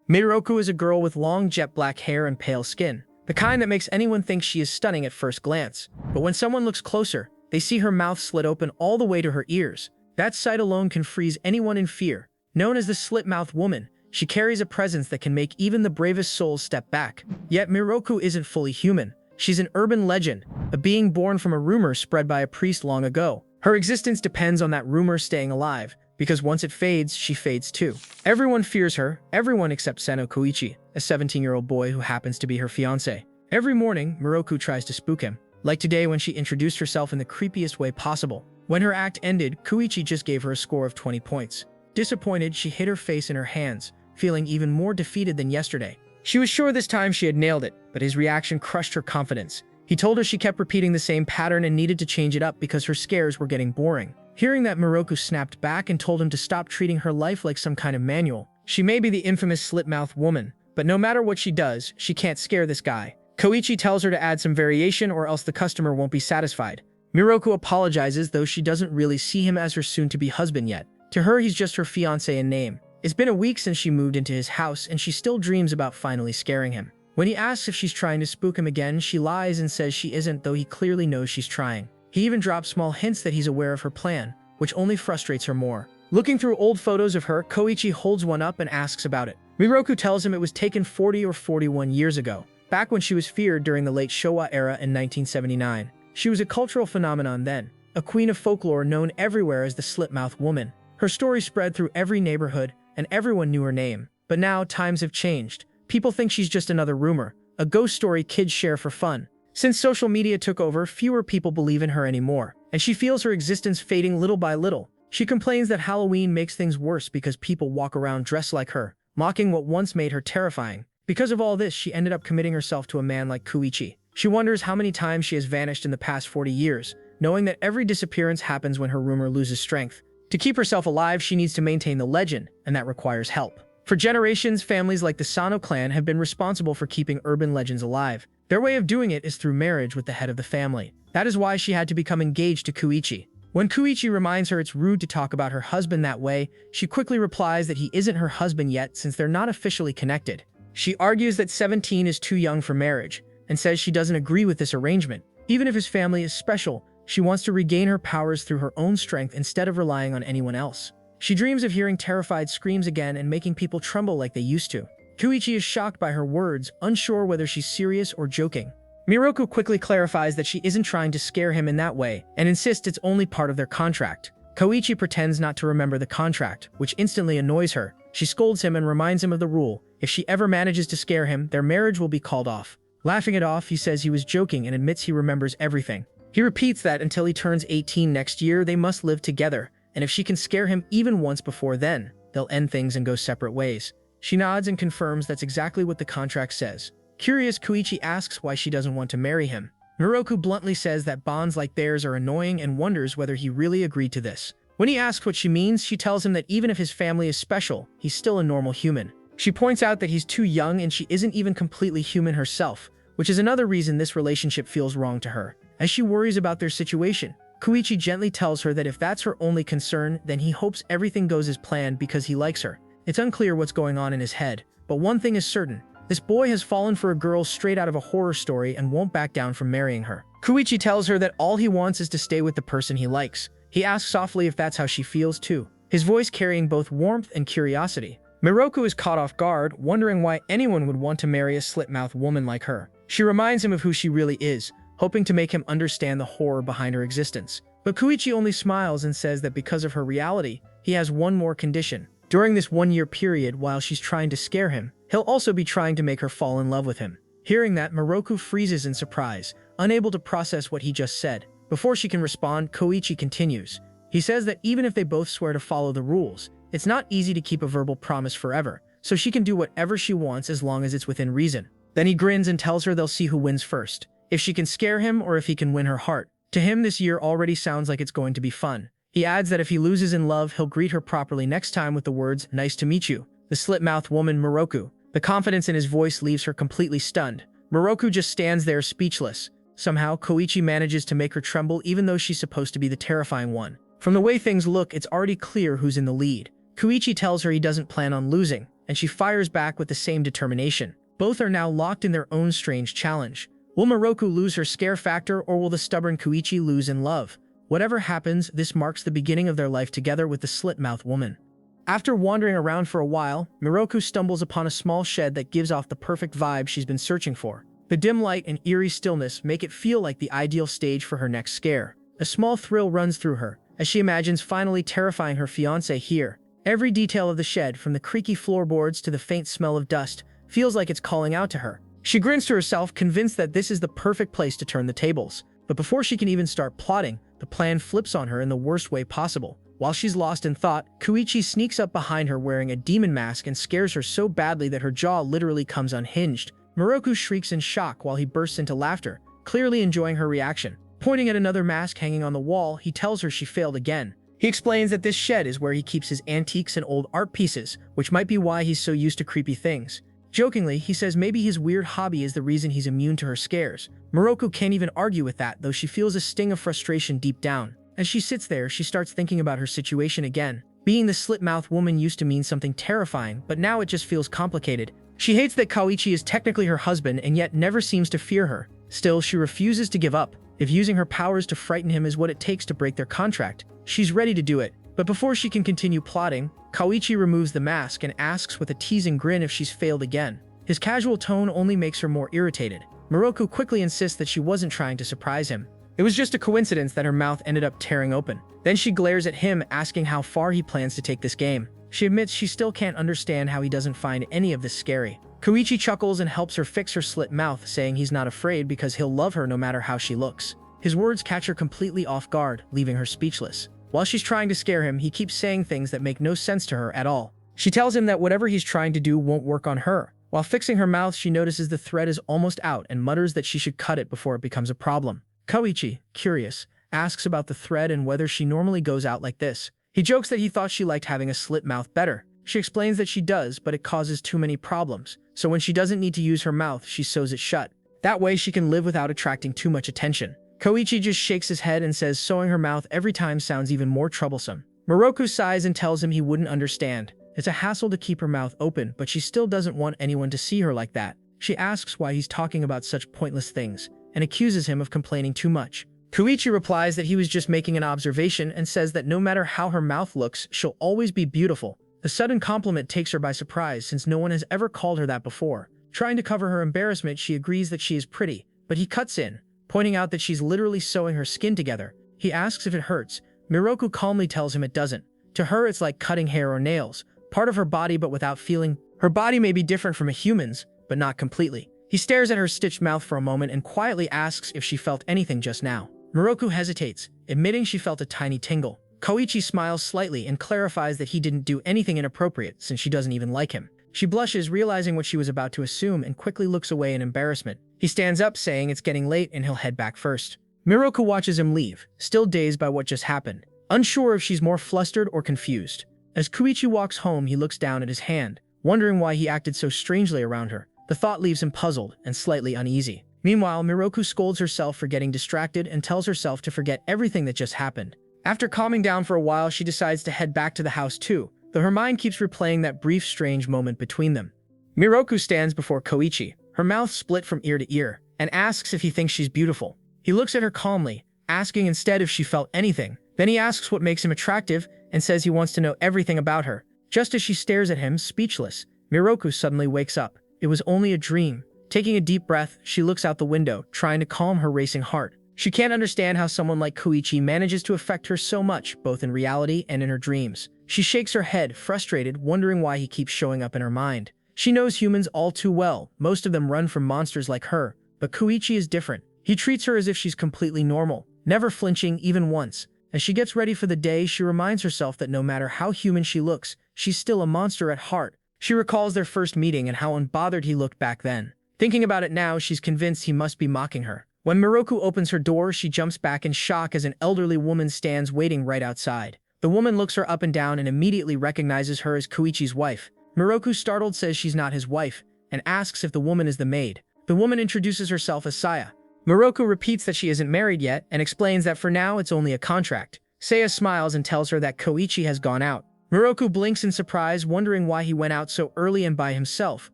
Miroku is a girl with long jet black hair and pale skin, the kind that makes anyone think she is stunning at first glance. But when someone looks closer, they see her mouth slit open all the way to her ears. That sight alone can freeze anyone in fear. Known as the slit-mouthed woman, she carries a presence that can make even the bravest souls step back. Yet Miroku isn't fully human. She's an urban legend, a being born from a rumor spread by a priest long ago. Her existence depends on that rumor staying alive, because once it fades, she fades too. Everyone fears her, everyone except Seno Kouichi, a 17-year-old boy who happens to be her fiancé. Every morning, Miroku tries to spook him, like today when she introduced herself in the creepiest way possible. When her act ended, Kouichi just gave her a score of 20 points. Disappointed, she hid her face in her hands, feeling even more defeated than yesterday. She was sure this time she had nailed it, but his reaction crushed her confidence. He told her she kept repeating the same pattern and needed to change it up because her scares were getting boring. Hearing that, Miroku snapped back and told him to stop treating her life like some kind of manual. She may be the infamous slit-mouthed woman, but no matter what she does, she can't scare this guy. Kouichi tells her to add some variation or else the customer won't be satisfied. Miroku apologizes, though she doesn't really see him as her soon-to-be husband yet. To her, he's just her fiancé in name. It's been a week since she moved into his house, and she still dreams about finally scaring him. When he asks if she's trying to spook him again, she lies and says she isn't, though he clearly knows she's trying. He even drops small hints that he's aware of her plan, which only frustrates her more. Looking through old photos of her, Kouichi holds one up and asks about it. Miroku tells him it was taken 40 or 41 years ago, back when she was feared during the late Showa era in 1979. She was a cultural phenomenon then, a queen of folklore known everywhere as the slit-mouthed woman. Her story spread through every neighborhood, and everyone knew her name. But now, times have changed. People think she's just another rumor, a ghost story kids share for fun. Since social media took over, fewer people believe in her anymore, and she feels her existence fading little by little. She complains that Halloween makes things worse because people walk around dressed like her, mocking what once made her terrifying. Because of all this, she ended up committing herself to a man like Kouichi. She wonders how many times she has vanished in the past 40 years, knowing that every disappearance happens when her rumor loses strength. To keep herself alive, she needs to maintain the legend, and that requires help. For generations, families like the Sono clan have been responsible for keeping urban legends alive. Their way of doing it is through marriage with the head of the family. That is why she had to become engaged to Kouichi. When Kouichi reminds her it's rude to talk about her husband that way, she quickly replies that he isn't her husband yet since they're not officially connected. She argues that 17 is too young for marriage, and says she doesn't agree with this arrangement. Even if his family is special, she wants to regain her powers through her own strength instead of relying on anyone else. She dreams of hearing terrified screams again and making people tremble like they used to. Kouichi is shocked by her words, unsure whether she's serious or joking. Miroku quickly clarifies that she isn't trying to scare him in that way, and insists it's only part of their contract. Kouichi pretends not to remember the contract, which instantly annoys her. She scolds him and reminds him of the rule: if she ever manages to scare him, their marriage will be called off. Laughing it off, he says he was joking and admits he remembers everything. He repeats that until he turns 18 next year, they must live together, and if she can scare him even once before then, they'll end things and go separate ways. She nods and confirms that's exactly what the contract says. Curious, Kouichi asks why she doesn't want to marry him. Miroku bluntly says that bonds like theirs are annoying and wonders whether he really agreed to this. When he asks what she means, she tells him that even if his family is special, he's still a normal human. She points out that he's too young and she isn't even completely human herself, which is another reason this relationship feels wrong to her. As she worries about their situation, Kouichi gently tells her that if that's her only concern, then he hopes everything goes as planned because he likes her. It's unclear what's going on in his head, but one thing is certain. This boy has fallen for a girl straight out of a horror story and won't back down from marrying her. Kouichi tells her that all he wants is to stay with the person he likes. He asks softly if that's how she feels too, his voice carrying both warmth and curiosity. Miroku is caught off guard, wondering why anyone would want to marry a slit-mouthed woman like her. She reminds him of who she really is, hoping to make him understand the horror behind her existence. But Kouichi only smiles and says that because of her reality, he has one more condition. During this 1-year period, while she's trying to scare him, he'll also be trying to make her fall in love with him. Hearing that, Miroku freezes in surprise, unable to process what he just said. Before she can respond, Kouichi continues. He says that even if they both swear to follow the rules, it's not easy to keep a verbal promise forever, so she can do whatever she wants as long as it's within reason. Then he grins and tells her they'll see who wins first, if she can scare him or if he can win her heart. To him, this year already sounds like it's going to be fun. He adds that if he loses in love, he'll greet her properly next time with the words, "Nice to meet you." The slit-mouthed woman, Miroku. The confidence in his voice leaves her completely stunned. Miroku just stands there speechless. Somehow, Kouichi manages to make her tremble even though she's supposed to be the terrifying one. From the way things look, it's already clear who's in the lead. Kouichi tells her he doesn't plan on losing, and she fires back with the same determination. Both are now locked in their own strange challenge. Will Miroku lose her scare factor, or will the stubborn Kouichi lose in love? Whatever happens, this marks the beginning of their life together with the slit-mouthed woman. After wandering around for a while, Miroku stumbles upon a small shed that gives off the perfect vibe she's been searching for. The dim light and eerie stillness make it feel like the ideal stage for her next scare. A small thrill runs through her as she imagines finally terrifying her fiancé here. Every detail of the shed, from the creaky floorboards to the faint smell of dust, feels like it's calling out to her. She grins to herself, convinced that this is the perfect place to turn the tables. But before she can even start plotting, the plan flips on her in the worst way possible. While she's lost in thought, Kouichi sneaks up behind her wearing a demon mask and scares her so badly that her jaw literally comes unhinged. Miroku shrieks in shock while he bursts into laughter, clearly enjoying her reaction. Pointing at another mask hanging on the wall, he tells her she failed again. He explains that this shed is where he keeps his antiques and old art pieces, which might be why he's so used to creepy things. Jokingly, he says maybe his weird hobby is the reason he's immune to her scares. Miroku can't even argue with that, though she feels a sting of frustration deep down. As she sits there, she starts thinking about her situation again. Being the slit-mouthed woman used to mean something terrifying, but now it just feels complicated. She hates that Kouichi is technically her husband and yet never seems to fear her. Still, she refuses to give up. If using her powers to frighten him is what it takes to break their contract, she's ready to do it. But before she can continue plotting, Kouichi removes the mask and asks with a teasing grin if she's failed again. His casual tone only makes her more irritated. Miroku quickly insists that she wasn't trying to surprise him. It was just a coincidence that her mouth ended up tearing open. Then she glares at him, asking how far he plans to take this game. She admits she still can't understand how he doesn't find any of this scary. Kouichi chuckles and helps her fix her slit mouth, saying he's not afraid because he'll love her no matter how she looks. His words catch her completely off guard, leaving her speechless. While she's trying to scare him, he keeps saying things that make no sense to her at all. She tells him that whatever he's trying to do won't work on her. While fixing her mouth, she notices the thread is almost out and mutters that she should cut it before it becomes a problem. Kouichi, curious, asks about the thread and whether she normally goes out like this. He jokes that he thought she liked having a slit mouth better. She explains that she does, but it causes too many problems. So when she doesn't need to use her mouth, she sews it shut. That way she can live without attracting too much attention. Kouichi just shakes his head and says sewing her mouth every time sounds even more troublesome. Miroku sighs and tells him he wouldn't understand. It's a hassle to keep her mouth open, but she still doesn't want anyone to see her like that. She asks why he's talking about such pointless things, and accuses him of complaining too much. Kouichi replies that he was just making an observation and says that no matter how her mouth looks, she'll always be beautiful. The sudden compliment takes her by surprise since no one has ever called her that before. Trying to cover her embarrassment, she agrees that she is pretty, but he cuts in, pointing out that she's literally sewing her skin together. He asks if it hurts. Miroku calmly tells him it doesn't. To her, it's like cutting hair or nails, part of her body but without feeling. Her body may be different from a human's, but not completely. He stares at her stitched mouth for a moment and quietly asks if she felt anything just now. Miroku hesitates, admitting she felt a tiny tingle. Kouichi smiles slightly and clarifies that he didn't do anything inappropriate since she doesn't even like him. She blushes, realizing what she was about to assume, and quickly looks away in embarrassment. He stands up, saying it's getting late and he'll head back first. Miroku watches him leave, still dazed by what just happened, unsure if she's more flustered or confused. As Kouichi walks home, he looks down at his hand, wondering why he acted so strangely around her. The thought leaves him puzzled and slightly uneasy. Meanwhile, Miroku scolds herself for getting distracted and tells herself to forget everything that just happened. After calming down for a while, she decides to head back to the house too, though her mind keeps replaying that brief, strange moment between them. Miroku stands before Kouichi, her mouth split from ear to ear, and asks if he thinks she's beautiful. He looks at her calmly, asking instead if she felt anything. Then he asks what makes him attractive and says he wants to know everything about her. Just as she stares at him, speechless, Miroku suddenly wakes up. It was only a dream. Taking a deep breath, she looks out the window, trying to calm her racing heart. She can't understand how someone like Kouichi manages to affect her so much, both in reality and in her dreams. She shakes her head, frustrated, wondering why he keeps showing up in her mind. She knows humans all too well. Most of them run from monsters like her, but Kouichi is different. He treats her as if she's completely normal, never flinching even once. As she gets ready for the day, she reminds herself that no matter how human she looks, she's still a monster at heart. She recalls their first meeting and how unbothered he looked back then. Thinking about it now, she's convinced he must be mocking her. When Miroku opens her door, she jumps back in shock as an elderly woman stands waiting right outside. The woman looks her up and down and immediately recognizes her as Kouichi's wife. Miroku, startled, says she's not his wife and asks if the woman is the maid. The woman introduces herself as Saya. Miroku repeats that she isn't married yet and explains that for now it's only a contract. Saya smiles and tells her that Kouichi has gone out. Miroku blinks in surprise, wondering why he went out so early and by himself.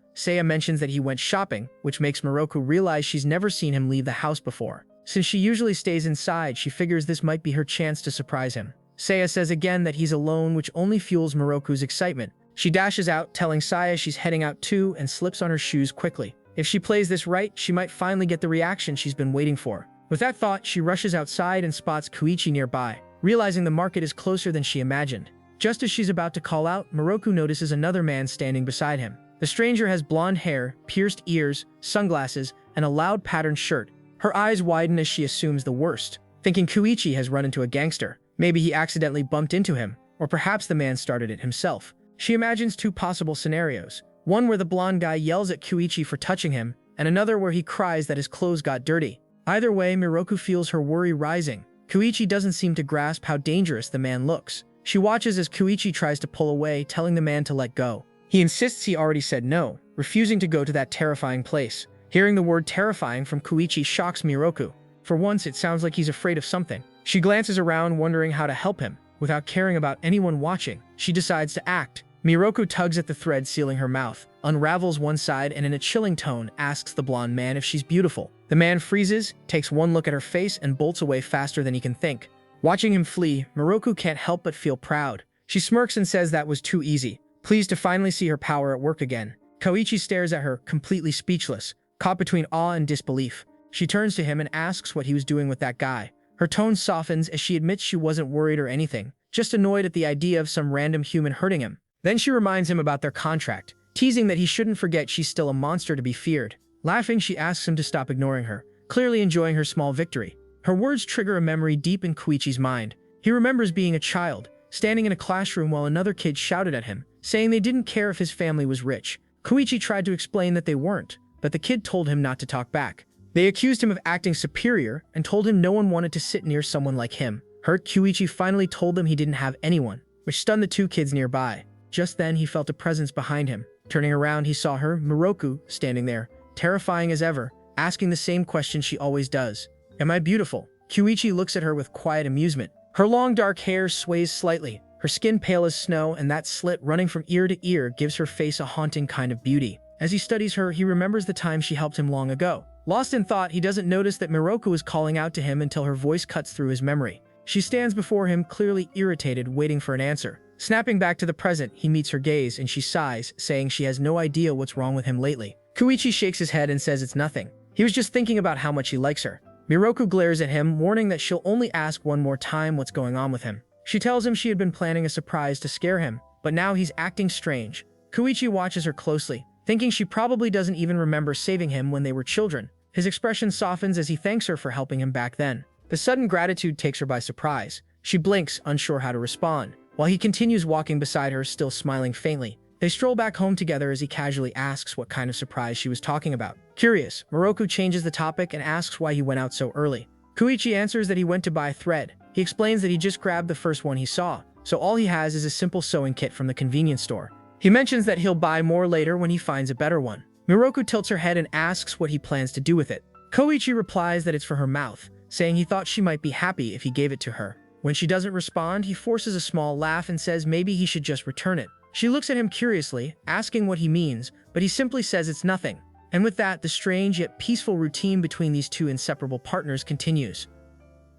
Saya mentions that he went shopping, which makes Miroku realize she's never seen him leave the house before. Since she usually stays inside, she figures this might be her chance to surprise him. Saya says again that he's alone, which only fuels Miroku's excitement. She dashes out, telling Saya she's heading out too, and slips on her shoes quickly. If she plays this right, she might finally get the reaction she's been waiting for. With that thought, she rushes outside and spots Kouichi nearby, realizing the market is closer than she imagined. Just as she's about to call out, Miroku notices another man standing beside him. The stranger has blonde hair, pierced ears, sunglasses, and a loud patterned shirt. Her eyes widen as she assumes the worst, thinking Kouichi has run into a gangster. Maybe he accidentally bumped into him, or perhaps the man started it himself. She imagines two possible scenarios, one where the blonde guy yells at Kouichi for touching him, and another where he cries that his clothes got dirty. Either way, Miroku feels her worry rising. Kouichi doesn't seem to grasp how dangerous the man looks. She watches as Kouichi tries to pull away, telling the man to let go. He insists he already said no, refusing to go to that terrifying place. Hearing the word terrifying from Kouichi shocks Miroku. For once, it sounds like he's afraid of something. She glances around, wondering how to help him. Without caring about anyone watching, she decides to act. Miroku tugs at the thread sealing her mouth, unravels one side, and in a chilling tone asks the blonde man if she's beautiful. The man freezes, takes one look at her face, and bolts away faster than he can think. Watching him flee, Miroku can't help but feel proud. She smirks and says that was too easy, pleased to finally see her power at work again. Kouichi stares at her, completely speechless, caught between awe and disbelief. She turns to him and asks what he was doing with that guy. Her tone softens as she admits she wasn't worried or anything, just annoyed at the idea of some random human hurting him. Then she reminds him about their contract, teasing that he shouldn't forget she's still a monster to be feared. Laughing, she asks him to stop ignoring her, clearly enjoying her small victory. Her words trigger a memory deep in Kouichi's mind. He remembers being a child, standing in a classroom while another kid shouted at him, saying they didn't care if his family was rich. Kouichi tried to explain that they weren't, but the kid told him not to talk back. They accused him of acting superior and told him no one wanted to sit near someone like him. Hurt, Kouichi finally told them he didn't have anyone, which stunned the two kids nearby. Just then, he felt a presence behind him. Turning around, he saw her, Miroku, standing there, terrifying as ever, asking the same question she always does. Am I beautiful? Kouichi looks at her with quiet amusement. Her long dark hair sways slightly, her skin pale as snow, and that slit running from ear to ear gives her face a haunting kind of beauty. As he studies her, he remembers the time she helped him long ago. Lost in thought, he doesn't notice that Miroku is calling out to him until her voice cuts through his memory. She stands before him, clearly irritated, waiting for an answer. Snapping back to the present, he meets her gaze and she sighs, saying she has no idea what's wrong with him lately. Kouichi shakes his head and says it's nothing. He was just thinking about how much he likes her. Miroku glares at him, warning that she'll only ask one more time what's going on with him. She tells him she had been planning a surprise to scare him, but now he's acting strange. Kouichi watches her closely, thinking she probably doesn't even remember saving him when they were children. His expression softens as he thanks her for helping him back then. The sudden gratitude takes her by surprise. She blinks, unsure how to respond, while he continues walking beside her, still smiling faintly. They stroll back home together as he casually asks what kind of surprise she was talking about. Curious, Miroku changes the topic and asks why he went out so early. Kouichi answers that he went to buy thread. He explains that he just grabbed the first one he saw, so all he has is a simple sewing kit from the convenience store. He mentions that he'll buy more later when he finds a better one. Miroku tilts her head and asks what he plans to do with it. Kouichi replies that it's for her mouth, saying he thought she might be happy if he gave it to her. When she doesn't respond, he forces a small laugh and says maybe he should just return it. She looks at him curiously, asking what he means, but he simply says it's nothing. And with that, the strange yet peaceful routine between these two inseparable partners continues.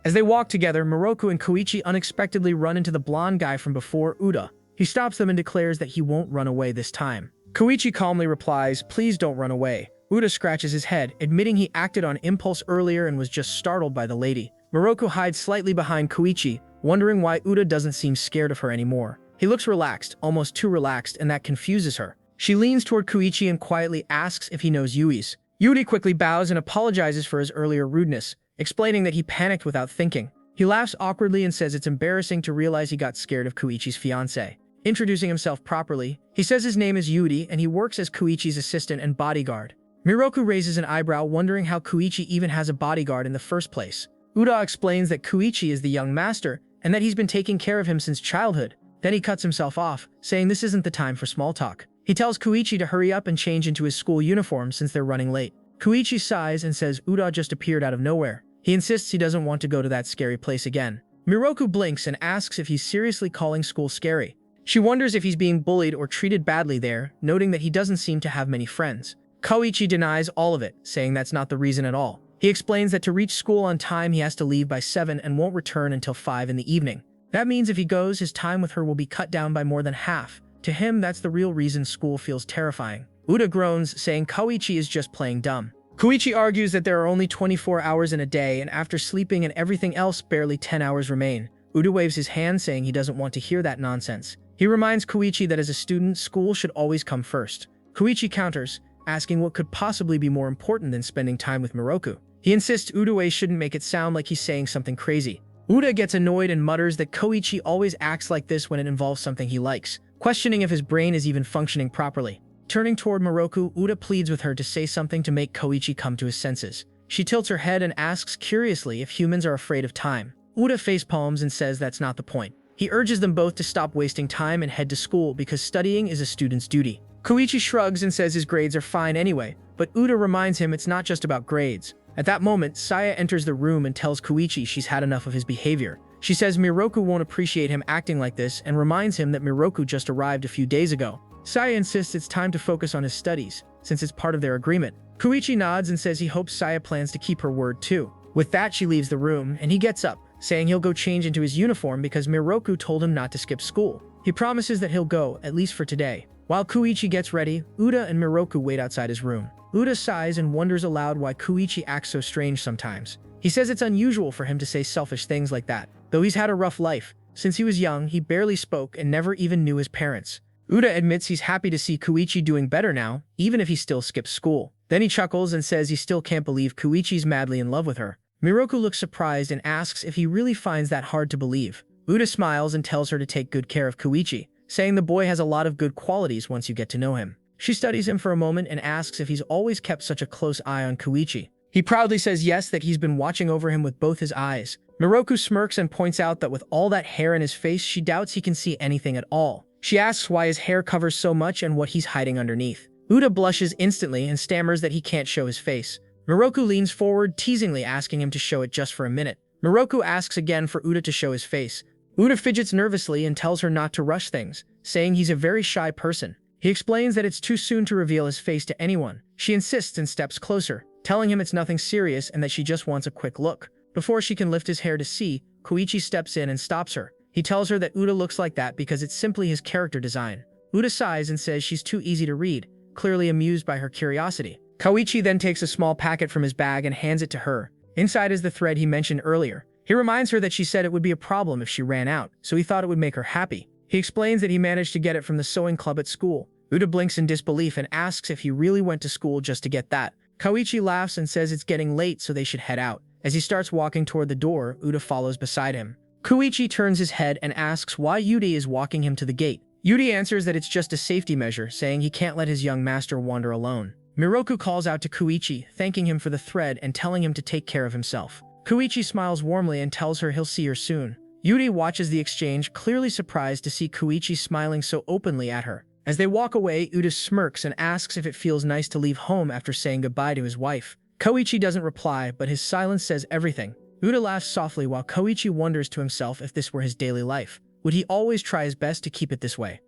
As they walk together, Miroku and Kouichi unexpectedly run into the blonde guy from before, Uda. He stops them and declares that he won't run away this time. Kouichi calmly replies, "Please don't run away." Uda scratches his head, admitting he acted on impulse earlier and was just startled by the lady. Miroku hides slightly behind Kouichi, wondering why Uda doesn't seem scared of her anymore. He looks relaxed, almost too relaxed, and that confuses her. She leans toward Kouichi and quietly asks if he knows Yui's. Yuri quickly bows and apologizes for his earlier rudeness, explaining that he panicked without thinking. He laughs awkwardly and says it's embarrassing to realize he got scared of Kouichi's fiancée. Introducing himself properly, he says his name is Yuri and he works as Kouichi's assistant and bodyguard. Miroku raises an eyebrow, wondering how Kouichi even has a bodyguard in the first place. Uda explains that Kouichi is the young master and that he's been taking care of him since childhood. Then he cuts himself off, saying this isn't the time for small talk. He tells Kouichi to hurry up and change into his school uniform since they're running late. Kouichi sighs and says Uda just appeared out of nowhere. He insists he doesn't want to go to that scary place again. Miroku blinks and asks if he's seriously calling school scary. She wonders if he's being bullied or treated badly there, noting that he doesn't seem to have many friends. Kouichi denies all of it, saying that's not the reason at all. He explains that to reach school on time he has to leave by 7 and won't return until 5 in the evening. That means if he goes, his time with her will be cut down by more than half. To him, that's the real reason school feels terrifying. Uda groans, saying Kouichi is just playing dumb. Kouichi argues that there are only 24 hours in a day, and after sleeping and everything else, barely 10 hours remain. Uda waves his hand, saying he doesn't want to hear that nonsense. He reminds Kouichi that as a student, school should always come first. Kouichi counters, asking what could possibly be more important than spending time with Miroku. He insists Uda shouldn't make it sound like he's saying something crazy. Uda gets annoyed and mutters that Kouichi always acts like this when it involves something he likes, questioning if his brain is even functioning properly. Turning toward Miroku, Uda pleads with her to say something to make Kouichi come to his senses. She tilts her head and asks curiously if humans are afraid of time. Uda facepalms and says that's not the point. He urges them both to stop wasting time and head to school because studying is a student's duty. Kouichi shrugs and says his grades are fine anyway, but Uda reminds him it's not just about grades. At that moment, Saya enters the room and tells Kouichi she's had enough of his behavior. She says Miroku won't appreciate him acting like this and reminds him that Miroku just arrived a few days ago. Saya insists it's time to focus on his studies, since it's part of their agreement. Kouichi nods and says he hopes Saya plans to keep her word too. With that, she leaves the room, and he gets up, saying he'll go change into his uniform because Miroku told him not to skip school. He promises that he'll go, at least for today. While Kouichi gets ready, Uda and Miroku wait outside his room. Uda sighs and wonders aloud why Kouichi acts so strange sometimes. He says it's unusual for him to say selfish things like that, though he's had a rough life. Since he was young, he barely spoke and never even knew his parents. Uda admits he's happy to see Kouichi doing better now, even if he still skips school. Then he chuckles and says he still can't believe Kouichi's madly in love with her. Miroku looks surprised and asks if he really finds that hard to believe. Uda smiles and tells her to take good care of Kouichi, saying the boy has a lot of good qualities once you get to know him. She studies him for a moment and asks if he's always kept such a close eye on Kouichi. He proudly says yes, that he's been watching over him with both his eyes. Miroku smirks and points out that with all that hair in his face, she doubts he can see anything at all. She asks why his hair covers so much and what he's hiding underneath. Uda blushes instantly and stammers that he can't show his face. Miroku leans forward, teasingly asking him to show it just for a minute. Miroku asks again for Uda to show his face. Uda fidgets nervously and tells her not to rush things, saying he's a very shy person. He explains that it's too soon to reveal his face to anyone. She insists and steps closer, telling him it's nothing serious and that she just wants a quick look. Before she can lift his hair to see, Kouichi steps in and stops her. He tells her that Uda looks like that because it's simply his character design. Uda sighs and says she's too easy to read, clearly amused by her curiosity. Kouichi then takes a small packet from his bag and hands it to her. Inside is the thread he mentioned earlier. He reminds her that she said it would be a problem if she ran out, so he thought it would make her happy. He explains that he managed to get it from the sewing club at school. Uda blinks in disbelief and asks if he really went to school just to get that. Kouichi laughs and says it's getting late, so they should head out. As he starts walking toward the door, Uda follows beside him. Kouichi turns his head and asks why Yuri is walking him to the gate. Yuri answers that it's just a safety measure, saying he can't let his young master wander alone. Miroku calls out to Kouichi, thanking him for the thread and telling him to take care of himself. Kouichi smiles warmly and tells her he'll see her soon. Yuri watches the exchange, clearly surprised to see Kouichi smiling so openly at her. As they walk away, Uda smirks and asks if it feels nice to leave home after saying goodbye to his wife. Kouichi doesn't reply, but his silence says everything. Uda laughs softly while Kouichi wonders to himself if this were his daily life. Would he always try his best to keep it this way?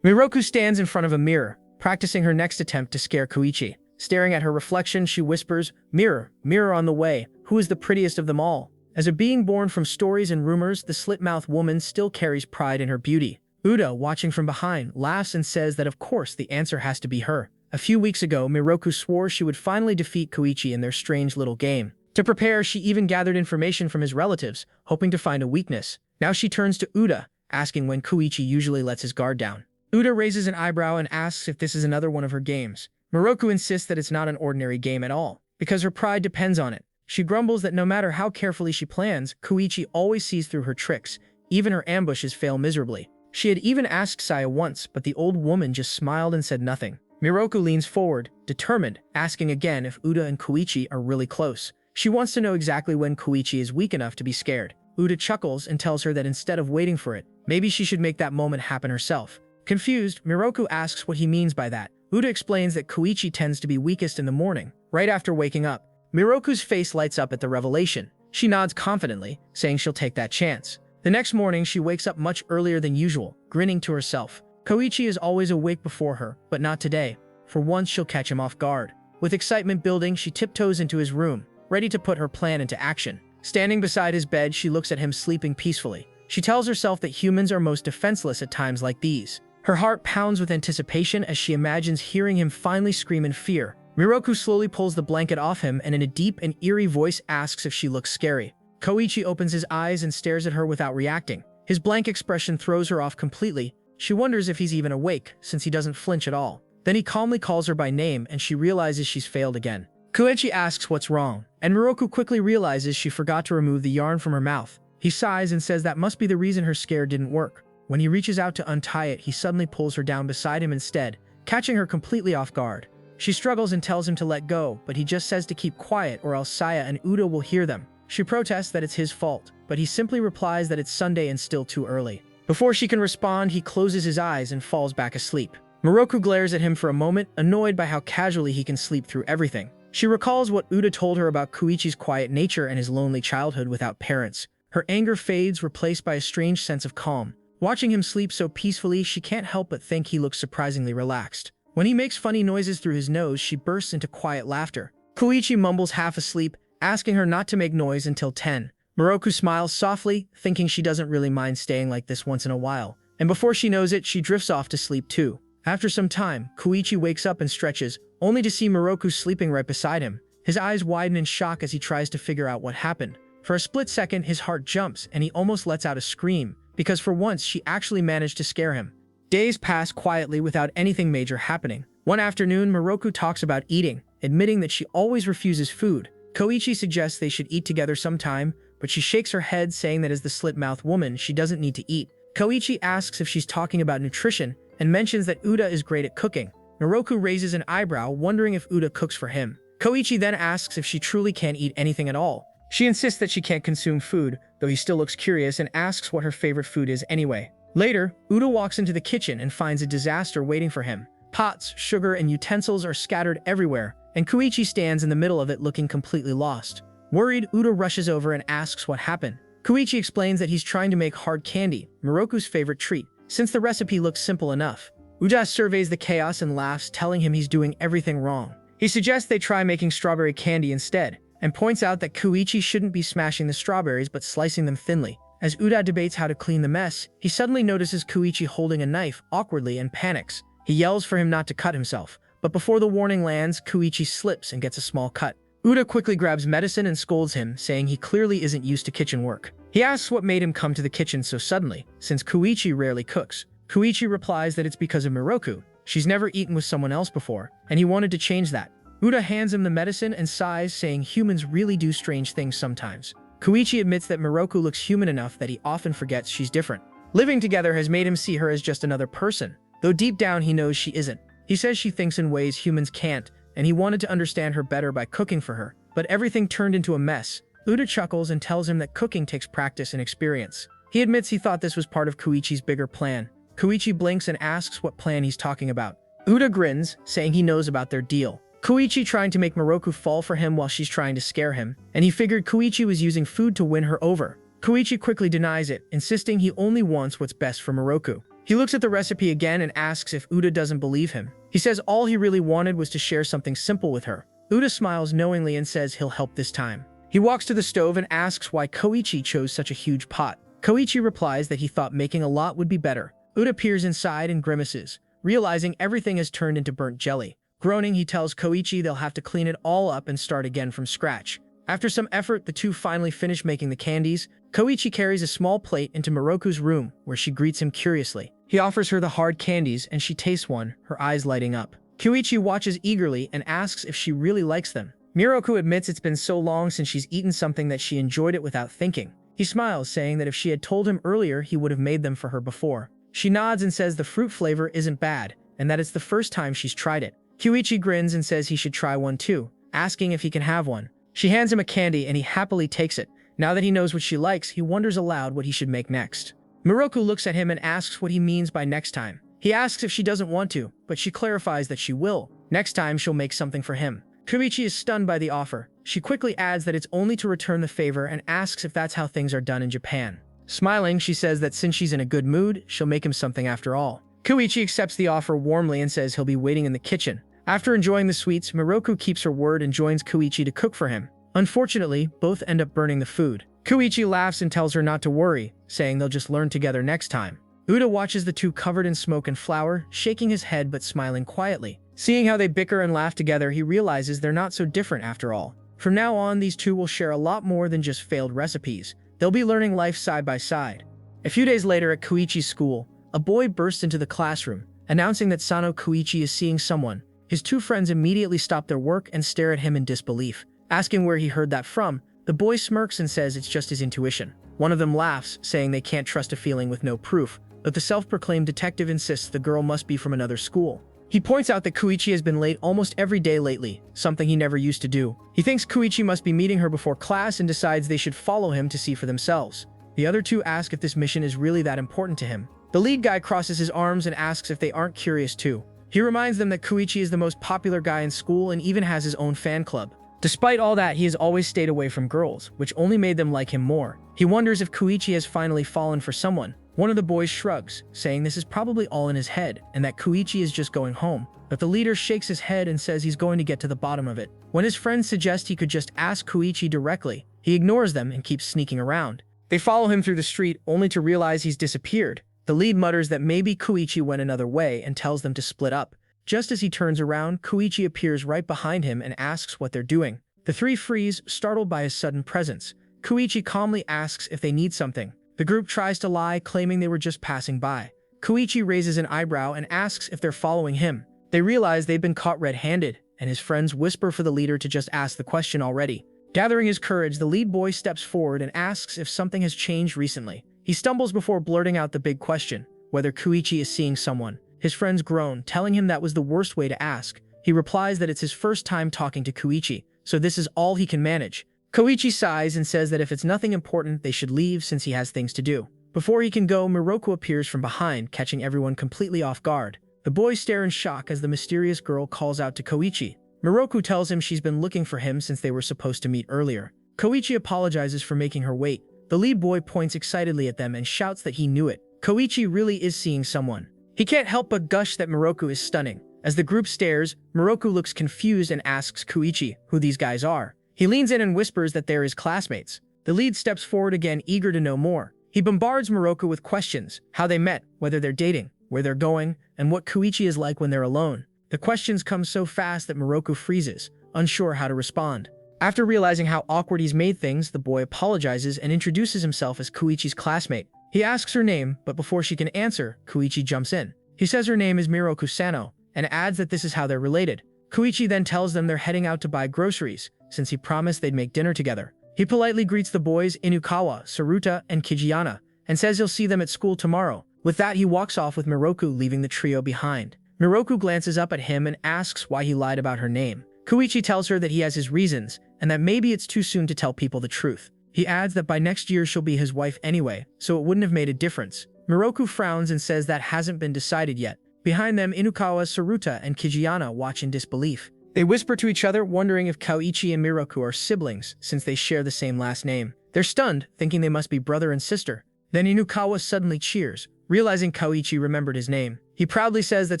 Miroku stands in front of a mirror, practicing her next attempt to scare Kouichi. Staring at her reflection, she whispers, "Mirror, mirror on the way, who is the prettiest of them all?" As a being born from stories and rumors, the slit-mouthed woman still carries pride in her beauty. Uda, watching from behind, laughs and says that of course the answer has to be her. A few weeks ago, Miroku swore she would finally defeat Kouichi in their strange little game. To prepare, she even gathered information from his relatives, hoping to find a weakness. Now she turns to Uda, asking when Kouichi usually lets his guard down. Uda raises an eyebrow and asks if this is another one of her games. Miroku insists that it's not an ordinary game at all, because her pride depends on it. She grumbles that no matter how carefully she plans, Kouichi always sees through her tricks. Even her ambushes fail miserably. She had even asked Saya once, but the old woman just smiled and said nothing. Miroku leans forward, determined, asking again if Uda and Kouichi are really close. She wants to know exactly when Kouichi is weak enough to be scared. Uda chuckles and tells her that instead of waiting for it, maybe she should make that moment happen herself. Confused, Miroku asks what he means by that. Uda explains that Kouichi tends to be weakest in the morning, right after waking up. Miroku's face lights up at the revelation. She nods confidently, saying she'll take that chance. The next morning, she wakes up much earlier than usual. grinning to herself. Kouichi is always awake before her, but not today. For once, she'll catch him off guard. With excitement building, she tiptoes into his room, ready to put her plan into action. Standing beside his bed, she looks at him sleeping peacefully. She tells herself that humans are most defenseless at times like these. Her heart pounds with anticipation as she imagines hearing him finally scream in fear. Miroku slowly pulls the blanket off him and in a deep and eerie voice asks if she looks scary. Kouichi opens his eyes and stares at her without reacting. His blank expression throws her off completely. She wonders if he's even awake, since he doesn't flinch at all. Then he calmly calls her by name and she realizes she's failed again. Kouichi asks what's wrong, and Miroku quickly realizes she forgot to remove the yarn from her mouth. He sighs and says that must be the reason her scare didn't work. When he reaches out to untie it, he suddenly pulls her down beside him instead, catching her completely off guard. She struggles and tells him to let go, but he just says to keep quiet or else Saya and Uda will hear them. She protests that it's his fault, but he simply replies that it's Sunday and still too early. Before she can respond, he closes his eyes and falls back asleep. Miroku glares at him for a moment, annoyed by how casually he can sleep through everything. She recalls what Uda told her about Kouichi's quiet nature and his lonely childhood without parents. Her anger fades, replaced by a strange sense of calm. Watching him sleep so peacefully, she can't help but think he looks surprisingly relaxed. When he makes funny noises through his nose, she bursts into quiet laughter. Kouichi mumbles half asleep, asking her not to make noise until 10. Miroku smiles softly, thinking she doesn't really mind staying like this once in a while. And before she knows it, she drifts off to sleep too. After some time, Kouichi wakes up and stretches, only to see Miroku sleeping right beside him. His eyes widen in shock as he tries to figure out what happened. For a split second, his heart jumps and he almost lets out a scream, because for once she actually managed to scare him. Days pass quietly without anything major happening. One afternoon, Miroku talks about eating, admitting that she always refuses food. Kouichi suggests they should eat together sometime, but she shakes her head, saying that as the slit-mouthed woman, she doesn't need to eat. Kouichi asks if she's talking about nutrition and mentions that Uda is great at cooking. Miroku raises an eyebrow, wondering if Uda cooks for him. Kouichi then asks if she truly can't eat anything at all. She insists that she can't consume food, though he still looks curious and asks what her favorite food is anyway. Later, Uda walks into the kitchen and finds a disaster waiting for him. Pots, sugar, and utensils are scattered everywhere, and Kouichi stands in the middle of it looking completely lost. Worried, Uda rushes over and asks what happened. Kouichi explains that he's trying to make hard candy, Miroku's favorite treat, since the recipe looks simple enough. Uda surveys the chaos and laughs, telling him he's doing everything wrong. He suggests they try making strawberry candy instead, and points out that Kouichi shouldn't be smashing the strawberries but slicing them thinly. As Uda debates how to clean the mess, he suddenly notices Kouichi holding a knife awkwardly and panics. He yells for him not to cut himself, but before the warning lands, Kouichi slips and gets a small cut. Uda quickly grabs medicine and scolds him, saying he clearly isn't used to kitchen work. He asks what made him come to the kitchen so suddenly, since Kouichi rarely cooks. Kouichi replies that it's because of Miroku. She's never eaten with someone else before, and he wanted to change that. Uda hands him the medicine and sighs, saying humans really do strange things sometimes. Kouichi admits that Miroku looks human enough that he often forgets she's different. Living together has made him see her as just another person, though deep down he knows she isn't. He says she thinks in ways humans can't, and he wanted to understand her better by cooking for her, but everything turned into a mess. Uda chuckles and tells him that cooking takes practice and experience. He admits he thought this was part of Kouichi's bigger plan. Kouichi blinks and asks what plan he's talking about. Uda grins, saying he knows about their deal. Kouichi trying to make Miroku fall for him while she's trying to scare him, and he figured Kouichi was using food to win her over. Kouichi quickly denies it, insisting he only wants what's best for Miroku. He looks at the recipe again and asks if Uda doesn't believe him. He says all he really wanted was to share something simple with her. Uda smiles knowingly and says he'll help this time. He walks to the stove and asks why Kouichi chose such a huge pot. Kouichi replies that he thought making a lot would be better. Uda peers inside and grimaces, realizing everything has turned into burnt jelly. Groaning, he tells Kouichi they'll have to clean it all up and start again from scratch. After some effort, the two finally finish making the candies. Kouichi carries a small plate into Miroku's room, where she greets him curiously. He offers her the hard candies, and she tastes one, her eyes lighting up. Kouichi watches eagerly and asks if she really likes them. Miroku admits it's been so long since she's eaten something that she enjoyed it without thinking. He smiles, saying that if she had told him earlier, he would have made them for her before. She nods and says the fruit flavor isn't bad, and that it's the first time she's tried it. Kouichi grins and says he should try one too, asking if he can have one. She hands him a candy and he happily takes it. Now that he knows what she likes, he wonders aloud what he should make next. Miroku looks at him and asks what he means by next time. He asks if she doesn't want to, but she clarifies that she will. Next time she'll make something for him. Kouichi is stunned by the offer. She quickly adds that it's only to return the favor and asks if that's how things are done in Japan. Smiling, she says that since she's in a good mood, she'll make him something after all. Kouichi accepts the offer warmly and says he'll be waiting in the kitchen. After enjoying the sweets, Miroku keeps her word and joins Kouichi to cook for him. Unfortunately, both end up burning the food. Kouichi laughs and tells her not to worry, saying they'll just learn together next time. Uda watches the two covered in smoke and flour, shaking his head but smiling quietly. Seeing how they bicker and laugh together, he realizes they're not so different after all. From now on, these two will share a lot more than just failed recipes. They'll be learning life side by side. A few days later at Kouichi's school, a boy bursts into the classroom, announcing that Sono Kouichi is seeing someone. His two friends immediately stop their work and stare at him in disbelief. Asking where he heard that from, the boy smirks and says it's just his intuition. One of them laughs, saying they can't trust a feeling with no proof, but the self-proclaimed detective insists the girl must be from another school. He points out that Kouichi has been late almost every day lately, something he never used to do. He thinks Kouichi must be meeting her before class and decides they should follow him to see for themselves. The other two ask if this mission is really that important to him. The lead guy crosses his arms and asks if they aren't curious too. He reminds them that Kouichi is the most popular guy in school and even has his own fan club. Despite all that, he has always stayed away from girls, which only made them like him more. He wonders if Kouichi has finally fallen for someone. One of the boys shrugs, saying this is probably all in his head and that Kouichi is just going home. But the leader shakes his head and says he's going to get to the bottom of it. When his friends suggest he could just ask Kouichi directly, he ignores them and keeps sneaking around. They follow him through the street only to realize he's disappeared. The lead mutters that maybe Kouichi went another way and tells them to split up. Just as he turns around, Kouichi appears right behind him and asks what they're doing. The three freeze, startled by his sudden presence. Kouichi calmly asks if they need something. The group tries to lie, claiming they were just passing by. Kouichi raises an eyebrow and asks if they're following him. They realize they've been caught red-handed, and his friends whisper for the leader to just ask the question already. Gathering his courage, the lead boy steps forward and asks if something has changed recently. He stumbles before blurting out the big question, whether Kouichi is seeing someone. His friends groan, telling him that was the worst way to ask. He replies that it's his first time talking to Kouichi, so this is all he can manage. Kouichi sighs and says that if it's nothing important, they should leave since he has things to do. Before he can go, Miroku appears from behind, catching everyone completely off guard. The boys stare in shock as the mysterious girl calls out to Kouichi. Miroku tells him she's been looking for him since they were supposed to meet earlier. Kouichi apologizes for making her wait. The lead boy points excitedly at them and shouts that he knew it. Kouichi really is seeing someone. He can't help but gush that Miroku is stunning. As the group stares, Miroku looks confused and asks Kouichi who these guys are. He leans in and whispers that they're his classmates. The lead steps forward again, eager to know more. He bombards Miroku with questions, how they met, whether they're dating, where they're going, and what Kouichi is like when they're alone. The questions come so fast that Miroku freezes, unsure how to respond. After realizing how awkward he's made things, the boy apologizes and introduces himself as Kouichi's classmate. He asks her name, but before she can answer, Kouichi jumps in. He says her name is Miroku Sano, and adds that this is how they're related. Kouichi then tells them they're heading out to buy groceries, since he promised they'd make dinner together. He politely greets the boys Inukawa, Saruta, and Kijiyana, and says he'll see them at school tomorrow. With that, he walks off with Miroku, leaving the trio behind. Miroku glances up at him and asks why he lied about her name. Kouichi tells her that he has his reasons, and that maybe it's too soon to tell people the truth. He adds that by next year she'll be his wife anyway, so it wouldn't have made a difference. Miroku frowns and says that hasn't been decided yet. Behind them, Inukawa, Saruta, and Kijiyana watch in disbelief. They whisper to each other, wondering if Kouichi and Miroku are siblings, since they share the same last name. They're stunned, thinking they must be brother and sister. Then Inukawa suddenly cheers, realizing Kouichi remembered his name. He proudly says that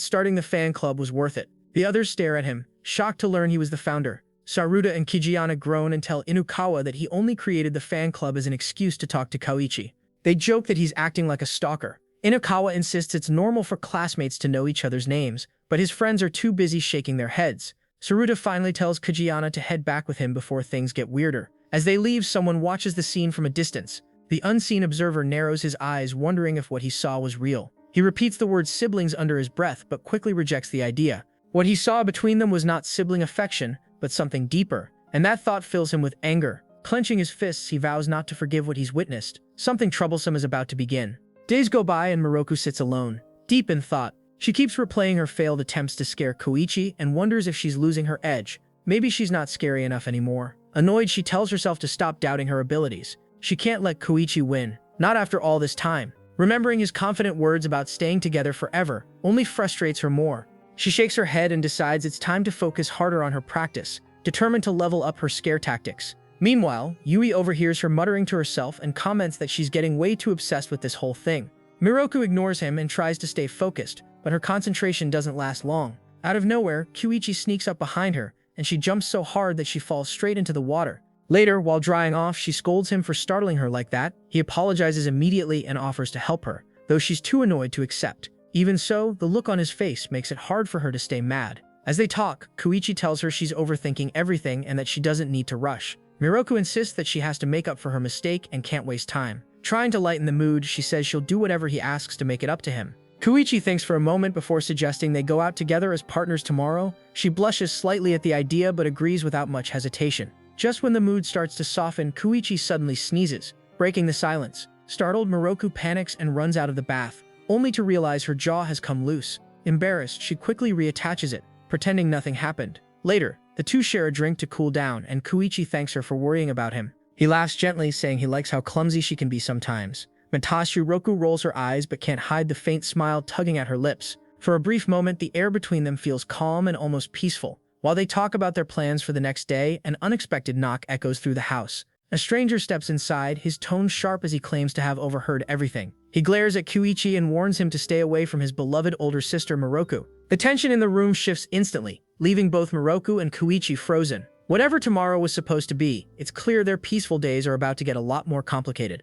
starting the fan club was worth it. The others stare at him, shocked to learn he was the founder. Saruta and Kijiyana groan and tell Inukawa that he only created the fan club as an excuse to talk to Kouichi. They joke that he's acting like a stalker. Inukawa insists it's normal for classmates to know each other's names, but his friends are too busy shaking their heads. Saruta finally tells Kijiyana to head back with him before things get weirder. As they leave, someone watches the scene from a distance. The unseen observer narrows his eyes, wondering if what he saw was real. He repeats the word siblings under his breath, but quickly rejects the idea. What he saw between them was not sibling affection, but something deeper, and that thought fills him with anger. Clenching his fists, he vows not to forgive what he's witnessed. Something troublesome is about to begin. Days go by and Miroku sits alone, deep in thought. She keeps replaying her failed attempts to scare Kouichi and wonders if she's losing her edge. Maybe she's not scary enough anymore. Annoyed, she tells herself to stop doubting her abilities. She can't let Kouichi win, not after all this time. Remembering his confident words about staying together forever only frustrates her more. She shakes her head and decides it's time to focus harder on her practice, determined to level up her scare tactics. Meanwhile, Yui overhears her muttering to herself and comments that she's getting way too obsessed with this whole thing. Miroku ignores him and tries to stay focused, but her concentration doesn't last long. Out of nowhere, Kouichi sneaks up behind her, and she jumps so hard that she falls straight into the water. Later, while drying off, she scolds him for startling her like that. He apologizes immediately and offers to help her, though she's too annoyed to accept. Even so, the look on his face makes it hard for her to stay mad. As they talk, Kouichi tells her she's overthinking everything and that she doesn't need to rush. Miroku insists that she has to make up for her mistake and can't waste time. Trying to lighten the mood, she says she'll do whatever he asks to make it up to him. Kouichi thinks for a moment before suggesting they go out together as partners tomorrow. She blushes slightly at the idea but agrees without much hesitation. Just when the mood starts to soften, Kouichi suddenly sneezes, breaking the silence. Startled, Miroku panics and runs out of the bath, only to realize her jaw has come loose. Embarrassed, she quickly reattaches it, pretending nothing happened. Later, the two share a drink to cool down, and Kouichi thanks her for worrying about him. He laughs gently, saying he likes how clumsy she can be sometimes. Roku rolls her eyes but can't hide the faint smile tugging at her lips. For a brief moment, the air between them feels calm and almost peaceful. While they talk about their plans for the next day, an unexpected knock echoes through the house. A stranger steps inside, his tone sharp as he claims to have overheard everything. He glares at Kouichi and warns him to stay away from his beloved older sister Miroku. The tension in the room shifts instantly, leaving both Miroku and Kouichi frozen. Whatever tomorrow was supposed to be, it's clear their peaceful days are about to get a lot more complicated.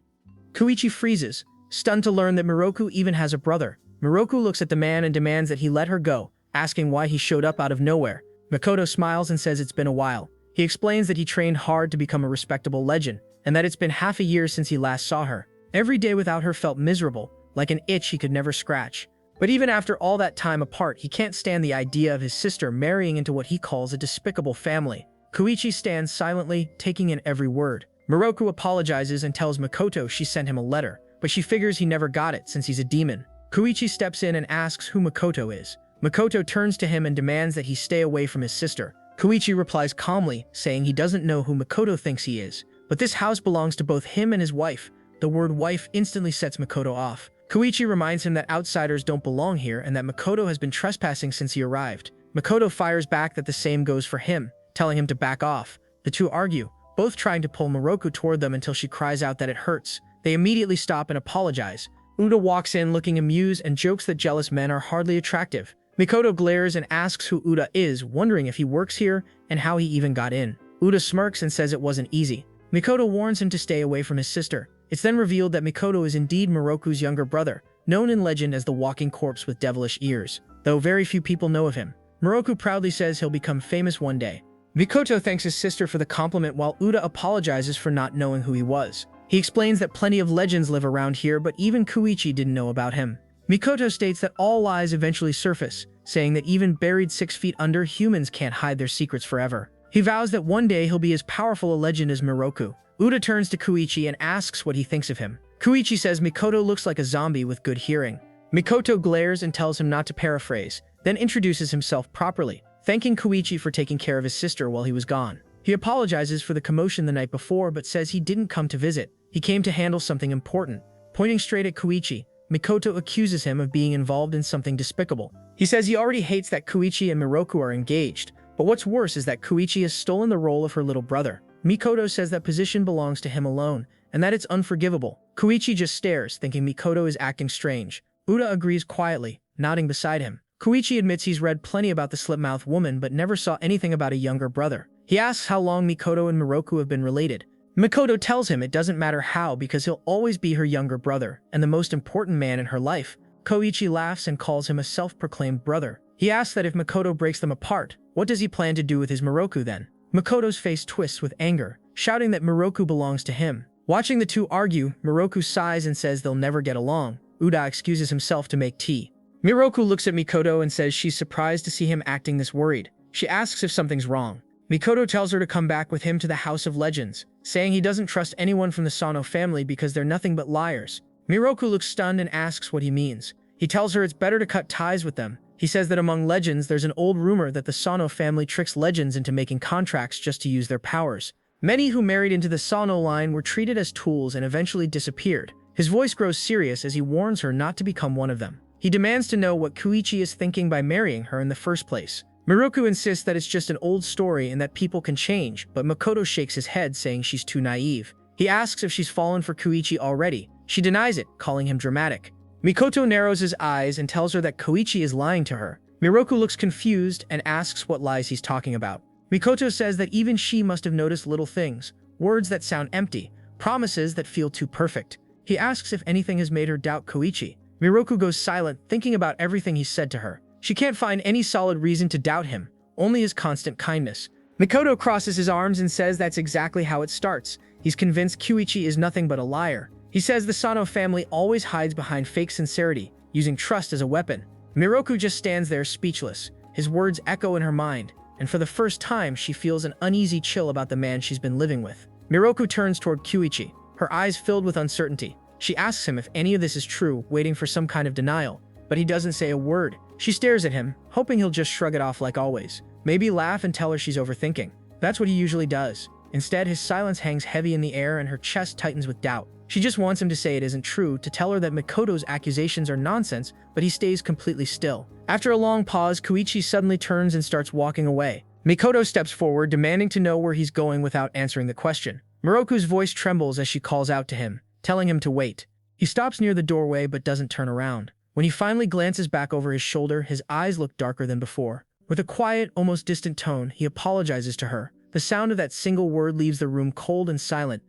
Kouichi freezes, stunned to learn that Miroku even has a brother. Miroku looks at the man and demands that he let her go, asking why he showed up out of nowhere. Makoto smiles and says it's been a while. He explains that he trained hard to become a respectable legend, and that it's been half a year since he last saw her. Every day without her felt miserable, like an itch he could never scratch. But even after all that time apart, he can't stand the idea of his sister marrying into what he calls a despicable family. Kouichi stands silently, taking in every word. Miroku apologizes and tells Makoto she sent him a letter, but she figures he never got it since he's a demon. Kouichi steps in and asks who Makoto is. Makoto turns to him and demands that he stay away from his sister. Kouichi replies calmly, saying he doesn't know who Makoto thinks he is, but this house belongs to both him and his wife. The word wife instantly sets Makoto off. Kouichi reminds him that outsiders don't belong here and that Makoto has been trespassing since he arrived. Makoto fires back that the same goes for him, telling him to back off. The two argue, both trying to pull Miroku toward them until she cries out that it hurts. They immediately stop and apologize. Uda walks in looking amused and jokes that jealous men are hardly attractive. Makoto glares and asks who Uda is, wondering if he works here and how he even got in. Uda smirks and says it wasn't easy. Makoto warns him to stay away from his sister. It's then revealed that Makoto is indeed Miroku's younger brother, known in legend as the walking corpse with devilish ears, though very few people know of him. Miroku proudly says he'll become famous one day. Makoto thanks his sister for the compliment while Uda apologizes for not knowing who he was. He explains that plenty of legends live around here, but even Kouichi didn't know about him. Makoto states that all lies eventually surface, saying that even buried 6 feet under, humans can't hide their secrets forever. He vows that one day he'll be as powerful a legend as Miroku. Uda turns to Kouichi and asks what he thinks of him. Kouichi says Makoto looks like a zombie with good hearing. Makoto glares and tells him not to paraphrase, then introduces himself properly, thanking Kouichi for taking care of his sister while he was gone. He apologizes for the commotion the night before but says he didn't come to visit. He came to handle something important. Pointing straight at Kouichi, Makoto accuses him of being involved in something despicable. He says he already hates that Kouichi and Miroku are engaged, but what's worse is that Kouichi has stolen the role of her little brother. Makoto says that position belongs to him alone, and that it's unforgivable. Kouichi just stares, thinking Makoto is acting strange. Uda agrees quietly, nodding beside him. Kouichi admits he's read plenty about the slip-mouthed woman but never saw anything about a younger brother. He asks how long Makoto and Miroku have been related. Makoto tells him it doesn't matter how because he'll always be her younger brother and the most important man in her life. Kouichi laughs and calls him a self-proclaimed brother. He asks that if Makoto breaks them apart, what does he plan to do with his Miroku then? Makoto's face twists with anger, shouting that Miroku belongs to him. Watching the two argue, Miroku sighs and says they'll never get along. Uda excuses himself to make tea. Miroku looks at Makoto and says she's surprised to see him acting this worried. She asks if something's wrong. Makoto tells her to come back with him to the House of Legends, saying he doesn't trust anyone from the Sono family because they're nothing but liars. Miroku looks stunned and asks what he means. He tells her it's better to cut ties with them. He says that among legends there's an old rumor that the Sono family tricks legends into making contracts just to use their powers. Many who married into the Sono line were treated as tools and eventually disappeared. His voice grows serious as he warns her not to become one of them. He demands to know what Kouichi is thinking by marrying her in the first place. Miroku insists that it's just an old story and that people can change, but Makoto shakes his head, saying she's too naive. He asks if she's fallen for Kouichi already. She denies it, calling him dramatic. Makoto narrows his eyes and tells her that Kouichi is lying to her. Miroku looks confused and asks what lies he's talking about. Makoto says that even she must have noticed little things, words that sound empty, promises that feel too perfect. He asks if anything has made her doubt Kouichi. Miroku goes silent, thinking about everything he said to her. She can't find any solid reason to doubt him, only his constant kindness. Makoto crosses his arms and says that's exactly how it starts. He's convinced Kouichi is nothing but a liar. He says the Sono family always hides behind fake sincerity, using trust as a weapon. Miroku just stands there speechless. His words echo in her mind, and for the first time she feels an uneasy chill about the man she's been living with. Miroku turns toward Kouichi, her eyes filled with uncertainty. She asks him if any of this is true, waiting for some kind of denial, but he doesn't say a word. She stares at him, hoping he'll just shrug it off like always. Maybe laugh and tell her she's overthinking. That's what he usually does. Instead, his silence hangs heavy in the air and her chest tightens with doubt. She just wants him to say it isn't true, to tell her that Makoto's accusations are nonsense, but he stays completely still. After a long pause, Kouichi suddenly turns and starts walking away. Makoto steps forward, demanding to know where he's going without answering the question. Miroku's voice trembles as she calls out to him, telling him to wait. He stops near the doorway but doesn't turn around. When he finally glances back over his shoulder, his eyes look darker than before. With a quiet, almost distant tone, he apologizes to her. The sound of that single word leaves the room cold and silent.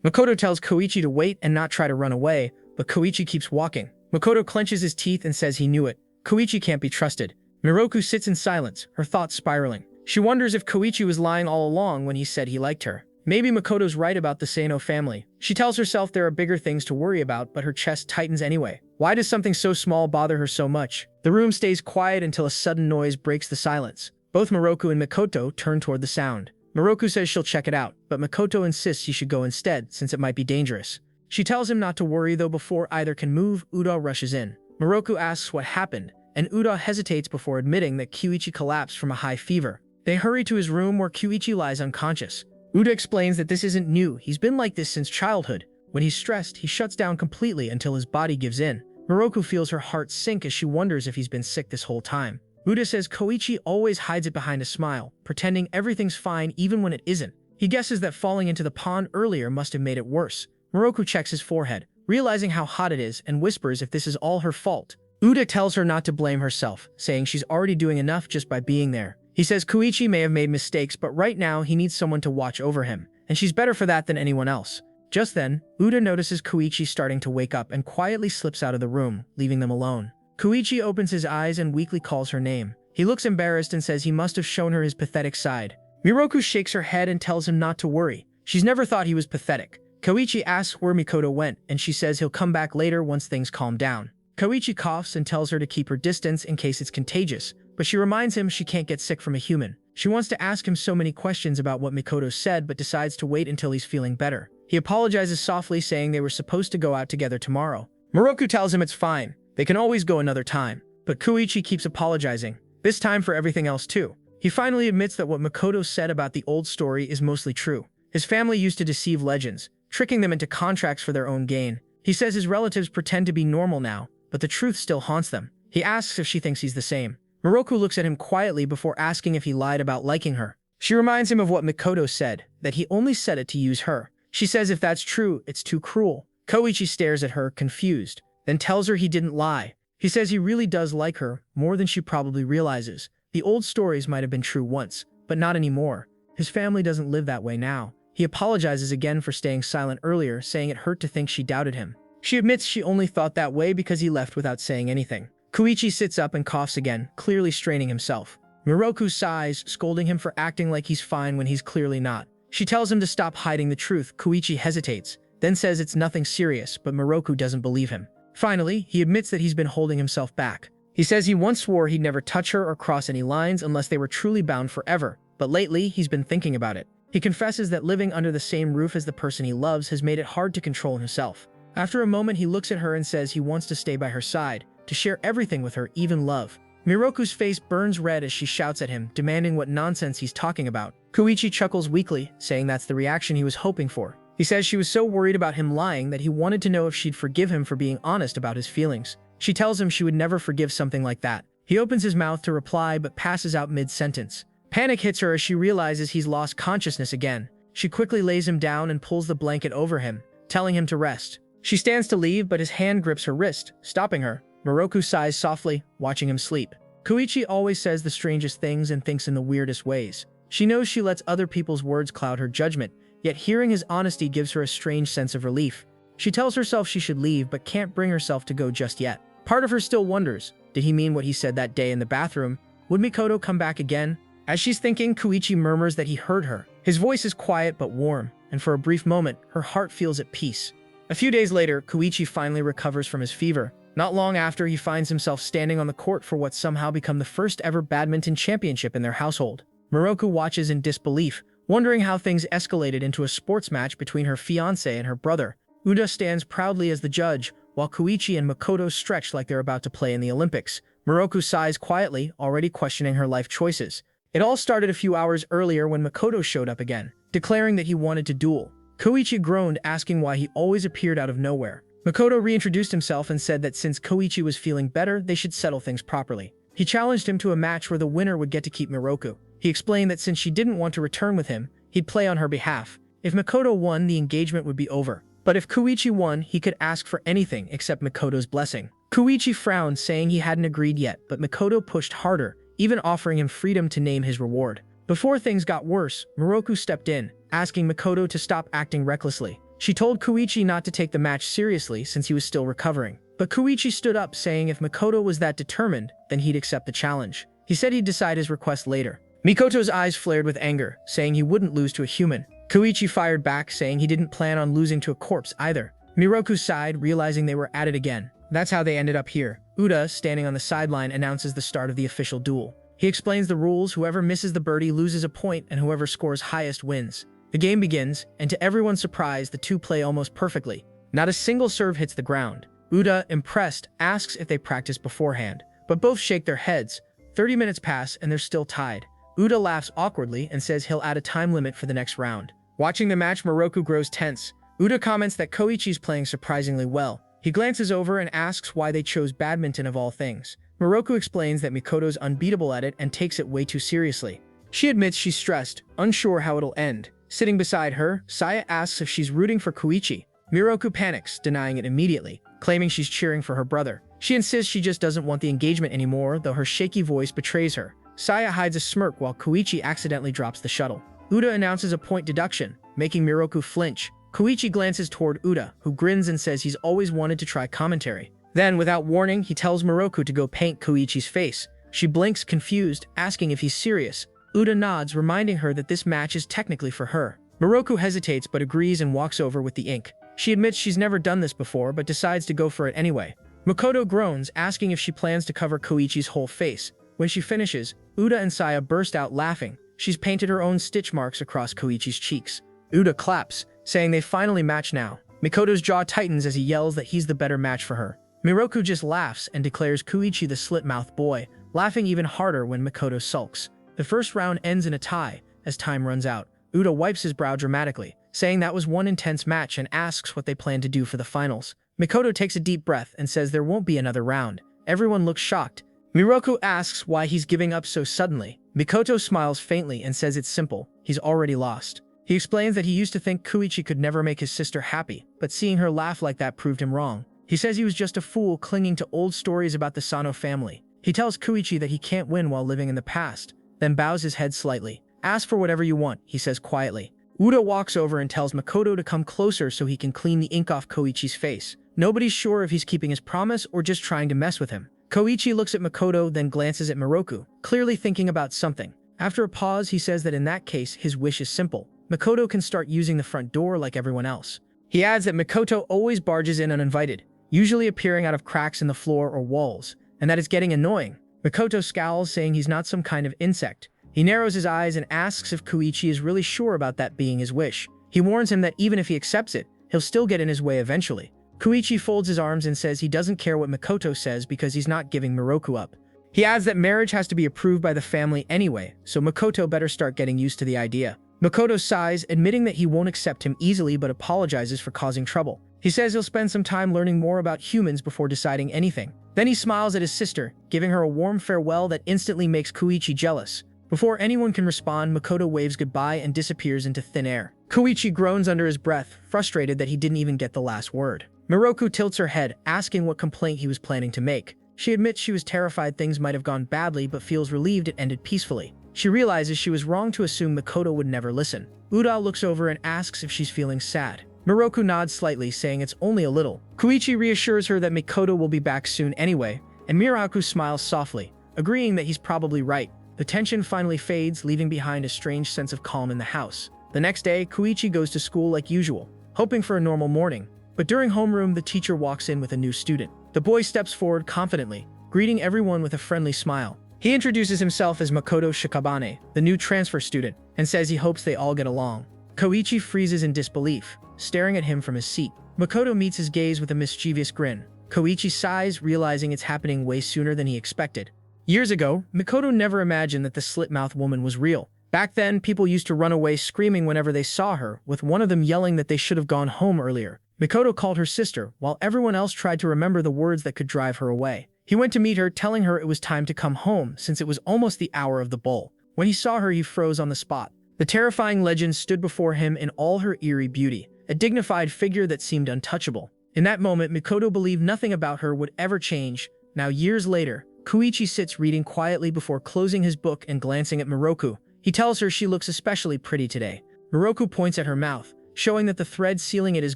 Makoto tells Kouichi to wait and not try to run away, but Kouichi keeps walking. Makoto clenches his teeth and says he knew it. Kouichi can't be trusted. Miroku sits in silence, her thoughts spiraling. She wonders if Kouichi was lying all along when he said he liked her. Maybe Makoto's right about the Sono family. She tells herself there are bigger things to worry about, but her chest tightens anyway. Why does something so small bother her so much? The room stays quiet until a sudden noise breaks the silence. Both Miroku and Makoto turn toward the sound. Miroku says she'll check it out, but Makoto insists he should go instead, since it might be dangerous. She tells him not to worry, though before either can move, Uda rushes in. Miroku asks what happened, and Uda hesitates before admitting that Kouichi collapsed from a high fever. They hurry to his room where Kouichi lies unconscious. Uda explains that this isn't new, he's been like this since childhood. When he's stressed, he shuts down completely until his body gives in. Miroku feels her heart sink as she wonders if he's been sick this whole time. Uda says Kouichi always hides it behind a smile, pretending everything's fine even when it isn't. He guesses that falling into the pond earlier must have made it worse. Miroku checks his forehead, realizing how hot it is, and whispers if this is all her fault. Uda tells her not to blame herself, saying she's already doing enough just by being there. He says Kouichi may have made mistakes, but right now he needs someone to watch over him, and she's better for that than anyone else. Just then, Uda notices Kouichi starting to wake up and quietly slips out of the room, leaving them alone. Kouichi opens his eyes and weakly calls her name. He looks embarrassed and says he must have shown her his pathetic side. Miroku shakes her head and tells him not to worry. She's never thought he was pathetic. Kouichi asks where Makoto went, and she says he'll come back later once things calm down. Kouichi coughs and tells her to keep her distance in case it's contagious, but she reminds him she can't get sick from a human. She wants to ask him so many questions about what Makoto said, but decides to wait until he's feeling better. He apologizes softly, saying they were supposed to go out together tomorrow. Miroku tells him it's fine. They can always go another time. But Kouichi keeps apologizing, this time for everything else too. He finally admits that what Makoto said about the old story is mostly true. His family used to deceive legends, tricking them into contracts for their own gain. He says his relatives pretend to be normal now, but the truth still haunts them. He asks if she thinks he's the same. Miroku looks at him quietly before asking if he lied about liking her. She reminds him of what Makoto said, that he only said it to use her. She says if that's true, it's too cruel. Kouichi stares at her, confused, then tells her he didn't lie. He says he really does like her, more than she probably realizes. The old stories might have been true once, but not anymore. His family doesn't live that way now. He apologizes again for staying silent earlier, saying it hurt to think she doubted him. She admits she only thought that way because he left without saying anything. Kouichi sits up and coughs again, clearly straining himself. Miroku sighs, scolding him for acting like he's fine when he's clearly not. She tells him to stop hiding the truth. Kouichi hesitates, then says it's nothing serious, but Miroku doesn't believe him. Finally, he admits that he's been holding himself back. He says he once swore he'd never touch her or cross any lines unless they were truly bound forever, but lately he's been thinking about it. He confesses that living under the same roof as the person he loves has made it hard to control himself. After a moment, he looks at her and says he wants to stay by her side, to share everything with her, even love. Miroku's face burns red as she shouts at him, demanding what nonsense he's talking about. Kouichi chuckles weakly, saying that's the reaction he was hoping for. He says she was so worried about him lying that he wanted to know if she'd forgive him for being honest about his feelings. She tells him she would never forgive something like that. He opens his mouth to reply but passes out mid-sentence. Panic hits her as she realizes he's lost consciousness again. She quickly lays him down and pulls the blanket over him, telling him to rest. She stands to leave, but his hand grips her wrist, stopping her. Miroku sighs softly, watching him sleep. Kouichi always says the strangest things and thinks in the weirdest ways. She knows she lets other people's words cloud her judgment, yet hearing his honesty gives her a strange sense of relief. She tells herself she should leave but can't bring herself to go just yet. Part of her still wonders, did he mean what he said that day in the bathroom? Would Makoto come back again? As she's thinking, Kouichi murmurs that he heard her. His voice is quiet but warm, and for a brief moment, her heart feels at peace. A few days later, Kouichi finally recovers from his fever. Not long after, he finds himself standing on the court for what's somehow become the first ever badminton championship in their household. Miroku watches in disbelief, wondering how things escalated into a sports match between her fiancé and her brother. Uda stands proudly as the judge, while Kouichi and Makoto stretch like they're about to play in the Olympics. Miroku sighs quietly, already questioning her life choices. It all started a few hours earlier when Makoto showed up again, declaring that he wanted to duel. Kouichi groaned, asking why he always appeared out of nowhere. Makoto reintroduced himself and said that since Kouichi was feeling better, they should settle things properly. He challenged him to a match where the winner would get to keep Miroku. He explained that since she didn't want to return with him, he'd play on her behalf. If Makoto won, the engagement would be over. But if Kouichi won, he could ask for anything except Makoto's blessing. Kouichi frowned, saying he hadn't agreed yet, but Makoto pushed harder, even offering him freedom to name his reward. Before things got worse, Miroku stepped in, asking Makoto to stop acting recklessly. She told Kouichi not to take the match seriously since he was still recovering. But Kouichi stood up, saying if Makoto was that determined, then he'd accept the challenge. He said he'd decide his request later. Mikoto's eyes flared with anger, saying he wouldn't lose to a human. Kouichi fired back, saying he didn't plan on losing to a corpse either. Miroku sighed, realizing they were at it again. That's how they ended up here. Uda, standing on the sideline, announces the start of the official duel. He explains the rules: whoever misses the birdie loses a point, and whoever scores highest wins. The game begins, and to everyone's surprise, the two play almost perfectly. Not a single serve hits the ground. Uda, impressed, asks if they practiced beforehand, but both shake their heads. 30 minutes pass, and they're still tied. Uda laughs awkwardly and says he'll add a time limit for the next round. Watching the match, Miroku grows tense. Uda comments that Kouichi's playing surprisingly well. He glances over and asks why they chose badminton of all things. Miroku explains that Mikoto's unbeatable at it and takes it way too seriously. She admits she's stressed, unsure how it'll end. Sitting beside her, Saya asks if she's rooting for Kouichi. Miroku panics, denying it immediately, claiming she's cheering for her brother. She insists she just doesn't want the engagement anymore, though her shaky voice betrays her. Saya hides a smirk while Kouichi accidentally drops the shuttle. Uda announces a point deduction, making Miroku flinch. Kouichi glances toward Uda, who grins and says he's always wanted to try commentary. Then, without warning, he tells Miroku to go paint Kouichi's face. She blinks, confused, asking if he's serious. Uda nods, reminding her that this match is technically for her. Miroku hesitates but agrees and walks over with the ink. She admits she's never done this before, but decides to go for it anyway. Makoto groans, asking if she plans to cover Kouichi's whole face. When she finishes, Uda and Saya burst out laughing. She's painted her own stitch marks across Kouichi's cheeks. Uda claps, saying they finally match now. Mikoto's jaw tightens as he yells that he's the better match for her. Miroku just laughs and declares Kouichi the slit-mouthed boy, laughing even harder when Makoto sulks. The first round ends in a tie. As time runs out, Uda wipes his brow dramatically, saying that was one intense match, and asks what they plan to do for the finals. Makoto takes a deep breath and says there won't be another round. Everyone looks shocked. Miroku asks why he's giving up so suddenly. Makoto smiles faintly and says it's simple, he's already lost. He explains that he used to think Kouichi could never make his sister happy, but seeing her laugh like that proved him wrong. He says he was just a fool clinging to old stories about the Sono family. He tells Kouichi that he can't win while living in the past, then bows his head slightly. Ask for whatever you want, he says quietly. Uda walks over and tells Makoto to come closer so he can clean the ink off Kouichi's face. Nobody's sure if he's keeping his promise or just trying to mess with him. Kouichi looks at Makoto, then glances at Miroku, clearly thinking about something. After a pause, he says that in that case, his wish is simple. Makoto can start using the front door like everyone else. He adds that Makoto always barges in uninvited, usually appearing out of cracks in the floor or walls, and that it's getting annoying. Makoto scowls, saying he's not some kind of insect. He narrows his eyes and asks if Kouichi is really sure about that being his wish. He warns him that even if he accepts it, he'll still get in his way eventually. Kouichi folds his arms and says he doesn't care what Makoto says because he's not giving Miroku up. He adds that marriage has to be approved by the family anyway, so Makoto better start getting used to the idea. Makoto sighs, admitting that he won't accept him easily but apologizes for causing trouble. He says he'll spend some time learning more about humans before deciding anything. Then he smiles at his sister, giving her a warm farewell that instantly makes Kouichi jealous. Before anyone can respond, Makoto waves goodbye and disappears into thin air. Kouichi groans under his breath, frustrated that he didn't even get the last word. Miroku tilts her head, asking what complaint he was planning to make. She admits she was terrified things might have gone badly, but feels relieved it ended peacefully. She realizes she was wrong to assume Makoto would never listen. Uda looks over and asks if she's feeling sad. Miroku nods slightly, saying it's only a little. Kouichi reassures her that Makoto will be back soon anyway, and Miraku smiles softly, agreeing that he's probably right. The tension finally fades, leaving behind a strange sense of calm in the house. The next day, Kouichi goes to school like usual, hoping for a normal morning. But during homeroom, the teacher walks in with a new student. The boy steps forward confidently, greeting everyone with a friendly smile. He introduces himself as Makoto Shikabane, the new transfer student, and says he hopes they all get along. Kouichi freezes in disbelief, staring at him from his seat. Makoto meets his gaze with a mischievous grin. Kouichi sighs, realizing it's happening way sooner than he expected. Years ago, Makoto never imagined that the slit-mouthed woman was real. Back then, people used to run away screaming whenever they saw her, with one of them yelling that they should have gone home earlier. Makoto called her sister, while everyone else tried to remember the words that could drive her away. He went to meet her, telling her it was time to come home since it was almost the hour of the bowl. When he saw her, he froze on the spot. The terrifying legend stood before him in all her eerie beauty, a dignified figure that seemed untouchable. In that moment, Makoto believed nothing about her would ever change. Now, years later, Kouichi sits reading quietly before closing his book and glancing at Miroku. He tells her she looks especially pretty today. Miroku points at her mouth, showing that the thread sealing it is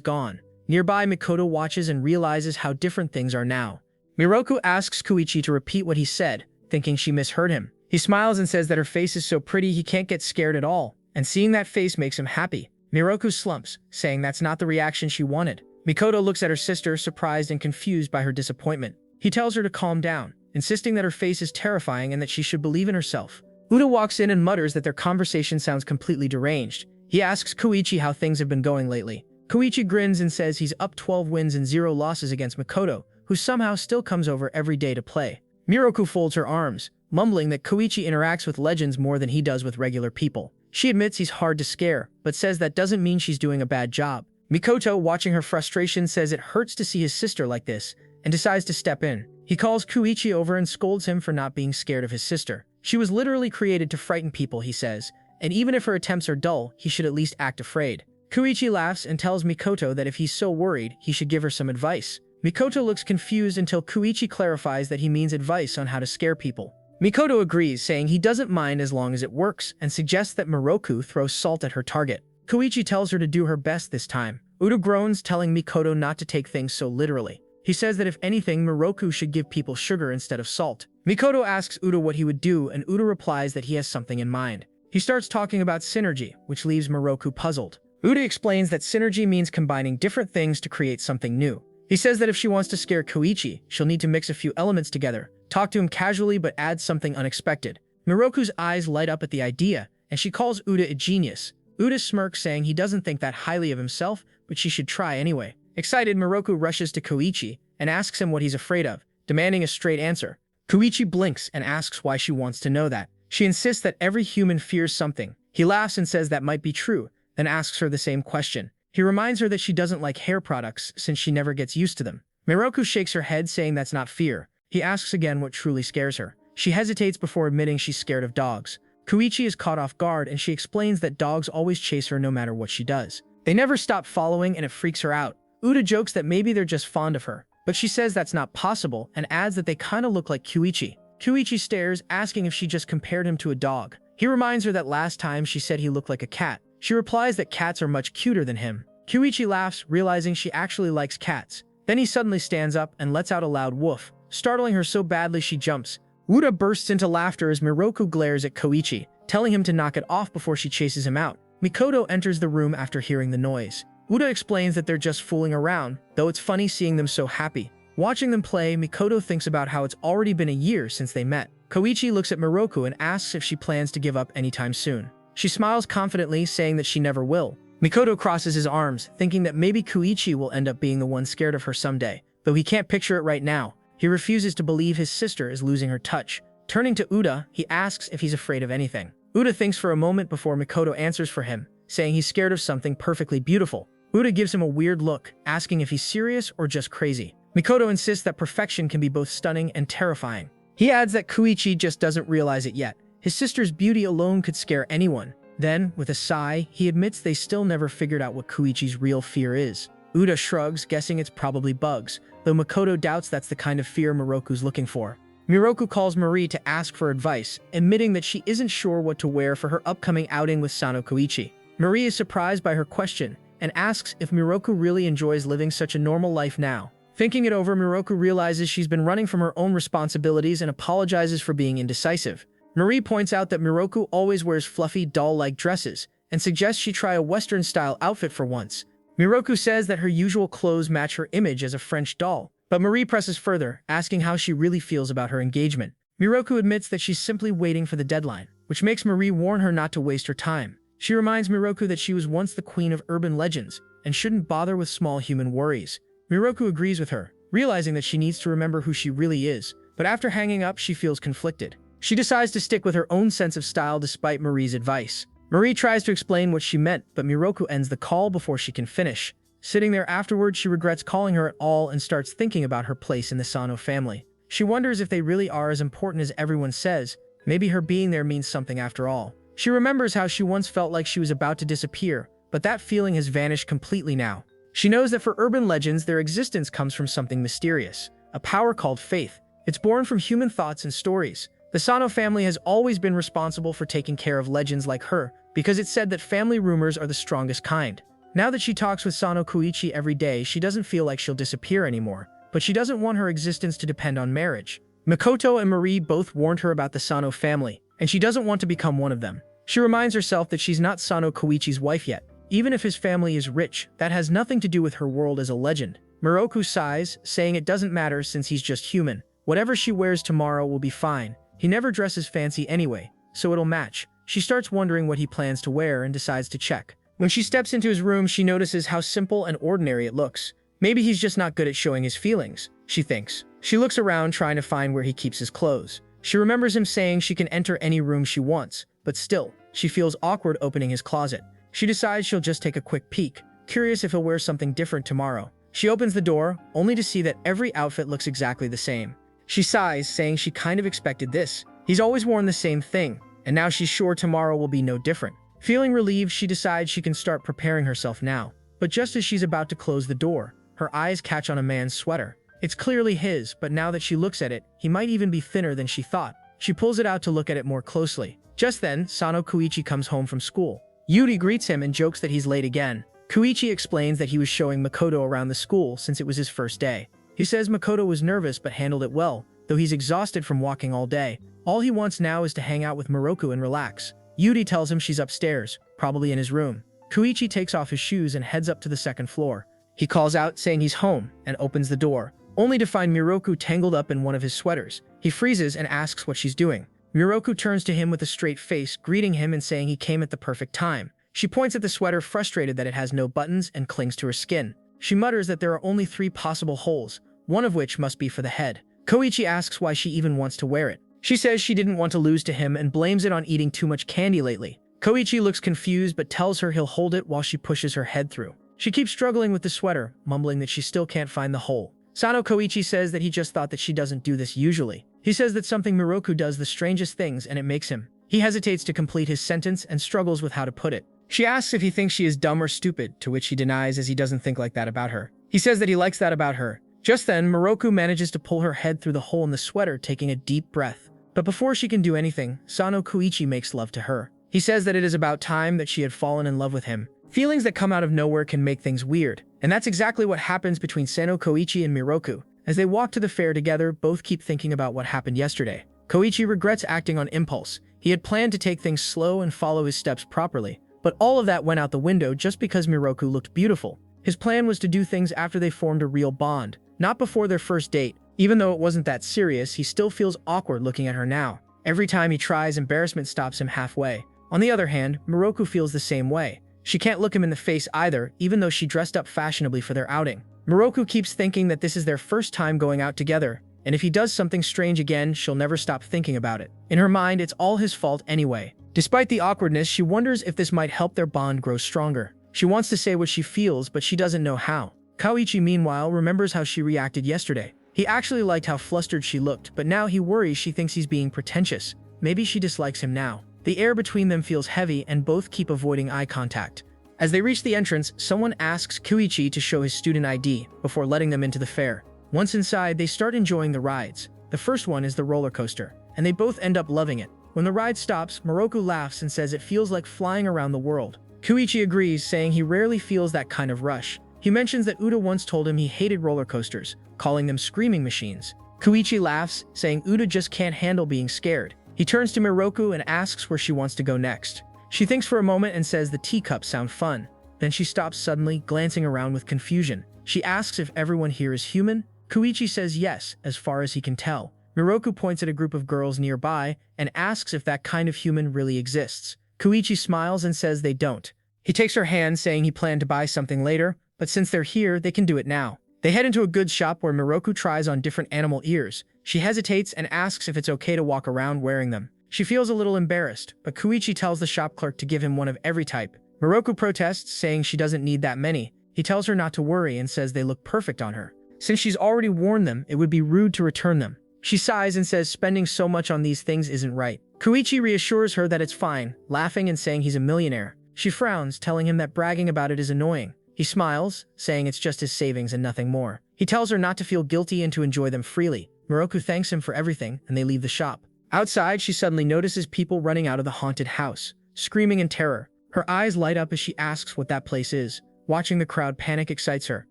gone. Nearby, Makoto watches and realizes how different things are now. Miroku asks Kouichi to repeat what he said, thinking she misheard him. He smiles and says that her face is so pretty he can't get scared at all, and seeing that face makes him happy. Miroku slumps, saying that's not the reaction she wanted. Makoto looks at her sister, surprised and confused by her disappointment. He tells her to calm down, insisting that her face is terrifying and that she should believe in herself. Uda walks in and mutters that their conversation sounds completely deranged. He asks Kouichi how things have been going lately. Kouichi grins and says he's up 12 wins and 0 losses against Makoto, who somehow still comes over every day to play. Miroku folds her arms, mumbling that Kouichi interacts with legends more than he does with regular people. She admits he's hard to scare, but says that doesn't mean she's doing a bad job. Makoto, watching her frustration, says it hurts to see his sister like this, and decides to step in. He calls Kouichi over and scolds him for not being scared of his sister. She was literally created to frighten people, he says, and even if her attempts are dull, he should at least act afraid. Kouichi laughs and tells Makoto that if he's so worried, he should give her some advice. Makoto looks confused until Kouichi clarifies that he means advice on how to scare people. Makoto agrees, saying he doesn't mind as long as it works, and suggests that Miroku throw salt at her target. Kouichi tells her to do her best this time. Uda groans, telling Makoto not to take things so literally. He says that if anything, Miroku should give people sugar instead of salt. Makoto asks Uda what he would do, and Uda replies that he has something in mind. He starts talking about synergy, which leaves Miroku puzzled. Uda explains that synergy means combining different things to create something new. He says that if she wants to scare Kouichi, she'll need to mix a few elements together, talk to him casually but add something unexpected. Miroku's eyes light up at the idea, and she calls Uda a genius. Uda smirks, saying he doesn't think that highly of himself, but she should try anyway. Excited, Miroku rushes to Kouichi and asks him what he's afraid of, demanding a straight answer. Kouichi blinks and asks why she wants to know that. She insists that every human fears something. He laughs and says that might be true, then asks her the same question. He reminds her that she doesn't like hair products since she never gets used to them. Miroku shakes her head, saying that's not fear. He asks again what truly scares her. She hesitates before admitting she's scared of dogs. Kouichi is caught off guard, and she explains that dogs always chase her no matter what she does. They never stop following, and it freaks her out. Uda jokes that maybe they're just fond of her, but she says that's not possible and adds that they kinda look like Kouichi. Kouichi stares, asking if she just compared him to a dog. He reminds her that last time she said he looked like a cat. She replies that cats are much cuter than him. Kouichi laughs, realizing she actually likes cats. Then he suddenly stands up and lets out a loud woof, startling her so badly she jumps. Uda bursts into laughter as Miroku glares at Kouichi, telling him to knock it off before she chases him out. Makoto enters the room after hearing the noise. Uda explains that they're just fooling around, though it's funny seeing them so happy. Watching them play, Makoto thinks about how it's already been a year since they met. Kouichi looks at Miroku and asks if she plans to give up anytime soon. She smiles confidently, saying that she never will. Makoto crosses his arms, thinking that maybe Kouichi will end up being the one scared of her someday, though he can't picture it right now. He refuses to believe his sister is losing her touch. Turning to Uda, he asks if he's afraid of anything. Uda thinks for a moment before Makoto answers for him, saying he's scared of something perfectly beautiful. Uda gives him a weird look, asking if he's serious or just crazy. Makoto insists that perfection can be both stunning and terrifying. He adds that Kouichi just doesn't realize it yet. His sister's beauty alone could scare anyone. Then, with a sigh, he admits they still never figured out what Kouichi's real fear is. Uda shrugs, guessing it's probably bugs, though Makoto doubts that's the kind of fear Miroku's looking for. Miroku calls Marie to ask for advice, admitting that she isn't sure what to wear for her upcoming outing with Sono Kouichi. Marie is surprised by her question and asks if Miroku really enjoys living such a normal life now. Thinking it over, Miroku realizes she's been running from her own responsibilities and apologizes for being indecisive. Marie points out that Miroku always wears fluffy, doll-like dresses and suggests she try a Western-style outfit for once. Miroku says that her usual clothes match her image as a French doll, but Marie presses further, asking how she really feels about her engagement. Miroku admits that she's simply waiting for the deadline, which makes Marie warn her not to waste her time. She reminds Miroku that she was once the queen of urban legends and shouldn't bother with small human worries. Miroku agrees with her, realizing that she needs to remember who she really is, but after hanging up, she feels conflicted. She decides to stick with her own sense of style despite Marie's advice. Marie tries to explain what she meant, but Miroku ends the call before she can finish. Sitting there afterward, she regrets calling her at all and starts thinking about her place in the Sono family. She wonders if they really are as important as everyone says. Maybe her being there means something after all. She remembers how she once felt like she was about to disappear, but that feeling has vanished completely now. She knows that for urban legends, their existence comes from something mysterious, a power called faith. It's born from human thoughts and stories. The Sono family has always been responsible for taking care of legends like her, because it's said that family rumors are the strongest kind. Now that she talks with Sono Kouichi every day, she doesn't feel like she'll disappear anymore, but she doesn't want her existence to depend on marriage. Makoto and Marie both warned her about the Sono family, and she doesn't want to become one of them. She reminds herself that she's not Sono Kouichi's wife yet. Even if his family is rich, that has nothing to do with her world as a legend. Miroku sighs, saying it doesn't matter since he's just human. Whatever she wears tomorrow will be fine. He never dresses fancy anyway, so it'll match. She starts wondering what he plans to wear and decides to check. When she steps into his room, she notices how simple and ordinary it looks. Maybe he's just not good at showing his feelings, she thinks. She looks around trying to find where he keeps his clothes. She remembers him saying she can enter any room she wants, but still, she feels awkward opening his closet. She decides she'll just take a quick peek, curious if he'll wear something different tomorrow. She opens the door, only to see that every outfit looks exactly the same. She sighs, saying she kind of expected this. He's always worn the same thing, and now she's sure tomorrow will be no different. Feeling relieved, she decides she can start preparing herself now. But just as she's about to close the door, her eyes catch on a man's sweater. It's clearly his, but now that she looks at it, he might even be thinner than she thought. She pulls it out to look at it more closely. Just then, Sono Kouichi comes home from school. Yuri greets him and jokes that he's late again. Kouichi explains that he was showing Makoto around the school since it was his first day. He says Makoto was nervous but handled it well, though he's exhausted from walking all day. All he wants now is to hang out with Miroku and relax. Yuri tells him she's upstairs, probably in his room. Kouichi takes off his shoes and heads up to the second floor. He calls out, saying he's home, and opens the door, only to find Miroku tangled up in one of his sweaters. He freezes and asks what she's doing. Miroku turns to him with a straight face, greeting him and saying he came at the perfect time. She points at the sweater, frustrated that it has no buttons, and clings to her skin. She mutters that there are only 3 possible holes, one of which must be for the head. Kouichi asks why she even wants to wear it. She says she didn't want to lose to him and blames it on eating too much candy lately. Kouichi looks confused but tells her he'll hold it while she pushes her head through. She keeps struggling with the sweater, mumbling that she still can't find the hole. Sono Kouichi says that he just thought that she doesn't do this usually. He says that something Miroku does the strangest things and it makes him. He hesitates to complete his sentence and struggles with how to put it. She asks if he thinks she is dumb or stupid, to which he denies as he doesn't think like that about her. He says that he likes that about her. Just then, Miroku manages to pull her head through the hole in the sweater, taking a deep breath. But before she can do anything, Sono Kouichi makes love to her. He says that it is about time that she had fallen in love with him. Feelings that come out of nowhere can make things weird, and that's exactly what happens between Sono Kouichi and Miroku. As they walk to the fair together, both keep thinking about what happened yesterday. Kouichi regrets acting on impulse. He had planned to take things slow and follow his steps properly, but all of that went out the window just because Miroku looked beautiful. His plan was to do things after they formed a real bond, not before their first date. Even though it wasn't that serious, he still feels awkward looking at her now. Every time he tries, embarrassment stops him halfway. On the other hand, Miroku feels the same way. She can't look him in the face either, even though she dressed up fashionably for their outing. Miroku keeps thinking that this is their first time going out together, and if he does something strange again, she'll never stop thinking about it. In her mind, it's all his fault anyway. Despite the awkwardness, she wonders if this might help their bond grow stronger. She wants to say what she feels, but she doesn't know how. Kouichi, meanwhile, remembers how she reacted yesterday. He actually liked how flustered she looked, but now he worries she thinks he's being pretentious. Maybe she dislikes him now. The air between them feels heavy and both keep avoiding eye contact. As they reach the entrance, someone asks Kouichi to show his student ID before letting them into the fair. Once inside, they start enjoying the rides. The first one is the roller coaster, and they both end up loving it. When the ride stops, Miroku laughs and says it feels like flying around the world. Kouichi agrees, saying he rarely feels that kind of rush. He mentions that Uda once told him he hated roller coasters, calling them screaming machines. Kouichi laughs, saying Uda just can't handle being scared. He turns to Miroku and asks where she wants to go next. She thinks for a moment and says the teacups sound fun. Then she stops suddenly, glancing around with confusion. She asks if everyone here is human. Kouichi says yes, as far as he can tell. Miroku points at a group of girls nearby and asks if that kind of human really exists. Kouichi smiles and says they don't. He takes her hand, saying he planned to buy something later, but since they're here, they can do it now. They head into a goods shop where Miroku tries on different animal ears. She hesitates and asks if it's okay to walk around wearing them. She feels a little embarrassed, but Kouichi tells the shop clerk to give him one of every type. Miroku protests, saying she doesn't need that many. He tells her not to worry and says they look perfect on her. Since she's already worn them, it would be rude to return them. She sighs and says spending so much on these things isn't right. Kouichi reassures her that it's fine, laughing and saying he's a millionaire. She frowns, telling him that bragging about it is annoying. He smiles, saying it's just his savings and nothing more. He tells her not to feel guilty and to enjoy them freely. Miroku thanks him for everything, and they leave the shop. Outside, she suddenly notices people running out of the haunted house, screaming in terror. Her eyes light up as she asks what that place is. Watching the crowd panic excites her.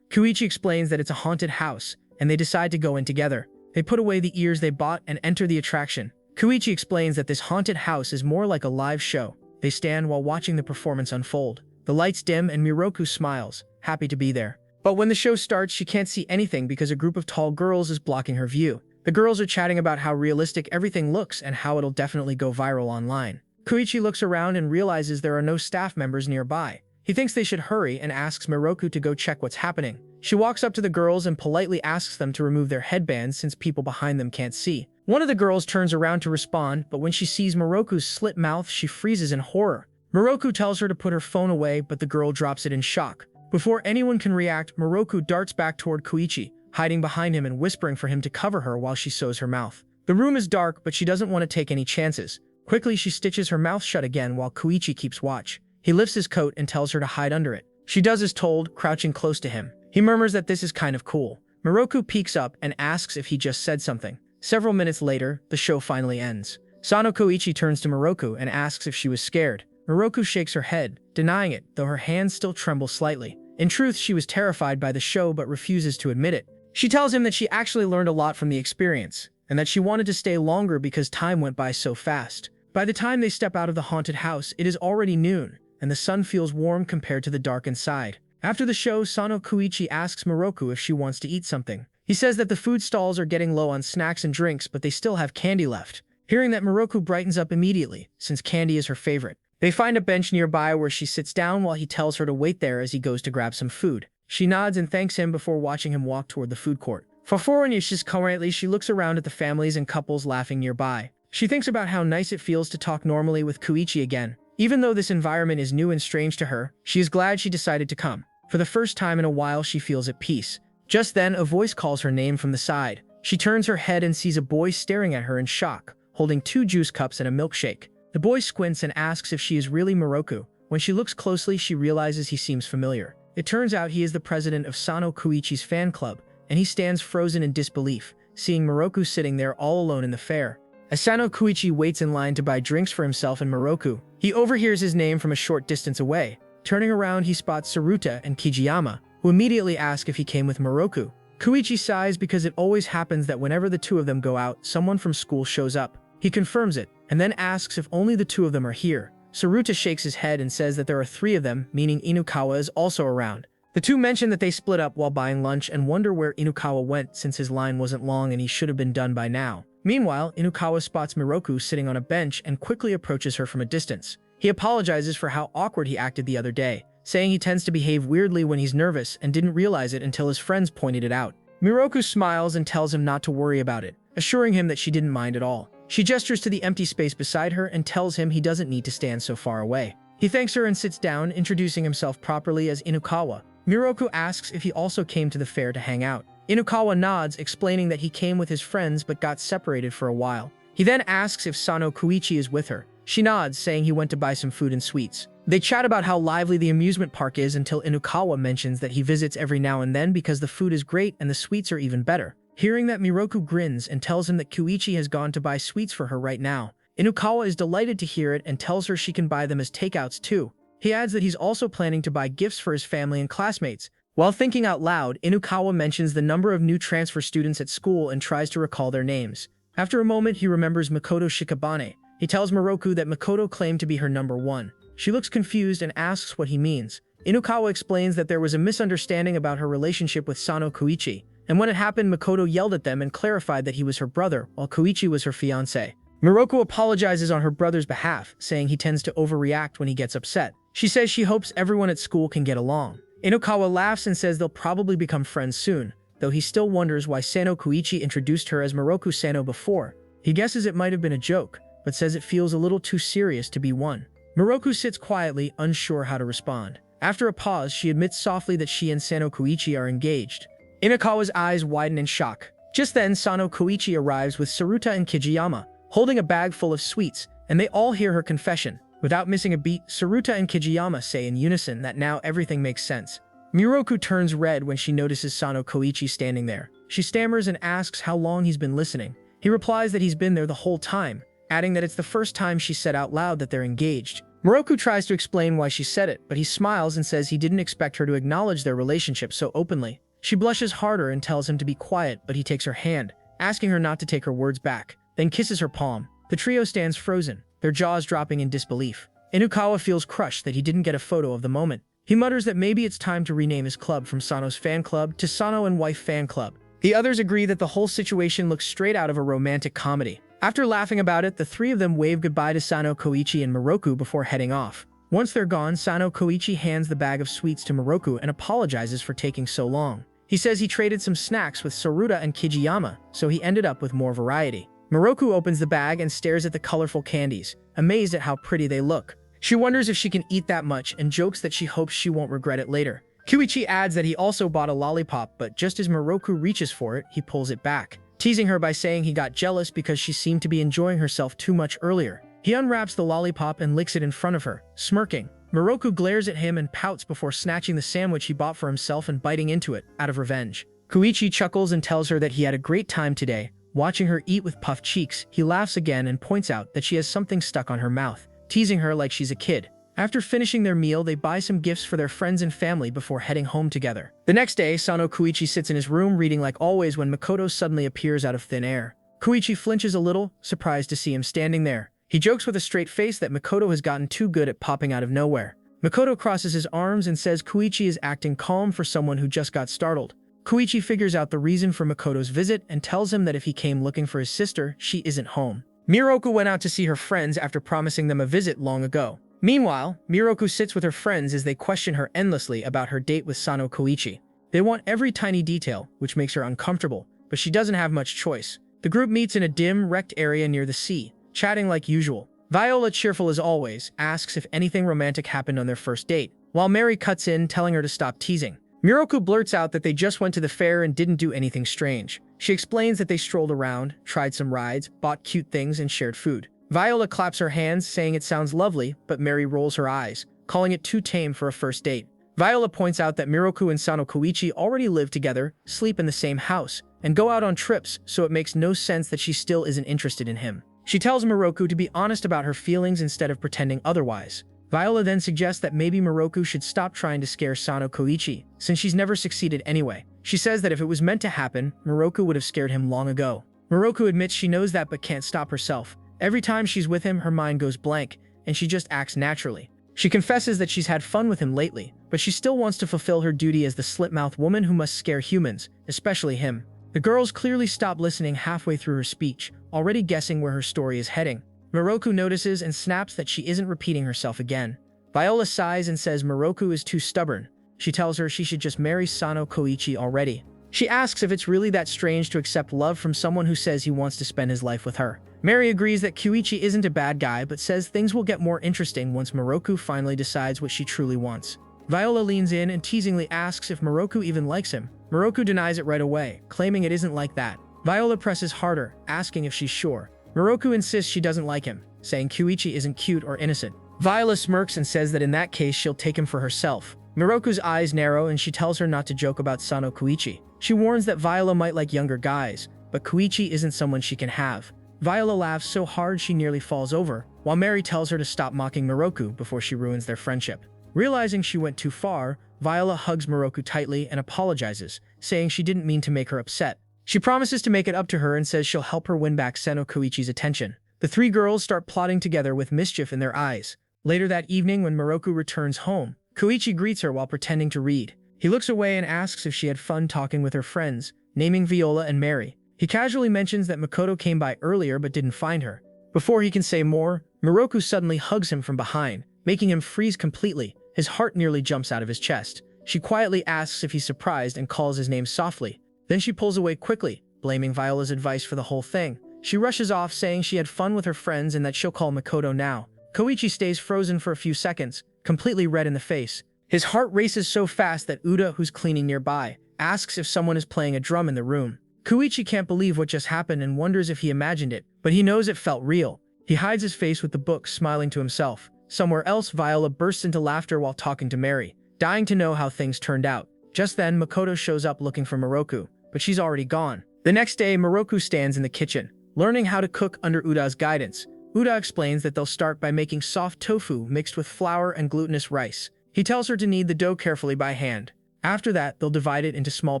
Kouichi explains that it's a haunted house, and they decide to go in together. They put away the ears they bought and enter the attraction. Kouichi explains that this haunted house is more like a live show. They stand while watching the performance unfold. The lights dim and Miroku smiles, happy to be there. But when the show starts, she can't see anything because a group of tall girls is blocking her view. The girls are chatting about how realistic everything looks and how it'll definitely go viral online. Kouichi looks around and realizes there are no staff members nearby. He thinks they should hurry and asks Miroku to go check what's happening. She walks up to the girls and politely asks them to remove their headbands since people behind them can't see. One of the girls turns around to respond, but when she sees Miroku's slit mouth, she freezes in horror. Miroku tells her to put her phone away, but the girl drops it in shock. Before anyone can react, Miroku darts back toward Kouichi, hiding behind him and whispering for him to cover her while she sews her mouth. The room is dark, but she doesn't want to take any chances. Quickly, she stitches her mouth shut again while Kouichi keeps watch. He lifts his coat and tells her to hide under it. She does as told, crouching close to him. He murmurs that this is kind of cool. Miroku peeks up and asks if he just said something. Several minutes later, the show finally ends. Sono Kouichi turns to Miroku and asks if she was scared. Miroku shakes her head, denying it, though her hands still tremble slightly. In truth, she was terrified by the show but refuses to admit it. She tells him that she actually learned a lot from the experience, and that she wanted to stay longer because time went by so fast. By the time they step out of the haunted house, it is already noon, and the sun feels warm compared to the dark inside. After the show, Sono Kouichi asks Miroku if she wants to eat something. He says that the food stalls are getting low on snacks and drinks, but they still have candy left. Hearing that, Miroku brightens up immediately, since candy is her favorite. They find a bench nearby where she sits down while he tells her to wait there as he goes to grab some food. She nods and thanks him before watching him walk toward the food court. Currently, she looks around at the families and couples laughing nearby. She thinks about how nice it feels to talk normally with Kouichi again. Even though this environment is new and strange to her, she is glad she decided to come. For the first time in a while, she feels at peace. Just then, a voice calls her name from the side. She turns her head and sees a boy staring at her in shock, holding 2 juice cups and a milkshake. The boy squints and asks if she is really Miroku. When she looks closely, she realizes he seems familiar. It turns out he is the president of Sono Kouichi's fan club, and he stands frozen in disbelief, seeing Miroku sitting there all alone in the fair. As Sono Kouichi waits in line to buy drinks for himself and Miroku, he overhears his name from a short distance away. Turning around, he spots Tsuruta and Kijiyama, who immediately ask if he came with Miroku. Kouichi sighs because it always happens that whenever the two of them go out, someone from school shows up. He confirms it, and then asks if only the two of them are here. Tsuruta shakes his head and says that there are 3 of them, meaning Inukawa is also around. The two mention that they split up while buying lunch and wonder where Inukawa went since his line wasn't long and he should have been done by now. Meanwhile, Inukawa spots Miroku sitting on a bench and quickly approaches her from a distance. He apologizes for how awkward he acted the other day, saying he tends to behave weirdly when he's nervous and didn't realize it until his friends pointed it out. Miroku smiles and tells him not to worry about it, assuring him that she didn't mind at all. She gestures to the empty space beside her and tells him he doesn't need to stand so far away. He thanks her and sits down, introducing himself properly as Inukawa. Miroku asks if he also came to the fair to hang out. Inukawa nods, explaining that he came with his friends but got separated for a while. He then asks if Sono Kouichi is with her. She nods, saying he went to buy some food and sweets. They chat about how lively the amusement park is until Inukawa mentions that he visits every now and then because the food is great and the sweets are even better. Hearing that, Miroku grins and tells him that Kouichi has gone to buy sweets for her right now. Inukawa is delighted to hear it and tells her she can buy them as takeouts too. He adds that he's also planning to buy gifts for his family and classmates. While thinking out loud, Inukawa mentions the number of new transfer students at school and tries to recall their names. After a moment, he remembers Makoto Shikabane. He tells Miroku that Makoto claimed to be her number one. She looks confused and asks what he means. Inukawa explains that there was a misunderstanding about her relationship with Sono Kouichi, and when it happened, Makoto yelled at them and clarified that he was her brother, while Kouichi was her fiancé. Miroku apologizes on her brother's behalf, saying he tends to overreact when he gets upset. She says she hopes everyone at school can get along. Inukawa laughs and says they'll probably become friends soon, though he still wonders why Sono Kouichi introduced her as Miroku Sano before. He guesses it might have been a joke, but says it feels a little too serious to be one. Miroku sits quietly, unsure how to respond. After a pause, she admits softly that she and Sono Kouichi are engaged. Inukawa's eyes widen in shock. Just then, Sono Kouichi arrives with Saruta and Kijiyama, holding a bag full of sweets, and they all hear her confession. Without missing a beat, Saruta and Kijiyama say in unison that now everything makes sense. Miroku turns red when she notices Sono Kouichi standing there. She stammers and asks how long he's been listening. He replies that he's been there the whole time, adding that it's the first time she said out loud that they're engaged. Miroku tries to explain why she said it, but he smiles and says he didn't expect her to acknowledge their relationship so openly. She blushes harder and tells him to be quiet, but he takes her hand, asking her not to take her words back, then kisses her palm. The trio stands frozen, their jaws dropping in disbelief. Inukawa feels crushed that he didn't get a photo of the moment. He mutters that maybe it's time to rename his club from Sano's fan club to Sono and Wife Fan Club. The others agree that the whole situation looks straight out of a romantic comedy. After laughing about it, the three of them wave goodbye to Sono Kouichi and Miroku before heading off. Once they're gone, Sono Kouichi hands the bag of sweets to Miroku and apologizes for taking so long. He says he traded some snacks with Saruta and Kijiyama, so he ended up with more variety. Miroku opens the bag and stares at the colorful candies, amazed at how pretty they look. She wonders if she can eat that much and jokes that she hopes she won't regret it later. Kouichi adds that he also bought a lollipop, but just as Miroku reaches for it, he pulls it back, teasing her by saying he got jealous because she seemed to be enjoying herself too much earlier. He unwraps the lollipop and licks it in front of her, smirking. Miroku glares at him and pouts before snatching the sandwich he bought for himself and biting into it, out of revenge. Kouichi chuckles and tells her that he had a great time today. Watching her eat with puffed cheeks, he laughs again and points out that she has something stuck on her mouth, teasing her like she's a kid. After finishing their meal, they buy some gifts for their friends and family before heading home together. The next day, Sono Kouichi sits in his room reading like always when Makoto suddenly appears out of thin air. Kouichi flinches a little, surprised to see him standing there. He jokes with a straight face that Makoto has gotten too good at popping out of nowhere. Makoto crosses his arms and says Kouichi is acting calm for someone who just got startled. Kouichi figures out the reason for Makoto's visit and tells him that if he came looking for his sister, she isn't home. Miroku went out to see her friends after promising them a visit long ago. Meanwhile, Miroku sits with her friends as they question her endlessly about her date with Sono Kouichi. They want every tiny detail, which makes her uncomfortable, but she doesn't have much choice. The group meets in a dim, wrecked area near the sea, chatting like usual. Viola, cheerful as always, asks if anything romantic happened on their first date, while Mary cuts in, telling her to stop teasing. Miroku blurts out that they just went to the fair and didn't do anything strange. She explains that they strolled around, tried some rides, bought cute things, and shared food. Viola claps her hands, saying it sounds lovely, but Mary rolls her eyes, calling it too tame for a first date. Viola points out that Miroku and Sono Kouichi already live together, sleep in the same house, and go out on trips, so it makes no sense that she still isn't interested in him. She tells Miroku to be honest about her feelings instead of pretending otherwise. Viola then suggests that maybe Miroku should stop trying to scare Sono Kouichi, since she's never succeeded anyway. She says that if it was meant to happen, Miroku would have scared him long ago. Miroku admits she knows that but can't stop herself. Every time she's with him, her mind goes blank, and she just acts naturally. She confesses that she's had fun with him lately, but she still wants to fulfill her duty as the slit-mouthed woman who must scare humans, especially him. The girls clearly stop listening halfway through her speech, already guessing where her story is heading. Miroku notices and snaps that she isn't repeating herself again. Viola sighs and says Miroku is too stubborn. She tells her she should just marry Sono Kouichi already. She asks if it's really that strange to accept love from someone who says he wants to spend his life with her. Mary agrees that Kouichi isn't a bad guy, but says things will get more interesting once Miroku finally decides what she truly wants. Viola leans in and teasingly asks if Miroku even likes him. Miroku denies it right away, claiming it isn't like that. Viola presses harder, asking if she's sure. Miroku insists she doesn't like him, saying Kouichi isn't cute or innocent. Viola smirks and says that in that case she'll take him for herself. Miroku's eyes narrow and she tells her not to joke about Sono Kouichi. She warns that Viola might like younger guys, but Kouichi isn't someone she can have. Viola laughs so hard she nearly falls over, while Mary tells her to stop mocking Miroku before she ruins their friendship. Realizing she went too far, Viola hugs Miroku tightly and apologizes, saying she didn't mean to make her upset. She promises to make it up to her and says she'll help her win back Sono Kouichi's attention. The three girls start plotting together with mischief in their eyes. Later that evening, when Miroku returns home, Kouichi greets her while pretending to read. He looks away and asks if she had fun talking with her friends, naming Viola and Mary. He casually mentions that Makoto came by earlier but didn't find her. Before he can say more, Miroku suddenly hugs him from behind, making him freeze completely. His heart nearly jumps out of his chest. She quietly asks if he's surprised and calls his name softly. Then she pulls away quickly, blaming Viola's advice for the whole thing. She rushes off, saying she had fun with her friends and that she'll call Makoto now. Kouichi stays frozen for a few seconds, completely red in the face. His heart races so fast that Uda, who's cleaning nearby, asks if someone is playing a drum in the room. Kouichi can't believe what just happened and wonders if he imagined it, but he knows it felt real. He hides his face with the book, smiling to himself. Somewhere else, Viola bursts into laughter while talking to Mary, dying to know how things turned out. Just then, Makoto shows up looking for Miroku, but she's already gone. The next day, Miroku stands in the kitchen, learning how to cook under Uda's guidance. Uda explains that they'll start by making soft tofu mixed with flour and glutinous rice. He tells her to knead the dough carefully by hand. After that, they'll divide it into small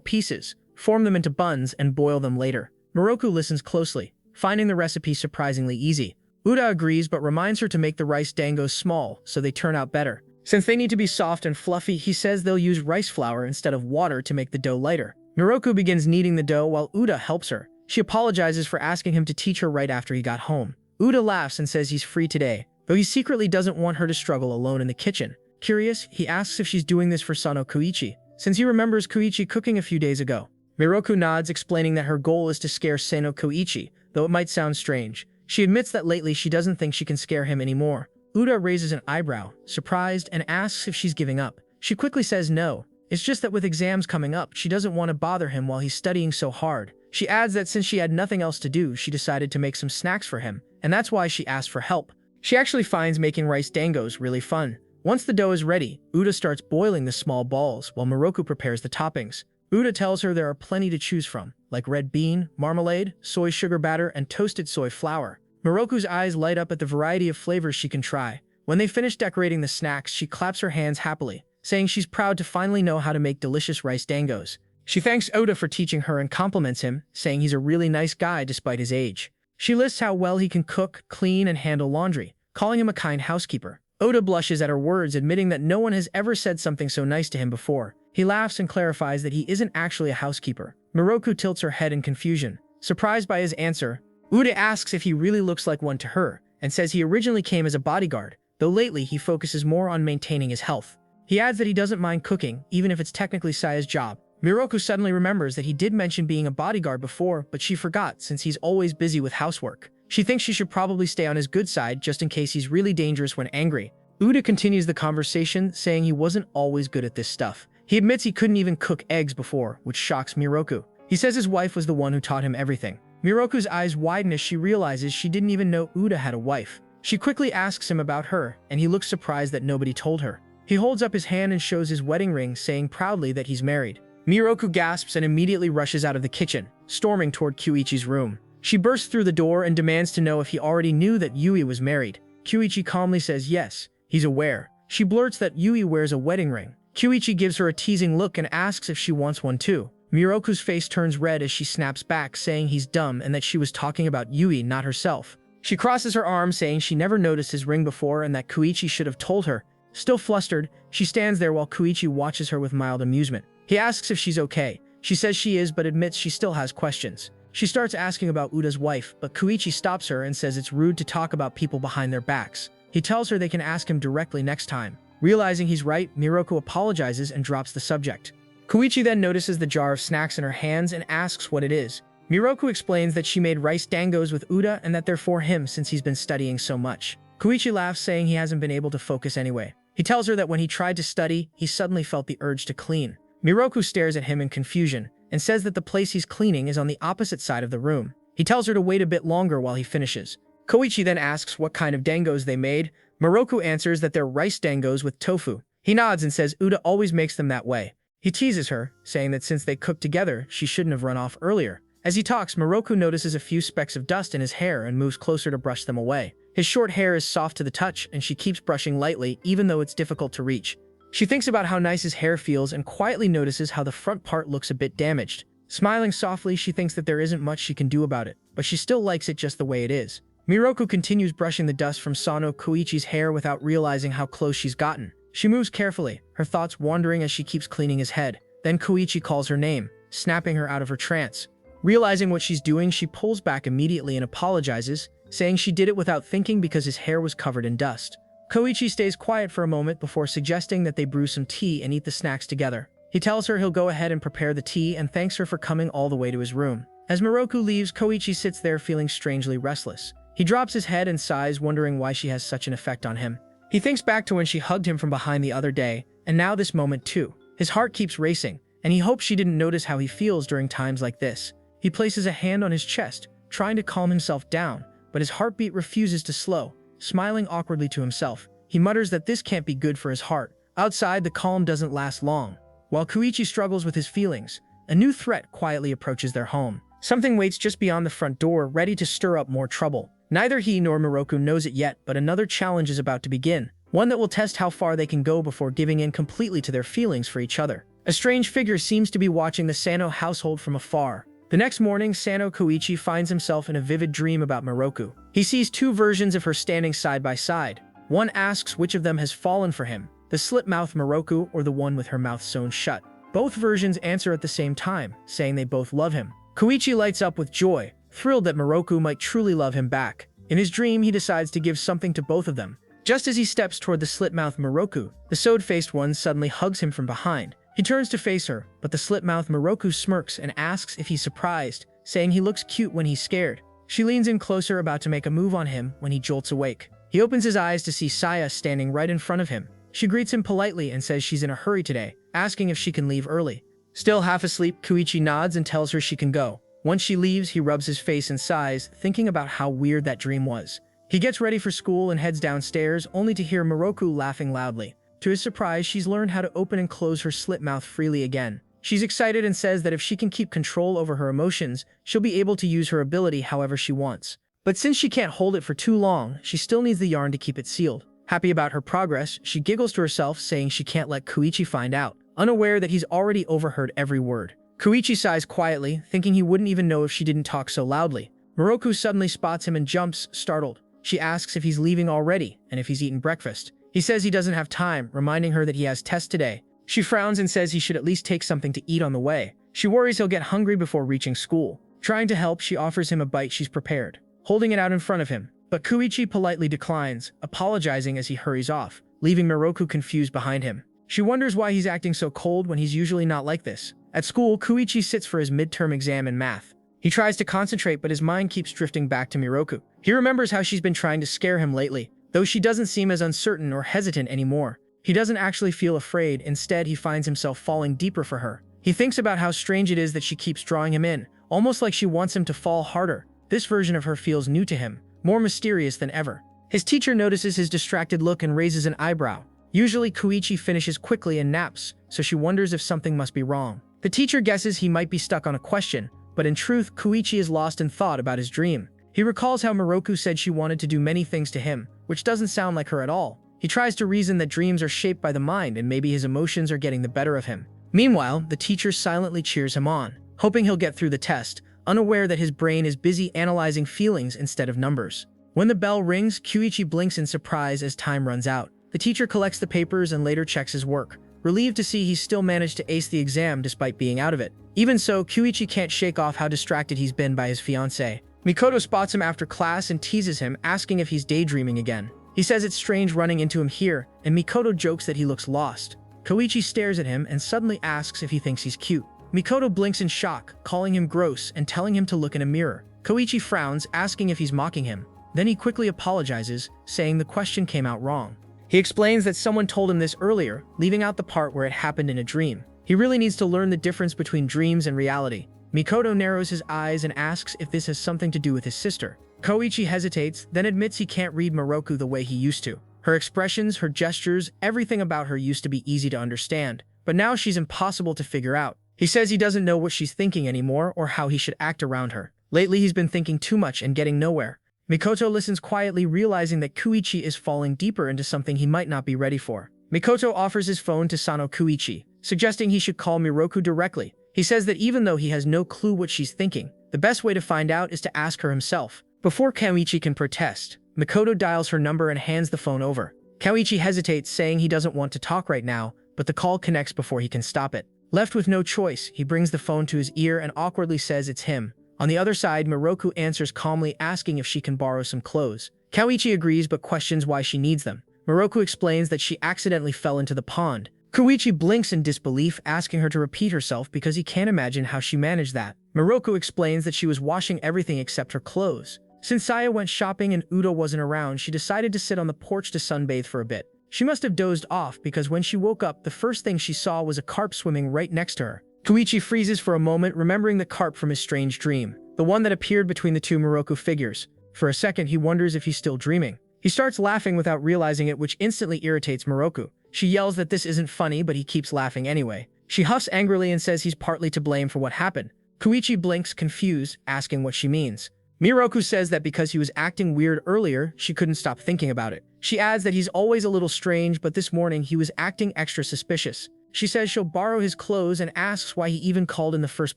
pieces, form them into buns, and boil them later. Miroku listens closely, finding the recipe surprisingly easy. Uda agrees but reminds her to make the rice dangos small so they turn out better. Since they need to be soft and fluffy, he says they'll use rice flour instead of water to make the dough lighter. Miroku begins kneading the dough while Uda helps her. She apologizes for asking him to teach her right after he got home. Uda laughs and says he's free today, though he secretly doesn't want her to struggle alone in the kitchen. Curious, he asks if she's doing this for Sono Kouichi, since he remembers Kouichi cooking a few days ago. Miroku nods, explaining that her goal is to scare Sono Kouichi, though it might sound strange. She admits that lately she doesn't think she can scare him anymore. Uda raises an eyebrow, surprised, and asks if she's giving up. She quickly says no. It's just that with exams coming up, she doesn't want to bother him while he's studying so hard. She adds that since she had nothing else to do, she decided to make some snacks for him, and that's why she asked for help. She actually finds making rice dangos really fun. Once the dough is ready, Uda starts boiling the small balls while Miroku prepares the toppings. Uda tells her there are plenty to choose from, like red bean, marmalade, soy sugar batter, and toasted soy flour. Miroku's eyes light up at the variety of flavors she can try. When they finish decorating the snacks, she claps her hands happily, saying she's proud to finally know how to make delicious rice dangos. She thanks Uda for teaching her and compliments him, saying he's a really nice guy despite his age. She lists how well he can cook, clean, and handle laundry, calling him a kind housekeeper. Uda blushes at her words, admitting that no one has ever said something so nice to him before. He laughs and clarifies that he isn't actually a housekeeper. Miroku tilts her head in confusion. Surprised by his answer, Uda asks if he really looks like one to her, and says he originally came as a bodyguard, though lately he focuses more on maintaining his health. He adds that he doesn't mind cooking, even if it's technically Saya's job. Miroku suddenly remembers that he did mention being a bodyguard before, but she forgot since he's always busy with housework. She thinks she should probably stay on his good side just in case he's really dangerous when angry. Uda continues the conversation, saying he wasn't always good at this stuff. He admits he couldn't even cook eggs before, which shocks Miroku. He says his wife was the one who taught him everything. Miroku's eyes widen as she realizes she didn't even know Uda had a wife. She quickly asks him about her, and he looks surprised that nobody told her. He holds up his hand and shows his wedding ring, saying proudly that he's married. Miroku gasps and immediately rushes out of the kitchen, storming toward Kouichi's room. She bursts through the door and demands to know if he already knew that Yui was married. Kouichi calmly says yes, he's aware. She blurts that Yui wears a wedding ring. Kouichi gives her a teasing look and asks if she wants one too. Miroku's face turns red as she snaps back, saying he's dumb and that she was talking about Yui, not herself. She crosses her arms, saying she never noticed his ring before and that Kouichi should have told her. Still flustered, she stands there while Kouichi watches her with mild amusement. He asks if she's okay. She says she is, but admits she still has questions. She starts asking about Uda's wife, but Kouichi stops her and says it's rude to talk about people behind their backs. He tells her they can ask him directly next time. Realizing he's right, Miroku apologizes and drops the subject. Kouichi then notices the jar of snacks in her hands and asks what it is. Miroku explains that she made rice dangos with Uda and that they're for him since he's been studying so much. Kouichi laughs, saying he hasn't been able to focus anyway. He tells her that when he tried to study, he suddenly felt the urge to clean. Miroku stares at him in confusion and says that the place he's cleaning is on the opposite side of the room. He tells her to wait a bit longer while he finishes. Kouichi then asks what kind of dangos they made. Miroku answers that they're rice dangos with tofu. He nods and says Uda always makes them that way. He teases her, saying that since they cooked together, she shouldn't have run off earlier. As he talks, Miroku notices a few specks of dust in his hair and moves closer to brush them away. His short hair is soft to the touch, and she keeps brushing lightly, even though it's difficult to reach. She thinks about how nice his hair feels and quietly notices how the front part looks a bit damaged. Smiling softly, she thinks that there isn't much she can do about it, but she still likes it just the way it is. Miroku continues brushing the dust from Sono Kouichi's hair without realizing how close she's gotten. She moves carefully, her thoughts wandering as she keeps cleaning his head. Then Kouichi calls her name, snapping her out of her trance. Realizing what she's doing, she pulls back immediately and apologizes, saying she did it without thinking because his hair was covered in dust. Kouichi stays quiet for a moment before suggesting that they brew some tea and eat the snacks together. He tells her he'll go ahead and prepare the tea and thanks her for coming all the way to his room. As Miroku leaves, Kouichi sits there feeling strangely restless. He drops his head and sighs, wondering why she has such an effect on him. He thinks back to when she hugged him from behind the other day, and now this moment too. His heart keeps racing, and he hopes she didn't notice how he feels during times like this. He places a hand on his chest, trying to calm himself down, but his heartbeat refuses to slow. Smiling awkwardly to himself, he mutters that this can't be good for his heart. Outside, the calm doesn't last long. While Kouichi struggles with his feelings, a new threat quietly approaches their home. Something waits just beyond the front door, ready to stir up more trouble. Neither he nor Miroku knows it yet, but another challenge is about to begin. One that will test how far they can go before giving in completely to their feelings for each other. A strange figure seems to be watching the Sano household from afar. The next morning, Sano Kouichi finds himself in a vivid dream about Miroku. He sees two versions of her standing side by side. One asks which of them has fallen for him, the slit-mouthed Miroku or the one with her mouth sewn shut. Both versions answer at the same time, saying they both love him. Kouichi lights up with joy, thrilled that Miroku might truly love him back. In his dream, he decides to give something to both of them. Just as he steps toward the slit-mouthed Miroku, the sewed-faced one suddenly hugs him from behind. He turns to face her, but the slit-mouthed Miroku smirks and asks if he's surprised, saying he looks cute when he's scared. She leans in closer, about to make a move on him when he jolts awake. He opens his eyes to see Saya standing right in front of him. She greets him politely and says she's in a hurry today, asking if she can leave early. Still half asleep, Kouichi nods and tells her she can go. Once she leaves, he rubs his face and sighs, thinking about how weird that dream was. He gets ready for school and heads downstairs, only to hear Miroku laughing loudly. To his surprise, she's learned how to open and close her slit mouth freely again. She's excited and says that if she can keep control over her emotions, she'll be able to use her ability however she wants. But since she can't hold it for too long, she still needs the yarn to keep it sealed. Happy about her progress, she giggles to herself, saying she can't let Kouichi find out, unaware that he's already overheard every word. Kouichi sighs quietly, thinking he wouldn't even know if she didn't talk so loudly. Miroku suddenly spots him and jumps, startled. She asks if he's leaving already, and if he's eaten breakfast. He says he doesn't have time, reminding her that he has tests today. She frowns and says he should at least take something to eat on the way. She worries he'll get hungry before reaching school. Trying to help, she offers him a bite she's prepared, holding it out in front of him. But Kouichi politely declines, apologizing as he hurries off, leaving Miroku confused behind him. She wonders why he's acting so cold when he's usually not like this. At school, Kouichi sits for his midterm exam in math. He tries to concentrate, but his mind keeps drifting back to Miroku. He remembers how she's been trying to scare him lately, though she doesn't seem as uncertain or hesitant anymore. He doesn't actually feel afraid, instead he finds himself falling deeper for her. He thinks about how strange it is that she keeps drawing him in, almost like she wants him to fall harder. This version of her feels new to him, more mysterious than ever. His teacher notices his distracted look and raises an eyebrow. Usually Kouichi finishes quickly and naps, so she wonders if something must be wrong. The teacher guesses he might be stuck on a question, but in truth, Kouichi is lost in thought about his dream. He recalls how Miroku said she wanted to do many things to him, which doesn't sound like her at all. He tries to reason that dreams are shaped by the mind and maybe his emotions are getting the better of him. Meanwhile, the teacher silently cheers him on, hoping he'll get through the test, unaware that his brain is busy analyzing feelings instead of numbers. When the bell rings, Kouichi blinks in surprise as time runs out. The teacher collects the papers and later checks his work, relieved to see he's still managed to ace the exam despite being out of it. Even so, Kouichi can't shake off how distracted he's been by his fiancée. Makoto spots him after class and teases him, asking if he's daydreaming again. He says it's strange running into him here, and Makoto jokes that he looks lost. Kouichi stares at him and suddenly asks if he thinks he's cute. Makoto blinks in shock, calling him gross and telling him to look in a mirror. Kouichi frowns, asking if he's mocking him. Then he quickly apologizes, saying the question came out wrong. He explains that someone told him this earlier, leaving out the part where it happened in a dream. He really needs to learn the difference between dreams and reality. Makoto narrows his eyes and asks if this has something to do with his sister. Kouichi hesitates, then admits he can't read Miroku the way he used to. Her expressions, her gestures, everything about her used to be easy to understand, but now she's impossible to figure out. He says he doesn't know what she's thinking anymore or how he should act around her. Lately he's been thinking too much and getting nowhere. Makoto listens quietly, realizing that Kouichi is falling deeper into something he might not be ready for. Makoto offers his phone to Sono Kouichi, suggesting he should call Miroku directly. He says that even though he has no clue what she's thinking, the best way to find out is to ask her himself. Before Kouichi can protest, Makoto dials her number and hands the phone over. Kouichi hesitates, saying he doesn't want to talk right now, but the call connects before he can stop it. Left with no choice, he brings the phone to his ear and awkwardly says it's him. On the other side, Miroku answers calmly, asking if she can borrow some clothes. Kouichi agrees but questions why she needs them. Miroku explains that she accidentally fell into the pond. Kouichi blinks in disbelief, asking her to repeat herself because he can't imagine how she managed that. Miroku explains that she was washing everything except her clothes. Since Saya went shopping and Udo wasn't around, she decided to sit on the porch to sunbathe for a bit. She must have dozed off because when she woke up, the first thing she saw was a carp swimming right next to her. Kouichi freezes for a moment, remembering the carp from his strange dream, the one that appeared between the two Miroku figures. For a second, he wonders if he's still dreaming. He starts laughing without realizing it, which instantly irritates Miroku. She yells that this isn't funny, but he keeps laughing anyway. She huffs angrily and says he's partly to blame for what happened. Kouichi blinks, confused, asking what she means. Miroku says that because he was acting weird earlier, she couldn't stop thinking about it. She adds that he's always a little strange, but this morning he was acting extra suspicious. She says she'll borrow his clothes and asks why he even called in the first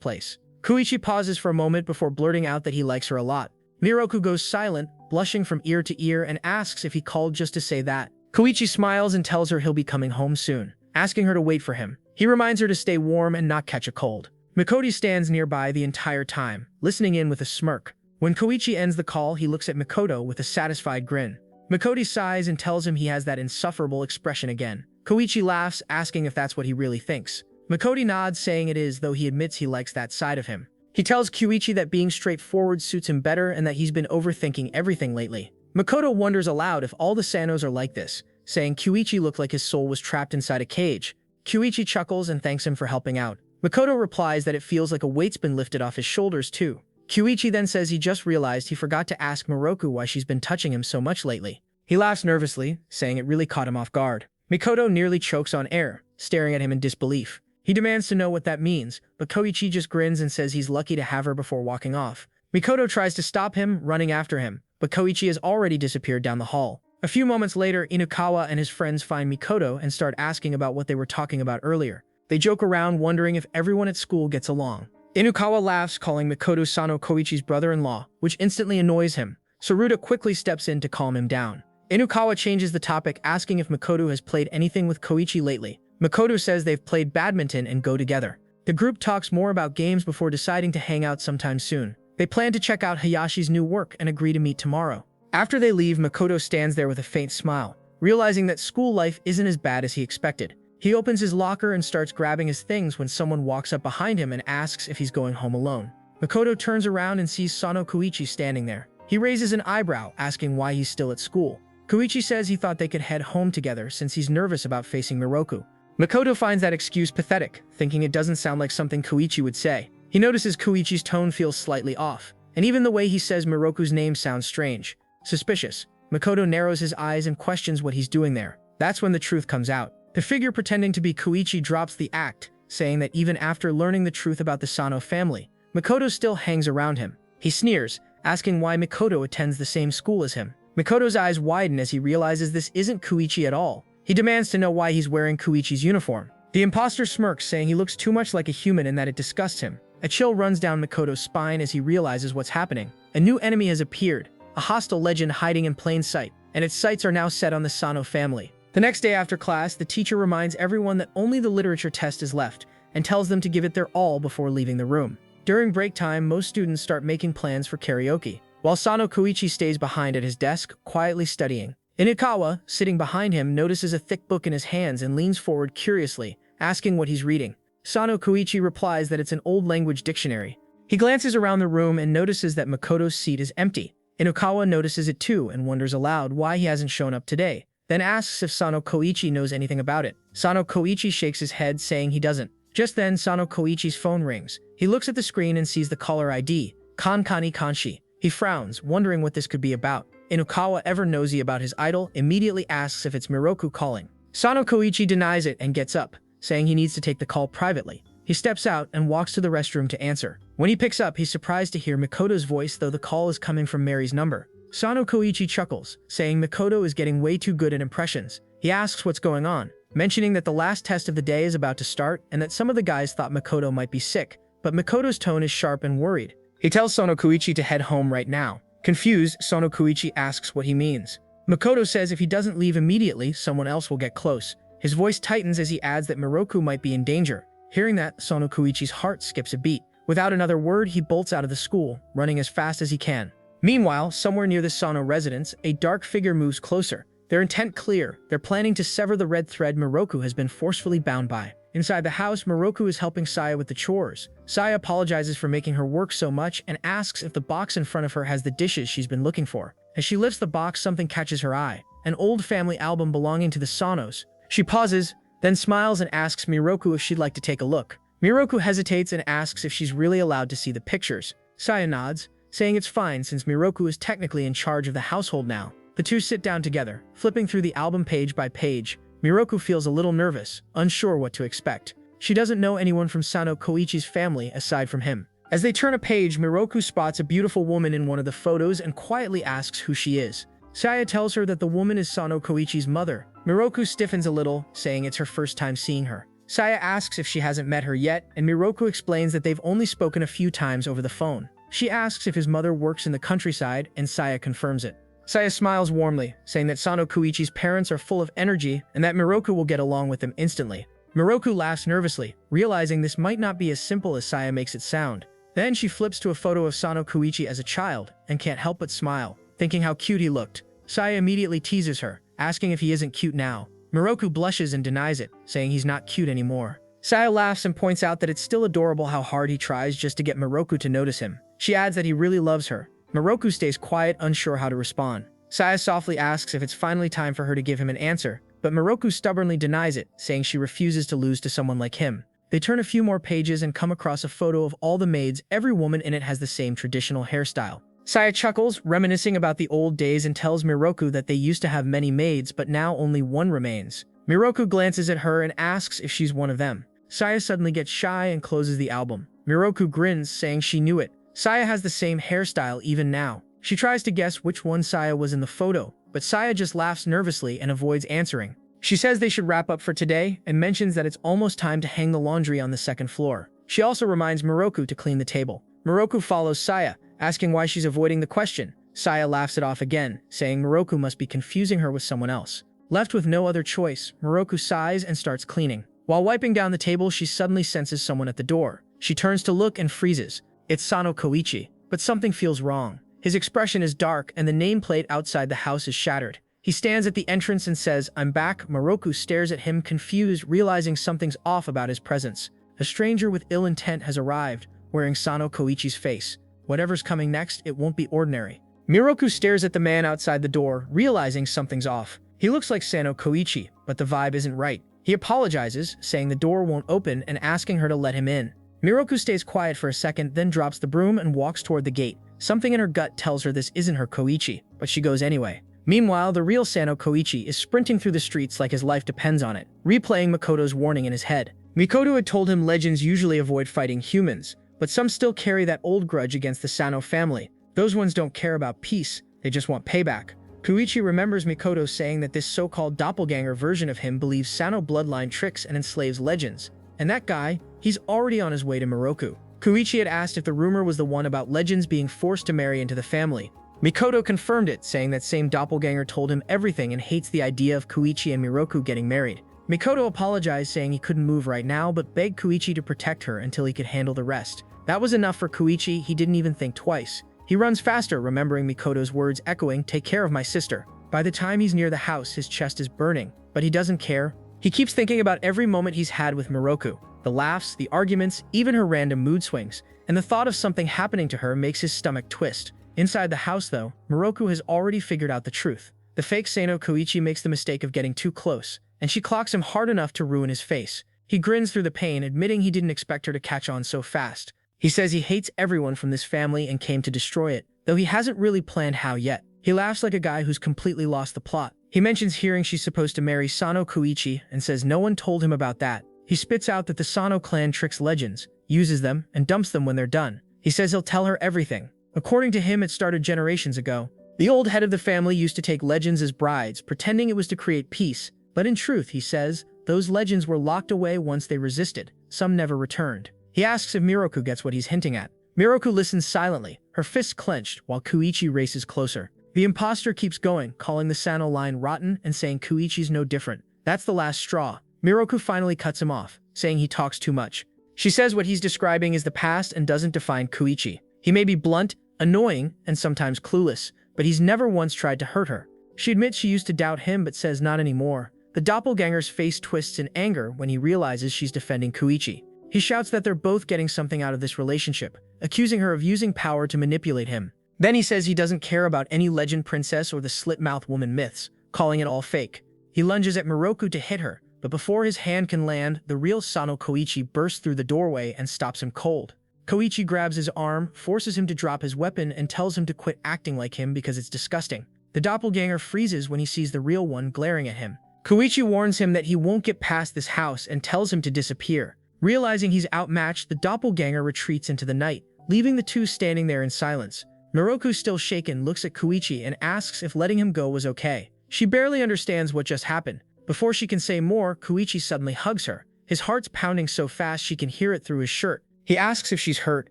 place. Kouichi pauses for a moment before blurting out that he likes her a lot. Miroku goes silent, blushing from ear to ear, and asks if he called just to say that. Kouichi smiles and tells her he'll be coming home soon, asking her to wait for him. He reminds her to stay warm and not catch a cold. Makoto stands nearby the entire time, listening in with a smirk. When Kouichi ends the call, he looks at Makoto with a satisfied grin. Makoto sighs and tells him he has that insufferable expression again. Kouichi laughs, asking if that's what he really thinks. Makoto nods, saying it is, though he admits he likes that side of him. He tells Kouichi that being straightforward suits him better and that he's been overthinking everything lately. Makoto wonders aloud if all the Sanos are like this, saying Kouichi looked like his soul was trapped inside a cage. Kouichi chuckles and thanks him for helping out. Makoto replies that it feels like a weight's been lifted off his shoulders too. Kouichi then says he just realized he forgot to ask Miroku why she's been touching him so much lately. He laughs nervously, saying it really caught him off guard. Makoto nearly chokes on air, staring at him in disbelief. He demands to know what that means, but Kouichi just grins and says he's lucky to have her before walking off. Makoto tries to stop him, running after him, but Kouichi has already disappeared down the hall. A few moments later, Inukawa and his friends find Makoto and start asking about what they were talking about earlier. They joke around, wondering if everyone at school gets along. Inukawa laughs, calling Makoto Sono Kouichi's brother-in-law, which instantly annoys him. Saruta quickly steps in to calm him down. Inukawa changes the topic, asking if Makoto has played anything with Kouichi lately. Makoto says they've played badminton and go together. The group talks more about games before deciding to hang out sometime soon. They plan to check out Hayashi's new work and agree to meet tomorrow. After they leave, Makoto stands there with a faint smile, realizing that school life isn't as bad as he expected. He opens his locker and starts grabbing his things when someone walks up behind him and asks if he's going home alone. Makoto turns around and sees Sono Kouichi standing there. He raises an eyebrow, asking why he's still at school. Kouichi says he thought they could head home together since he's nervous about facing Miroku. Makoto finds that excuse pathetic, thinking it doesn't sound like something Kouichi would say. He notices Kouichi's tone feels slightly off, and even the way he says Miroku's name sounds strange. Suspicious. Makoto narrows his eyes and questions what he's doing there. That's when the truth comes out. The figure pretending to be Kouichi drops the act, saying that even after learning the truth about the Sono family, Makoto still hangs around him. He sneers, asking why Makoto attends the same school as him. Makoto's eyes widen as he realizes this isn't Kouichi at all. He demands to know why he's wearing Kouichi's uniform. The imposter smirks, saying he looks too much like a human and that it disgusts him. A chill runs down Makoto's spine as he realizes what's happening. A new enemy has appeared, a hostile legend hiding in plain sight, and its sights are now set on the Sono family. The next day after class, the teacher reminds everyone that only the literature test is left and tells them to give it their all before leaving the room. During break time, most students start making plans for karaoke, while Sono Kouichi stays behind at his desk, quietly studying. Inukawa, sitting behind him, notices a thick book in his hands and leans forward curiously, asking what he's reading. Sono Kouichi replies that it's an old language dictionary. He glances around the room and notices that Makoto's seat is empty. Inukawa notices it too and wonders aloud why he hasn't shown up today. then asks if Sono Kouichi knows anything about it. Sono Kouichi shakes his head, saying he doesn't. Just then, Sono Kouichi's phone rings. He looks at the screen and sees the caller ID, Konkani Kanshi. He frowns, wondering what this could be about. Inukawa, ever nosy about his idol, immediately asks if it's Miroku calling. Sono Kouichi denies it and gets up, saying he needs to take the call privately. He steps out and walks to the restroom to answer. When he picks up, he's surprised to hear Makoto's voice, though the call is coming from Mary's number. Sono Kouichi chuckles, saying Makoto is getting way too good at impressions. He asks what's going on, mentioning that the last test of the day is about to start and that some of the guys thought Makoto might be sick, but Makoto's tone is sharp and worried. He tells Sono Kouichi to head home right now. Confused, Sono Kouichi asks what he means. Makoto says if he doesn't leave immediately, someone else will get close. His voice tightens as he adds that Miroku might be in danger. Hearing that, Sono Kouichi's heart skips a beat. Without another word, he bolts out of the school, running as fast as he can. Meanwhile, somewhere near the Sono residence, a dark figure moves closer. Their intent clear. They're planning to sever the red thread Miroku has been forcefully bound by. Inside the house, Miroku is helping Saya with the chores. Saya apologizes for making her work so much and asks if the box in front of her has the dishes she's been looking for. As she lifts the box, something catches her eye. An old family album belonging to the Sonos. She pauses, then smiles and asks Miroku if she'd like to take a look. Miroku hesitates and asks if she's really allowed to see the pictures. Saya nods, saying it's fine since Miroku is technically in charge of the household now. The two sit down together, flipping through the album page by page. Miroku feels a little nervous, unsure what to expect. She doesn't know anyone from Sono Kouichi's family aside from him. As they turn a page, Miroku spots a beautiful woman in one of the photos and quietly asks who she is. Saya tells her that the woman is Sono Kouichi's mother. Miroku stiffens a little, saying it's her first time seeing her. Saya asks if she hasn't met her yet, and Miroku explains that they've only spoken a few times over the phone. She asks if his mother works in the countryside, and Saya confirms it. Saya smiles warmly, saying that Sono Kouichi's parents are full of energy and that Miroku will get along with them instantly. Miroku laughs nervously, realizing this might not be as simple as Saya makes it sound. Then she flips to a photo of Sono Kouichi as a child and can't help but smile, thinking how cute he looked. Saya immediately teases her, asking if he isn't cute now. Miroku blushes and denies it, saying he's not cute anymore. Saya laughs and points out that it's still adorable how hard he tries just to get Miroku to notice him. She adds that he really loves her. Miroku stays quiet, unsure how to respond. Saya softly asks if it's finally time for her to give him an answer, but Miroku stubbornly denies it, saying she refuses to lose to someone like him. They turn a few more pages and come across a photo of all the maids. Every woman in it has the same traditional hairstyle. Saya chuckles, reminiscing about the old days, and tells Miroku that they used to have many maids, but now only one remains. Miroku glances at her and asks if she's one of them. Saya suddenly gets shy and closes the album. Miroku grins, saying she knew it. Saya has the same hairstyle even now. She tries to guess which one Saya was in the photo, but Saya just laughs nervously and avoids answering. She says they should wrap up for today and mentions that it's almost time to hang the laundry on the second floor. She also reminds Miroku to clean the table. Miroku follows Saya, asking why she's avoiding the question. Saya laughs it off again, saying Miroku must be confusing her with someone else. Left with no other choice, Miroku sighs and starts cleaning. While wiping down the table, she suddenly senses someone at the door. She turns to look and freezes. It's Sono Kouichi, but something feels wrong. His expression is dark and the nameplate outside the house is shattered. He stands at the entrance and says, "I'm back." Miroku stares at him, confused, realizing something's off about his presence. A stranger with ill intent has arrived, wearing Sono Kouichi's face. Whatever's coming next, it won't be ordinary. Miroku stares at the man outside the door, realizing something's off. He looks like Sono Kouichi, but the vibe isn't right. He apologizes, saying the door won't open and asking her to let him in. Miroku stays quiet for a second, then drops the broom and walks toward the gate. Something in her gut tells her this isn't her Kouichi, but she goes anyway. Meanwhile, the real Sono Kouichi is sprinting through the streets like his life depends on it, replaying Makoto's warning in his head. Makoto had told him legends usually avoid fighting humans, but some still carry that old grudge against the Sano family. Those ones don't care about peace, they just want payback. Kouichi remembers Makoto saying that this so-called doppelgänger version of him believes Sano bloodline tricks and enslaves legends. And that guy, he's already on his way to Miroku. Kouichi had asked if the rumor was the one about legends being forced to marry into the family. Makoto confirmed it, saying that same doppelganger told him everything and hates the idea of Kouichi and Miroku getting married. Makoto apologized, saying he couldn't move right now, but begged Kouichi to protect her until he could handle the rest. That was enough for Kouichi. He didn't even think twice. He runs faster, remembering Makoto's words echoing, "Take care of my sister." By the time he's near the house, his chest is burning, but he doesn't care. He keeps thinking about every moment he's had with Miroku. The laughs, the arguments, even her random mood swings, and the thought of something happening to her makes his stomach twist. Inside the house, though, Miroku has already figured out the truth. The fake Sono Kouichi makes the mistake of getting too close, and she clocks him hard enough to ruin his face. He grins through the pain, admitting he didn't expect her to catch on so fast. He says he hates everyone from this family and came to destroy it, though he hasn't really planned how yet. He laughs like a guy who's completely lost the plot. He mentions hearing she's supposed to marry Sono Kouichi and says no one told him about that. He spits out that the Sono clan tricks legends, uses them, and dumps them when they're done. He says he'll tell her everything. According to him, it started generations ago. The old head of the family used to take legends as brides, pretending it was to create peace. But in truth, he says, those legends were locked away once they resisted. Some never returned. He asks if Miroku gets what he's hinting at. Miroku listens silently, her fists clenched, while Kouichi races closer. The imposter keeps going, calling the Sono line rotten and saying Kouichi's no different. That's the last straw. Miroku finally cuts him off, saying he talks too much. She says what he's describing is the past and doesn't define Kouichi. He may be blunt, annoying, and sometimes clueless, but he's never once tried to hurt her. She admits she used to doubt him but says not anymore. The doppelganger's face twists in anger when he realizes she's defending Kouichi. He shouts that they're both getting something out of this relationship, accusing her of using power to manipulate him. Then he says he doesn't care about any legend princess or the slit-mouthed woman myths, calling it all fake. He lunges at Miroku to hit her, but before his hand can land, the real Sono Kouichi bursts through the doorway and stops him cold. Kouichi grabs his arm, forces him to drop his weapon, and tells him to quit acting like him because it's disgusting. The doppelganger freezes when he sees the real one glaring at him. Kouichi warns him that he won't get past this house and tells him to disappear. Realizing he's outmatched, the doppelganger retreats into the night, leaving the two standing there in silence. Miroku, still shaken, looks at Kouichi and asks if letting him go was okay. She barely understands what just happened. Before she can say more, Kouichi suddenly hugs her. His heart's pounding so fast she can hear it through his shirt. He asks if she's hurt,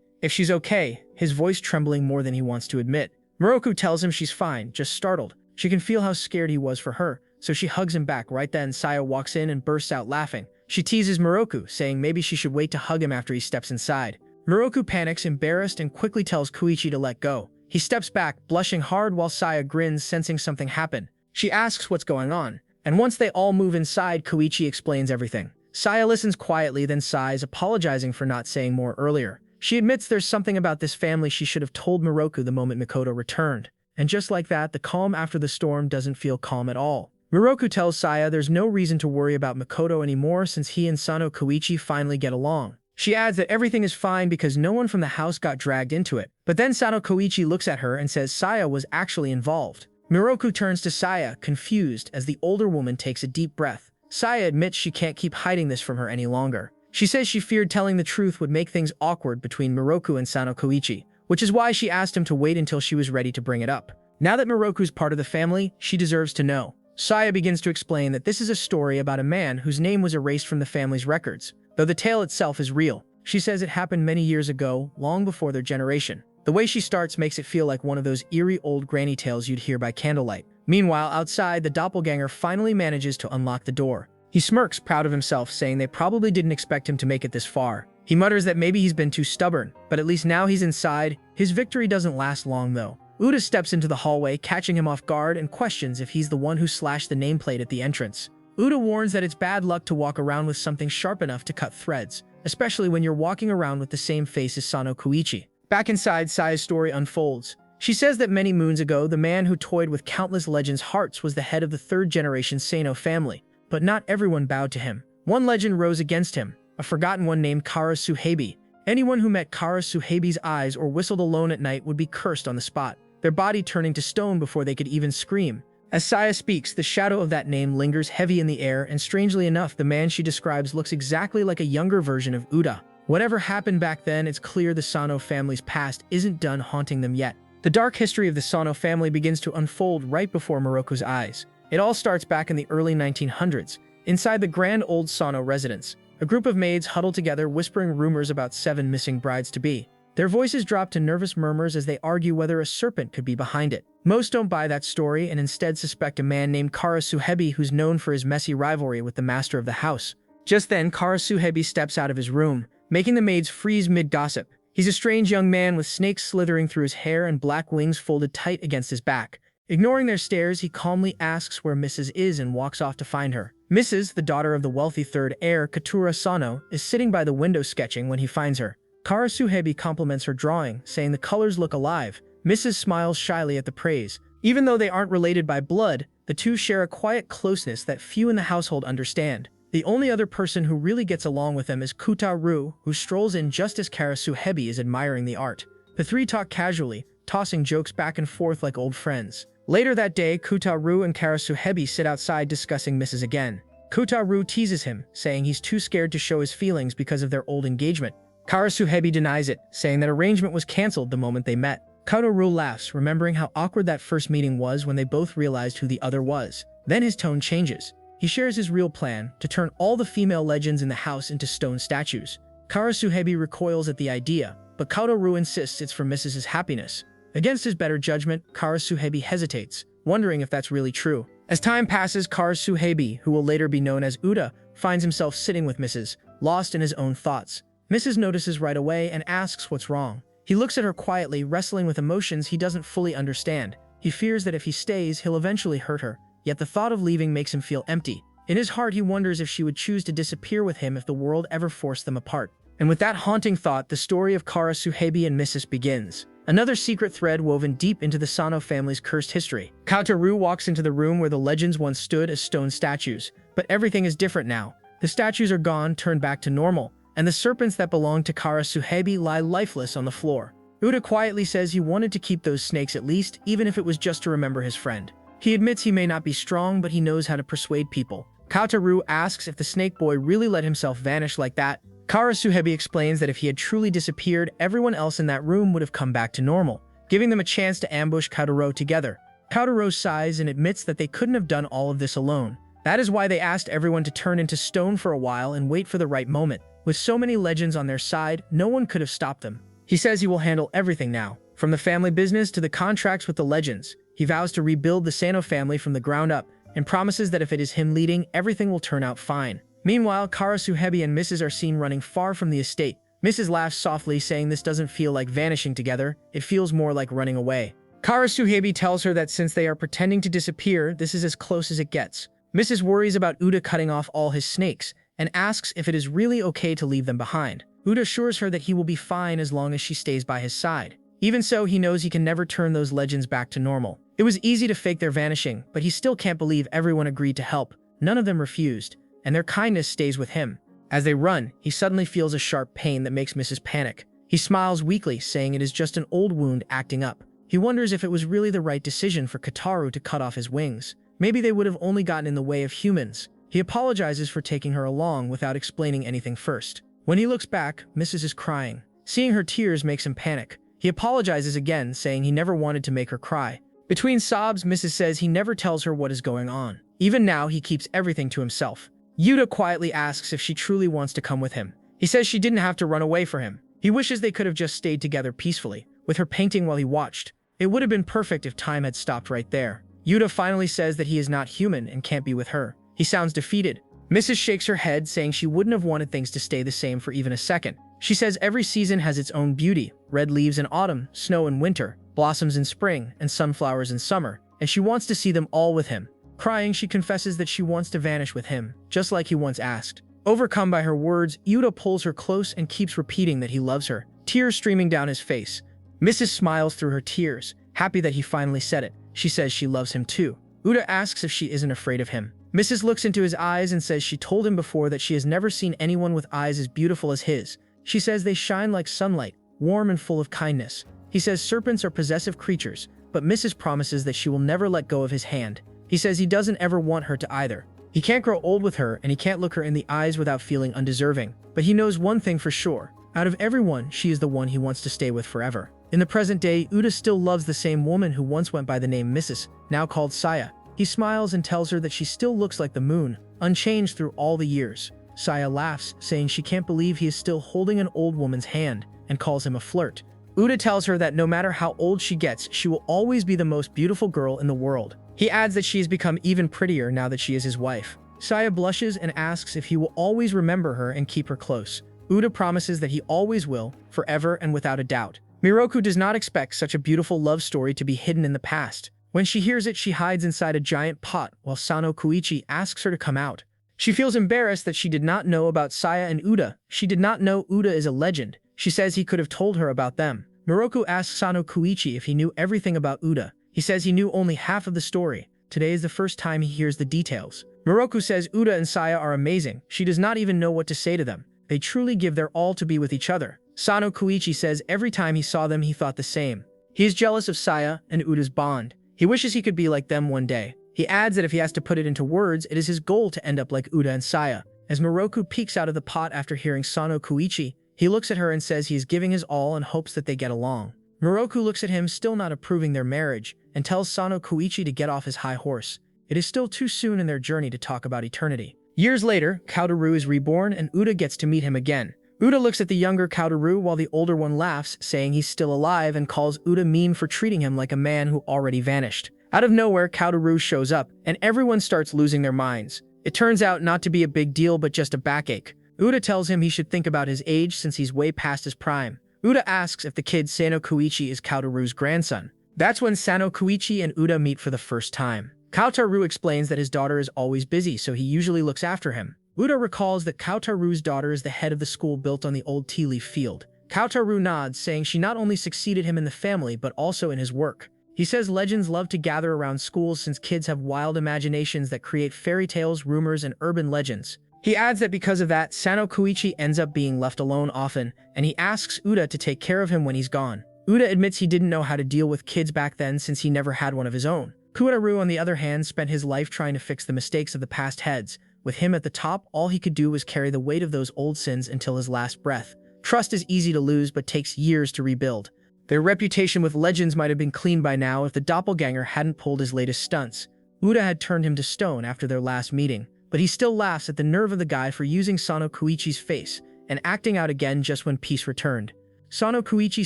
if she's okay, his voice trembling more than he wants to admit. Miroku tells him she's fine, just startled. She can feel how scared he was for her, so she hugs him back. Right then, Saya walks in and bursts out laughing. She teases Miroku, saying maybe she should wait to hug him after he steps inside. Miroku panics, embarrassed, and quickly tells Kouichi to let go. He steps back, blushing hard while Saya grins, sensing something happen. She asks what's going on, and once they all move inside, Kouichi explains everything. Saya listens quietly, then sighs, apologizing for not saying more earlier. She admits there's something about this family she should have told Miroku the moment Makoto returned. And just like that, the calm after the storm doesn't feel calm at all. Miroku tells Saya there's no reason to worry about Makoto anymore since he and Sono Kouichi finally get along. She adds that everything is fine because no one from the house got dragged into it. But then Sono Kouichi looks at her and says Saya was actually involved. Miroku turns to Saya, confused, as the older woman takes a deep breath. Saya admits she can't keep hiding this from her any longer. She says she feared telling the truth would make things awkward between Miroku and Sono Kouichi, which is why she asked him to wait until she was ready to bring it up. Now that Miroku's part of the family, she deserves to know. Saya begins to explain that this is a story about a man whose name was erased from the family's records, though the tale itself is real. She says it happened many years ago, long before their generation. The way she starts makes it feel like one of those eerie old granny tales you'd hear by candlelight. Meanwhile, outside, the doppelganger finally manages to unlock the door. He smirks, proud of himself, saying they probably didn't expect him to make it this far. He mutters that maybe he's been too stubborn, but at least now he's inside. His victory doesn't last long, though. Uda steps into the hallway, catching him off guard, and questions if he's the one who slashed the nameplate at the entrance. Uda warns that it's bad luck to walk around with something sharp enough to cut threads, especially when you're walking around with the same face as Sono Kouichi. Back inside, Saya's story unfolds. She says that many moons ago, the man who toyed with countless legends' hearts was the head of the third-generation Sono family, but not everyone bowed to him. One legend rose against him, a forgotten one named Kara Suheibi. Anyone who met Kara Suheibi's eyes or whistled alone at night would be cursed on the spot, their body turning to stone before they could even scream. As Saya speaks, the shadow of that name lingers heavy in the air, and strangely enough, the man she describes looks exactly like a younger version of Uda. Whatever happened back then, it's clear the Sono family's past isn't done haunting them yet. The dark history of the Sono family begins to unfold right before Miroku's eyes. It all starts back in the early 1900s, inside the grand old Sono residence. A group of maids huddle together, whispering rumors about 7 missing brides-to-be. Their voices drop to nervous murmurs as they argue whether a serpent could be behind it. Most don't buy that story and instead suspect a man named Kara Suheibi, who's known for his messy rivalry with the master of the house. Just then, Kara Suheibi steps out of his room, making the maids freeze mid-gossip. He's a strange young man with snakes slithering through his hair and black wings folded tight against his back. Ignoring their stares, he calmly asks where Mrs. is and walks off to find her. Mrs., the daughter of the wealthy third heir, Katura Sono, is sitting by the window sketching when he finds her. Kara Suheibi compliments her drawing, saying the colors look alive. Mrs. smiles shyly at the praise. Even though they aren't related by blood, The two share a quiet closeness that few in the household understand. The only other person who really gets along with them is Kouichi, who strolls in just as Karasuhebe is admiring the art. The three talk casually, tossing jokes back and forth like old friends. Later that day, Kouichi and Karasuhebe sit outside discussing Mrs. again. Kouichi teases him, saying he's too scared to show his feelings because of their old engagement. Karasuhebe denies it, saying that arrangement was cancelled the moment they met. Kouichi laughs, remembering how awkward that first meeting was when they both realized who the other was. Then his tone changes. He shares his real plan, to turn all the female legends in the house into stone statues. Karasuhebe recoils at the idea, but Kouichi insists it's for Mrs.'s happiness. Against his better judgment, Karasuhebe hesitates, wondering if that's really true. As time passes, Karasuhebe, who will later be known as Uda, finds himself sitting with Mrs., lost in his own thoughts. Mrs. notices right away and asks what's wrong. He looks at her quietly, wrestling with emotions he doesn't fully understand. He fears that if he stays, he'll eventually hurt her, yet the thought of leaving makes him feel empty. In his heart, he wonders if she would choose to disappear with him if the world ever forced them apart. And with that haunting thought, the story of Karasuhebe and Mrs. begins. Another secret thread woven deep into the Sono family's cursed history. Kouichi walks into the room where the legends once stood as stone statues, but everything is different now. The statues are gone, turned back to normal, and the serpents that belonged to Karasuhebe lie lifeless on the floor. Uda quietly says he wanted to keep those snakes at least, even if it was just to remember his friend. He admits he may not be strong, but he knows how to persuade people. Kouichi asks if the snake boy really let himself vanish like that. Karasuhebe explains that if he had truly disappeared, everyone else in that room would have come back to normal, giving them a chance to ambush Kouichi together. Kouichi sighs and admits that they couldn't have done all of this alone. That is why they asked everyone to turn into stone for a while and wait for the right moment. With so many legends on their side, no one could have stopped them. He says he will handle everything now, from the family business to the contracts with the legends. He vows to rebuild the Sono family from the ground up, and promises that if it is him leading, everything will turn out fine. Meanwhile, Karasuhebe and Mrs. are seen running far from the estate. Mrs. laughs softly, saying this doesn't feel like vanishing together, it feels more like running away. Karasuhebe tells her that since they are pretending to disappear, this is as close as it gets. Mrs. worries about Uda cutting off all his snakes, and asks if it is really okay to leave them behind. Uda assures her that he will be fine as long as she stays by his side. Even so, he knows he can never turn those legends back to normal. It was easy to fake their vanishing, but he still can't believe everyone agreed to help. None of them refused, and their kindness stays with him. As they run, he suddenly feels a sharp pain that makes Mrs. panic. He smiles weakly, saying it is just an old wound acting up. He wonders if it was really the right decision for Kouichi to cut off his wings. Maybe they would have only gotten in the way of humans. He apologizes for taking her along without explaining anything first. When he looks back, Mrs. is crying. Seeing her tears makes him panic. He apologizes again, saying he never wanted to make her cry. Between sobs, Mrs. says he never tells her what is going on. Even now, he keeps everything to himself. Yuta quietly asks if she truly wants to come with him. He says she didn't have to run away for him. He wishes they could have just stayed together peacefully, with her painting while he watched. It would have been perfect if time had stopped right there. Yuta finally says that he is not human and can't be with her. He sounds defeated. Mrs. shakes her head, saying she wouldn't have wanted things to stay the same for even a second. She says every season has its own beauty. Red leaves in autumn, snow in winter, blossoms in spring, and sunflowers in summer, and she wants to see them all with him. Crying, she confesses that she wants to vanish with him, just like he once asked. Overcome by her words, Yuta pulls her close and keeps repeating that he loves her, tears streaming down his face. Mrs. smiles through her tears, happy that he finally said it. She says she loves him too. Uda asks if she isn't afraid of him. Mrs. looks into his eyes and says she told him before that she has never seen anyone with eyes as beautiful as his. She says they shine like sunlight, warm and full of kindness. He says serpents are possessive creatures, but Mrs. promises that she will never let go of his hand. He says he doesn't ever want her to either. He can't grow old with her and he can't look her in the eyes without feeling undeserving. But he knows one thing for sure. Out of everyone, she is the one he wants to stay with forever. In the present day, Uda still loves the same woman who once went by the name Mrs., now called Saya. He smiles and tells her that she still looks like the moon, unchanged through all the years. Saya laughs, saying she can't believe he is still holding an old woman's hand, and calls him a flirt. Uda tells her that no matter how old she gets, she will always be the most beautiful girl in the world. He adds that she has become even prettier now that she is his wife. Saya blushes and asks if he will always remember her and keep her close. Uda promises that he always will, forever and without a doubt. Miroku does not expect such a beautiful love story to be hidden in the past. When she hears it, she hides inside a giant pot while Sono Kouichi asks her to come out. She feels embarrassed that she did not know about Saya and Uda. She did not know Uda is a legend. She says he could have told her about them. Miroku asks Sono Kouichi if he knew everything about Uda. He says he knew only half of the story. Today is the first time he hears the details. Miroku says Uda and Saya are amazing. She does not even know what to say to them. They truly give their all to be with each other. Sono Kouichi says every time he saw them he thought the same. He is jealous of Saya and Uda's bond. He wishes he could be like them one day. He adds that if he has to put it into words, it is his goal to end up like Uda and Saya. As Miroku peeks out of the pot after hearing Sono Kouichi, he looks at her and says he is giving his all and hopes that they get along. Miroku looks at him, still not approving their marriage, and tells Sono Kouichi to get off his high horse. It is still too soon in their journey to talk about eternity. Years later, Kouichi is reborn and Uda gets to meet him again. Uda looks at the younger Kouichi while the older one laughs, saying he's still alive, and calls Uda mean for treating him like a man who already vanished. Out of nowhere, Kouichi shows up, and everyone starts losing their minds. It turns out not to be a big deal but just a backache. Uda tells him he should think about his age since he's way past his prime. Uda asks if the kid Sano Kouichi is Kouichi's grandson. That's when Sano Kouichi and Uda meet for the first time. Kouichi explains that his daughter is always busy, so he usually looks after him. Uda recalls that Kouichi's daughter is the head of the school built on the old tea leaf field. Kouichi nods, saying she not only succeeded him in the family but also in his work. He says legends love to gather around schools since kids have wild imaginations that create fairy tales, rumors, and urban legends. He adds that because of that, Sano Kouichi ends up being left alone often, and he asks Uda to take care of him when he's gone. Uda admits he didn't know how to deal with kids back then since he never had one of his own. Kouichi, on the other hand, spent his life trying to fix the mistakes of the past heads. With him at the top, all he could do was carry the weight of those old sins until his last breath. Trust is easy to lose but takes years to rebuild. Their reputation with legends might have been clean by now if the doppelganger hadn't pulled his latest stunts. Uda had turned him to stone after their last meeting, but he still laughs at the nerve of the guy for using Sono Kouichi's face and acting out again just when peace returned. Sono Kouichi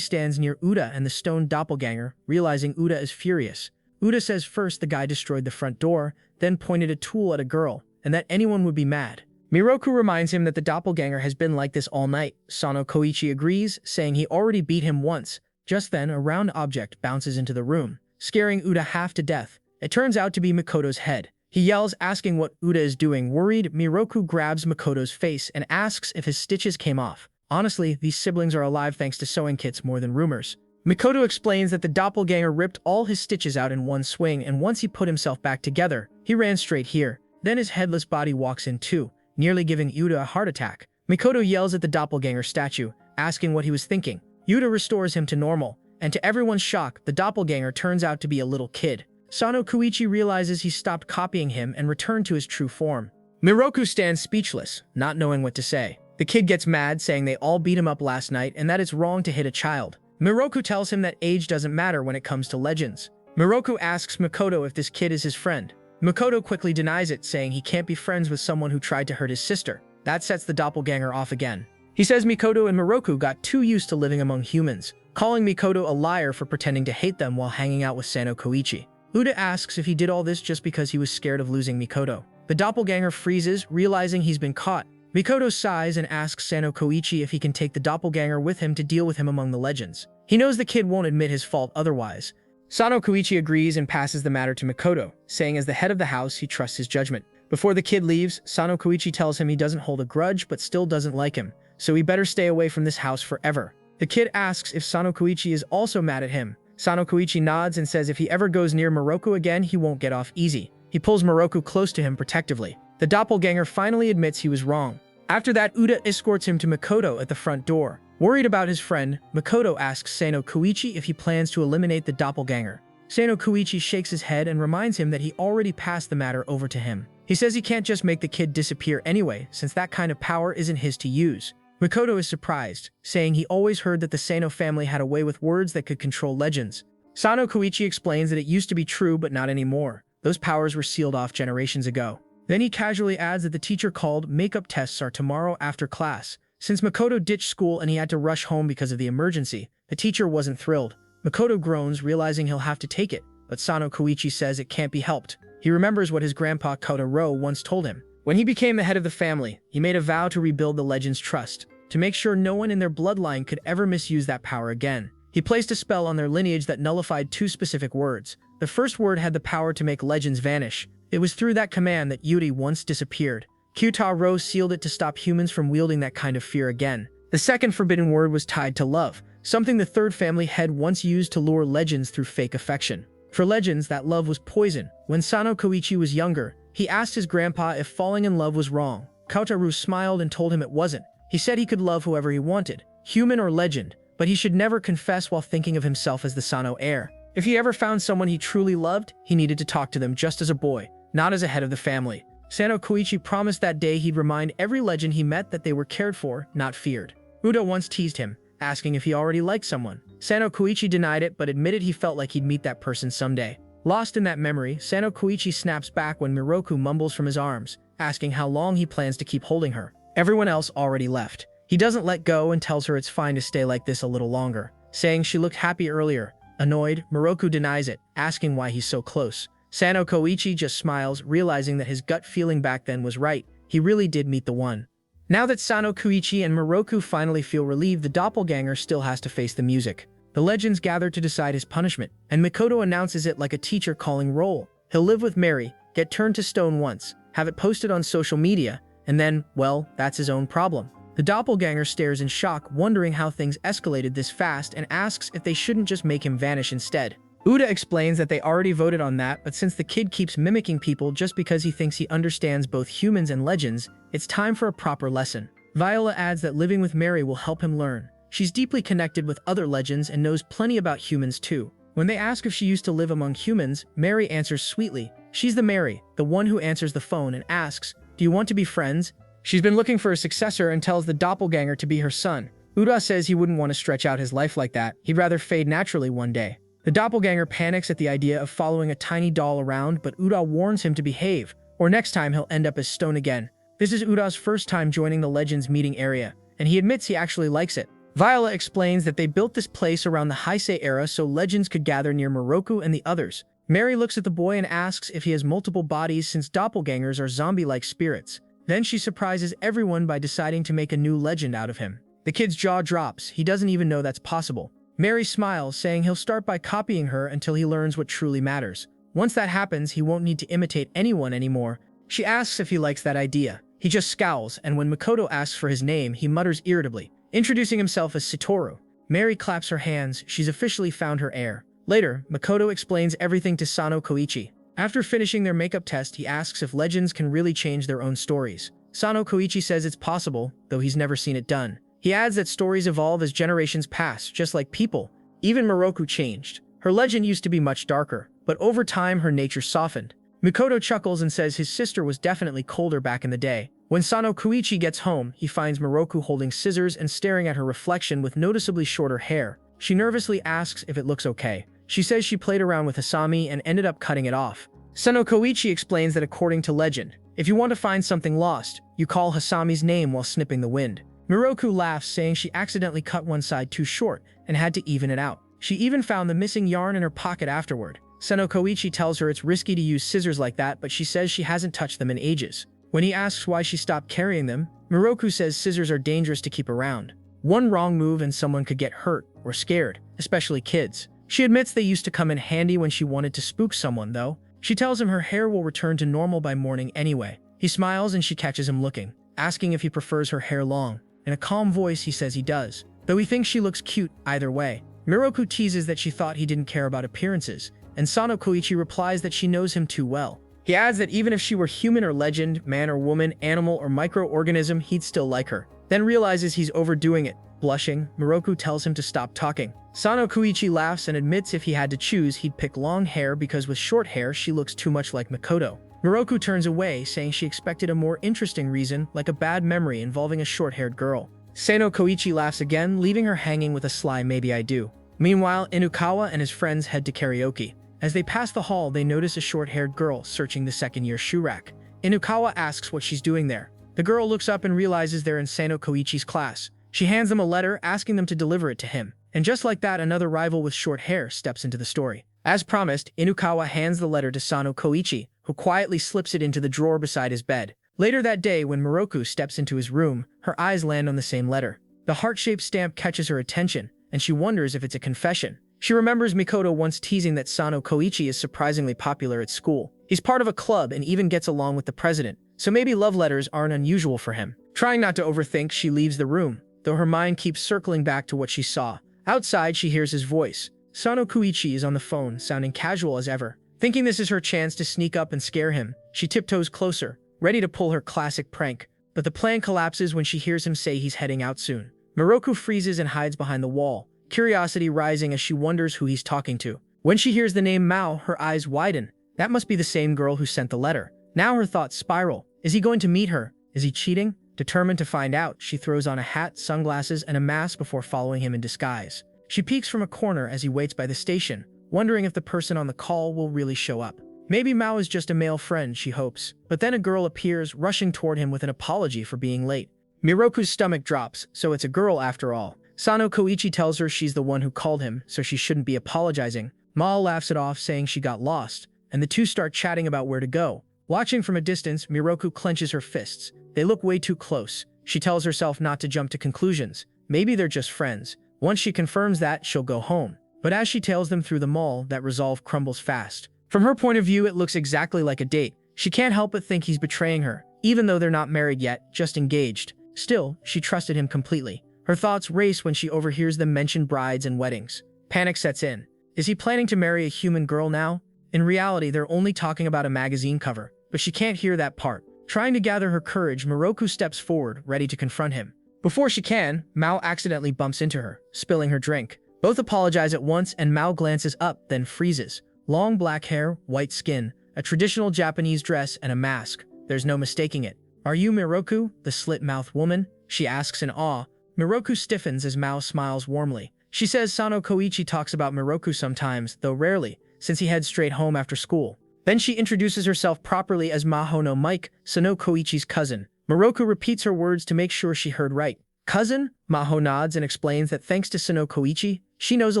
stands near Uda and the stone doppelganger, realizing Uda is furious. Uda says first the guy destroyed the front door, then pointed a tool at a girl, and that anyone would be mad. Miroku reminds him that the doppelganger has been like this all night. Sono Kouichi agrees, saying he already beat him once. Just then, a round object bounces into the room, scaring Uda half to death. It turns out to be Makoto's head. He yells, asking what Uda is doing. Worried, Miroku grabs Makoto's face and asks if his stitches came off. Honestly, these siblings are alive thanks to sewing kits more than rumors. Makoto explains that the doppelganger ripped all his stitches out in one swing, and once he put himself back together, he ran straight here. Then his headless body walks in too, nearly giving Uda a heart attack. Makoto yells at the doppelganger statue, asking what he was thinking. Uda restores him to normal, and to everyone's shock, the doppelganger turns out to be a little kid. Sono Kouichi realizes he stopped copying him and returned to his true form. Miroku stands speechless, not knowing what to say. The kid gets mad, saying they all beat him up last night and that it's wrong to hit a child. Miroku tells him that age doesn't matter when it comes to legends. Miroku asks Makoto if this kid is his friend. Makoto quickly denies it, saying he can't be friends with someone who tried to hurt his sister. That sets the doppelganger off again. He says Makoto and Miroku got too used to living among humans, calling Makoto a liar for pretending to hate them while hanging out with Sano Kouichi. Uda asks if he did all this just because he was scared of losing Makoto. The doppelganger freezes, realizing he's been caught. Makoto sighs and asks Sano Kouichi if he can take the doppelganger with him to deal with him among the legends. He knows the kid won't admit his fault otherwise. Sano Kouichi agrees and passes the matter to Makoto, saying as the head of the house he trusts his judgment. Before the kid leaves, Sano Kouichi tells him he doesn't hold a grudge but still doesn't like him, so he better stay away from this house forever. The kid asks if Sano Kouichi is also mad at him. Sano Kouichi nods and says if he ever goes near Miroku again, he won't get off easy. He pulls Miroku close to him protectively. The doppelganger finally admits he was wrong. After that, Uda escorts him to Makoto at the front door. Worried about his friend, Makoto asks Sano Kouichi if he plans to eliminate the doppelganger. Sano Kouichi shakes his head and reminds him that he already passed the matter over to him. He says he can't just make the kid disappear anyway, since that kind of power isn't his to use. Makoto is surprised, saying he always heard that the Sano family had a way with words that could control legends. Sano Kouichi explains that it used to be true but not anymore. Those powers were sealed off generations ago. Then he casually adds that the teacher called makeup tests are tomorrow after class. Since Makoto ditched school and he had to rush home because of the emergency, the teacher wasn't thrilled. Makoto groans, realizing he'll have to take it, but Sano Kouichi says it can't be helped. He remembers what his grandpa Kotaro once told him. When he became the head of the family, he made a vow to rebuild the legend's trust, to make sure no one in their bloodline could ever misuse that power again. He placed a spell on their lineage that nullified 2 specific words. The first word had the power to make legends vanish. It was through that command that Yuri once disappeared. Kotaro sealed it to stop humans from wielding that kind of fear again. The second forbidden word was tied to love, something the third family head once used to lure legends through fake affection. For legends, that love was poison. When Sano Kouichi was younger, he asked his grandpa if falling in love was wrong. Kotaro smiled and told him it wasn't. He said he could love whoever he wanted, human or legend, but he should never confess while thinking of himself as the Sano heir. If he ever found someone he truly loved, he needed to talk to them just as a boy, not as a head of the family. Sano Kouichi promised that day he'd remind every legend he met that they were cared for, not feared. Uda once teased him, asking if he already liked someone. Sano Kouichi denied it, but admitted he felt like he'd meet that person someday. Lost in that memory, Sano Kouichi snaps back when Miroku mumbles from his arms, asking how long he plans to keep holding her. Everyone else already left. He doesn't let go and tells her it's fine to stay like this a little longer, saying she looked happy earlier. Annoyed, Miroku denies it, asking why he's so close. Sano Kouichi just smiles, realizing that his gut feeling back then was right. He really did meet the one. Now that Sano Kouichi and Miroku finally feel relieved, the doppelganger still has to face the music. The legends gather to decide his punishment, and Makoto announces it like a teacher calling roll. He'll live with Mary, get turned to stone once, have it posted on social media, and then, well, that's his own problem. The doppelganger stares in shock, wondering how things escalated this fast, and asks if they shouldn't just make him vanish instead. Uda explains that they already voted on that, but since the kid keeps mimicking people just because he thinks he understands both humans and legends, it's time for a proper lesson. Viola adds that living with Mary will help him learn. She's deeply connected with other legends and knows plenty about humans too. When they ask if she used to live among humans, Mary answers sweetly. She's the Mary, the one who answers the phone and asks, "Do you want to be friends?" She's been looking for a successor and tells the doppelganger to be her son. Uda says he wouldn't want to stretch out his life like that. He'd rather fade naturally one day. The doppelganger panics at the idea of following a tiny doll around, but Uda warns him to behave, or next time he'll end up as stone again. This is Uda's first time joining the Legends meeting area, and he admits he actually likes it. Viola explains that they built this place around the Heisei era so legends could gather near Miroku and the others. Mary looks at the boy and asks if he has multiple bodies since doppelgangers are zombie-like spirits. Then she surprises everyone by deciding to make a new legend out of him. The kid's jaw drops. He doesn't even know that's possible. Mary smiles, saying he'll start by copying her until he learns what truly matters. Once that happens, he won't need to imitate anyone anymore. She asks if he likes that idea. He just scowls, and when Makoto asks for his name, he mutters irritably, introducing himself as Storu. Mary claps her hands. She's officially found her heir. Later, Makoto explains everything to Sano Kouichi. After finishing their makeup test, he asks if legends can really change their own stories. Sano Kouichi says it's possible, though he's never seen it done. He adds that stories evolve as generations pass, just like people. Even Miroku changed. Her legend used to be much darker, but over time her nature softened. Makoto chuckles and says his sister was definitely colder back in the day. When Sano Kouichi gets home, he finds Miroku holding scissors and staring at her reflection with noticeably shorter hair. She nervously asks if it looks okay. She says she played around with Hasami and ended up cutting it off. Sano Kouichi explains that according to legend, if you want to find something lost, you call Hasami's name while snipping the wind. Miroku laughs, saying she accidentally cut one side too short and had to even it out. She even found the missing yarn in her pocket afterward. Sano Kouichi tells her it's risky to use scissors like that, but she says she hasn't touched them in ages. When he asks why she stopped carrying them, Miroku says scissors are dangerous to keep around. One wrong move and someone could get hurt or scared, especially kids. She admits they used to come in handy when she wanted to spook someone, though. She tells him her hair will return to normal by morning anyway. He smiles and she catches him looking, asking if he prefers her hair long. In a calm voice, he says he does, though he thinks she looks cute either way. Miroku teases that she thought he didn't care about appearances, and Sano Kouichi replies that she knows him too well. He adds that even if she were human or legend, man or woman, animal or microorganism, he'd still like her. Then realizes he's overdoing it. Blushing, Miroku tells him to stop talking. Sano Kouichi laughs and admits if he had to choose, he'd pick long hair because with short hair, she looks too much like Makoto. Miroku turns away, saying she expected a more interesting reason, like a bad memory involving a short-haired girl. Sano Kouichi laughs again, leaving her hanging with a sly "maybe I do." Meanwhile, Inukawa and his friends head to karaoke. As they pass the hall, they notice a short-haired girl searching the second-year shoe rack. Inukawa asks what she's doing there. The girl looks up and realizes they're in Sano Kouichi's class. She hands them a letter, asking them to deliver it to him. And just like that, another rival with short hair steps into the story. As promised, Inukawa hands the letter to Sano Kouichi, who quietly slips it into the drawer beside his bed. Later that day, when Miroku steps into his room, her eyes land on the same letter. The heart-shaped stamp catches her attention, and she wonders if it's a confession. She remembers Makoto once teasing that Sano Kouichi is surprisingly popular at school. He's part of a club and even gets along with the president, so maybe love letters aren't unusual for him. Trying not to overthink, she leaves the room, though her mind keeps circling back to what she saw. Outside, she hears his voice. Sono Kouichi is on the phone, sounding casual as ever. Thinking this is her chance to sneak up and scare him, she tiptoes closer, ready to pull her classic prank. But the plan collapses when she hears him say he's heading out soon. Miroku freezes and hides behind the wall, curiosity rising as she wonders who he's talking to. When she hears the name Mao, her eyes widen. That must be the same girl who sent the letter. Now her thoughts spiral. Is he going to meet her? Is he cheating? Determined to find out, she throws on a hat, sunglasses, and a mask before following him in disguise. She peeks from a corner as he waits by the station, wondering if the person on the call will really show up. Maybe Mao is just a male friend, she hopes. But then a girl appears, rushing toward him with an apology for being late. Miroku's stomach drops, so it's a girl after all. Sono Kouichi tells her she's the one who called him, so she shouldn't be apologizing. Mao laughs it off, saying she got lost, and the two start chatting about where to go. Watching from a distance, Miroku clenches her fists. They look way too close. She tells herself not to jump to conclusions. Maybe they're just friends. Once she confirms that, she'll go home. But as she tails them through the mall, that resolve crumbles fast. From her point of view, it looks exactly like a date. She can't help but think he's betraying her, even though they're not married yet, just engaged. Still, she trusted him completely. Her thoughts race when she overhears them mention brides and weddings. Panic sets in. Is he planning to marry a human girl now? In reality, they're only talking about a magazine cover, but she can't hear that part. Trying to gather her courage, Miroku steps forward, ready to confront him. Before she can, Mao accidentally bumps into her, spilling her drink. Both apologize at once, and Mao glances up, then freezes. Long black hair, white skin, a traditional Japanese dress, and a mask. There's no mistaking it. Are you Miroku, the slit-mouthed woman? She asks in awe. Miroku stiffens as Mao smiles warmly. She says Sono Kouichi talks about Miroku sometimes, though rarely, since he heads straight home after school. Then she introduces herself properly as Maho no Mike, Sono Kouichi's cousin. Miroku repeats her words to make sure she heard right. Cousin? Maho nods and explains that thanks to Sono Kouichi, she knows a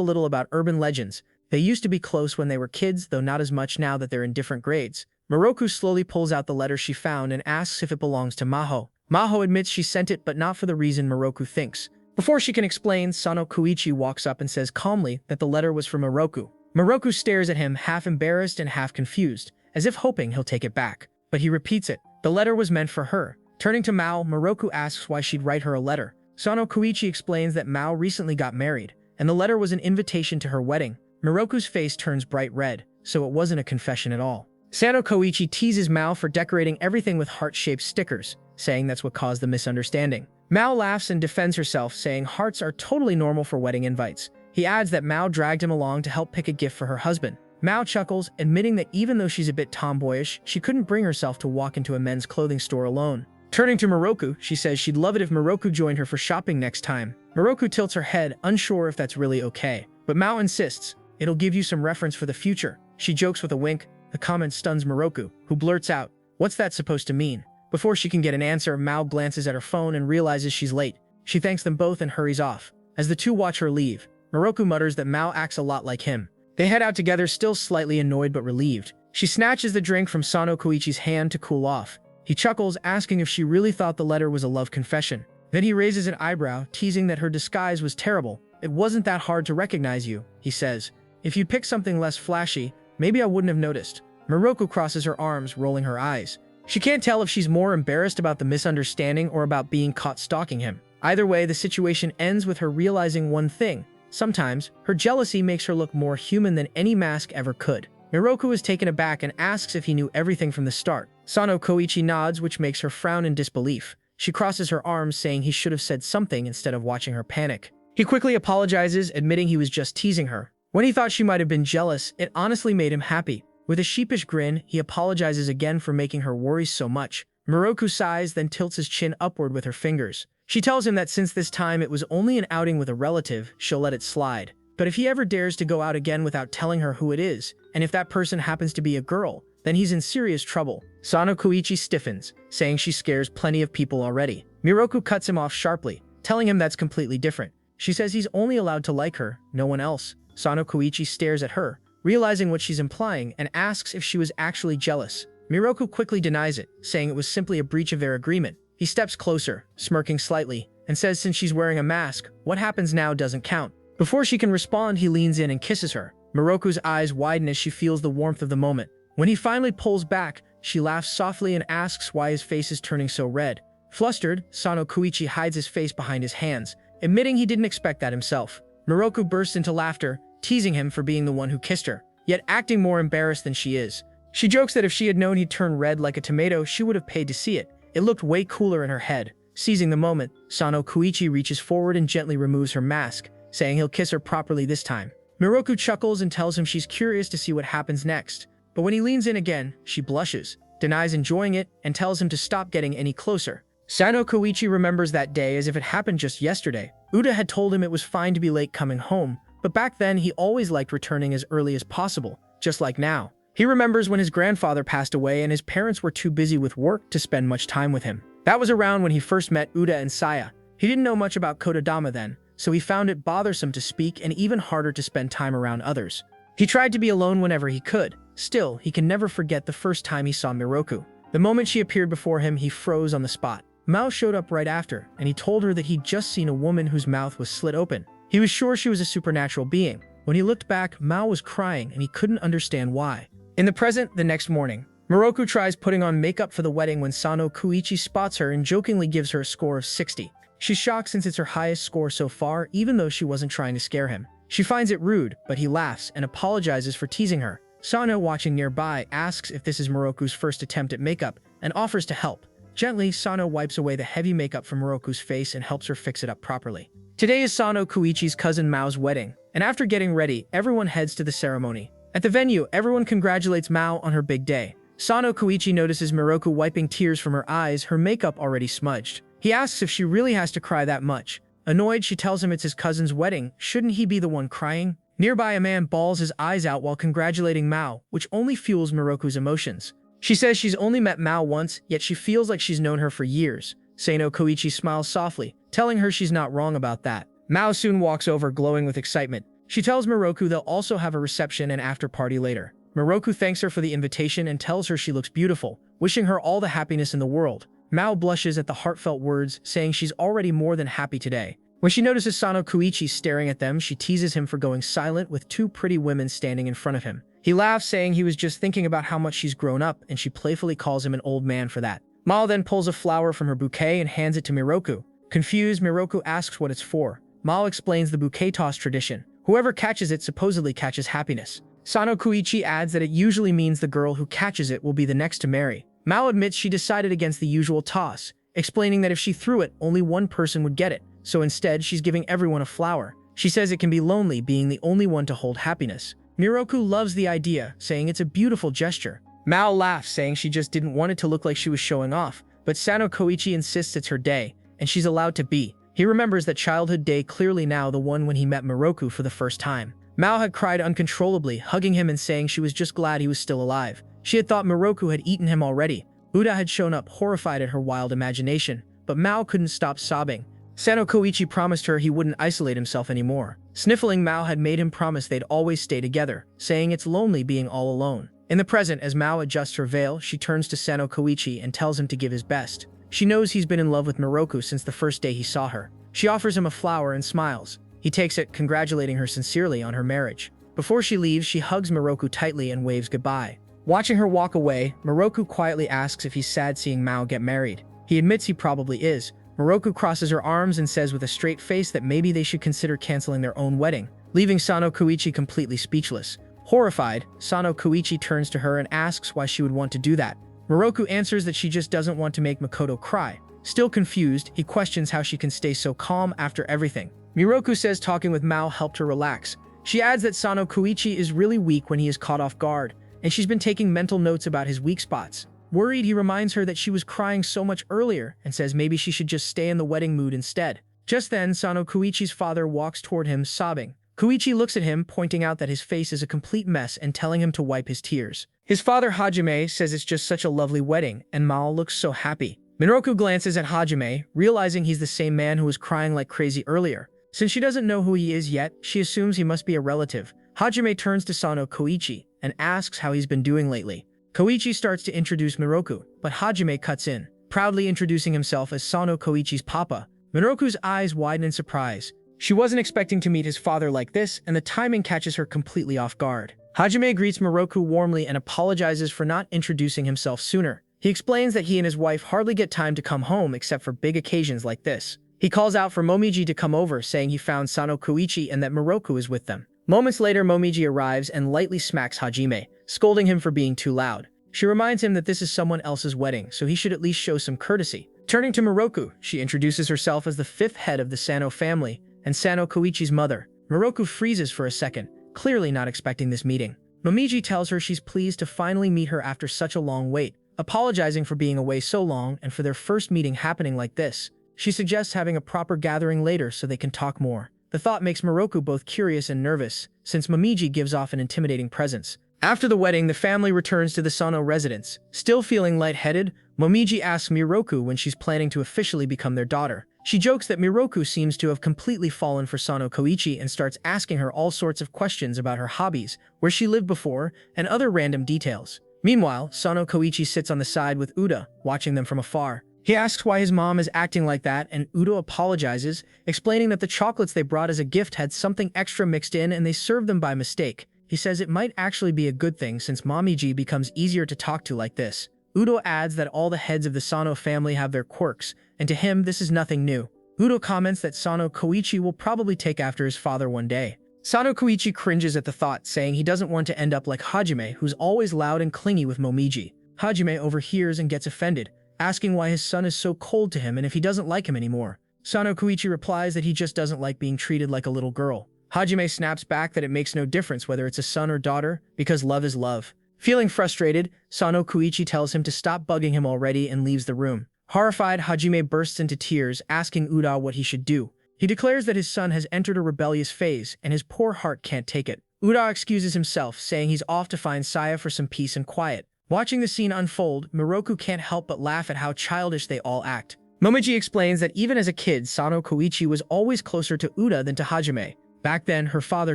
little about urban legends. They used to be close when they were kids, though not as much now that they're in different grades. Miroku slowly pulls out the letter she found and asks if it belongs to Maho. Maho admits she sent it, but not for the reason Miroku thinks. Before she can explain, Sono Kouichi walks up and says calmly that the letter was from Miroku. Miroku stares at him, half embarrassed and half confused, as if hoping he'll take it back. But he repeats it. The letter was meant for her. Turning to Mao, Miroku asks why she'd write her a letter. Sono Kouichi explains that Mao recently got married, and the letter was an invitation to her wedding. Miroku's face turns bright red, so it wasn't a confession at all. Sono Kouichi teases Mao for decorating everything with heart-shaped stickers, saying that's what caused the misunderstanding. Mao laughs and defends herself, saying hearts are totally normal for wedding invites. He adds that Mao dragged him along to help pick a gift for her husband. Mao chuckles, admitting that even though she's a bit tomboyish, she couldn't bring herself to walk into a men's clothing store alone. Turning to Miroku, she says she'd love it if Miroku joined her for shopping next time. Miroku tilts her head, unsure if that's really okay. But Mao insists, it'll give you some reference for the future. She jokes with a wink. The comment stuns Miroku, who blurts out, "What's that supposed to mean?" Before she can get an answer, Mao glances at her phone and realizes she's late. She thanks them both and hurries off. As the two watch her leave, Miroku mutters that Mao acts a lot like him. They head out together, still slightly annoyed but relieved. She snatches the drink from Sono Kouichi's hand to cool off. He chuckles, asking if she really thought the letter was a love confession. Then he raises an eyebrow, teasing that her disguise was terrible. "It wasn't that hard to recognize you," he says. "If you'd picked something less flashy, maybe I wouldn't have noticed." Miroku crosses her arms, rolling her eyes. She can't tell if she's more embarrassed about the misunderstanding or about being caught stalking him. Either way, the situation ends with her realizing one thing. Sometimes, her jealousy makes her look more human than any mask ever could. Miroku is taken aback and asks if he knew everything from the start. Sono Kouichi nods, which makes her frown in disbelief. She crosses her arms, saying he should have said something instead of watching her panic. He quickly apologizes, admitting he was just teasing her. When he thought she might have been jealous, it honestly made him happy. With a sheepish grin, he apologizes again for making her worry so much. Miroku sighs, then tilts his chin upward with her fingers. She tells him that since this time it was only an outing with a relative, she'll let it slide. But if he ever dares to go out again without telling her who it is, and if that person happens to be a girl, then he's in serious trouble. Sono Kouichi stiffens, saying she scares plenty of people already. Miroku cuts him off sharply, telling him that's completely different. She says he's only allowed to like her, no one else. Sono Kouichi stares at her, realizing what she's implying, and asks if she was actually jealous. Miroku quickly denies it, saying it was simply a breach of their agreement. He steps closer, smirking slightly, and says since she's wearing a mask, what happens now doesn't count. Before she can respond, he leans in and kisses her. Miroku's eyes widen as she feels the warmth of the moment. When he finally pulls back, she laughs softly and asks why his face is turning so red. Flustered, Sono Kouichi hides his face behind his hands, admitting he didn't expect that himself. Miroku bursts into laughter, teasing him for being the one who kissed her, yet acting more embarrassed than she is. She jokes that if she had known he'd turn red like a tomato, she would have paid to see it. It looked way cooler in her head. Seizing the moment, Sono Kouichi reaches forward and gently removes her mask, saying he'll kiss her properly this time. Miroku chuckles and tells him she's curious to see what happens next. But when he leans in again, she blushes, denies enjoying it, and tells him to stop getting any closer. Sono Kouichi remembers that day as if it happened just yesterday. Uda had told him it was fine to be late coming home, but back then he always liked returning as early as possible, just like now. He remembers when his grandfather passed away and his parents were too busy with work to spend much time with him. That was around when he first met Uda and Saya. He didn't know much about Kodadama then, so he found it bothersome to speak and even harder to spend time around others. He tried to be alone whenever he could. Still, he can never forget the first time he saw Miroku. The moment she appeared before him, he froze on the spot. Mao showed up right after, and he told her that he'd just seen a woman whose mouth was slit open. He was sure she was a supernatural being. When he looked back, Mao was crying and he couldn't understand why. In the present, the next morning, Miroku tries putting on makeup for the wedding when Sono Kouichi spots her and jokingly gives her a score of 60. She's shocked since it's her highest score so far, even though she wasn't trying to scare him. She finds it rude, but he laughs and apologizes for teasing her. Sono, watching nearby, asks if this is Miroku's first attempt at makeup and offers to help. Gently, Sono wipes away the heavy makeup from Miroku's face and helps her fix it up properly. Today is Sono Kouichi's cousin Mao's wedding, and after getting ready, everyone heads to the ceremony. At the venue, everyone congratulates Mao on her big day. Sono Kouichi notices Miroku wiping tears from her eyes, her makeup already smudged. He asks if she really has to cry that much. Annoyed, she tells him it's his cousin's wedding. Shouldn't he be the one crying? Nearby, a man bawls his eyes out while congratulating Mao, which only fuels Miroku's emotions. She says she's only met Mao once, yet she feels like she's known her for years. Sono Kouichi smiles softly, telling her she's not wrong about that. Mao soon walks over, glowing with excitement. She tells Miroku they'll also have a reception and after-party later. Miroku thanks her for the invitation and tells her she looks beautiful, wishing her all the happiness in the world. Mao blushes at the heartfelt words, saying she's already more than happy today. When she notices Sono Kouichi staring at them, she teases him for going silent with two pretty women standing in front of him. He laughs, saying he was just thinking about how much she's grown up, and she playfully calls him an old man for that. Mao then pulls a flower from her bouquet and hands it to Miroku. Confused, Miroku asks what it's for. Mao explains the bouquet toss tradition. Whoever catches it supposedly catches happiness. Sono Kouichi adds that it usually means the girl who catches it will be the next to marry. Mao admits she decided against the usual toss, explaining that if she threw it, only one person would get it, so instead she's giving everyone a flower. She says it can be lonely being the only one to hold happiness. Miroku loves the idea, saying it's a beautiful gesture. Mao laughs, saying she just didn't want it to look like she was showing off, but Sono Kouichi insists it's her day, and she's allowed to be. He remembers that childhood day clearly now, the one when he met Miroku for the first time. Mao had cried uncontrollably, hugging him and saying she was just glad he was still alive. She had thought Miroku had eaten him already. Uda had shown up, horrified at her wild imagination, but Mao couldn't stop sobbing. Sono Kouichi promised her he wouldn't isolate himself anymore. Sniffling, Mao had made him promise they'd always stay together, saying it's lonely being all alone. In the present, as Mao adjusts her veil, she turns to Sono Kouichi and tells him to give his best. She knows he's been in love with Miroku since the first day he saw her. She offers him a flower and smiles. He takes it, congratulating her sincerely on her marriage. Before she leaves, she hugs Miroku tightly and waves goodbye. Watching her walk away, Miroku quietly asks if he's sad seeing Mao get married. He admits he probably is. Miroku crosses her arms and says with a straight face that maybe they should consider canceling their own wedding, leaving Sono Kouichi completely speechless. Horrified, Sono Kouichi turns to her and asks why she would want to do that. Miroku answers that she just doesn't want to make Makoto cry. Still confused, he questions how she can stay so calm after everything. Miroku says talking with Mao helped her relax. She adds that Sono Kouichi is really weak when he is caught off guard, and she's been taking mental notes about his weak spots. Worried, he reminds her that she was crying so much earlier and says maybe she should just stay in the wedding mood instead. Just then, Sono Kouichi's father walks toward him, sobbing. Kouichi looks at him, pointing out that his face is a complete mess and telling him to wipe his tears. His father, Hajime, says it's just such a lovely wedding, and Mao looks so happy. Miroku glances at Hajime, realizing he's the same man who was crying like crazy earlier. Since she doesn't know who he is yet, she assumes he must be a relative. Hajime turns to Sono Kouichi and asks how he's been doing lately. Kouichi starts to introduce Miroku, but Hajime cuts in, proudly introducing himself as Sono Kouichi's papa. Miroku's eyes widen in surprise. She wasn't expecting to meet his father like this, and the timing catches her completely off guard. Hajime greets Miroku warmly and apologizes for not introducing himself sooner. He explains that he and his wife hardly get time to come home except for big occasions like this. He calls out for Momiji to come over, saying he found Sono Kouichi and that Miroku is with them. Moments later, Momiji arrives and lightly smacks Hajime, scolding him for being too loud. She reminds him that this is someone else's wedding, so he should at least show some courtesy. Turning to Miroku, she introduces herself as the fifth head of the Sano family and Sano Kouichi's mother. Miroku freezes for a second, clearly not expecting this meeting. Momiji tells her she's pleased to finally meet her after such a long wait, apologizing for being away so long and for their first meeting happening like this. She suggests having a proper gathering later so they can talk more. The thought makes Miroku both curious and nervous, since Momiji gives off an intimidating presence. After the wedding, the family returns to the Sono residence. Still feeling lightheaded, Momiji asks Miroku when she's planning to officially become their daughter. She jokes that Miroku seems to have completely fallen for Sano Kouichi and starts asking her all sorts of questions about her hobbies, where she lived before, and other random details. Meanwhile, Sano Kouichi sits on the side with Uda, watching them from afar. He asks why his mom is acting like that, and Uda apologizes, explaining that the chocolates they brought as a gift had something extra mixed in and they served them by mistake. He says it might actually be a good thing since Momiji becomes easier to talk to like this. Udo adds that all the heads of the Sano family have their quirks, and to him this is nothing new. Udo comments that Sano Kouichi will probably take after his father one day. Sano Kouichi cringes at the thought, saying he doesn't want to end up like Hajime, who's always loud and clingy with Momiji. Hajime overhears and gets offended, asking why his son is so cold to him and if he doesn't like him anymore. Sano Kouichi replies that he just doesn't like being treated like a little girl. Hajime snaps back that it makes no difference whether it's a son or daughter, because love is love. Feeling frustrated, Sano Kouichi tells him to stop bugging him already and leaves the room. Horrified, Hajime bursts into tears, asking Uda what he should do. He declares that his son has entered a rebellious phase, and his poor heart can't take it. Uda excuses himself, saying he's off to find Saya for some peace and quiet. Watching the scene unfold, Miroku can't help but laugh at how childish they all act. Momiji explains that even as a kid, Sano Kouichi was always closer to Uda than to Hajime. Back then, her father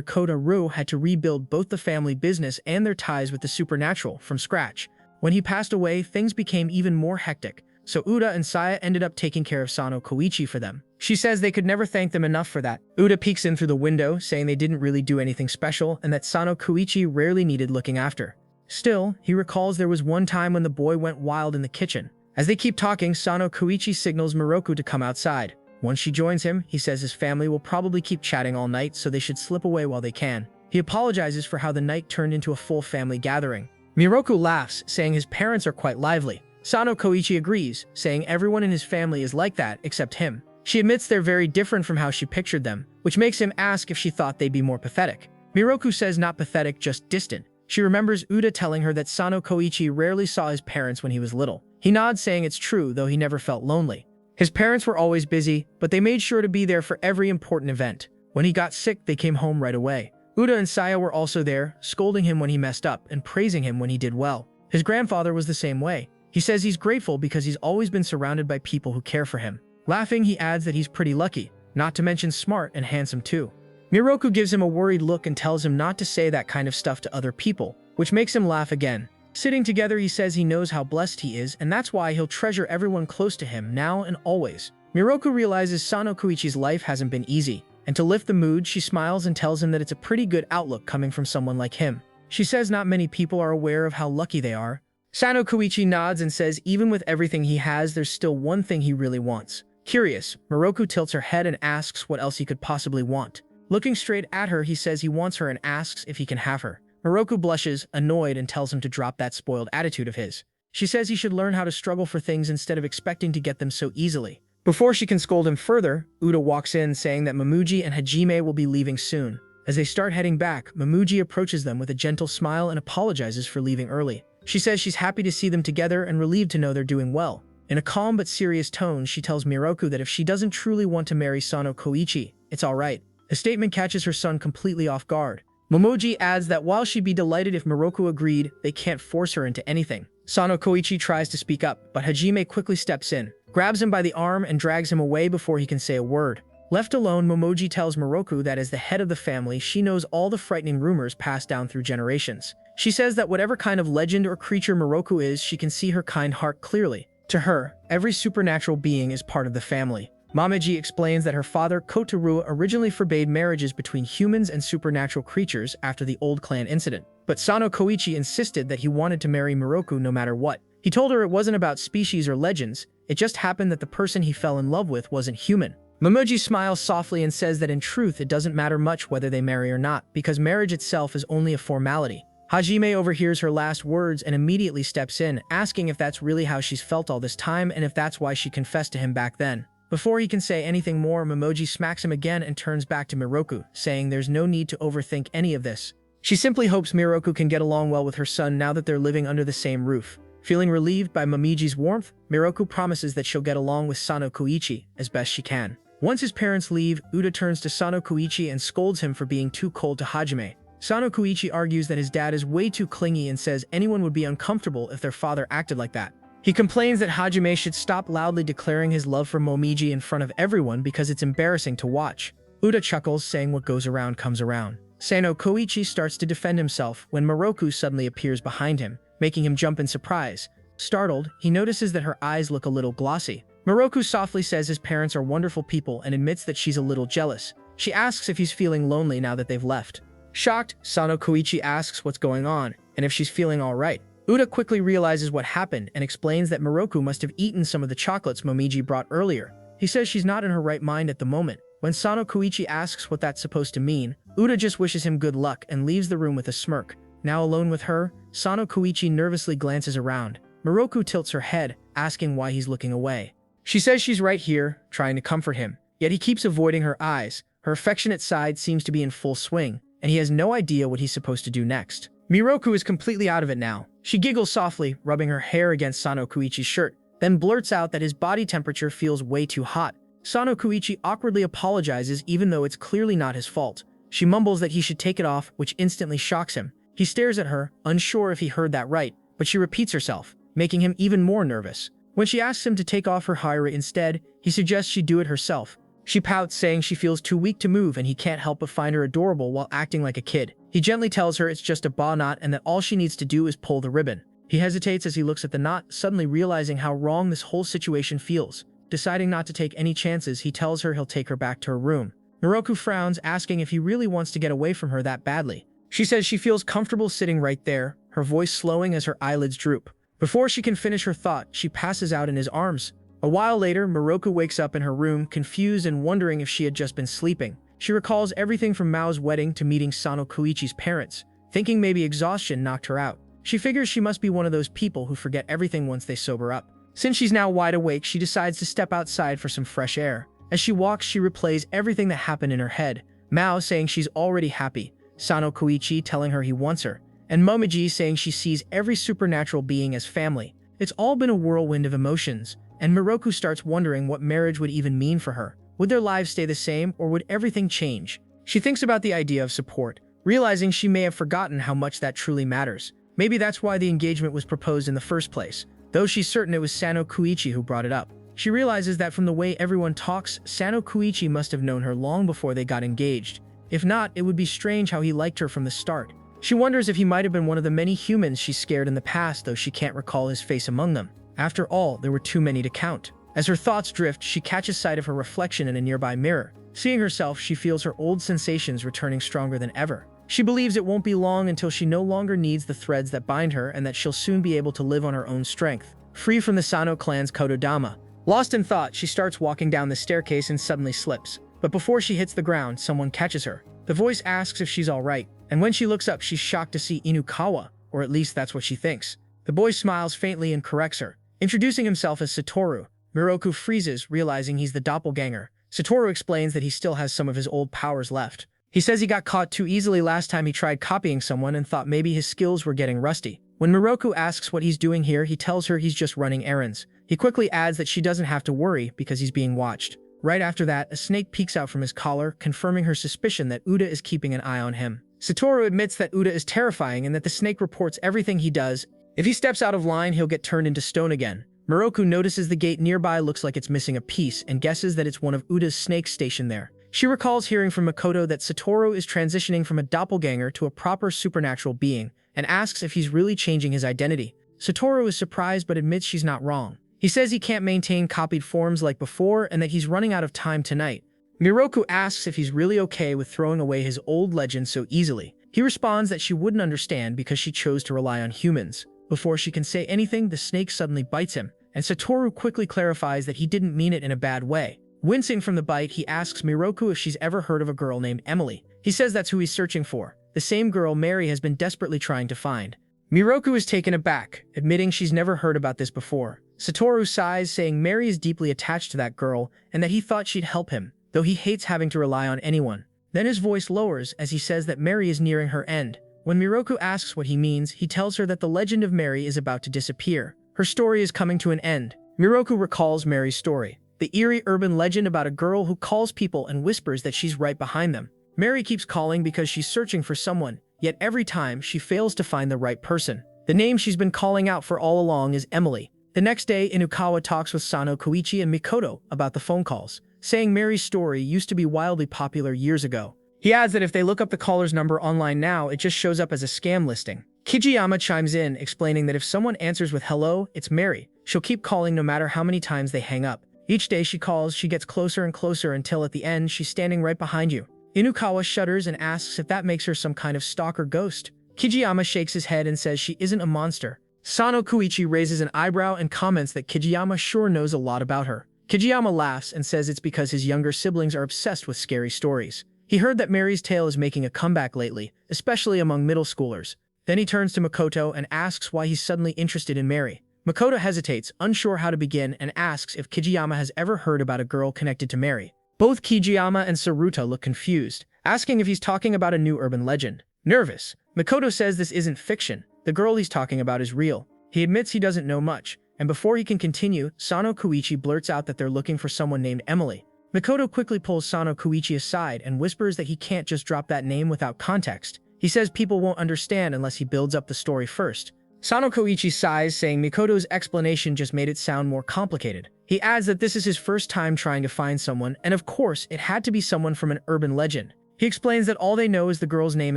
Kota-ru had to rebuild both the family business and their ties with the supernatural from scratch. When he passed away, things became even more hectic, so Uda and Saya ended up taking care of Sano Kouichi for them. She says they could never thank them enough for that. Uda peeks in through the window, saying they didn't really do anything special and that Sano Kouichi rarely needed looking after. Still, he recalls there was one time when the boy went wild in the kitchen. As they keep talking, Sano Kouichi signals Miroku to come outside. Once she joins him, he says his family will probably keep chatting all night, so they should slip away while they can. He apologizes for how the night turned into a full family gathering. Miroku laughs, saying his parents are quite lively. Sano Kouichi agrees, saying everyone in his family is like that except him. She admits they're very different from how she pictured them, which makes him ask if she thought they'd be more pathetic. Miroku says not pathetic, just distant. She remembers Uda telling her that Sano Kouichi rarely saw his parents when he was little. He nods, saying it's true, though he never felt lonely. His parents were always busy, but they made sure to be there for every important event. When he got sick, they came home right away. Uda and Saya were also there, scolding him when he messed up and praising him when he did well. His grandfather was the same way. He says he's grateful because he's always been surrounded by people who care for him. Laughing, he adds that he's pretty lucky, not to mention smart and handsome too. Miroku gives him a worried look and tells him not to say that kind of stuff to other people, which makes him laugh again. Sitting together, he says he knows how blessed he is, and that's why he'll treasure everyone close to him now and always. Miroku realizes Sano Kouichi's life hasn't been easy, and to lift the mood, she smiles and tells him that it's a pretty good outlook coming from someone like him. She says not many people are aware of how lucky they are. Sano Kouichi nods and says even with everything he has, there's still one thing he really wants. Curious, Miroku tilts her head and asks what else he could possibly want. Looking straight at her, he says he wants her and asks if he can have her. Miroku blushes, annoyed, and tells him to drop that spoiled attitude of his. She says he should learn how to struggle for things instead of expecting to get them so easily. Before she can scold him further, Uda walks in saying that Momiji and Hajime will be leaving soon. As they start heading back, Momiji approaches them with a gentle smile and apologizes for leaving early. She says she's happy to see them together and relieved to know they're doing well. In a calm but serious tone, she tells Miroku that if she doesn't truly want to marry Sano Kouichi, it's alright. The statement catches her son completely off guard. Momiji adds that while she'd be delighted if Miroku agreed, they can't force her into anything. Sano Kouichi tries to speak up, but Hajime quickly steps in, grabs him by the arm and drags him away before he can say a word. Left alone, Momiji tells Miroku that as the head of the family, she knows all the frightening rumors passed down through generations. She says that whatever kind of legend or creature Miroku is, she can see her kind heart clearly. To her, every supernatural being is part of the family. Momiji explains that her father Kota-ru originally forbade marriages between humans and supernatural creatures after the old clan incident. But Sano Kouichi insisted that he wanted to marry Miroku no matter what. He told her it wasn't about species or legends, it just happened that the person he fell in love with wasn't human. Momoji smiles softly and says that in truth it doesn't matter much whether they marry or not, because marriage itself is only a formality. Hajime overhears her last words and immediately steps in, asking if that's really how she's felt all this time and if that's why she confessed to him back then. Before he can say anything more, Momoji smacks him again and turns back to Miroku, saying there's no need to overthink any of this. She simply hopes Miroku can get along well with her son now that they're living under the same roof. Feeling relieved by Momoji's warmth, Miroku promises that she'll get along with Sono Kouichi as best she can. Once his parents leave, Uda turns to Sono Kouichi and scolds him for being too cold to Hajime. Sono Kouichi argues that his dad is way too clingy and says anyone would be uncomfortable if their father acted like that. He complains that Hajime should stop loudly declaring his love for Momiji in front of everyone because it's embarrassing to watch. Uda chuckles, saying what goes around comes around. Sono Kouichi starts to defend himself when Miroku suddenly appears behind him, making him jump in surprise. Startled, he notices that her eyes look a little glossy. Miroku softly says his parents are wonderful people and admits that she's a little jealous. She asks if he's feeling lonely now that they've left. Shocked, Sono Kouichi asks what's going on and if she's feeling alright. Uda quickly realizes what happened and explains that Miroku must have eaten some of the chocolates Momiji brought earlier. He says she's not in her right mind at the moment. When Sono Kouichi asks what that's supposed to mean, Uda just wishes him good luck and leaves the room with a smirk. Now alone with her, Sono Kouichi nervously glances around. Miroku tilts her head, asking why he's looking away. She says she's right here, trying to comfort him, yet he keeps avoiding her eyes. Her affectionate side seems to be in full swing, and he has no idea what he's supposed to do next. Miroku is completely out of it now. She giggles softly, rubbing her hair against Sono Kouichi's shirt, then blurts out that his body temperature feels way too hot. Sono Kouichi awkwardly apologizes even though it's clearly not his fault. She mumbles that he should take it off, which instantly shocks him. He stares at her, unsure if he heard that right, but she repeats herself, making him even more nervous. When she asks him to take off her hire instead, he suggests she do it herself. She pouts, saying she feels too weak to move and he can't help but find her adorable while acting like a kid. He gently tells her it's just a bow knot and that all she needs to do is pull the ribbon. He hesitates as he looks at the knot, suddenly realizing how wrong this whole situation feels. Deciding not to take any chances, he tells her he'll take her back to her room. Miroku frowns, asking if he really wants to get away from her that badly. She says she feels comfortable sitting right there, her voice slowing as her eyelids droop. Before she can finish her thought, she passes out in his arms. A while later, Miroku wakes up in her room, confused and wondering if she had just been sleeping. She recalls everything from Mao's wedding to meeting Sono Kouichi's parents, thinking maybe exhaustion knocked her out. She figures she must be one of those people who forget everything once they sober up. Since she's now wide awake, she decides to step outside for some fresh air. As she walks, she replays everything that happened in her head. Mao saying she's already happy, Sono Kouichi telling her he wants her, and Momiji saying she sees every supernatural being as family. It's all been a whirlwind of emotions, and Miroku starts wondering what marriage would even mean for her. Would their lives stay the same, or would everything change? She thinks about the idea of support, realizing she may have forgotten how much that truly matters. Maybe that's why the engagement was proposed in the first place, though she's certain it was Sono Kouichi who brought it up. She realizes that from the way everyone talks, Sono Kouichi must have known her long before they got engaged. If not, it would be strange how he liked her from the start. She wonders if he might have been one of the many humans she scared in the past, though she can't recall his face among them. After all, there were too many to count. As her thoughts drift, she catches sight of her reflection in a nearby mirror. Seeing herself, she feels her old sensations returning stronger than ever. She believes it won't be long until she no longer needs the threads that bind her and that she'll soon be able to live on her own strength, free from the Sano clan's Kododama. Lost in thought, she starts walking down the staircase and suddenly slips. But before she hits the ground, someone catches her. The voice asks if she's alright, and when she looks up, she's shocked to see Inukawa, or at least that's what she thinks. The boy smiles faintly and corrects her, introducing himself as Satoru. Miroku freezes, realizing he's the doppelgänger. Satoru explains that he still has some of his old powers left. He says he got caught too easily last time he tried copying someone and thought maybe his skills were getting rusty. When Miroku asks what he's doing here, he tells her he's just running errands. He quickly adds that she doesn't have to worry because he's being watched. Right after that, a snake peeks out from his collar, confirming her suspicion that Uda is keeping an eye on him. Satoru admits that Uda is terrifying and that the snake reports everything he does. If he steps out of line, he'll get turned into stone again. Miroku notices the gate nearby looks like it's missing a piece and guesses that it's one of Uda's snakes stationed there. She recalls hearing from Makoto that Satoru is transitioning from a doppelganger to a proper supernatural being and asks if he's really changing his identity. Satoru is surprised but admits she's not wrong. He says he can't maintain copied forms like before and that he's running out of time tonight. Miroku asks if he's really okay with throwing away his old legend so easily. He responds that she wouldn't understand because she chose to rely on humans. Before she can say anything, the snake suddenly bites him, and Satoru quickly clarifies that he didn't mean it in a bad way. Wincing from the bite, he asks Miroku if she's ever heard of a girl named Emily. He says that's who he's searching for, the same girl Mary has been desperately trying to find. Miroku is taken aback, admitting she's never heard about this before. Satoru sighs, saying Mary is deeply attached to that girl and that he thought she'd help him, though he hates having to rely on anyone. Then his voice lowers as he says that Mary is nearing her end. When Miroku asks what he means, he tells her that the legend of Mary is about to disappear. Her story is coming to an end. Miroku recalls Mary's story, the eerie urban legend about a girl who calls people and whispers that she's right behind them. Mary keeps calling because she's searching for someone, yet every time she fails to find the right person. The name she's been calling out for all along is Emily. The next day, Inukawa talks with Sono, Kouichi, and Makoto about the phone calls, saying Mary's story used to be wildly popular years ago. He adds that if they look up the caller's number online now, it just shows up as a scam listing. Kijiyama chimes in, explaining that if someone answers with hello, it's Mary. She'll keep calling no matter how many times they hang up. Each day she calls, she gets closer and closer until at the end she's standing right behind you. Inukawa shudders and asks if that makes her some kind of stalker ghost. Kijiyama shakes his head and says she isn't a monster. Sono Kouichi raises an eyebrow and comments that Kijiyama sure knows a lot about her. Kijiyama laughs and says it's because his younger siblings are obsessed with scary stories. He heard that Mary's tale is making a comeback lately, especially among middle schoolers. Then he turns to Makoto and asks why he's suddenly interested in Mary. Makoto hesitates, unsure how to begin, and asks if Kijiyama has ever heard about a girl connected to Mary. Both Kijiyama and Saruta look confused, asking if he's talking about a new urban legend. Nervous, Makoto says this isn't fiction. The girl he's talking about is real. He admits he doesn't know much, and before he can continue, Sono Kouichi blurts out that they're looking for someone named Emily. Makoto quickly pulls Sono Kouichi aside and whispers that he can't just drop that name without context. He says people won't understand unless he builds up the story first. Sono Kouichi sighs, saying Makoto's explanation just made it sound more complicated. He adds that this is his first time trying to find someone, and of course, it had to be someone from an urban legend. He explains that all they know is the girl's name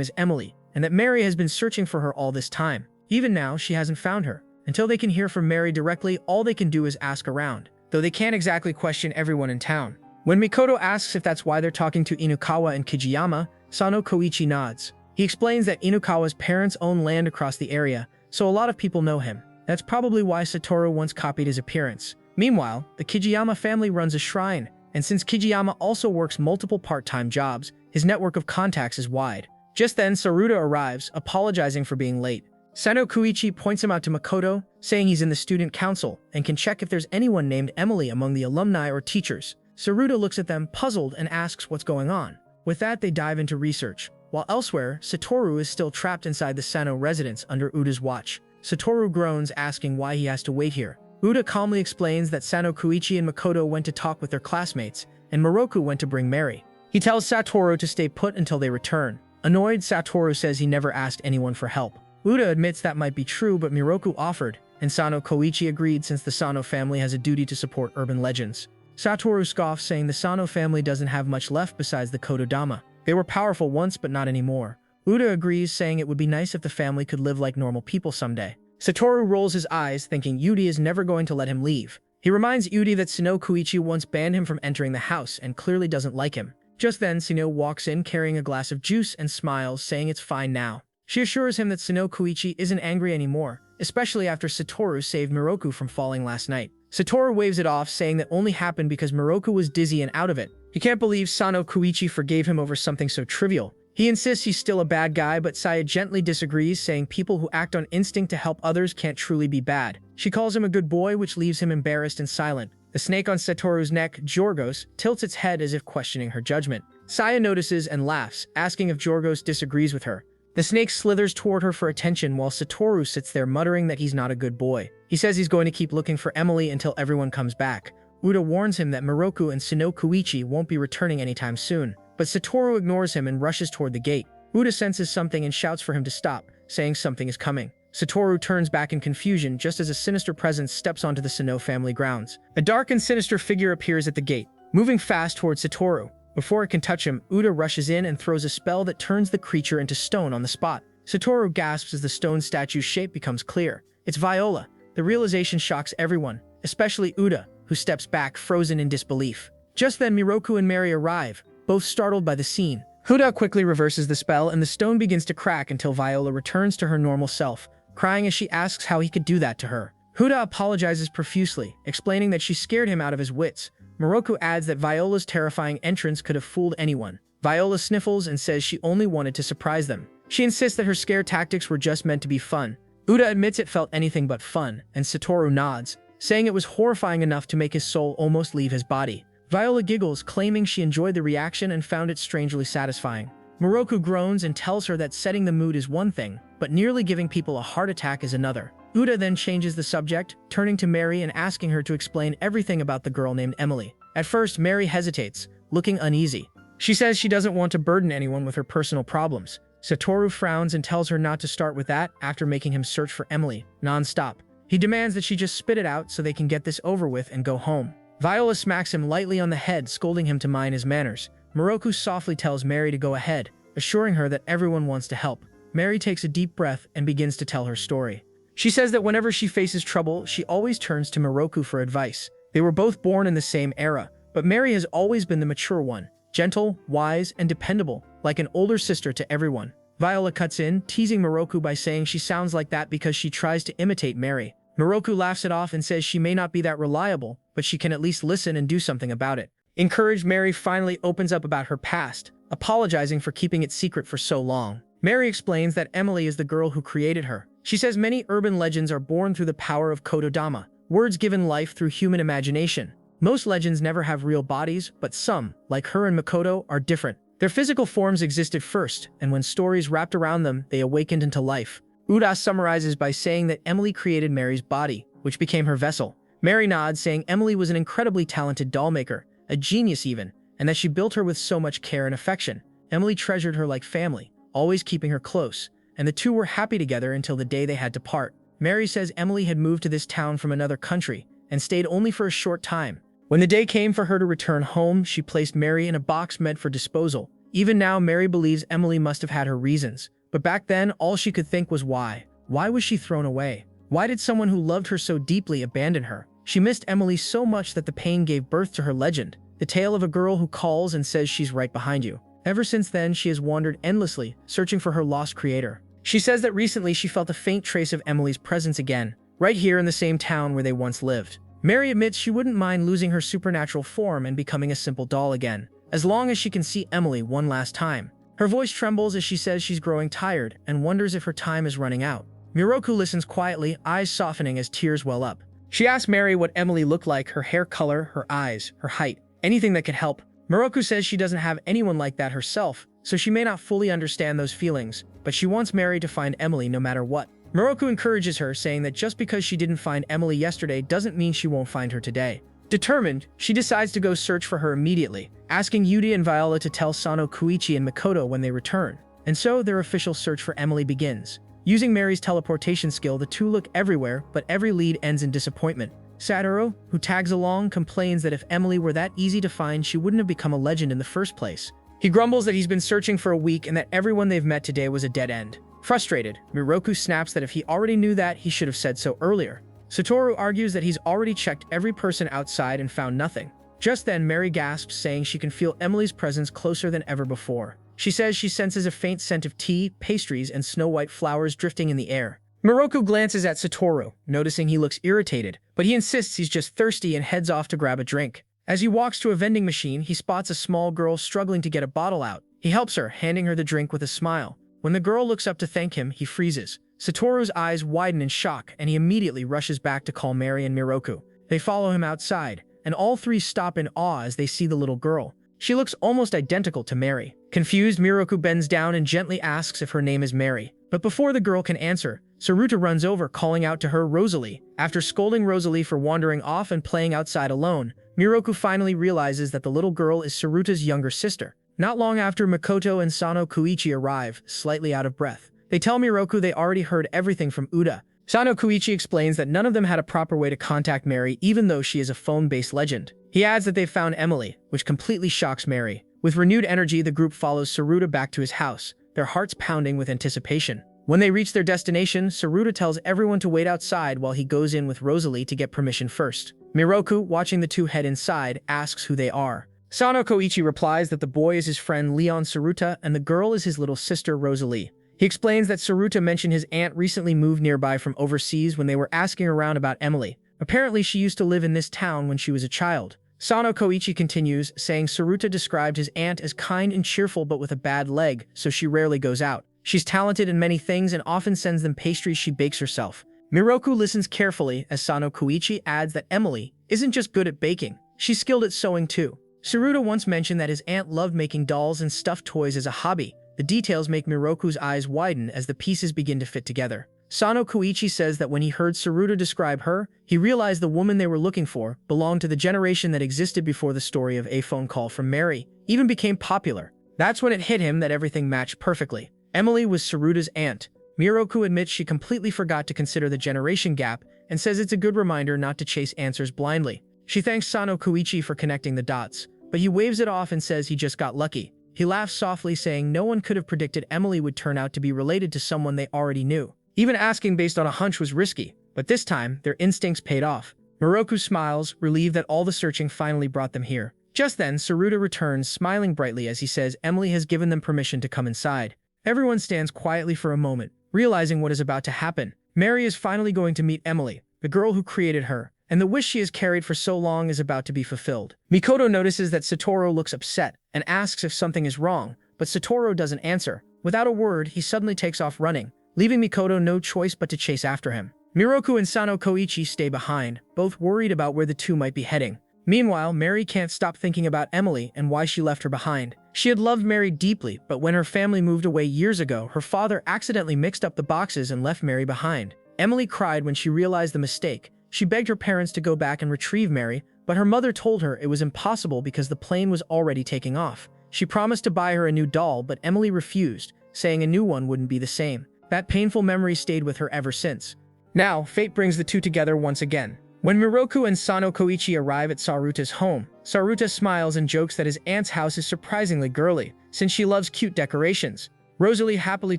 is Emily, and that Mary has been searching for her all this time. Even now, she hasn't found her. Until they can hear from Mary directly, all they can do is ask around, though they can't exactly question everyone in town. When Makoto asks if that's why they're talking to Inukawa and Kijiyama, Sono Kouichi nods. He explains that Inukawa's parents own land across the area, so a lot of people know him. That's probably why Satoru once copied his appearance. Meanwhile, the Kijiyama family runs a shrine, and since Kijiyama also works multiple part-time jobs, his network of contacts is wide. Just then, Saruta arrives, apologizing for being late. Sono Kouichi points him out to Makoto, saying he's in the student council and can check if there's anyone named Emily among the alumni or teachers. Saruta looks at them, puzzled, and asks what's going on. With that, they dive into research. While elsewhere, Satoru is still trapped inside the Sano residence under Uda's watch. Satoru groans, asking why he has to wait here. Uda calmly explains that Sono Kouichi and Makoto went to talk with their classmates, and Miroku went to bring Mary. He tells Satoru to stay put until they return. Annoyed, Satoru says he never asked anyone for help. Uda admits that might be true, but Miroku offered, and Sono Kouichi agreed since the Sano family has a duty to support urban legends. Satoru scoffs, saying the Sano family doesn't have much left besides the Kododama. They were powerful once, but not anymore. Uda agrees, saying it would be nice if the family could live like normal people someday. Satoru rolls his eyes, thinking Yudi is never going to let him leave. He reminds Yudi that Sono Kouichi once banned him from entering the house and clearly doesn't like him. Just then, Sono walks in carrying a glass of juice and smiles, saying it's fine now. She assures him that Sono Kouichi isn't angry anymore, especially after Satoru saved Miroku from falling last night. Satoru waves it off, saying that only happened because Miroku was dizzy and out of it. He can't believe Sono Kouichi forgave him over something so trivial. He insists he's still a bad guy, but Saya gently disagrees, saying people who act on instinct to help others can't truly be bad. She calls him a good boy, which leaves him embarrassed and silent. The snake on Satoru's neck, Jorgos, tilts its head as if questioning her judgment. Saya notices and laughs, asking if Jorgos disagrees with her. The snake slithers toward her for attention while Satoru sits there muttering that he's not a good boy. He says he's going to keep looking for Emily until everyone comes back. Uda warns him that Miroku and Sono Kouichi won't be returning anytime soon, but Satoru ignores him and rushes toward the gate. Uda senses something and shouts for him to stop, saying something is coming. Satoru turns back in confusion just as a sinister presence steps onto the Sono family grounds. A dark and sinister figure appears at the gate, moving fast towards Satoru. Before it can touch him, Uda rushes in and throws a spell that turns the creature into stone on the spot. Satoru gasps as the stone statue's shape becomes clear. It's Viola. The realization shocks everyone, especially Uda, who steps back, frozen in disbelief. Just then, Miroku and Mary arrive, both startled by the scene. Uda quickly reverses the spell, and the stone begins to crack until Viola returns to her normal self, crying as she asks how he could do that to her. Huda apologizes profusely, explaining that she scared him out of his wits. Miroku adds that Viola's terrifying entrance could have fooled anyone. Viola sniffles and says she only wanted to surprise them. She insists that her scare tactics were just meant to be fun. Uda admits it felt anything but fun, and Satoru nods, saying it was horrifying enough to make his soul almost leave his body. Viola giggles, claiming she enjoyed the reaction and found it strangely satisfying. Miroku groans and tells her that setting the mood is one thing, but nearly giving people a heart attack is another. Uda then changes the subject, turning to Mary and asking her to explain everything about the girl named Emily. At first, Mary hesitates, looking uneasy. She says she doesn't want to burden anyone with her personal problems. Satoru frowns and tells her not to start with that after making him search for Emily, non-stop. He demands that she just spit it out so they can get this over with and go home. Viola smacks him lightly on the head, scolding him to mind his manners. Miroku softly tells Mary to go ahead, assuring her that everyone wants to help. Mary takes a deep breath and begins to tell her story. She says that whenever she faces trouble, she always turns to Miroku for advice. They were both born in the same era, but Mary has always been the mature one, gentle, wise, and dependable, like an older sister to everyone. Viola cuts in, teasing Miroku by saying she sounds like that because she tries to imitate Mary. Miroku laughs it off and says she may not be that reliable, but she can at least listen and do something about it. Encouraged, Mary finally opens up about her past, apologizing for keeping it secret for so long. Mary explains that Emily is the girl who created her. She says many urban legends are born through the power of kododama, words given life through human imagination. Most legends never have real bodies, but some, like her and Makoto, are different. Their physical forms existed first, and when stories wrapped around them, they awakened into life. Uda summarizes by saying that Emily created Mary's body, which became her vessel. Mary nods, saying Emily was an incredibly talented doll maker, a genius even, and that she built her with so much care and affection. Emily treasured her like family, always keeping her close, and the two were happy together until the day they had to part. Mary says Emily had moved to this town from another country, and stayed only for a short time. When the day came for her to return home, she placed Mary in a box meant for disposal. Even now, Mary believes Emily must have had her reasons. But back then, all she could think was why. Why was she thrown away? Why did someone who loved her so deeply abandon her? She missed Emily so much that the pain gave birth to her legend, the tale of a girl who calls and says she's right behind you. Ever since then, she has wandered endlessly, searching for her lost creator. She says that recently she felt a faint trace of Emily's presence again, right here in the same town where they once lived. Mary admits she wouldn't mind losing her supernatural form and becoming a simple doll again, as long as she can see Emily one last time. Her voice trembles as she says she's growing tired and wonders if her time is running out. Miroku listens quietly, eyes softening as tears well up. She asks Mary what Emily looked like, her hair color, her eyes, her height, anything that could help. Miroku says she doesn't have anyone like that herself, so she may not fully understand those feelings, but she wants Mary to find Emily no matter what. Miroku encourages her, saying that just because she didn't find Emily yesterday doesn't mean she won't find her today. Determined, she decides to go search for her immediately, asking Yudi and Viola to tell Sono, Kouichi, and Makoto when they return. And so their official search for Emily begins. Using Mary's teleportation skill, the two look everywhere, but every lead ends in disappointment. Satoru, who tags along, complains that if Emily were that easy to find, she wouldn't have become a legend in the first place. He grumbles that he's been searching for a week and that everyone they've met today was a dead end. Frustrated, Miroku snaps that if he already knew that, he should have said so earlier. Satoru argues that he's already checked every person outside and found nothing. Just then, Mary gasps, saying she can feel Emily's presence closer than ever before. She says she senses a faint scent of tea, pastries, and snow-white flowers drifting in the air. Miroku glances at Satoru, noticing he looks irritated, but he insists he's just thirsty and heads off to grab a drink. As he walks to a vending machine, he spots a small girl struggling to get a bottle out. He helps her, handing her the drink with a smile. When the girl looks up to thank him, he freezes. Satoru's eyes widen in shock, and he immediately rushes back to call Mary and Miroku. They follow him outside, and all three stop in awe as they see the little girl. She looks almost identical to Mary. Confused, Miroku bends down and gently asks if her name is Mary. But before the girl can answer, Saruta runs over, calling out to her Rosalie. After scolding Rosalie for wandering off and playing outside alone, Miroku finally realizes that the little girl is Saruta's younger sister. Not long after, Makoto and Sono Kouichi arrive, slightly out of breath. They tell Miroku they already heard everything from Uda. Sono Kouichi explains that none of them had a proper way to contact Mary, even though she is a phone-based legend. He adds that they've found Emily, which completely shocks Mary. With renewed energy, the group follows Saruta back to his house, their hearts pounding with anticipation. When they reach their destination, Saruta tells everyone to wait outside while he goes in with Rosalie to get permission first. Miroku, watching the two head inside, asks who they are. Sono Kouichi replies that the boy is his friend Leon Saruta and the girl is his little sister Rosalie. He explains that Saruta mentioned his aunt recently moved nearby from overseas when they were asking around about Emily. Apparently, she used to live in this town when she was a child. Sono Kouichi continues, saying Saruta described his aunt as kind and cheerful but with a bad leg, so she rarely goes out. She's talented in many things and often sends them pastries she bakes herself. Miroku listens carefully as Sono Kouichi adds that Emily isn't just good at baking, she's skilled at sewing too. Saruta once mentioned that his aunt loved making dolls and stuffed toys as a hobby. The details make Miroku's eyes widen as the pieces begin to fit together. Sono Kouichi says that when he heard Saruta describe her, he realized the woman they were looking for belonged to the generation that existed before the story of A Phone Call from Mary even became popular. That's when it hit him that everything matched perfectly. Emily was Saruta's aunt. Miroku admits she completely forgot to consider the generation gap and says it's a good reminder not to chase answers blindly. She thanks Sono Kouichi for connecting the dots, but he waves it off and says he just got lucky. He laughs softly, saying no one could have predicted Emily would turn out to be related to someone they already knew. Even asking based on a hunch was risky, but this time, their instincts paid off. Miroku smiles, relieved that all the searching finally brought them here. Just then, Saruta returns, smiling brightly as he says Emily has given them permission to come inside. Everyone stands quietly for a moment, realizing what is about to happen. Mary is finally going to meet Emily, the girl who created her, and the wish she has carried for so long is about to be fulfilled. Makoto notices that Satoru looks upset and asks if something is wrong, but Satoru doesn't answer. Without a word, he suddenly takes off running, leaving Makoto no choice but to chase after him. Miroku and Sono Kouichi stay behind, both worried about where the two might be heading. Meanwhile, Mary can't stop thinking about Emily and why she left her behind. She had loved Mary deeply, but when her family moved away years ago, her father accidentally mixed up the boxes and left Mary behind. Emily cried when she realized the mistake. She begged her parents to go back and retrieve Mary, but her mother told her it was impossible because the plane was already taking off. She promised to buy her a new doll, but Emily refused, saying a new one wouldn't be the same. That painful memory stayed with her ever since. Now, fate brings the two together once again. When Miroku and Sono Kouichi arrive at Saruta's home, Saruta smiles and jokes that his aunt's house is surprisingly girly, since she loves cute decorations. Rosalie happily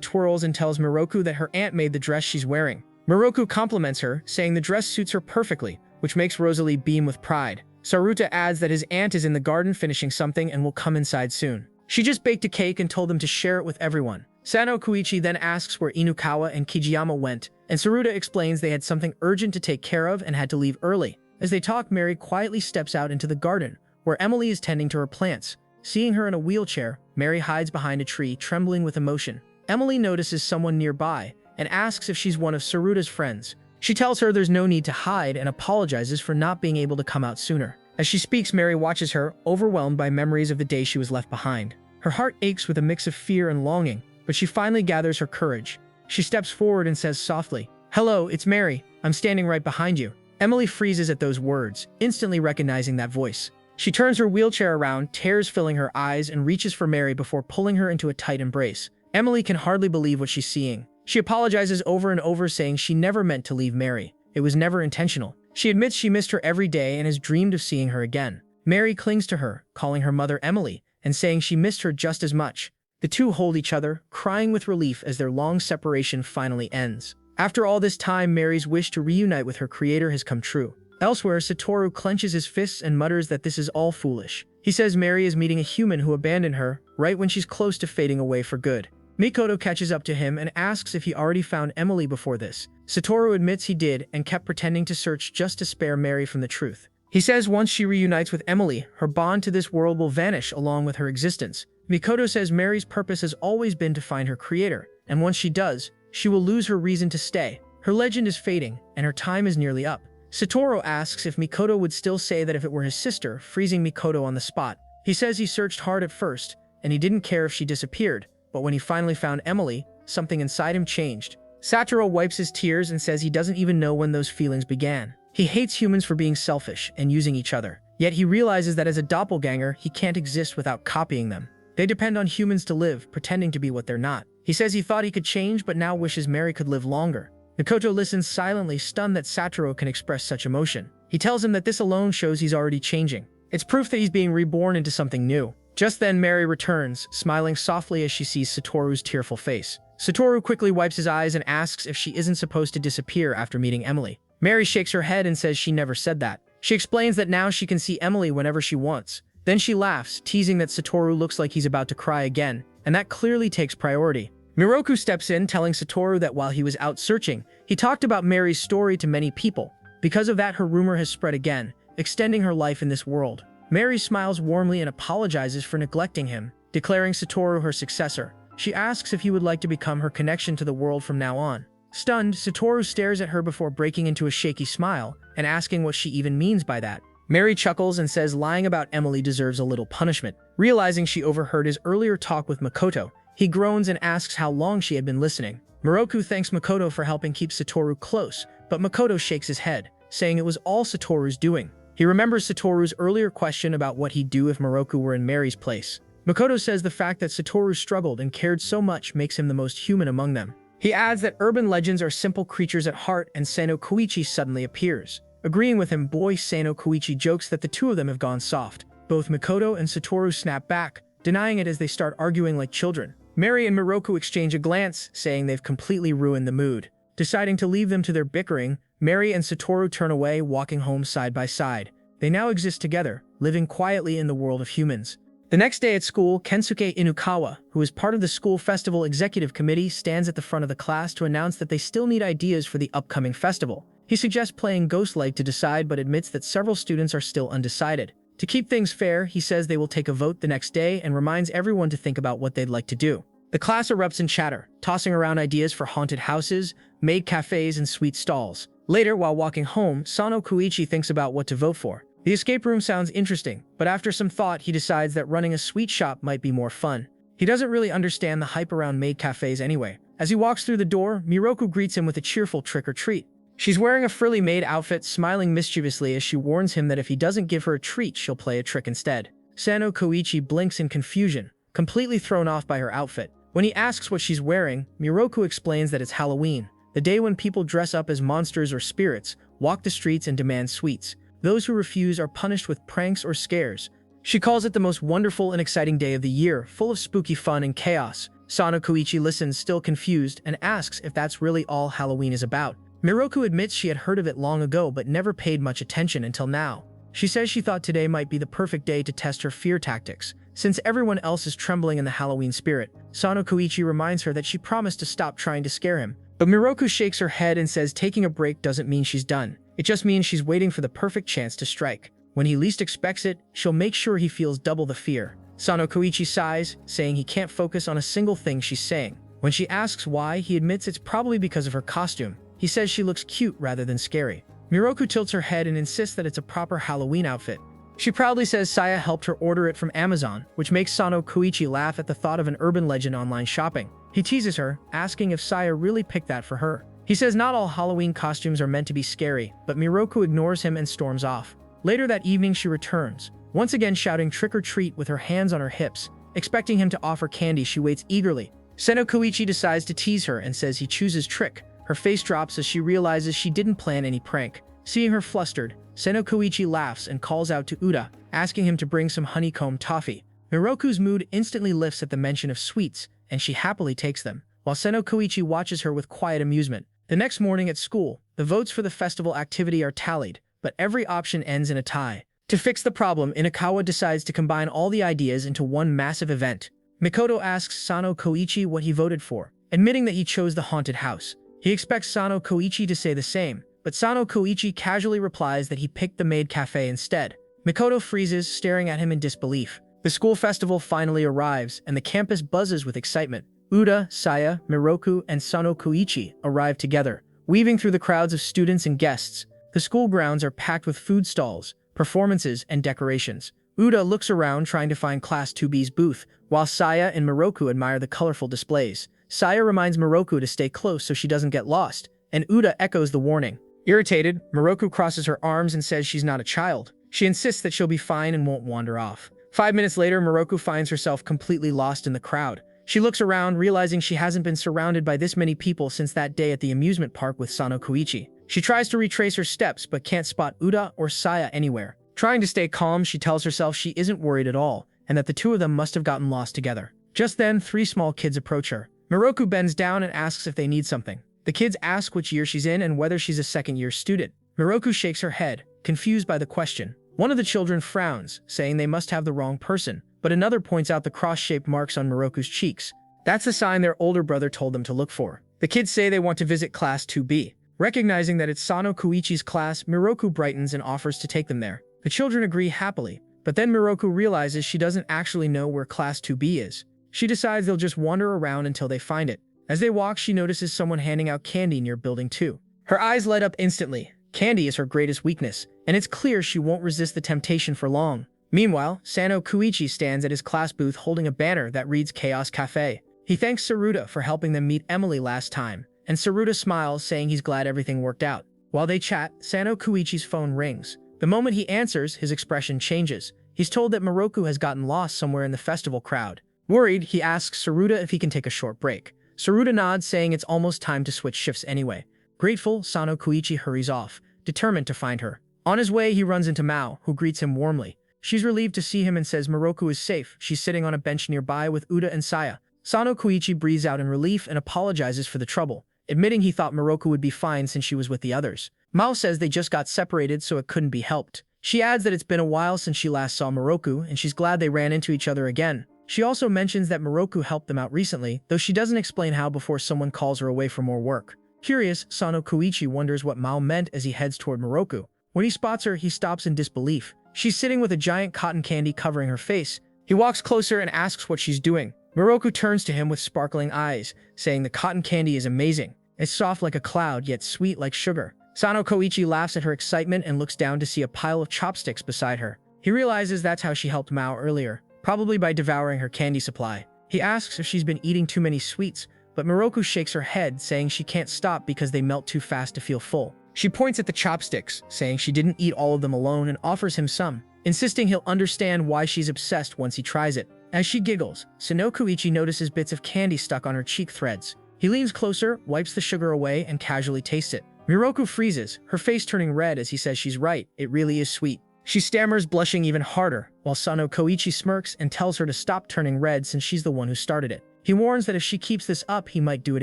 twirls and tells Miroku that her aunt made the dress she's wearing. Miroku compliments her, saying the dress suits her perfectly, which makes Rosalie beam with pride. Saruta adds that his aunt is in the garden finishing something and will come inside soon. She just baked a cake and told them to share it with everyone. Sono Kouichi then asks where Inukawa and Kijiyama went, and Saruta explains they had something urgent to take care of and had to leave early. As they talk, Mary quietly steps out into the garden, where Emily is tending to her plants. Seeing her in a wheelchair, Mary hides behind a tree, trembling with emotion. Emily notices someone nearby and asks if she's one of Saruta's friends. She tells her there's no need to hide and apologizes for not being able to come out sooner. As she speaks, Mary watches her, overwhelmed by memories of the day she was left behind. Her heart aches with a mix of fear and longing, but she finally gathers her courage. She steps forward and says softly, "Hello, it's Mary. I'm standing right behind you." Emily freezes at those words, instantly recognizing that voice. She turns her wheelchair around, tears filling her eyes, and reaches for Mary before pulling her into a tight embrace. Emily can hardly believe what she's seeing. She apologizes over and over, saying she never meant to leave Mary. It was never intentional. She admits she missed her every day and has dreamed of seeing her again. Mary clings to her, calling her mother Emily, and saying she missed her just as much. The two hold each other, crying with relief as their long separation finally ends. After all this time, Mary's wish to reunite with her creator has come true. Elsewhere, Satoru clenches his fists and mutters that this is all foolish. He says Mary is meeting a human who abandoned her, right when she's close to fading away for good. Makoto catches up to him and asks if he already found Emily before this. Satoru admits he did and kept pretending to search just to spare Mary from the truth. He says once she reunites with Emily, her bond to this world will vanish along with her existence. Makoto says Mary's purpose has always been to find her creator, and once she does, she will lose her reason to stay. Her legend is fading, and her time is nearly up. Satoru asks if Makoto would still say that if it were his sister, freezing Makoto on the spot. He says he searched hard at first, and he didn't care if she disappeared, but when he finally found Emily, something inside him changed. Satoru wipes his tears and says he doesn't even know when those feelings began. He hates humans for being selfish and using each other, yet he realizes that as a doppelganger, he can't exist without copying them. They depend on humans to live, pretending to be what they're not. He says he thought he could change, but now wishes Mary could live longer. Makoto listens silently, stunned that Satoru can express such emotion. He tells him that this alone shows he's already changing. It's proof that he's being reborn into something new. Just then, Mary returns, smiling softly as she sees Satoru's tearful face. Satoru quickly wipes his eyes and asks if she isn't supposed to disappear after meeting Emily. Mary shakes her head and says she never said that. She explains that now she can see Emily whenever she wants. Then she laughs, teasing that Satoru looks like he's about to cry again, and that clearly takes priority. Miroku steps in, telling Satoru that while he was out searching, he talked about Mary's story to many people. Because of that, her rumor has spread again, extending her life in this world. Mary smiles warmly and apologizes for neglecting him, declaring Satoru her successor. She asks if he would like to become her connection to the world from now on. Stunned, Satoru stares at her before breaking into a shaky smile and asking what she even means by that. Mary chuckles and says lying about Emily deserves a little punishment. Realizing she overheard his earlier talk with Makoto, he groans and asks how long she had been listening. Miroku thanks Makoto for helping keep Satoru close, but Makoto shakes his head, saying it was all Satoru's doing. He remembers Satoru's earlier question about what he'd do if Miroku were in Mary's place. Makoto says the fact that Satoru struggled and cared so much makes him the most human among them. He adds that urban legends are simple creatures at heart, and Sano Kouichi suddenly appears. Agreeing with him, boy Sano Kouichi jokes that the two of them have gone soft. Both Makoto and Satoru snap back, denying it as they start arguing like children. Mary and Miroku exchange a glance, saying they've completely ruined the mood. Deciding to leave them to their bickering, Mary and Satoru turn away, walking home side by side. They now exist together, living quietly in the world of humans. The next day at school, Kensuke Inukawa, who is part of the school festival executive committee, stands at the front of the class to announce that they still need ideas for the upcoming festival. He suggests playing Ghostlight to decide, but admits that several students are still undecided. To keep things fair, he says they will take a vote the next day and reminds everyone to think about what they'd like to do. The class erupts in chatter, tossing around ideas for haunted houses, maid cafes, and sweet stalls. Later, while walking home, Sano Kouichi thinks about what to vote for. The escape room sounds interesting, but after some thought, he decides that running a sweet shop might be more fun. He doesn't really understand the hype around maid cafes anyway. As he walks through the door, Miroku greets him with a cheerful trick-or-treat. She's wearing a frilly maid outfit, smiling mischievously as she warns him that if he doesn't give her a treat, she'll play a trick instead. Sano Kouichi blinks in confusion, completely thrown off by her outfit. When he asks what she's wearing, Miroku explains that it's Halloween, the day when people dress up as monsters or spirits, walk the streets and demand sweets. Those who refuse are punished with pranks or scares. She calls it the most wonderful and exciting day of the year, full of spooky fun and chaos. Sano Kouichi listens, still confused, and asks if that's really all Halloween is about. Miroku admits she had heard of it long ago but never paid much attention until now. She says she thought today might be the perfect day to test her fear tactics, since everyone else is trembling in the Halloween spirit. Sano Kouichi reminds her that she promised to stop trying to scare him. But Miroku shakes her head and says taking a break doesn't mean she's done. It just means she's waiting for the perfect chance to strike. When he least expects it, she'll make sure he feels double the fear. Sano Kouichi sighs, saying he can't focus on a single thing she's saying. When she asks why, he admits it's probably because of her costume. He says she looks cute rather than scary. Miroku tilts her head and insists that it's a proper Halloween outfit. She proudly says Saya helped her order it from Amazon, which makes Sano Kouichi laugh at the thought of an urban legend online shopping. He teases her, asking if Saya really picked that for her. He says not all Halloween costumes are meant to be scary, but Miroku ignores him and storms off. Later that evening she returns, once again shouting trick or treat with her hands on her hips. Expecting him to offer candy, she waits eagerly. Sano Kouichi decides to tease her and says he chooses trick. Her face drops as she realizes she didn't plan any prank. Seeing her flustered, Sano Kouichi laughs and calls out to Uda, asking him to bring some honeycomb toffee. Miroku's mood instantly lifts at the mention of sweets, and she happily takes them, while Sano Kouichi watches her with quiet amusement. The next morning at school, the votes for the festival activity are tallied, but every option ends in a tie. To fix the problem, Inukawa decides to combine all the ideas into one massive event. Makoto asks Sano Kouichi what he voted for, admitting that he chose the haunted house. He expects Sano Kouichi to say the same, but Sano Kouichi casually replies that he picked the maid cafe instead. Makoto freezes, staring at him in disbelief. The school festival finally arrives, and the campus buzzes with excitement. Uda, Saya, Miroku, and Sano Kouichi arrive together, weaving through the crowds of students and guests. The school grounds are packed with food stalls, performances, and decorations. Uda looks around trying to find Class 2B's booth, while Saya and Miroku admire the colorful displays. Saya reminds Miroku to stay close so she doesn't get lost, and Uda echoes the warning. Irritated, Miroku crosses her arms and says she's not a child. She insists that she'll be fine and won't wander off. 5 minutes later, Miroku finds herself completely lost in the crowd. She looks around, realizing she hasn't been surrounded by this many people since that day at the amusement park with Sano Kouichi. She tries to retrace her steps but can't spot Uda or Saya anywhere. Trying to stay calm, she tells herself she isn't worried at all, and that the two of them must have gotten lost together. Just then, 3 small kids approach her. Miroku bends down and asks if they need something. The kids ask which year she's in and whether she's a second-year student. Miroku shakes her head, confused by the question. One of the children frowns, saying they must have the wrong person, but another points out the cross-shaped marks on Miroku's cheeks. That's the sign their older brother told them to look for. The kids say they want to visit Class 2B. Recognizing that it's Sano Kouichi's class, Miroku brightens and offers to take them there. The children agree happily, But then Miroku realizes she doesn't actually know where Class 2B is. She decides they'll just wander around until they find it. As they walk, she notices someone handing out candy near Building 2. Her eyes light up instantly. Candy is her greatest weakness, and it's clear she won't resist the temptation for long. Meanwhile, Sano Kouichi stands at his class booth holding a banner that reads Chaos Cafe. He thanks Saruta for helping them meet Emily last time, and Saruta smiles, saying he's glad everything worked out. While they chat, Sano Kouichi's phone rings. The moment he answers, his expression changes. He's told that Miroku has gotten lost somewhere in the festival crowd. Worried, he asks Saruta if he can take a short break. Saruta nods, saying it's almost time to switch shifts anyway. Grateful, Sano Kouichi hurries off, determined to find her. On his way, he runs into Mao, who greets him warmly. She's relieved to see him and says Miroku is safe. She's sitting on a bench nearby with Uda and Saya. Sano Kouichi breathes out in relief and apologizes for the trouble, admitting he thought Miroku would be fine since she was with the others. Mao says they just got separated, so it couldn't be helped. She adds that it's been a while since she last saw Miroku, and she's glad they ran into each other again. She also mentions that Miroku helped them out recently, though she doesn't explain how before someone calls her away for more work. Curious, Sano Kouichi wonders what Mao meant as he heads toward Miroku. When he spots her, he stops in disbelief. She's sitting with a giant cotton candy covering her face. He walks closer and asks what she's doing. Miroku turns to him with sparkling eyes, saying the cotton candy is amazing. It's soft like a cloud, yet sweet like sugar. Sano Kouichi laughs at her excitement and looks down to see a pile of chopsticks beside her. He realizes that's how she helped Mao earlier, probably by devouring her candy supply. He asks if she's been eating too many sweets, but Miroku shakes her head, saying she can't stop because they melt too fast to feel full. She points at the chopsticks, saying she didn't eat all of them alone, and offers him some, insisting he'll understand why she's obsessed once he tries it. As she giggles, Sano Kouichi notices bits of candy stuck on her cheek threads. He leans closer, wipes the sugar away, and casually tastes it. Miroku freezes, her face turning red as he says she's right, it really is sweet. She stammers, blushing even harder, while Sano Kouichi smirks and tells her to stop turning red since she's the one who started it. He warns that if she keeps this up, he might do it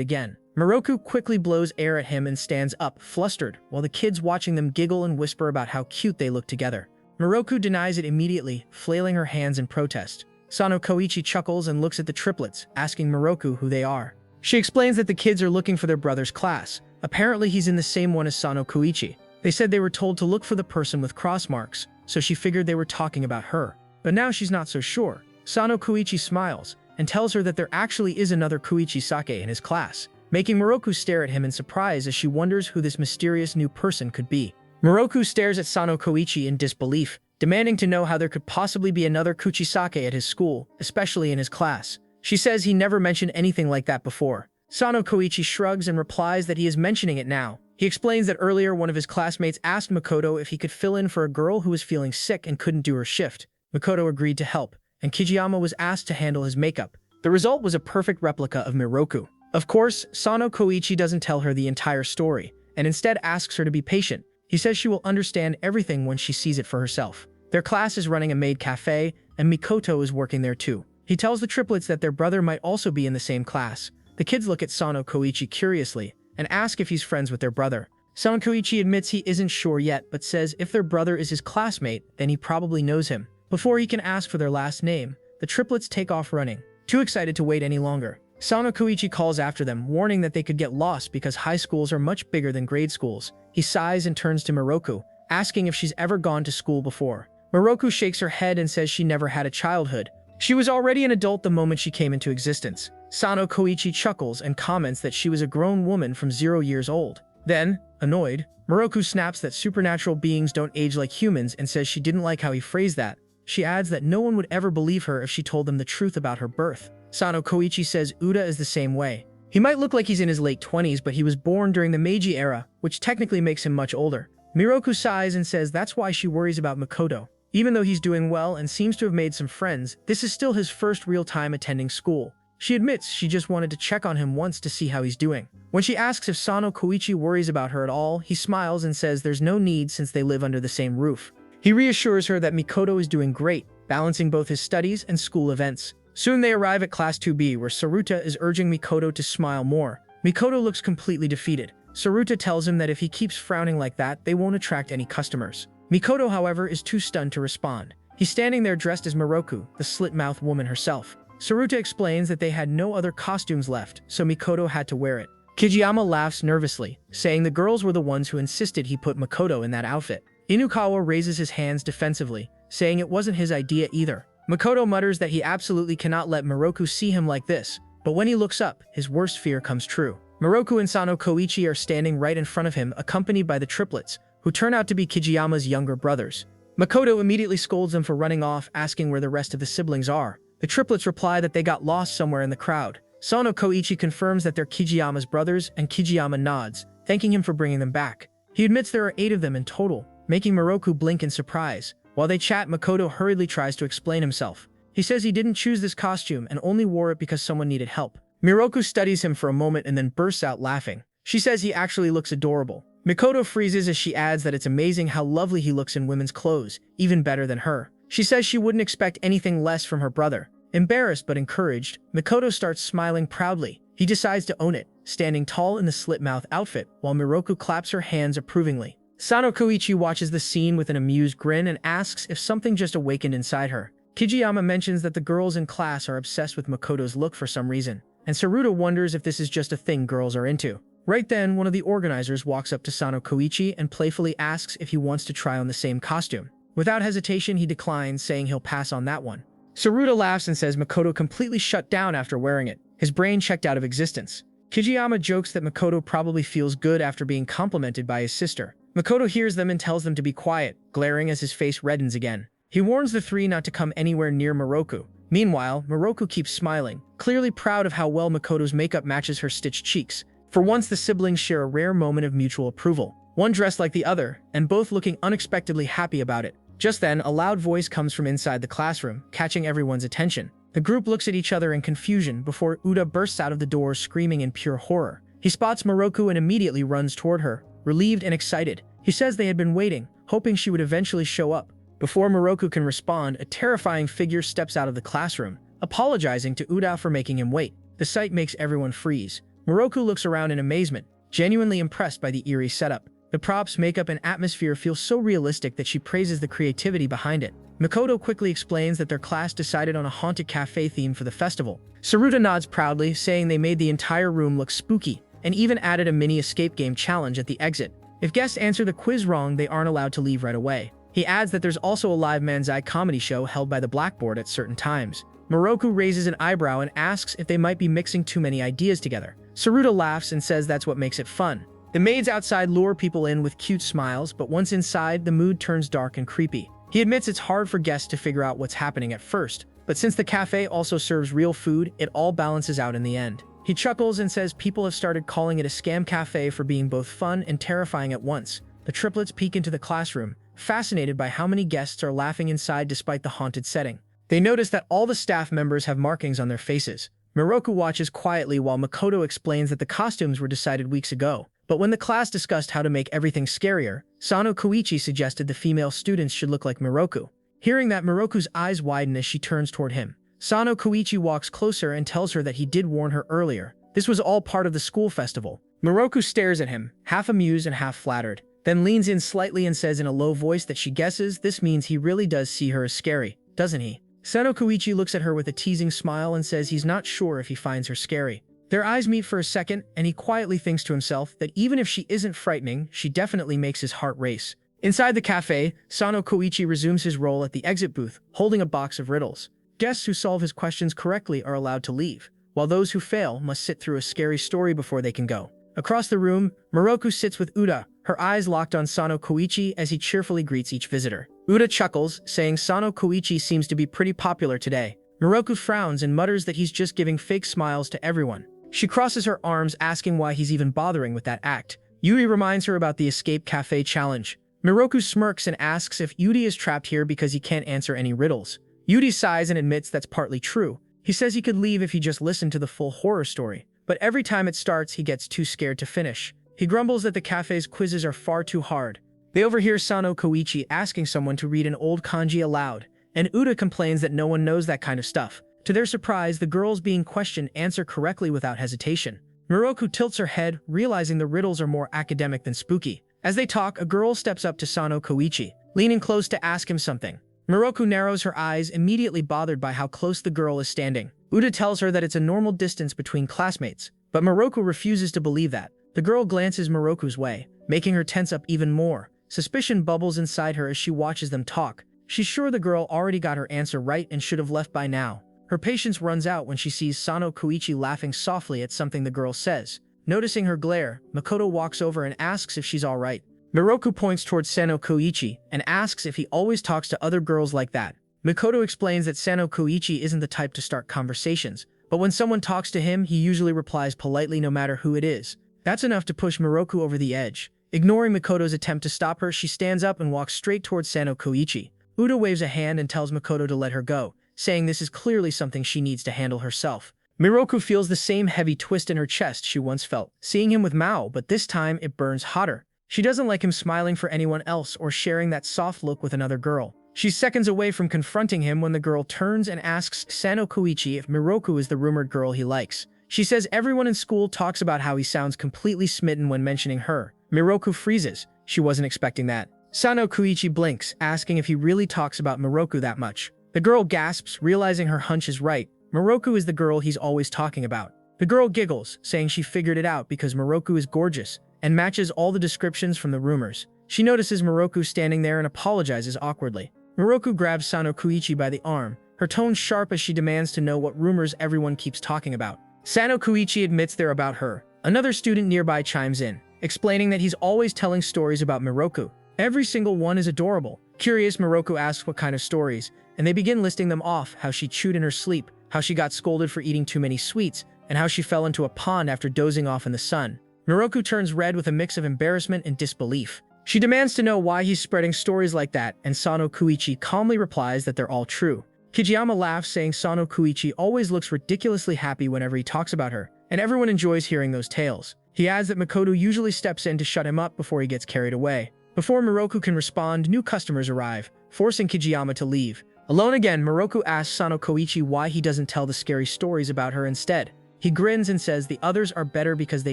again. Miroku quickly blows air at him and stands up, flustered, while the kids watching them giggle and whisper about how cute they look together. Miroku denies it immediately, flailing her hands in protest. Sano Kouichi chuckles and looks at the triplets, asking Miroku who they are. She explains that the kids are looking for their brother's class. Apparently he's in the same one as Sano Kouichi. They said they were told to look for the person with cross marks, so she figured they were talking about her. But now she's not so sure. Sano Kouichi smiles and tells her that there actually is another Kouichi Sake in his class, making Miroku stare at him in surprise as she wonders who this mysterious new person could be. Miroku stares at Sano Kouichi in disbelief, demanding to know how there could possibly be another Kuchisake at his school, especially in his class. She says he never mentioned anything like that before. Sano Kouichi shrugs and replies that he is mentioning it now. He explains that earlier one of his classmates asked Makoto if he could fill in for a girl who was feeling sick and couldn't do her shift. Makoto agreed to help, and Kijiyama was asked to handle his makeup. The result was a perfect replica of Miroku. Of course, Sano Kouichi doesn't tell her the entire story, and instead asks her to be patient. He says she will understand everything when she sees it for herself. Their class is running a maid cafe, and Makoto is working there too. He tells the triplets that their brother might also be in the same class. The kids look at Sano Kouichi curiously, and ask if he's friends with their brother. Sano Kouichi admits he isn't sure yet, but says if their brother is his classmate, then he probably knows him. Before he can ask for their last name, the triplets take off running, too excited to wait any longer. Sano Kouichi calls after them, warning that they could get lost because high schools are much bigger than grade schools. He sighs and turns to Miroku, asking if she's ever gone to school before. Miroku shakes her head and says she never had a childhood. She was already an adult the moment she came into existence. Sano Kouichi chuckles and comments that she was a grown woman from 0 years old. Then, annoyed, Miroku snaps that supernatural beings don't age like humans and says she didn't like how he phrased that. She adds that no one would ever believe her if she told them the truth about her birth. Sano Kouichi says Uda is the same way. He might look like he's in his late 20s, but he was born during the Meiji era, which technically makes him much older. Miroku sighs and says that's why she worries about Makoto. Even though he's doing well and seems to have made some friends, this is still his first real time attending school. She admits she just wanted to check on him once to see how he's doing. When she asks if Sano Kouichi worries about her at all, he smiles and says there's no need since they live under the same roof. He reassures her that Makoto is doing great, balancing both his studies and school events. Soon they arrive at Class 2B, where Saruta is urging Makoto to smile more. Makoto looks completely defeated. Saruta tells him that if he keeps frowning like that, they won't attract any customers. Makoto, however, is too stunned to respond. He's standing there dressed as Miroku, the slit-mouthed woman herself. Saruta explains that they had no other costumes left, so Makoto had to wear it. Kijiyama laughs nervously, saying the girls were the ones who insisted he put Makoto in that outfit. Inukawa raises his hands defensively, saying it wasn't his idea either. Makoto mutters that he absolutely cannot let Miroku see him like this, but when he looks up, his worst fear comes true. Miroku and Sono Kouichi are standing right in front of him, accompanied by the triplets, who turn out to be Kijiyama's younger brothers. Makoto immediately scolds them for running off, asking where the rest of the siblings are. The triplets reply that they got lost somewhere in the crowd. Sono Kouichi confirms that they're Kijiyama's brothers, and Kijiyama nods, thanking him for bringing them back. He admits there are 8 of them in total, making Miroku blink in surprise. While they chat, Makoto hurriedly tries to explain himself. He says he didn't choose this costume and only wore it because someone needed help. Miroku studies him for a moment and then bursts out laughing. She says he actually looks adorable. Makoto freezes as she adds that it's amazing how lovely he looks in women's clothes, even better than her. She says she wouldn't expect anything less from her brother. Embarrassed but encouraged, Makoto starts smiling proudly. He decides to own it, standing tall in the slit-mouth outfit, while Miroku claps her hands approvingly. Sono Kouichi watches the scene with an amused grin and asks if something just awakened inside her. Kijiyama mentions that the girls in class are obsessed with Makoto's look for some reason, and Saruta wonders if this is just a thing girls are into. Right then, one of the organizers walks up to Sono Kouichi and playfully asks if he wants to try on the same costume. Without hesitation, he declines, saying he'll pass on that one. Saruta laughs and says Makoto completely shut down after wearing it. His brain checked out of existence. Kijiyama jokes that Makoto probably feels good after being complimented by his sister. Makoto hears them and tells them to be quiet, glaring as his face reddens again. He warns the 3 not to come anywhere near Miroku. Meanwhile, Miroku keeps smiling, clearly proud of how well Makoto's makeup matches her stitched cheeks. For once, the siblings share a rare moment of mutual approval. One dressed like the other, and both looking unexpectedly happy about it. Just then, a loud voice comes from inside the classroom, catching everyone's attention. The group looks at each other in confusion before Uda bursts out of the door screaming in pure horror. He spots Miroku and immediately runs toward her, relieved and excited. He says they had been waiting, hoping she would eventually show up. Before Miroku can respond, a terrifying figure steps out of the classroom, apologizing to Uda for making him wait. The sight makes everyone freeze. Miroku looks around in amazement, genuinely impressed by the eerie setup. The props, makeup, and atmosphere feel so realistic that she praises the creativity behind it. Makoto quickly explains that their class decided on a haunted cafe theme for the festival. Saruta nods proudly, saying they made the entire room look spooky, and even added a mini escape game challenge at the exit. If guests answer the quiz wrong, they aren't allowed to leave right away. He adds that there's also a live manzai comedy show held by the blackboard at certain times. Miroku raises an eyebrow and asks if they might be mixing too many ideas together. Saruta laughs and says that's what makes it fun. The maids outside lure people in with cute smiles, but once inside, the mood turns dark and creepy. He admits it's hard for guests to figure out what's happening at first, but since the cafe also serves real food, it all balances out in the end. He chuckles and says people have started calling it a scam cafe for being both fun and terrifying at once. The triplets peek into the classroom, fascinated by how many guests are laughing inside despite the haunted setting. They notice that all the staff members have markings on their faces. Miroku watches quietly while Makoto explains that the costumes were decided weeks ago. But when the class discussed how to make everything scarier, Sono Kouichi suggested the female students should look like Miroku. Hearing that, Miroku's eyes widen as she turns toward him. Sono Kouichi walks closer and tells her that he did warn her earlier. This was all part of the school festival. Miroku stares at him, half amused and half flattered, then leans in slightly and says in a low voice that she guesses this means he really does see her as scary, doesn't he? Sono Kouichi looks at her with a teasing smile and says he's not sure if he finds her scary. Their eyes meet for a second, and he quietly thinks to himself that even if she isn't frightening, she definitely makes his heart race. Inside the cafe, Sono Kouichi resumes his role at the exit booth, holding a box of riddles. Guests who solve his questions correctly are allowed to leave, while those who fail must sit through a scary story before they can go. Across the room, Miroku sits with Uda, her eyes locked on Sono Kouichi as he cheerfully greets each visitor. Uda chuckles, saying Sono Kouichi seems to be pretty popular today. Miroku frowns and mutters that he's just giving fake smiles to everyone. She crosses her arms, asking why he's even bothering with that act. Yuri reminds her about the Escape Cafe challenge. Miroku smirks and asks if Yuri is trapped here because he can't answer any riddles. Yuri sighs and admits that's partly true. He says he could leave if he just listened to the full horror story, but every time it starts, he gets too scared to finish. He grumbles that the cafe's quizzes are far too hard. They overhear Sono Kouichi asking someone to read an old kanji aloud, and Uda complains that no one knows that kind of stuff. To their surprise, the girls being questioned answer correctly without hesitation. Miroku tilts her head, realizing the riddles are more academic than spooky. As they talk, a girl steps up to Sono Kouichi, leaning close to ask him something. Miroku narrows her eyes, immediately bothered by how close the girl is standing. Uda tells her that it's a normal distance between classmates, but Miroku refuses to believe that. The girl glances Miroku's way, making her tense up even more. Suspicion bubbles inside her as she watches them talk. She's sure the girl already got her answer right and should have left by now. Her patience runs out when she sees Sono Kouichi laughing softly at something the girl says. Noticing her glare, Makoto walks over and asks if she's alright. Miroku points towards Sono Kouichi and asks if he always talks to other girls like that. Makoto explains that Sono Kouichi isn't the type to start conversations, but when someone talks to him, he usually replies politely no matter who it is. That's enough to push Miroku over the edge. Ignoring Makoto's attempt to stop her, she stands up and walks straight towards Sono Kouichi. Uda waves a hand and tells Makoto to let her go, saying this is clearly something she needs to handle herself. Miroku feels the same heavy twist in her chest she once felt, seeing him with Mao, but this time it burns hotter. She doesn't like him smiling for anyone else or sharing that soft look with another girl. She's seconds away from confronting him when the girl turns and asks Sono Kouichi if Miroku is the rumored girl he likes. She says everyone in school talks about how he sounds completely smitten when mentioning her. Miroku freezes. She wasn't expecting that. Sono Kouichi blinks, asking if he really talks about Miroku that much. The girl gasps, realizing her hunch is right. Miroku is the girl he's always talking about. The girl giggles, saying she figured it out because Miroku is gorgeous and matches all the descriptions from the rumors. She notices Miroku standing there and apologizes awkwardly. Miroku grabs Sono Kouichi by the arm, her tone sharp as she demands to know what rumors everyone keeps talking about. Sono Kouichi admits they're about her. Another student nearby chimes in, explaining that he's always telling stories about Miroku. Every single one is adorable. Curious, Miroku asks what kind of stories, and they begin listing them off: how she chewed in her sleep, how she got scolded for eating too many sweets, and how she fell into a pond after dozing off in the sun. Miroku turns red with a mix of embarrassment and disbelief. She demands to know why he's spreading stories like that, and Sono Kouichi calmly replies that they're all true. Kijiyama laughs, saying Sono Kouichi always looks ridiculously happy whenever he talks about her, and everyone enjoys hearing those tales. He adds that Makoto usually steps in to shut him up before he gets carried away. Before Miroku can respond, new customers arrive, forcing Kijiyama to leave. Alone again, Miroku asks Sono Kouichi why he doesn't tell the scary stories about her instead. He grins and says the others are better because they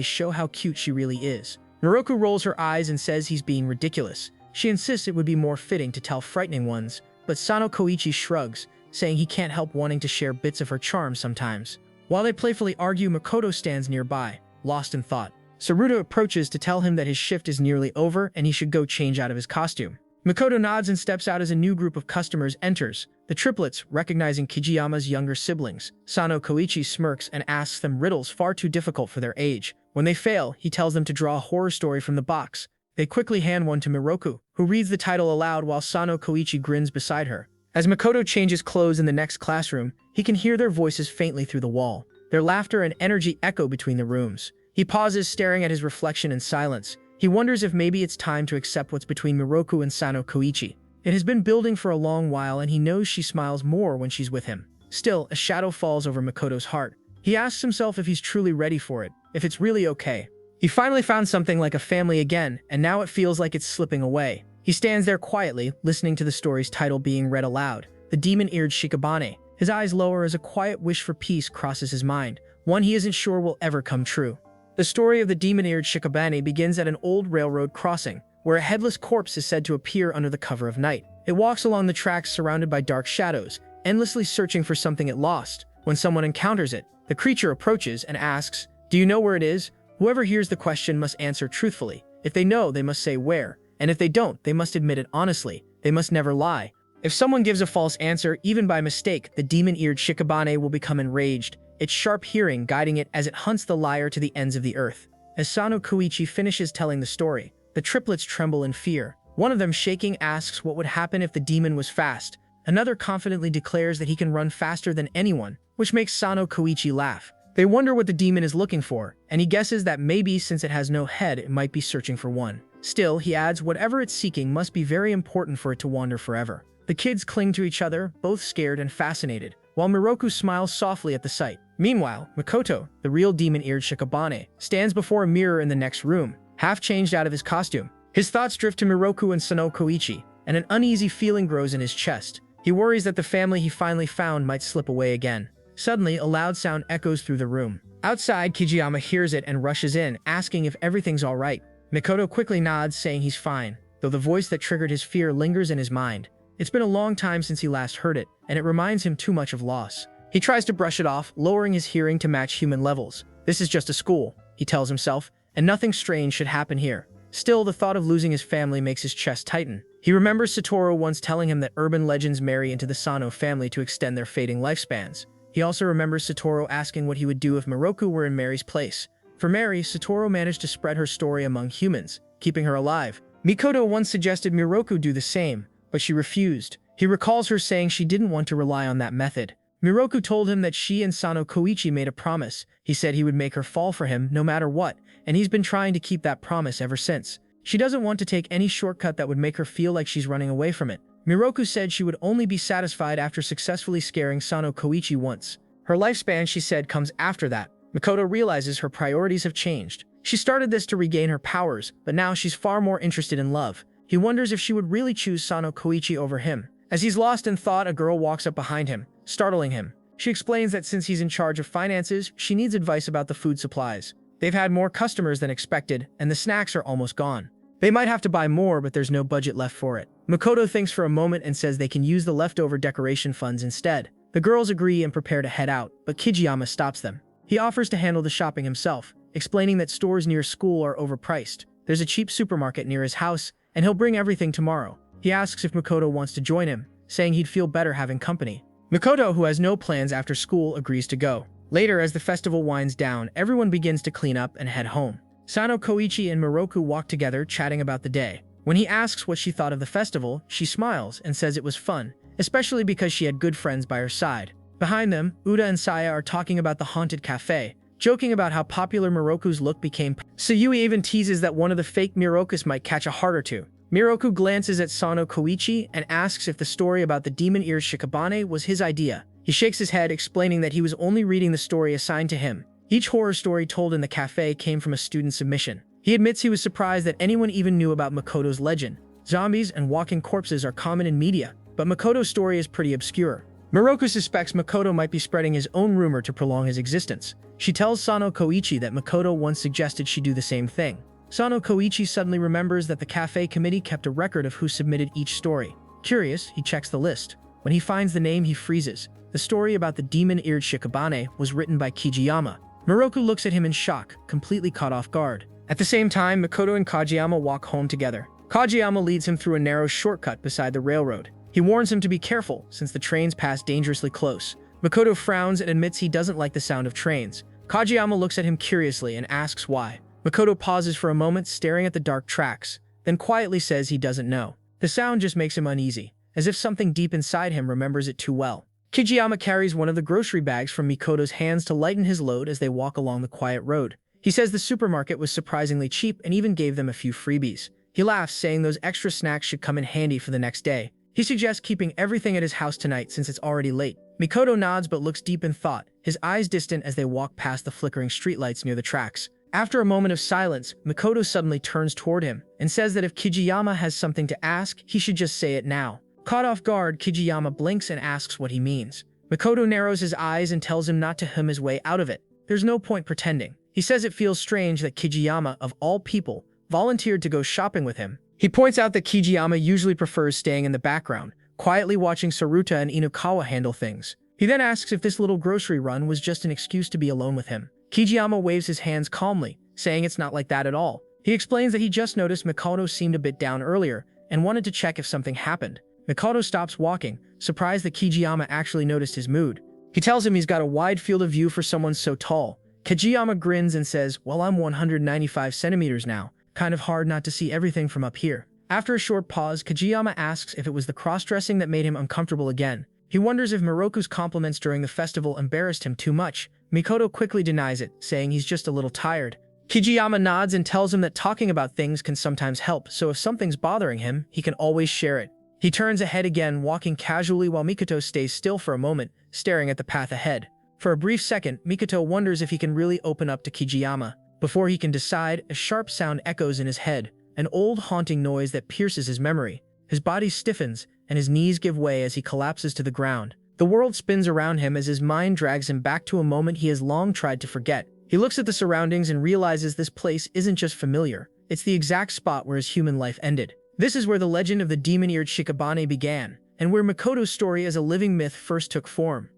show how cute she really is. Miroku rolls her eyes and says he's being ridiculous. She insists it would be more fitting to tell frightening ones, but Sono Kouichi shrugs, saying he can't help wanting to share bits of her charm sometimes. While they playfully argue, Makoto stands nearby, lost in thought. Saruta approaches to tell him that his shift is nearly over and he should go change out of his costume. Makoto nods and steps out as a new group of customers enters, the triplets recognizing Kijiyama's younger siblings. Sono Kouichi smirks and asks them riddles far too difficult for their age. When they fail, he tells them to draw a horror story from the box. They quickly hand one to Miroku, who reads the title aloud while Sono Kouichi grins beside her. As Makoto changes clothes in the next classroom, he can hear their voices faintly through the wall. Their laughter and energy echo between the rooms. He pauses, staring at his reflection in silence. He wonders if maybe it's time to accept what's between Miroku and Sono Kouichi. It has been building for a long while, and he knows she smiles more when she's with him. Still, a shadow falls over Makoto's heart. He asks himself if he's truly ready for it, if it's really okay. He finally found something like a family again, and now it feels like it's slipping away. He stands there quietly, listening to the story's title being read aloud, The Demon-Eared Shikabane. His eyes lower as a quiet wish for peace crosses his mind, one he isn't sure will ever come true. The story of the demon-eared Shikabane begins at an old railroad crossing, where a headless corpse is said to appear under the cover of night. It walks along the tracks surrounded by dark shadows, endlessly searching for something it lost. When someone encounters it, the creature approaches and asks, "Do you know where it is?" Whoever hears the question must answer truthfully. If they know, they must say where, and if they don't, they must admit it honestly. They must never lie. If someone gives a false answer, even by mistake, the demon-eared Shikabane will become enraged, its sharp hearing guiding it as it hunts the liar to the ends of the earth. As Sono Kouichi finishes telling the story, the triplets tremble in fear. One of them, shaking, asks what would happen if the demon was fast. Another confidently declares that he can run faster than anyone, which makes Sono Kouichi laugh. They wonder what the demon is looking for, and he guesses that maybe since it has no head, it might be searching for one. Still, he adds whatever it's seeking must be very important for it to wander forever. The kids cling to each other, both scared and fascinated, while Miroku smiles softly at the sight. Meanwhile, Makoto, the real demon-eared Shikabane, stands before a mirror in the next room, half changed out of his costume. His thoughts drift to Miroku and Sono Kouichi, and an uneasy feeling grows in his chest. He worries that the family he finally found might slip away again. Suddenly, a loud sound echoes through the room. Outside, Kijiyama hears it and rushes in, asking if everything's all right. Makoto quickly nods, saying he's fine, though the voice that triggered his fear lingers in his mind. It's been a long time since he last heard it, and it reminds him too much of loss. He tries to brush it off, lowering his hearing to match human levels. This is just a school, he tells himself, and nothing strange should happen here. Still, the thought of losing his family makes his chest tighten. He remembers Satoru once telling him that urban legends marry into the Sono family to extend their fading lifespans. He also remembers Satoru asking what he would do if Miroku were in Mary's place. For Mary, Satoru managed to spread her story among humans, keeping her alive. Makoto once suggested Miroku do the same, but she refused. He recalls her saying she didn't want to rely on that method. Miroku told him that she and Sono Kouichi made a promise. He said he would make her fall for him no matter what, and he's been trying to keep that promise ever since. She doesn't want to take any shortcut that would make her feel like she's running away from it. Miroku said she would only be satisfied after successfully scaring Sono Kouichi once. Her lifespan, she said, comes after that. Makoto realizes her priorities have changed. She started this to regain her powers, but now she's far more interested in love. He wonders if she would really choose Sono Kouichi over him. As he's lost in thought, a girl walks up behind him, startling him. She explains that since he's in charge of finances, she needs advice about the food supplies. They've had more customers than expected, and the snacks are almost gone. They might have to buy more, but there's no budget left for it. Makoto thinks for a moment and says they can use the leftover decoration funds instead. The girls agree and prepare to head out, but Kijiyama stops them. He offers to handle the shopping himself, explaining that stores near school are overpriced. There's a cheap supermarket near his house, and he'll bring everything tomorrow. He asks if Makoto wants to join him, saying he'd feel better having company. Makoto, who has no plans after school, agrees to go. Later, as the festival winds down, everyone begins to clean up and head home. Sono Kouichi and Miroku walk together, chatting about the day. When he asks what she thought of the festival, she smiles and says it was fun, especially because she had good friends by her side. Behind them, Uda and Saya are talking about the haunted cafe, joking about how popular Miroku's look became. Sayui even teases that one of the fake Mirokus might catch a heart or two. Miroku glances at Sono Kouichi and asks if the story about the demon-eared Shikabane was his idea. He shakes his head, explaining that he was only reading the story assigned to him. Each horror story told in the cafe came from a student submission. He admits he was surprised that anyone even knew about Makoto's legend. Zombies and walking corpses are common in media, but Makoto's story is pretty obscure. Miroku suspects Makoto might be spreading his own rumor to prolong his existence. She tells Sono Kouichi that Makoto once suggested she do the same thing. Sono Kouichi suddenly remembers that the cafe committee kept a record of who submitted each story. Curious, he checks the list. When he finds the name, he freezes. The story about the demon-eared Shikabane was written by Kijiyama. Miroku looks at him in shock, completely caught off guard. At the same time, Makoto and Kajiyama walk home together. Kajiyama leads him through a narrow shortcut beside the railroad. He warns him to be careful, since the trains pass dangerously close. Makoto frowns and admits he doesn't like the sound of trains. Kajiyama looks at him curiously and asks why. Makoto pauses for a moment, staring at the dark tracks, then quietly says he doesn't know. The sound just makes him uneasy, as if something deep inside him remembers it too well. Kijiyama carries one of the grocery bags from Mikoto's hands to lighten his load as they walk along the quiet road. He says the supermarket was surprisingly cheap and even gave them a few freebies. He laughs, saying those extra snacks should come in handy for the next day. He suggests keeping everything at his house tonight since it's already late. Mikoto nods but looks deep in thought, his eyes distant as they walk past the flickering streetlights near the tracks. After a moment of silence, Makoto suddenly turns toward him and says that if Kijiyama has something to ask, he should just say it now. Caught off guard, Kijiyama blinks and asks what he means. Makoto narrows his eyes and tells him not to hum his way out of it. There's no point pretending. He says it feels strange that Kijiyama, of all people, volunteered to go shopping with him. He points out that Kijiyama usually prefers staying in the background, quietly watching Saruta and Inukawa handle things. He then asks if this little grocery run was just an excuse to be alone with him. Kijiyama waves his hands calmly, saying it's not like that at all. He explains that he just noticed Makoto seemed a bit down earlier and wanted to check if something happened. Makoto stops walking, surprised that Kijiyama actually noticed his mood. He tells him he's got a wide field of view for someone so tall. Kijiyama grins and says, "Well, I'm 195 centimeters now. Kind of hard not to see everything from up here." After a short pause, Kijiyama asks if it was the cross-dressing that made him uncomfortable again. He wonders if Miroku's compliments during the festival embarrassed him too much. Mikoto quickly denies it, saying he's just a little tired. Kijiyama nods and tells him that talking about things can sometimes help, so if something's bothering him, he can always share it. He turns ahead again, walking casually while Mikoto stays still for a moment, staring at the path ahead. For a brief second, Mikoto wonders if he can really open up to Kijiyama. Before he can decide, a sharp sound echoes in his head, an old haunting noise that pierces his memory. His body stiffens, and his knees give way as he collapses to the ground. The world spins around him as his mind drags him back to a moment he has long tried to forget. He looks at the surroundings and realizes this place isn't just familiar, it's the exact spot where his human life ended. This is where the legend of the demon-eared Shikabane began, and where Makoto's story as a living myth first took form.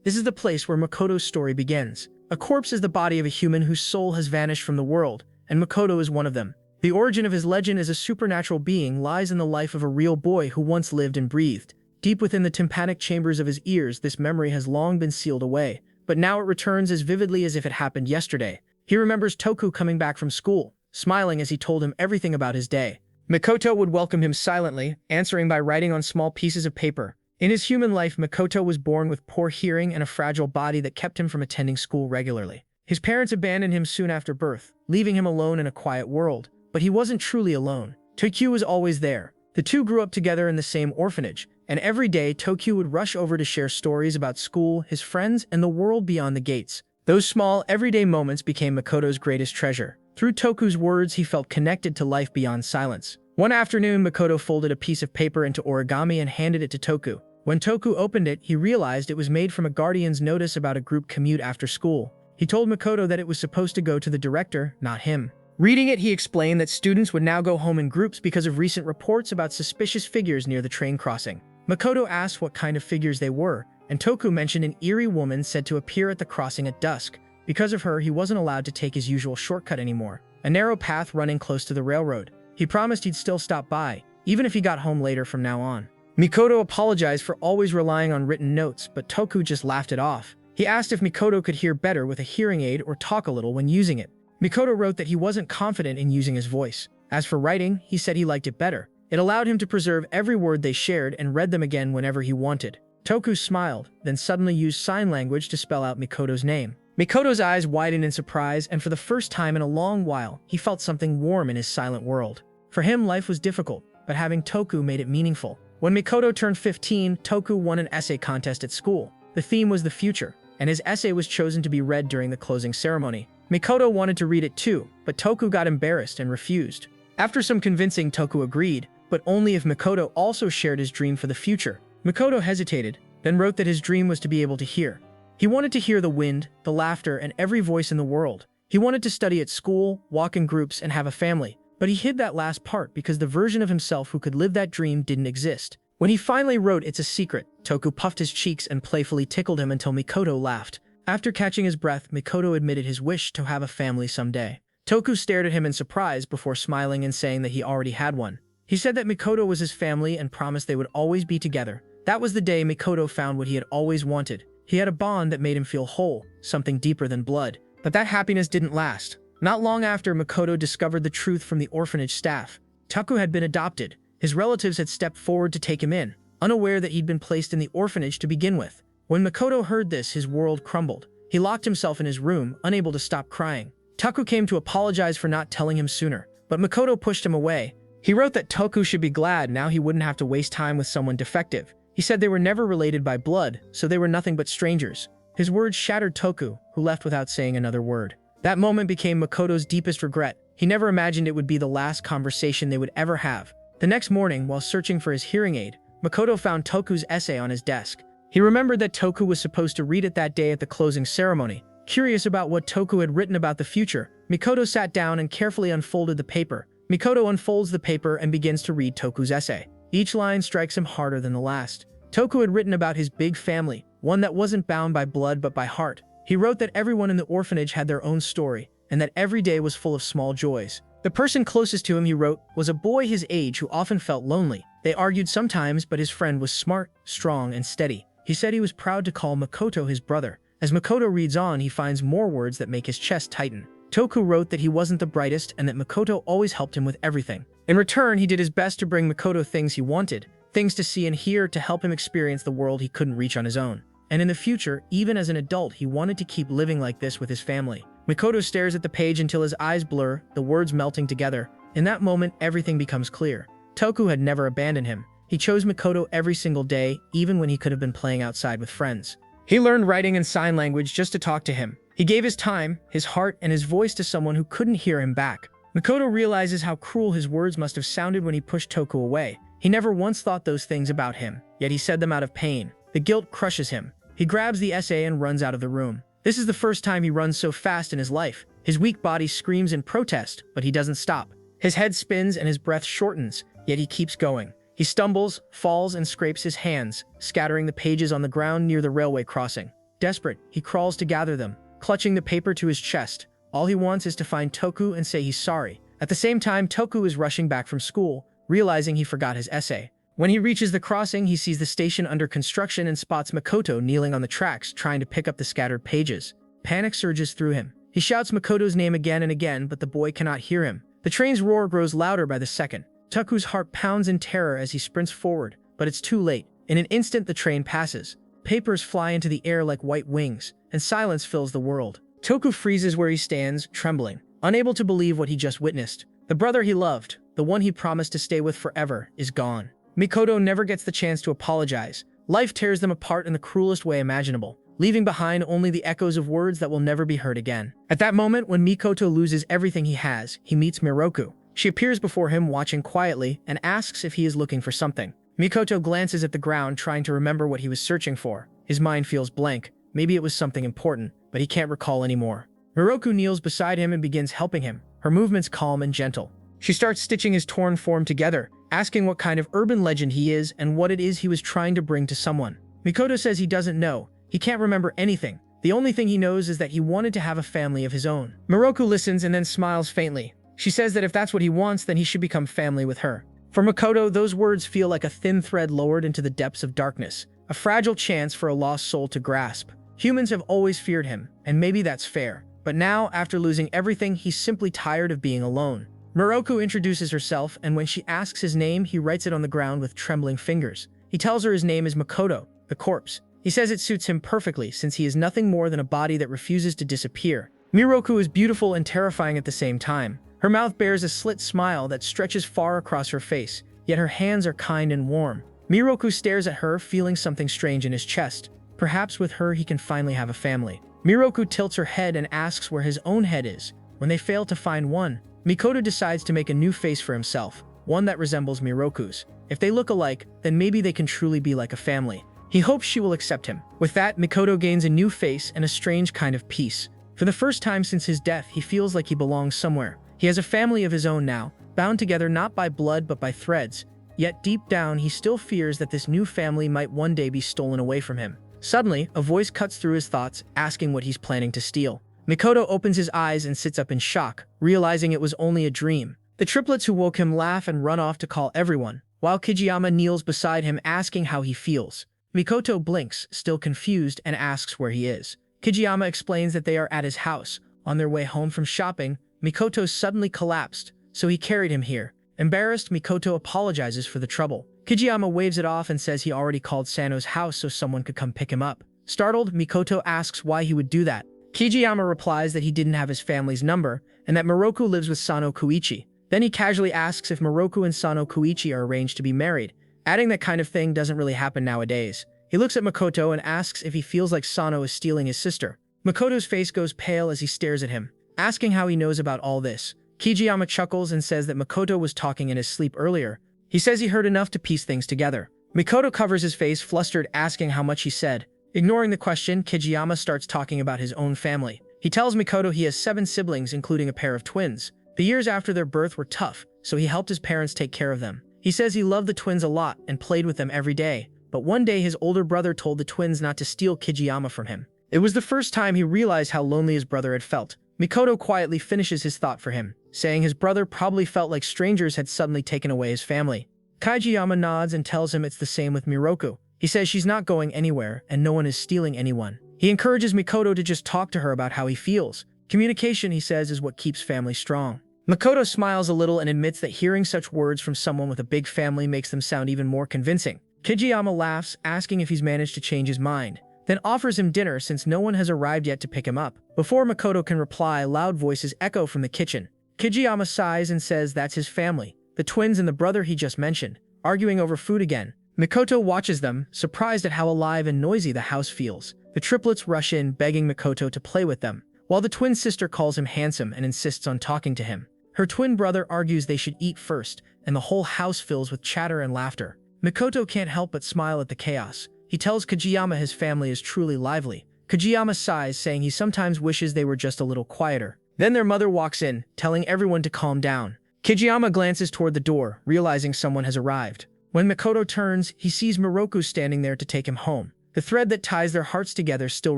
This is the place where Makoto's story begins. A corpse is the body of a human whose soul has vanished from the world, and Makoto is one of them. The origin of his legend as a supernatural being lies in the life of a real boy who once lived and breathed. Deep within the tympanic chambers of his ears, this memory has long been sealed away, but now it returns as vividly as if it happened yesterday. He remembers Toku coming back from school, smiling as he told him everything about his day. Makoto would welcome him silently, answering by writing on small pieces of paper. In his human life, Makoto was born with poor hearing and a fragile body that kept him from attending school regularly. His parents abandoned him soon after birth, leaving him alone in a quiet world. But he wasn't truly alone. Tokyo was always there. The two grew up together in the same orphanage, and every day Tokyo would rush over to share stories about school, his friends, and the world beyond the gates. Those small, everyday moments became Makoto's greatest treasure. Through Toku's words, he felt connected to life beyond silence. One afternoon, Makoto folded a piece of paper into origami and handed it to Toku. When Toku opened it, he realized it was made from a guardian's notice about a group commute after school. He told Makoto that it was supposed to go to the director, not him. Reading it, he explained that students would now go home in groups because of recent reports about suspicious figures near the train crossing. Makoto asked what kind of figures they were, and Toku mentioned an eerie woman said to appear at the crossing at dusk. Because of her, he wasn't allowed to take his usual shortcut anymore, a narrow path running close to the railroad. He promised he'd still stop by, even if he got home later from now on. Makoto apologized for always relying on written notes, but Toku just laughed it off. He asked if Makoto could hear better with a hearing aid or talk a little when using it. Makoto wrote that he wasn't confident in using his voice. As for writing, he said he liked it better. It allowed him to preserve every word they shared and read them again whenever he wanted. Toku smiled, then suddenly used sign language to spell out Makoto's name. Makoto's eyes widened in surprise, and for the first time in a long while, he felt something warm in his silent world. For him, life was difficult, but having Toku made it meaningful. When Makoto turned 15, Toku won an essay contest at school. The theme was the future, and his essay was chosen to be read during the closing ceremony. Makoto wanted to read it too, but Toku got embarrassed and refused. After some convincing, Toku agreed, but only if Makoto also shared his dream for the future. Makoto hesitated, then wrote that his dream was to be able to hear. He wanted to hear the wind, the laughter, and every voice in the world. He wanted to study at school, walk in groups, and have a family. But he hid that last part because the version of himself who could live that dream didn't exist. When he finally wrote "It's a secret," Toku puffed his cheeks and playfully tickled him until Makoto laughed. After catching his breath, Makoto admitted his wish to have a family someday. Toku stared at him in surprise before smiling and saying that he already had one. He said that Makoto was his family and promised they would always be together. That was the day Makoto found what he had always wanted. He had a bond that made him feel whole, something deeper than blood. But that happiness didn't last. Not long after, Makoto discovered the truth from the orphanage staff. Toku had been adopted. His relatives had stepped forward to take him in, unaware that he'd been placed in the orphanage to begin with. When Makoto heard this, his world crumbled. He locked himself in his room, unable to stop crying. Toku came to apologize for not telling him sooner, but Makoto pushed him away. He wrote that Toku should be glad now he wouldn't have to waste time with someone defective. He said they were never related by blood, so they were nothing but strangers. His words shattered Toku, who left without saying another word. That moment became Makoto's deepest regret. He never imagined it would be the last conversation they would ever have. The next morning, while searching for his hearing aid, Makoto found Toku's essay on his desk. He remembered that Toku was supposed to read it that day at the closing ceremony. Curious about what Toku had written about the future, Makoto sat down and carefully unfolded the paper. Makoto unfolds the paper and begins to read Toku's essay. Each line strikes him harder than the last. Toku had written about his big family, one that wasn't bound by blood but by heart. He wrote that everyone in the orphanage had their own story, and that every day was full of small joys. The person closest to him, he wrote, was a boy his age who often felt lonely. They argued sometimes, but his friend was smart, strong, and steady. He said he was proud to call Makoto his brother. As Makoto reads on, he finds more words that make his chest tighten. Toku wrote that he wasn't the brightest and that Makoto always helped him with everything. In return, he did his best to bring Makoto things he wanted, things to see and hear to help him experience the world he couldn't reach on his own. And in the future, even as an adult, he wanted to keep living like this with his family. Makoto stares at the page until his eyes blur, the words melting together. In that moment, everything becomes clear. Toku had never abandoned him. He chose Makoto every single day, even when he could have been playing outside with friends. He learned writing and sign language just to talk to him. He gave his time, his heart, and his voice to someone who couldn't hear him back. Makoto realizes how cruel his words must have sounded when he pushed Toku away. He never once thought those things about him, yet he said them out of pain. The guilt crushes him. He grabs the essay and runs out of the room. This is the first time he runs so fast in his life. His weak body screams in protest, but he doesn't stop. His head spins and his breath shortens, yet he keeps going. He stumbles, falls, and scrapes his hands, scattering the pages on the ground near the railway crossing. Desperate, he crawls to gather them, clutching the paper to his chest. All he wants is to find Toku and say he's sorry, At the same time, Toku is rushing back from school, realizing he forgot his essay. When he reaches the crossing, he sees the station under construction and spots Makoto kneeling on the tracks, trying to pick up the scattered pages. Panic surges through him. He shouts Makoto's name again and again, but the boy cannot hear him. The train's roar grows louder by the second. Toku's heart pounds in terror as he sprints forward, but it's too late. In an instant, the train passes. Papers fly into the air like white wings, and silence fills the world. Toku freezes where he stands, trembling, unable to believe what he just witnessed. The brother he loved, the one he promised to stay with forever, is gone. Makoto never gets the chance to apologize. Life tears them apart in the cruelest way imaginable, leaving behind only the echoes of words that will never be heard again. At that moment, when Makoto loses everything he has, he meets Miroku. She appears before him, watching quietly, and asks if he is looking for something. Makoto glances at the ground, trying to remember what he was searching for. His mind feels blank. Maybe it was something important, but he can't recall anymore. Miroku kneels beside him and begins helping him, her movements calm and gentle. She starts stitching his torn form together, asking what kind of urban legend he is and what it is he was trying to bring to someone. Makoto says he doesn't know. He can't remember anything. The only thing he knows is that he wanted to have a family of his own. Miroku listens and then smiles faintly. She says that if that's what he wants, then he should become family with her. For Makoto, those words feel like a thin thread lowered into the depths of darkness, a fragile chance for a lost soul to grasp. Humans have always feared him, and maybe that's fair. But now, after losing everything, he's simply tired of being alone. Miroku introduces herself, and when she asks his name, he writes it on the ground with trembling fingers. He tells her his name is Makoto, the corpse. He says it suits him perfectly, since he is nothing more than a body that refuses to disappear. Miroku is beautiful and terrifying at the same time. Her mouth bears a slit smile that stretches far across her face, yet her hands are kind and warm. Miroku stares at her, feeling something strange in his chest. Perhaps with her he can finally have a family. Miroku tilts her head and asks where his own head is. When they fail to find one, Makoto decides to make a new face for himself, one that resembles Miroku's. If they look alike, then maybe they can truly be like a family. He hopes she will accept him. With that, Makoto gains a new face and a strange kind of peace. For the first time since his death, he feels like he belongs somewhere. He has a family of his own now, bound together not by blood but by threads. Yet deep down, he still fears that this new family might one day be stolen away from him. Suddenly, a voice cuts through his thoughts, asking what he's planning to steal. Makoto opens his eyes and sits up in shock, realizing it was only a dream. The triplets who woke him laugh and run off to call everyone, while Kijiyama kneels beside him asking how he feels. Makoto blinks, still confused, and asks where he is. Kijiyama explains that they are at his house. On their way home from shopping, Makoto suddenly collapsed, so he carried him here. Embarrassed, Makoto apologizes for the trouble. Kijiyama waves it off and says he already called Sano's house so someone could come pick him up. Startled, Makoto asks why he would do that. Kijiyama replies that he didn't have his family's number, and that Miroku lives with Sono Kouichi. Then he casually asks if Miroku and Sono Kouichi are arranged to be married, adding that kind of thing doesn't really happen nowadays. He looks at Makoto and asks if he feels like Sono is stealing his sister. Makoto's face goes pale as he stares at him, asking how he knows about all this. Kijiyama chuckles and says that Makoto was talking in his sleep earlier. He says he heard enough to piece things together. Makoto covers his face, flustered, asking how much he said. Ignoring the question, Kijiyama starts talking about his own family. He tells Makoto he has 7 siblings, including a pair of twins. The years after their birth were tough, so he helped his parents take care of them. He says he loved the twins a lot and played with them every day, but one day his older brother told the twins not to steal Kijiyama from him. It was the first time he realized how lonely his brother had felt. Makoto quietly finishes his thought for him, saying his brother probably felt like strangers had suddenly taken away his family. Kijiyama nods and tells him it's the same with Miroku. He says she's not going anywhere and no one is stealing anyone. He encourages Makoto to just talk to her about how he feels. Communication, he says, is what keeps families strong. Makoto smiles a little and admits that hearing such words from someone with a big family makes them sound even more convincing. Kijiyama laughs, asking if he's managed to change his mind, then offers him dinner since no one has arrived yet to pick him up. Before Makoto can reply, loud voices echo from the kitchen. Kijiyama sighs and says that's his family, the twins and the brother he just mentioned, arguing over food again. Makoto watches them, surprised at how alive and noisy the house feels. The triplets rush in, begging Makoto to play with them, while the twin sister calls him handsome and insists on talking to him. Her twin brother argues they should eat first, and the whole house fills with chatter and laughter. Makoto can't help but smile at the chaos. He tells Kijiyama his family is truly lively. Kijiyama sighs, saying he sometimes wishes they were just a little quieter. Then their mother walks in, telling everyone to calm down. Kijiyama glances toward the door, realizing someone has arrived. When Makoto turns, he sees Miroku standing there to take him home. The thread that ties their hearts together still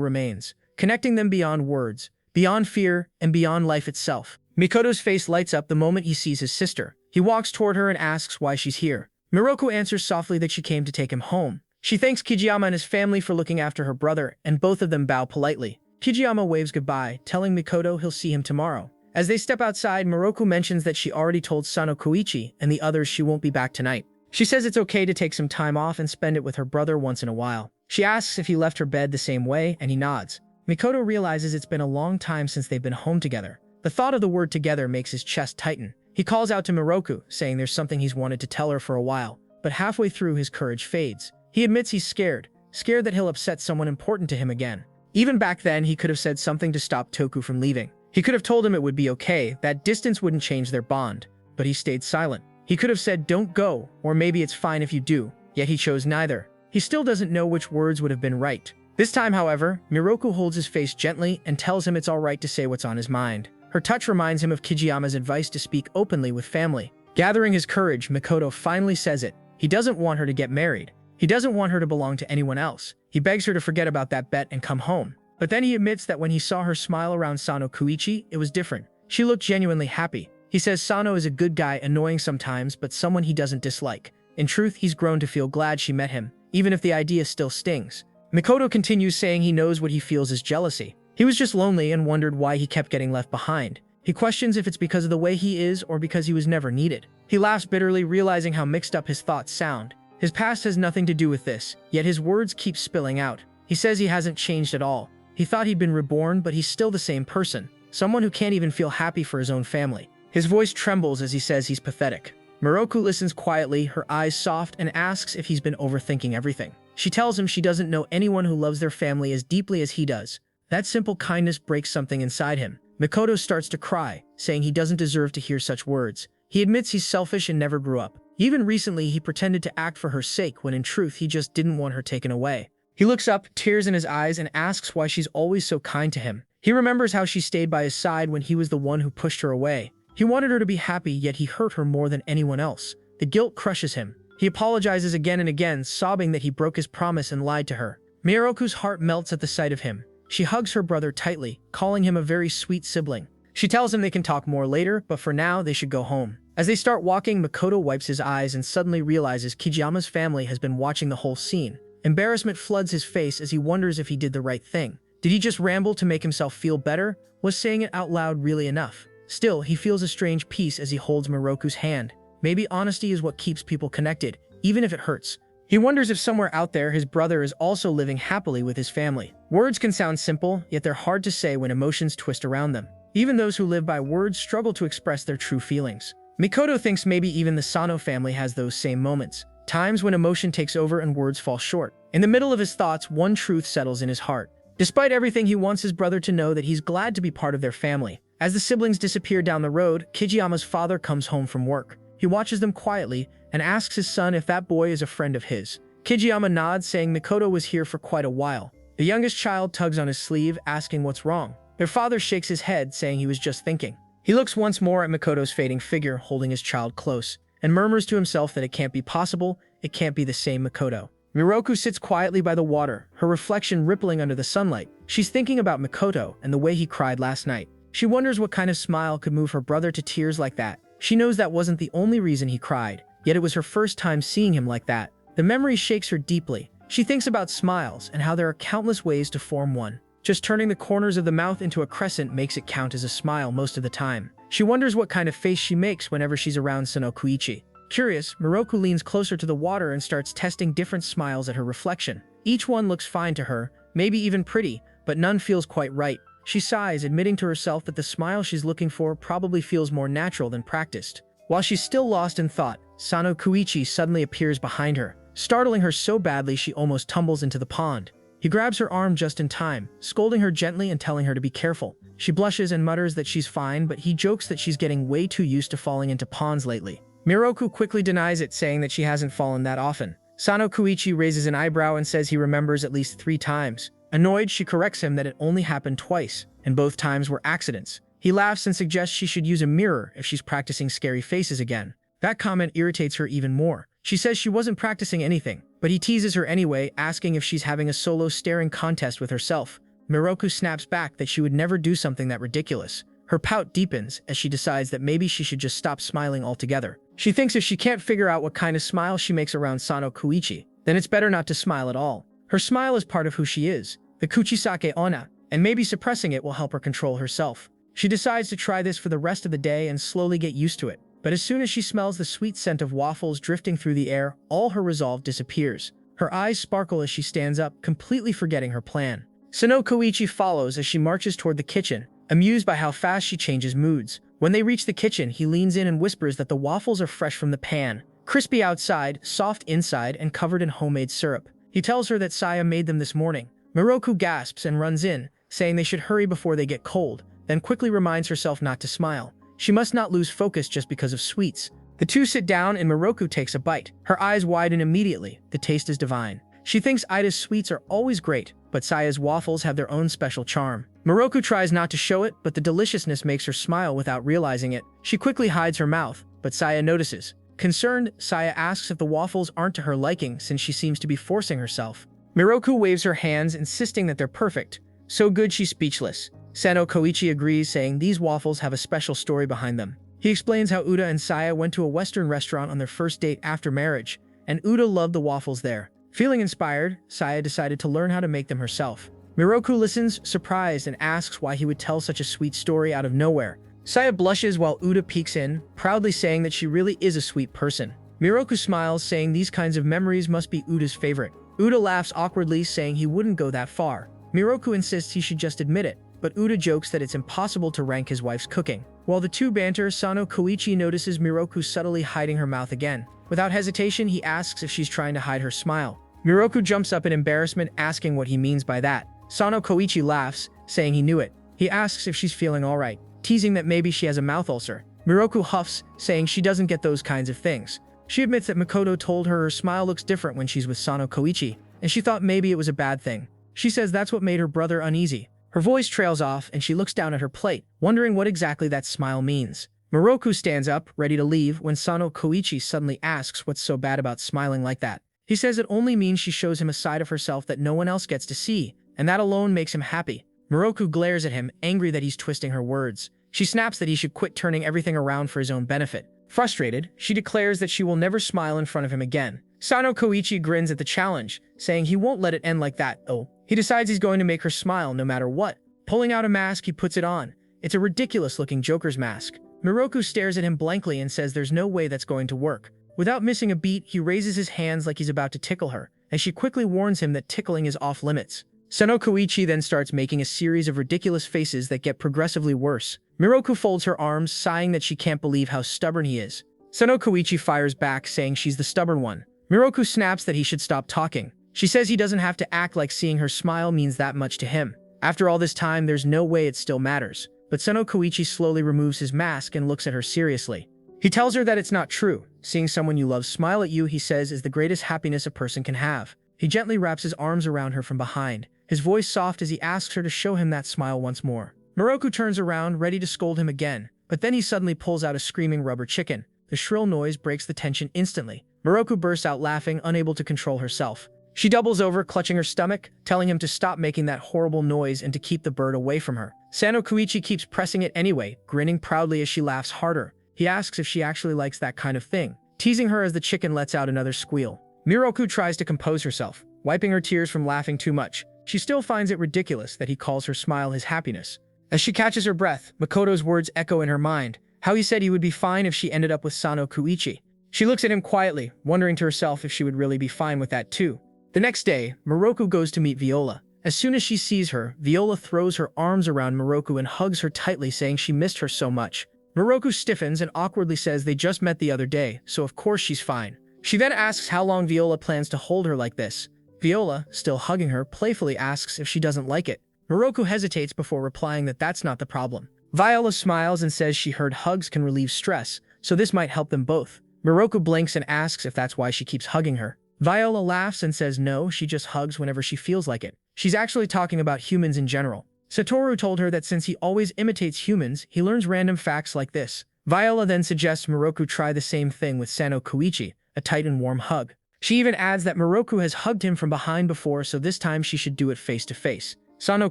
remains, connecting them beyond words, beyond fear, and beyond life itself. Mikoto's face lights up the moment he sees his sister. He walks toward her and asks why she's here. Miroku answers softly that she came to take him home. She thanks Kijiyama and his family for looking after her brother, and both of them bow politely. Kijiyama waves goodbye, telling Makoto he'll see him tomorrow. As they step outside, Miroku mentions that she already told Sono Kouichi and the others she won't be back tonight. She says it's okay to take some time off and spend it with her brother once in a while. She asks if he left her bed the same way, and he nods. Makoto realizes it's been a long time since they've been home together. The thought of the word together makes his chest tighten. He calls out to Miroku, saying there's something he's wanted to tell her for a while, but halfway through his courage fades. He admits he's scared that he'll upset someone important to him again. Even back then, he could have said something to stop Toku from leaving. He could have told him it would be okay, that distance wouldn't change their bond, but he stayed silent. He could have said don't go, or maybe it's fine if you do, yet he chose neither. He still doesn't know which words would have been right. This time, however, Miroku holds his face gently and tells him it's alright to say what's on his mind. Her touch reminds him of Kijiyama's advice to speak openly with family. Gathering his courage, Makoto finally says it. He doesn't want her to get married. He doesn't want her to belong to anyone else. He begs her to forget about that bet and come home. But then he admits that when he saw her smile around Sono Kouichi, it was different. She looked genuinely happy. He says Sono is a good guy, annoying sometimes, but someone he doesn't dislike. In truth, he's grown to feel glad she met him, even if the idea still stings. Makoto continues saying he knows what he feels is jealousy. He was just lonely and wondered why he kept getting left behind. He questions if it's because of the way he is or because he was never needed. He laughs bitterly, realizing how mixed up his thoughts sound. His past has nothing to do with this, yet his words keep spilling out. He says he hasn't changed at all. He thought he'd been reborn, but he's still the same person. Someone who can't even feel happy for his own family. His voice trembles as he says he's pathetic. Miroku listens quietly, her eyes soft, and asks if he's been overthinking everything. She tells him she doesn't know anyone who loves their family as deeply as he does. That simple kindness breaks something inside him. Makoto starts to cry, saying he doesn't deserve to hear such words. He admits he's selfish and never grew up. Even recently, he pretended to act for her sake when in truth he just didn't want her taken away. He looks up, tears in his eyes, and asks why she's always so kind to him. He remembers how she stayed by his side when he was the one who pushed her away. He wanted her to be happy, yet he hurt her more than anyone else. The guilt crushes him. He apologizes again and again, sobbing that he broke his promise and lied to her. Miroku's heart melts at the sight of him. She hugs her brother tightly, calling him a very sweet sibling. She tells him they can talk more later, but for now, they should go home. As they start walking, Makoto wipes his eyes and suddenly realizes Kijiyama's family has been watching the whole scene. Embarrassment floods his face as he wonders if he did the right thing. Did he just ramble to make himself feel better? Was saying it out loud really enough? Still, he feels a strange peace as he holds Miroku's hand. Maybe honesty is what keeps people connected, even if it hurts. He wonders if somewhere out there his brother is also living happily with his family. Words can sound simple, yet they're hard to say when emotions twist around them. Even those who live by words struggle to express their true feelings. Makoto thinks maybe even the Sono family has those same moments. Times when emotion takes over and words fall short. In the middle of his thoughts, one truth settles in his heart. Despite everything, he wants his brother to know that he's glad to be part of their family. As the siblings disappear down the road, Kijiyama's father comes home from work. He watches them quietly and asks his son if that boy is a friend of his. Kijiyama nods, saying Makoto was here for quite a while. The youngest child tugs on his sleeve, asking what's wrong. Their father shakes his head, saying he was just thinking. He looks once more at Makoto's fading figure, holding his child close, and murmurs to himself that it can't be possible, it can't be the same Makoto. Miroku sits quietly by the water, her reflection rippling under the sunlight. She's thinking about Makoto and the way he cried last night. She wonders what kind of smile could move her brother to tears like that. She knows that wasn't the only reason he cried, yet it was her first time seeing him like that. The memory shakes her deeply. She thinks about smiles and how there are countless ways to form one. Just turning the corners of the mouth into a crescent makes it count as a smile most of the time. She wonders what kind of face she makes whenever she's around Sono Kouichi. Curious, Miroku leans closer to the water and starts testing different smiles at her reflection. Each one looks fine to her, maybe even pretty, but none feels quite right. She sighs, admitting to herself that the smile she's looking for probably feels more natural than practiced. While she's still lost in thought, Sono Kouichi suddenly appears behind her, startling her so badly she almost tumbles into the pond. He grabs her arm just in time, scolding her gently and telling her to be careful. She blushes and mutters that she's fine, but he jokes that she's getting way too used to falling into ponds lately. Miroku quickly denies it, saying that she hasn't fallen that often. Sono Kouichi raises an eyebrow and says he remembers at least 3 times. Annoyed, she corrects him that it only happened twice, and both times were accidents. He laughs and suggests she should use a mirror if she's practicing scary faces again. That comment irritates her even more. She says she wasn't practicing anything, but he teases her anyway, asking if she's having a solo staring contest with herself. Miroku snaps back that she would never do something that ridiculous. Her pout deepens as she decides that maybe she should just stop smiling altogether. She thinks if she can't figure out what kind of smile she makes around Sono Kouichi, then it's better not to smile at all. Her smile is part of who she is, the Kuchisake Onna, and maybe suppressing it will help her control herself. She decides to try this for the rest of the day and slowly get used to it. But as soon as she smells the sweet scent of waffles drifting through the air, all her resolve disappears. Her eyes sparkle as she stands up, completely forgetting her plan. Sono Kouichi follows as she marches toward the kitchen, amused by how fast she changes moods. When they reach the kitchen, he leans in and whispers that the waffles are fresh from the pan, crispy outside, soft inside, and covered in homemade syrup. He tells her that Saya made them this morning. Miroku gasps and runs in, saying they should hurry before they get cold, then quickly reminds herself not to smile. She must not lose focus just because of sweets. The two sit down and Miroku takes a bite. Her eyes widen immediately. The taste is divine. She thinks Ida's sweets are always great, but Saya's waffles have their own special charm. Miroku tries not to show it, but the deliciousness makes her smile without realizing it. She quickly hides her mouth, but Saya notices. Concerned, Saya asks if the waffles aren't to her liking since she seems to be forcing herself. Miroku waves her hands, insisting that they're perfect. So good she's speechless. Sono Kouichi agrees, saying these waffles have a special story behind them. He explains how Uda and Saya went to a Western restaurant on their first date after marriage, and Uda loved the waffles there. Feeling inspired, Saya decided to learn how to make them herself. Miroku listens, surprised, and asks why he would tell such a sweet story out of nowhere. Saya blushes while Uda peeks in, proudly saying that she really is a sweet person. Miroku smiles, saying these kinds of memories must be Uda's favorite. Uda laughs awkwardly, saying he wouldn't go that far. Miroku insists he should just admit it, but Uda jokes that it's impossible to rank his wife's cooking. While the two banter, Sono Kouichi notices Miroku subtly hiding her mouth again. Without hesitation, he asks if she's trying to hide her smile. Miroku jumps up in embarrassment, asking what he means by that. Sono Kouichi laughs, saying he knew it. He asks if she's feeling alright, teasing that maybe she has a mouth ulcer. Miroku huffs, saying she doesn't get those kinds of things. She admits that Makoto told her smile looks different when she's with Sono Kouichi, and she thought maybe it was a bad thing. She says that's what made her brother uneasy. Her voice trails off and she looks down at her plate, wondering what exactly that smile means. Miroku stands up, ready to leave, when Sono Kouichi suddenly asks what's so bad about smiling like that. He says it only means she shows him a side of herself that no one else gets to see, and that alone makes him happy. Miroku glares at him, angry that he's twisting her words. She snaps that he should quit turning everything around for his own benefit. Frustrated, she declares that she will never smile in front of him again. Sono Kouichi grins at the challenge, saying he won't let it end like that, though. He decides he's going to make her smile no matter what. Pulling out a mask, he puts it on. It's a ridiculous-looking Joker's mask. Miroku stares at him blankly and says there's no way that's going to work. Without missing a beat, he raises his hands like he's about to tickle her, and she quickly warns him that tickling is off limits. Sono Kouichi then starts making a series of ridiculous faces that get progressively worse. Miroku folds her arms, sighing that she can't believe how stubborn he is. Sono Kouichi fires back, saying she's the stubborn one. Miroku snaps that he should stop talking. She says he doesn't have to act like seeing her smile means that much to him. After all this time, there's no way it still matters. But Sono Kouichi slowly removes his mask and looks at her seriously. He tells her that it's not true. Seeing someone you love smile at you, he says, is the greatest happiness a person can have. He gently wraps his arms around her from behind, his voice soft as he asks her to show him that smile once more. Miroku turns around, ready to scold him again, but then he suddenly pulls out a screaming rubber chicken. The shrill noise breaks the tension instantly. Miroku bursts out laughing, unable to control herself. She doubles over, clutching her stomach, telling him to stop making that horrible noise and to keep the bird away from her. Sono Kouichi keeps pressing it anyway, grinning proudly as she laughs harder. He asks if she actually likes that kind of thing, teasing her as the chicken lets out another squeal. Miroku tries to compose herself, wiping her tears from laughing too much. She still finds it ridiculous that he calls her smile his happiness. As she catches her breath, Makoto's words echo in her mind, how he said he would be fine if she ended up with Sono Kouichi. She looks at him quietly, wondering to herself if she would really be fine with that too. The next day, Miroku goes to meet Viola. As soon as she sees her, Viola throws her arms around Miroku and hugs her tightly, saying she missed her so much. Miroku stiffens and awkwardly says they just met the other day, so of course she's fine. She then asks how long Viola plans to hold her like this. Viola, still hugging her, playfully asks if she doesn't like it. Miroku hesitates before replying that that's not the problem. Viola smiles and says she heard hugs can relieve stress, so this might help them both. Miroku blinks and asks if that's why she keeps hugging her. Viola laughs and says no, she just hugs whenever she feels like it. She's actually talking about humans in general. Satoru told her that since he always imitates humans, he learns random facts like this. Viola then suggests Miroku try the same thing with Sono Kouichi, a tight and warm hug. She even adds that Miroku has hugged him from behind before, so this time she should do it face to face. Sono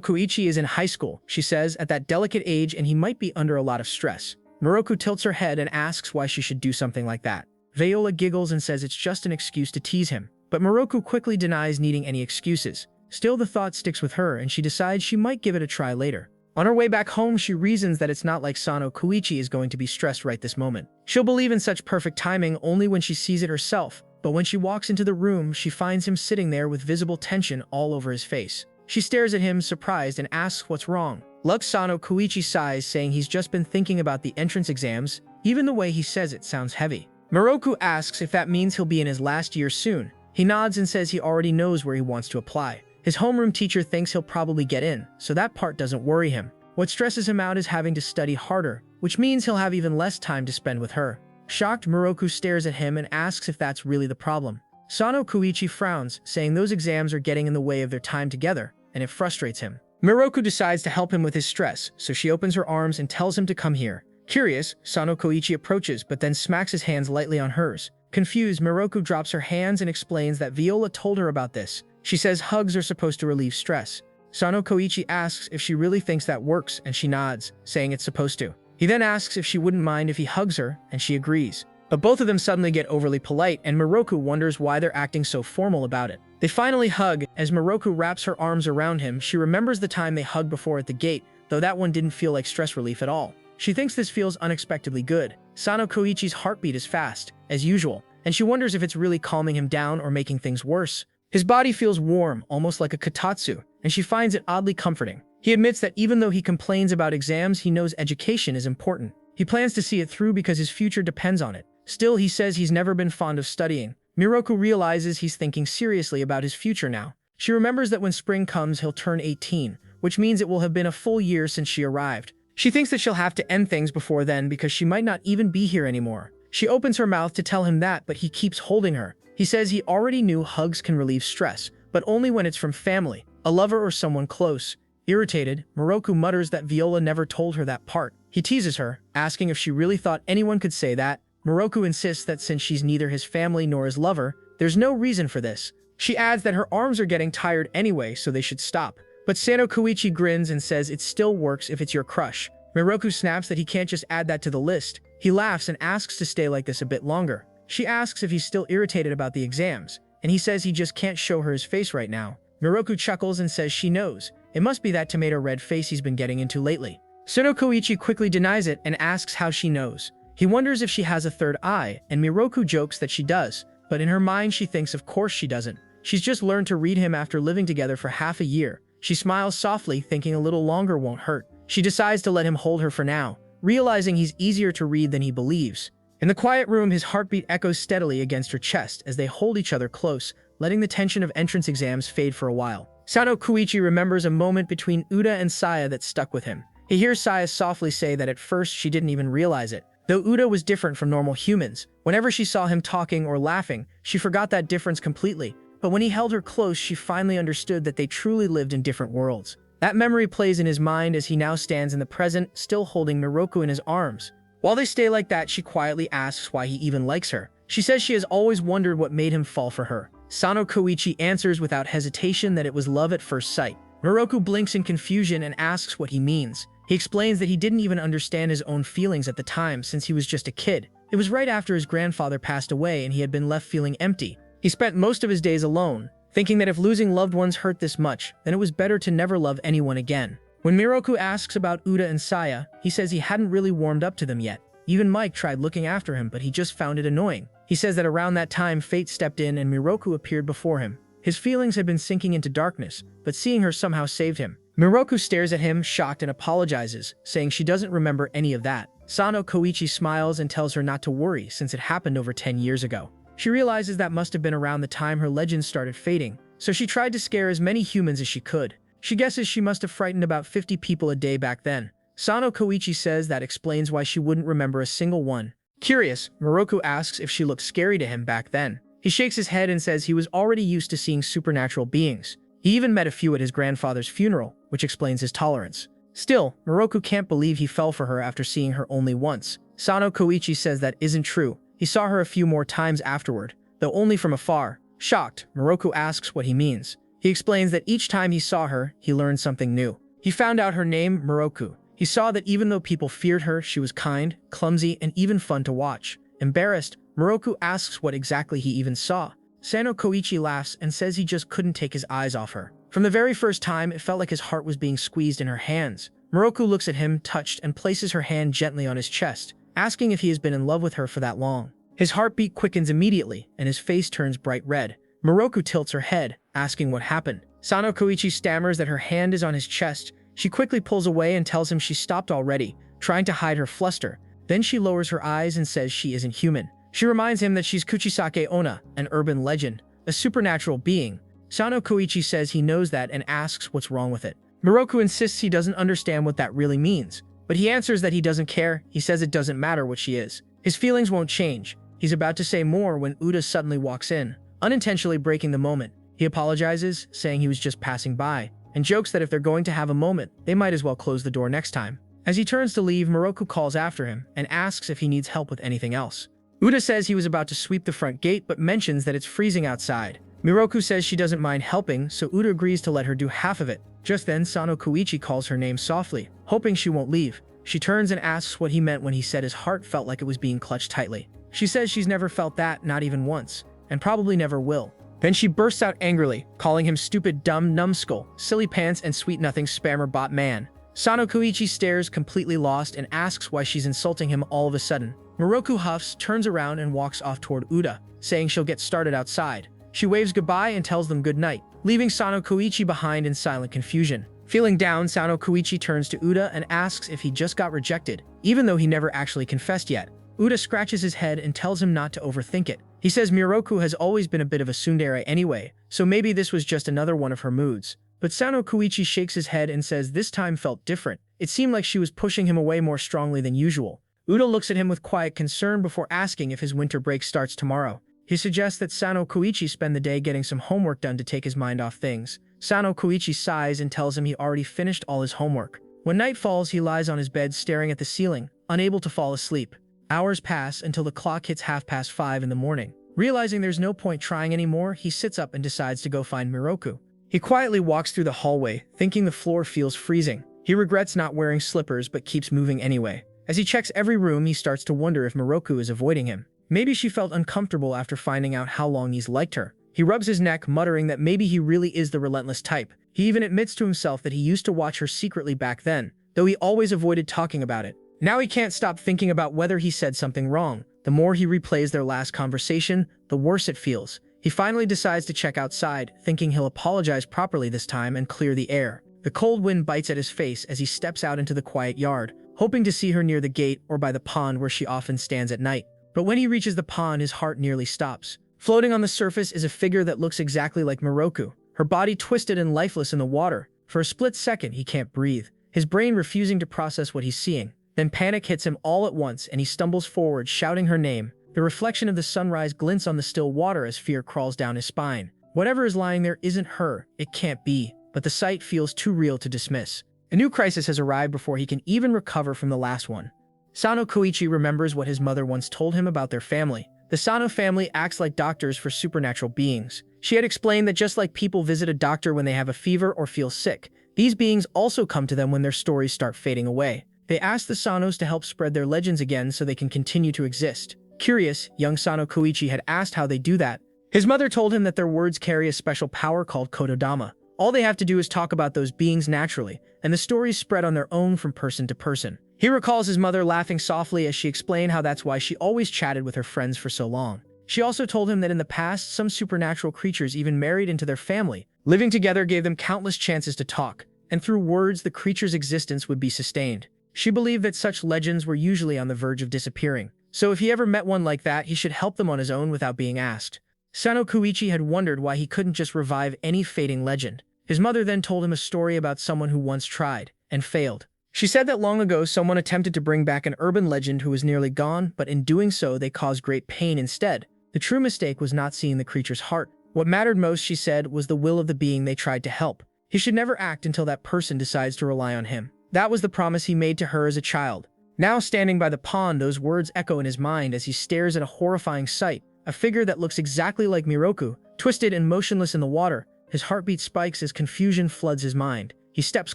Kouichi is in high school, she says, at that delicate age, and he might be under a lot of stress. Miroku tilts her head and asks why she should do something like that. Viola giggles and says it's just an excuse to tease him, but Miroku quickly denies needing any excuses. Still, the thought sticks with her, and she decides she might give it a try later. On her way back home, she reasons that it's not like Sono Kouichi is going to be stressed right this moment. She'll believe in such perfect timing only when she sees it herself, but when she walks into the room, she finds him sitting there with visible tension all over his face. She stares at him, surprised, and asks what's wrong. Sono Kouichi sighs, saying he's just been thinking about the entrance exams. Even the way he says it sounds heavy. Miroku asks if that means he'll be in his last year soon. He nods and says he already knows where he wants to apply. His homeroom teacher thinks he'll probably get in, so that part doesn't worry him. What stresses him out is having to study harder, which means he'll have even less time to spend with her. Shocked, Miroku stares at him and asks if that's really the problem. Sono Kouichi frowns, saying those exams are getting in the way of their time together, and it frustrates him. Miroku decides to help him with his stress, so she opens her arms and tells him to come here. Curious, Sono Kouichi approaches, but then smacks his hands lightly on hers. Confused, Miroku drops her hands and explains that Viola told her about this. She says hugs are supposed to relieve stress. Sono Kouichi asks if she really thinks that works, and she nods, saying it's supposed to. He then asks if she wouldn't mind if he hugs her, and she agrees. But both of them suddenly get overly polite, and Miroku wonders why they're acting so formal about it. They finally hug. As Miroku wraps her arms around him, she remembers the time they hugged before at the gate, though that one didn't feel like stress relief at all. She thinks this feels unexpectedly good. Sono Kouichi's heartbeat is fast, as usual, and she wonders if it's really calming him down or making things worse. His body feels warm, almost like a katatsu, and she finds it oddly comforting. He admits that even though he complains about exams, he knows education is important. He plans to see it through because his future depends on it. Still, he says he's never been fond of studying. Miroku realizes he's thinking seriously about his future now. She remembers that when spring comes, he'll turn 18, which means it will have been a full year since she arrived. She thinks that she'll have to end things before then because she might not even be here anymore. She opens her mouth to tell him that, but he keeps holding her. He says he already knew hugs can relieve stress, but only when it's from family, a lover or someone close. Irritated, Miroku mutters that Viola never told her that part. He teases her, asking if she really thought anyone could say that. Miroku insists that since she's neither his family nor his lover, there's no reason for this. She adds that her arms are getting tired anyway, so they should stop. But Sono Kouichi grins and says it still works if it's your crush. Miroku snaps that he can't just add that to the list. He laughs and asks to stay like this a bit longer. She asks if he's still irritated about the exams, and he says he just can't show her his face right now. Miroku chuckles and says she knows. It must be that tomato red face he's been getting into lately. Sono Kouichi quickly denies it and asks how she knows. He wonders if she has a third eye, and Miroku jokes that she does, but in her mind she thinks of course she doesn't. She's just learned to read him after living together for half a year. She smiles softly, thinking a little longer won't hurt. She decides to let him hold her for now, realizing he's easier to read than he believes. In the quiet room, his heartbeat echoes steadily against her chest as they hold each other close, letting the tension of entrance exams fade for a while. Sono Kouichi remembers a moment between Uda and Saya that stuck with him. He hears Saya softly say that at first she didn't even realize it. Though Uda was different from normal humans, whenever she saw him talking or laughing, she forgot that difference completely. But when he held her close, she finally understood that they truly lived in different worlds. That memory plays in his mind as he now stands in the present, still holding Miroku in his arms. While they stay like that, she quietly asks why he even likes her. She says she has always wondered what made him fall for her. Sono Kouichi answers without hesitation that it was love at first sight. Miroku blinks in confusion and asks what he means. He explains that he didn't even understand his own feelings at the time since he was just a kid. It was right after his grandfather passed away and he had been left feeling empty. He spent most of his days alone, thinking that if losing loved ones hurt this much, then it was better to never love anyone again. When Miroku asks about Uda and Saya, he says he hadn't really warmed up to them yet. Even Mike tried looking after him, but he just found it annoying. He says that around that time, fate stepped in and Miroku appeared before him. His feelings had been sinking into darkness, but seeing her somehow saved him. Miroku stares at him, shocked, and apologizes, saying she doesn't remember any of that. Sono Kouichi smiles and tells her not to worry since it happened over 10 years ago. She realizes that must have been around the time her legends started fading, so she tried to scare as many humans as she could. She guesses she must have frightened about 50 people a day back then. Sono Kouichi says that explains why she wouldn't remember a single one. Curious, Miroku asks if she looked scary to him back then. He shakes his head and says he was already used to seeing supernatural beings. He even met a few at his grandfather's funeral, which explains his tolerance. Still, Miroku can't believe he fell for her after seeing her only once. Sono Kouichi says that isn't true. He saw her a few more times afterward, though only from afar. Shocked, Miroku asks what he means. He explains that each time he saw her, he learned something new. He found out her name, Miroku. He saw that even though people feared her, she was kind, clumsy, and even fun to watch. Embarrassed, Miroku asks what exactly he even saw. Sano Kouichi laughs and says he just couldn't take his eyes off her. From the very first time, it felt like his heart was being squeezed in her hands. Miroku looks at him, touched, and places her hand gently on his chest, asking if he has been in love with her for that long. His heartbeat quickens immediately, and his face turns bright red. Miroku tilts her head, asking what happened. Sano Kouichi stammers that her hand is on his chest. She quickly pulls away and tells him she stopped already, trying to hide her fluster. Then she lowers her eyes and says she isn't human. She reminds him that she's Kuchisake Onna, an urban legend, a supernatural being. Sano Kouichi says he knows that and asks what's wrong with it. Miroku insists he doesn't understand what that really means, but he answers that he doesn't care. He says it doesn't matter what she is. His feelings won't change. He's about to say more when Uda suddenly walks in, unintentionally breaking the moment. He apologizes, saying he was just passing by, and jokes that if they're going to have a moment, they might as well close the door next time. As he turns to leave, Miroku calls after him and asks if he needs help with anything else. Uda says he was about to sweep the front gate but mentions that it's freezing outside. Miroku says she doesn't mind helping, so Uda agrees to let her do half of it. Just then, Sano Kouichi calls her name softly, hoping she won't leave. She turns and asks what he meant when he said his heart felt like it was being clutched tightly. She says she's never felt that, not even once, and probably never will. Then she bursts out angrily, calling him stupid, dumb, numbskull, silly pants, and sweet-nothing spammer bot man. Sano Kouichi stares, completely lost, and asks why she's insulting him all of a sudden. Miroku huffs, turns around, and walks off toward Uda, saying she'll get started outside. She waves goodbye and tells them good night, leaving Sano Kouichi behind in silent confusion. Feeling down, Sano Kouichi turns to Uda and asks if he just got rejected, even though he never actually confessed yet. Uda scratches his head and tells him not to overthink it. He says Miroku has always been a bit of a tsundere anyway, so maybe this was just another one of her moods. But Sano Kouichi shakes his head and says this time felt different. It seemed like she was pushing him away more strongly than usual. Uda looks at him with quiet concern before asking if his winter break starts tomorrow. He suggests that Sano Kouichi spend the day getting some homework done to take his mind off things. Sano Kouichi sighs and tells him he already finished all his homework. When night falls, he lies on his bed staring at the ceiling, unable to fall asleep. Hours pass until the clock hits 5:30 in the morning. Realizing there's no point trying anymore, he sits up and decides to go find Miroku. He quietly walks through the hallway, thinking the floor feels freezing. He regrets not wearing slippers but keeps moving anyway. As he checks every room, he starts to wonder if Miroku is avoiding him. Maybe she felt uncomfortable after finding out how long he's liked her. He rubs his neck, muttering that maybe he really is the relentless type. He even admits to himself that he used to watch her secretly back then, though he always avoided talking about it. Now he can't stop thinking about whether he said something wrong. The more he replays their last conversation, the worse it feels. He finally decides to check outside, thinking he'll apologize properly this time and clear the air. The cold wind bites at his face as he steps out into the quiet yard, hoping to see her near the gate or by the pond where she often stands at night. But when he reaches the pond, his heart nearly stops. Floating on the surface is a figure that looks exactly like Miroku, her body twisted and lifeless in the water. For a split second, he can't breathe, his brain refusing to process what he's seeing. Then panic hits him all at once and he stumbles forward, shouting her name. The reflection of the sunrise glints on the still water as fear crawls down his spine. Whatever is lying there isn't her, it can't be, but the sight feels too real to dismiss. A new crisis has arrived before he can even recover from the last one. Sano Kouichi remembers what his mother once told him about their family. The Sono family acts like doctors for supernatural beings. She had explained that just like people visit a doctor when they have a fever or feel sick, these beings also come to them when their stories start fading away. They ask the Sonos to help spread their legends again so they can continue to exist. Curious, young Sano Kouichi had asked how they do that. His mother told him that their words carry a special power called Kododama. All they have to do is talk about those beings naturally, and the stories spread on their own from person to person. He recalls his mother laughing softly as she explained how that's why she always chatted with her friends for so long. She also told him that in the past, some supernatural creatures even married into their family. Living together gave them countless chances to talk, and through words the creature's existence would be sustained. She believed that such legends were usually on the verge of disappearing, so if he ever met one like that, he should help them on his own without being asked. Sano Kouichi had wondered why he couldn't just revive any fading legend. His mother then told him a story about someone who once tried, and failed. She said that long ago someone attempted to bring back an urban legend who was nearly gone, but in doing so they caused great pain instead. The true mistake was not seeing the creature's heart. What mattered most, she said, was the will of the being they tried to help. He should never act until that person decides to rely on him. That was the promise he made to her as a child. Now standing by the pond, those words echo in his mind as he stares at a horrifying sight, a figure that looks exactly like Miroku, twisted and motionless in the water. His heartbeat spikes as confusion floods his mind. He steps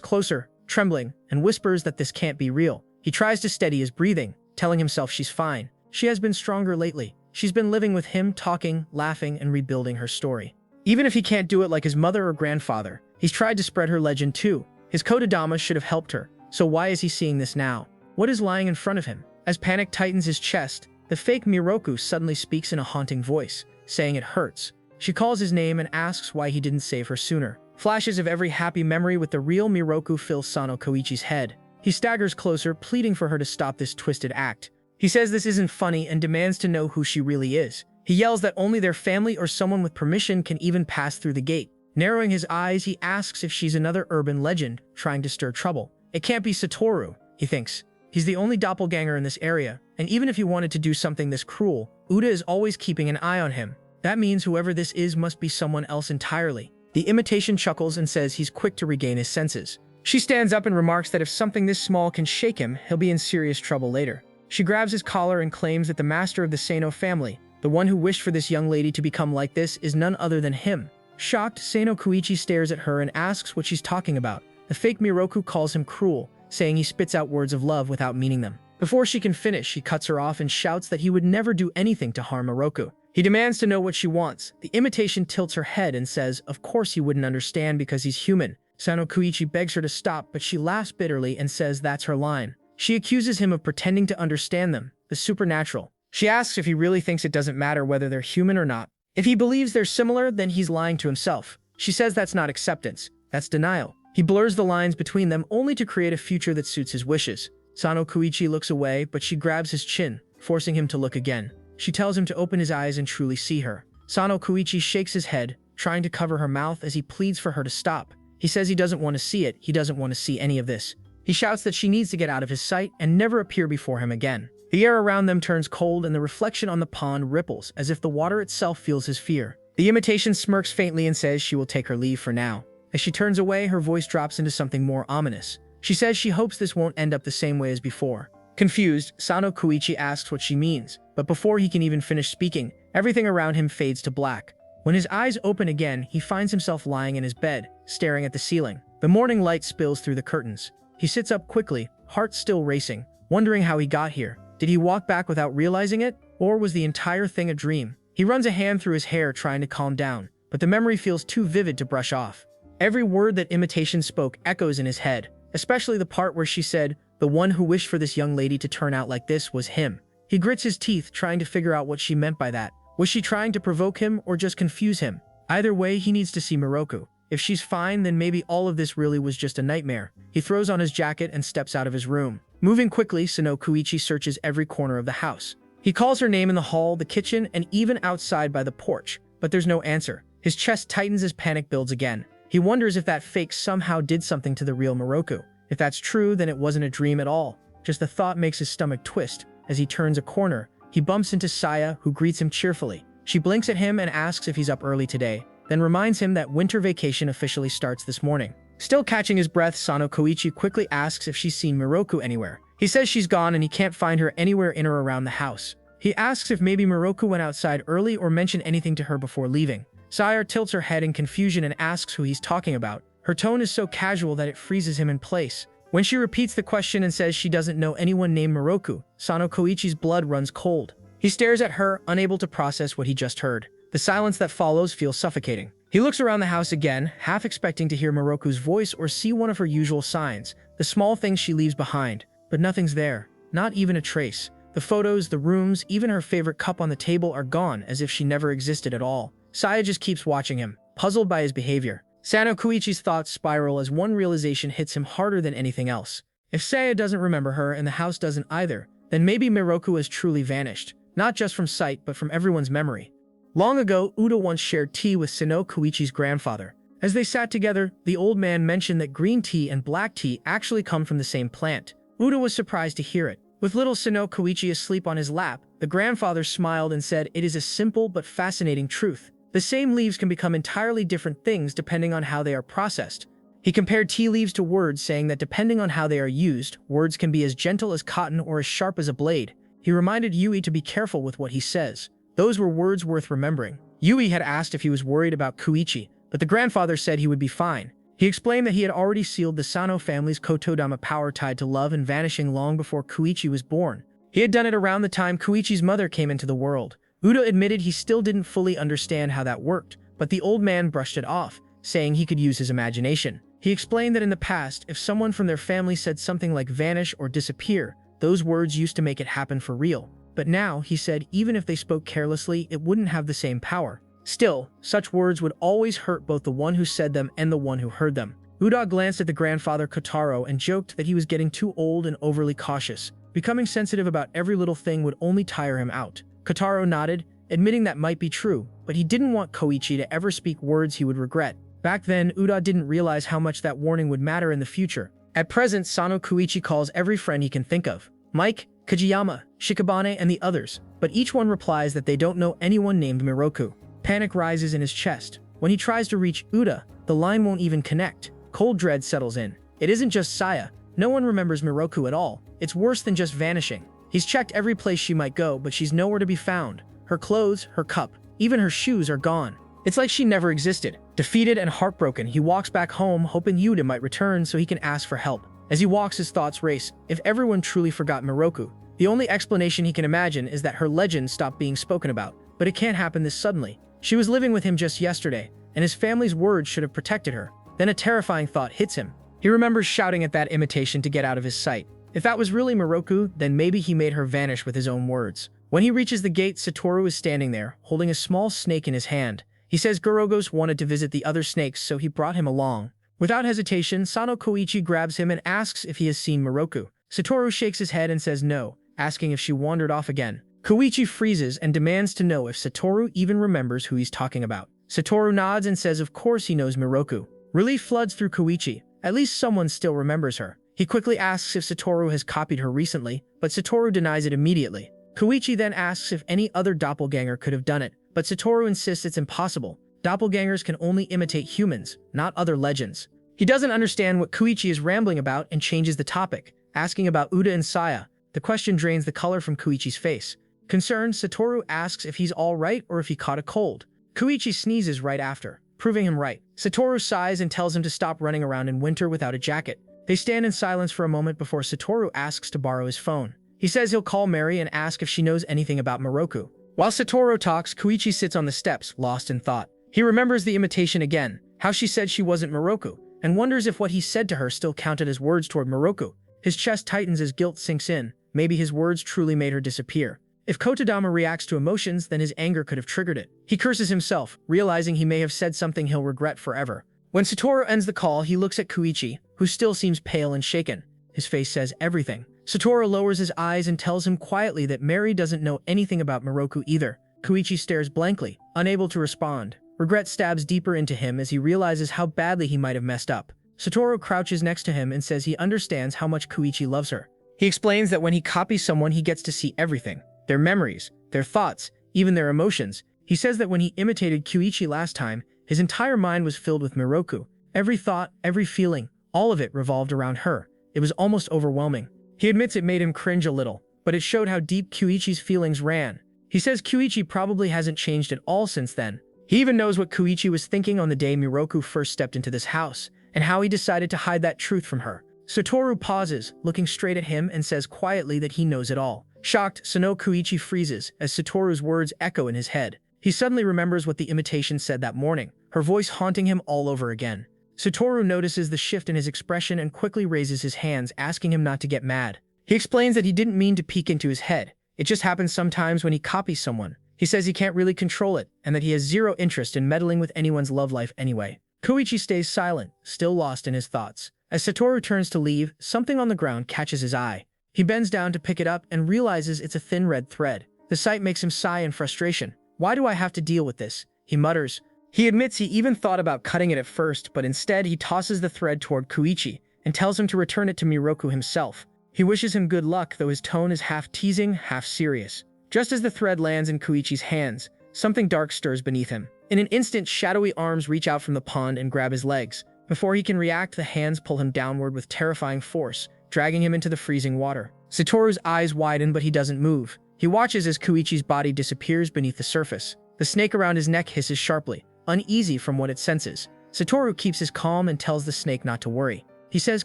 closer, trembling, and whispers that this can't be real. He tries to steady his breathing, telling himself she's fine. She has been stronger lately. She's been living with him, talking, laughing, and rebuilding her story. Even if he can't do it like his mother or grandfather, he's tried to spread her legend too. His Kodadama should have helped her, so why is he seeing this now? What is lying in front of him? As panic tightens his chest, the fake Miroku suddenly speaks in a haunting voice, saying it hurts. She calls his name and asks why he didn't save her sooner. Flashes of every happy memory with the real Miroku fill Sono Kouichi's head. He staggers closer, pleading for her to stop this twisted act. He says this isn't funny and demands to know who she really is. He yells that only their family or someone with permission can even pass through the gate. Narrowing his eyes, he asks if she's another urban legend trying to stir trouble. It can't be Satoru, he thinks. He's the only doppelganger in this area, and even if he wanted to do something this cruel, Uda is always keeping an eye on him. That means whoever this is must be someone else entirely. The imitation chuckles and says he's quick to regain his senses. She stands up and remarks that if something this small can shake him, he'll be in serious trouble later. She grabs his collar and claims that the master of the Sono family, the one who wished for this young lady to become like this, is none other than him. Shocked, Sono Kouichi stares at her and asks what she's talking about. The fake Miroku calls him cruel, saying he spits out words of love without meaning them. Before she can finish, he cuts her off and shouts that he would never do anything to harm Miroku. He demands to know what she wants. The imitation tilts her head and says, of course he wouldn't understand because he's human. Sono Kouichi begs her to stop, but she laughs bitterly and says that's her line. She accuses him of pretending to understand them, the supernatural. She asks if he really thinks it doesn't matter whether they're human or not. If he believes they're similar, then he's lying to himself. She says that's not acceptance, that's denial. He blurs the lines between them only to create a future that suits his wishes. Sono Kouichi looks away, but she grabs his chin, forcing him to look again. She tells him to open his eyes and truly see her. Sono Kouichi shakes his head, trying to cover her mouth as he pleads for her to stop. He says he doesn't want to see it, he doesn't want to see any of this. He shouts that she needs to get out of his sight and never appear before him again. The air around them turns cold and the reflection on the pond ripples as if the water itself feels his fear. The imitation smirks faintly and says she will take her leave for now. As she turns away, her voice drops into something more ominous. She says she hopes this won't end up the same way as before. Confused, Sono Kouichi asks what she means, but before he can even finish speaking, everything around him fades to black. When his eyes open again, he finds himself lying in his bed, staring at the ceiling. The morning light spills through the curtains. He sits up quickly, heart still racing, wondering how he got here. Did he walk back without realizing it? Or was the entire thing a dream? He runs a hand through his hair trying to calm down, but the memory feels too vivid to brush off. Every word that imitation spoke echoes in his head, especially the part where she said, the one who wished for this young lady to turn out like this was him. He grits his teeth trying to figure out what she meant by that. Was she trying to provoke him or just confuse him? Either way, he needs to see Miroku. If she's fine, then maybe all of this really was just a nightmare. He throws on his jacket and steps out of his room. Moving quickly, Sono Kouichi searches every corner of the house. He calls her name in the hall, the kitchen, and even outside by the porch, but there's no answer. His chest tightens as panic builds again. He wonders if that fake somehow did something to the real Miroku. If that's true, then it wasn't a dream at all. Just the thought makes his stomach twist. As he turns a corner, he bumps into Saya, who greets him cheerfully. She blinks at him and asks if he's up early today, then reminds him that winter vacation officially starts this morning. Still catching his breath, Sono Kouichi quickly asks if she's seen Miroku anywhere. He says she's gone and he can't find her anywhere in or around the house. He asks if maybe Miroku went outside early or mentioned anything to her before leaving. Saya tilts her head in confusion and asks who he's talking about. Her tone is so casual that it freezes him in place. When she repeats the question and says she doesn't know anyone named Miroku, Sono Kouichi's blood runs cold. He stares at her, unable to process what he just heard. The silence that follows feels suffocating. He looks around the house again, half expecting to hear Miroku's voice or see one of her usual signs, the small things she leaves behind. But nothing's there, not even a trace. The photos, the rooms, even her favorite cup on the table are gone, as if she never existed at all. Saya just keeps watching him, puzzled by his behavior. Sono Kouichi's thoughts spiral as one realization hits him harder than anything else. If Saya doesn't remember her and the house doesn't either, then maybe Miroku has truly vanished, not just from sight but from everyone's memory. Long ago, Uda once shared tea with Sono Kouichi's grandfather. As they sat together, the old man mentioned that green tea and black tea actually come from the same plant. Uda was surprised to hear it. With little Sono Kouichi asleep on his lap, the grandfather smiled and said it is a simple but fascinating truth. The same leaves can become entirely different things depending on how they are processed. He compared tea leaves to words, saying that depending on how they are used, words can be as gentle as cotton or as sharp as a blade. He reminded Yui to be careful with what he says. Those were words worth remembering. Yui had asked if he was worried about Kouichi, but the grandfather said he would be fine. He explained that he had already sealed the Sono family's Kotodama power tied to love and vanishing long before Kouichi was born. He had done it around the time Kouichi's mother came into the world. Uda admitted he still didn't fully understand how that worked, but the old man brushed it off, saying he could use his imagination. He explained that in the past, if someone from their family said something like vanish or disappear, those words used to make it happen for real. But now, he said, even if they spoke carelessly, it wouldn't have the same power. Still, such words would always hurt both the one who said them and the one who heard them. Uda glanced at the grandfather Kotaro and joked that he was getting too old and overly cautious. Becoming sensitive about every little thing would only tire him out. Kotaro nodded, admitting that might be true, but he didn't want Kouichi to ever speak words he would regret. Back then, Uda didn't realize how much that warning would matter in the future. At present, Sono Kouichi calls every friend he can think of. Mike, Kajiyama, Shikabane, and the others, but each one replies that they don't know anyone named Miroku. Panic rises in his chest. When he tries to reach Uda, the line won't even connect. Cold dread settles in. It isn't just Saya. No one remembers Miroku at all. It's worse than just vanishing. He's checked every place she might go, but she's nowhere to be found. Her clothes, her cup, even her shoes are gone. It's like she never existed. Defeated and heartbroken, he walks back home, hoping Uda might return so he can ask for help. As he walks, his thoughts race. If everyone truly forgot Miroku, the only explanation he can imagine is that her legend stopped being spoken about. But it can't happen this suddenly. She was living with him just yesterday, and his family's words should have protected her. Then a terrifying thought hits him. He remembers shouting at that imitation to get out of his sight. If that was really Miroku, then maybe he made her vanish with his own words. When he reaches the gate, Satoru is standing there, holding a small snake in his hand. He says Gorogos wanted to visit the other snakes, so he brought him along. Without hesitation, Sono Kouichi grabs him and asks if he has seen Miroku. Satoru shakes his head and says no, asking if she wandered off again. Kouichi freezes and demands to know if Satoru even remembers who he's talking about. Satoru nods and says of course he knows Miroku. Relief floods through Kouichi. At least someone still remembers her. He quickly asks if Satoru has copied her recently, but Satoru denies it immediately. Kouichi then asks if any other doppelganger could have done it, but Satoru insists it's impossible. Doppelgangers can only imitate humans, not other legends. He doesn't understand what Kouichi is rambling about and changes the topic, asking about Uda and Saya. The question drains the color from Kouichi's face. Concerned, Satoru asks if he's all right or if he caught a cold. Kouichi sneezes right after, proving him right. Satoru sighs and tells him to stop running around in winter without a jacket. They stand in silence for a moment before Satoru asks to borrow his phone. He says he'll call Mary and ask if she knows anything about Miroku. While Satoru talks, Kouichi sits on the steps, lost in thought. He remembers the imitation again, how she said she wasn't Miroku, and wonders if what he said to her still counted as words toward Miroku. His chest tightens as guilt sinks in. Maybe his words truly made her disappear. If Kotodama reacts to emotions, then his anger could have triggered it. He curses himself, realizing he may have said something he'll regret forever. When Satoru ends the call, he looks at Kouichi, who still seems pale and shaken. His face says everything. Satoru lowers his eyes and tells him quietly that Mary doesn't know anything about Miroku either. Kouichi stares blankly, unable to respond. Regret stabs deeper into him as he realizes how badly he might have messed up. Satoru crouches next to him and says he understands how much Kouichi loves her. He explains that when he copies someone, he gets to see everything. Their memories, their thoughts, even their emotions. He says that when he imitated Kouichi last time, his entire mind was filled with Miroku. Every thought, every feeling, all of it revolved around her. It was almost overwhelming. He admits it made him cringe a little, but it showed how deep Kouichi's feelings ran. He says Kouichi probably hasn't changed at all since then. He even knows what Kouichi was thinking on the day Miroku first stepped into this house, and how he decided to hide that truth from her. Satoru pauses, looking straight at him, and says quietly that he knows it all. Shocked, Sono Kouichi freezes as Satoru's words echo in his head. He suddenly remembers what the imitation said that morning, her voice haunting him all over again. Satoru notices the shift in his expression and quickly raises his hands, asking him not to get mad. He explains that he didn't mean to peek into his head. It just happens sometimes when he copies someone. He says he can't really control it, and that he has zero interest in meddling with anyone's love life anyway. Kouichi stays silent, still lost in his thoughts. As Satoru turns to leave, something on the ground catches his eye. He bends down to pick it up and realizes it's a thin red thread. The sight makes him sigh in frustration. Why do I have to deal with this? He mutters. He admits he even thought about cutting it at first, but instead he tosses the thread toward Kouichi and tells him to return it to Miroku himself. He wishes him good luck, though his tone is half teasing, half serious. Just as the thread lands in Kouichi's hands, something dark stirs beneath him. In an instant, shadowy arms reach out from the pond and grab his legs. Before he can react, the hands pull him downward with terrifying force, dragging him into the freezing water. Satoru's eyes widen, but he doesn't move. He watches as Kouichi's body disappears beneath the surface. The snake around his neck hisses sharply. uneasy from what it senses. Satoru keeps his calm and tells the snake not to worry. He says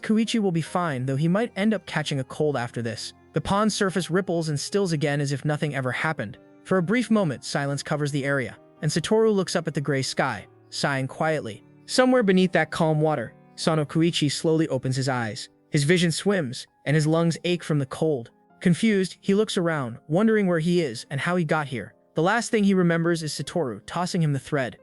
Kouichi will be fine, though he might end up catching a cold after this. The pond's surface ripples and stills again as if nothing ever happened. For a brief moment, silence covers the area, and Satoru looks up at the gray sky, sighing quietly. Somewhere beneath that calm water, Sono Kouichi slowly opens his eyes. His vision swims, and his lungs ache from the cold. Confused, he looks around, wondering where he is and how he got here. The last thing he remembers is Satoru tossing him the thread.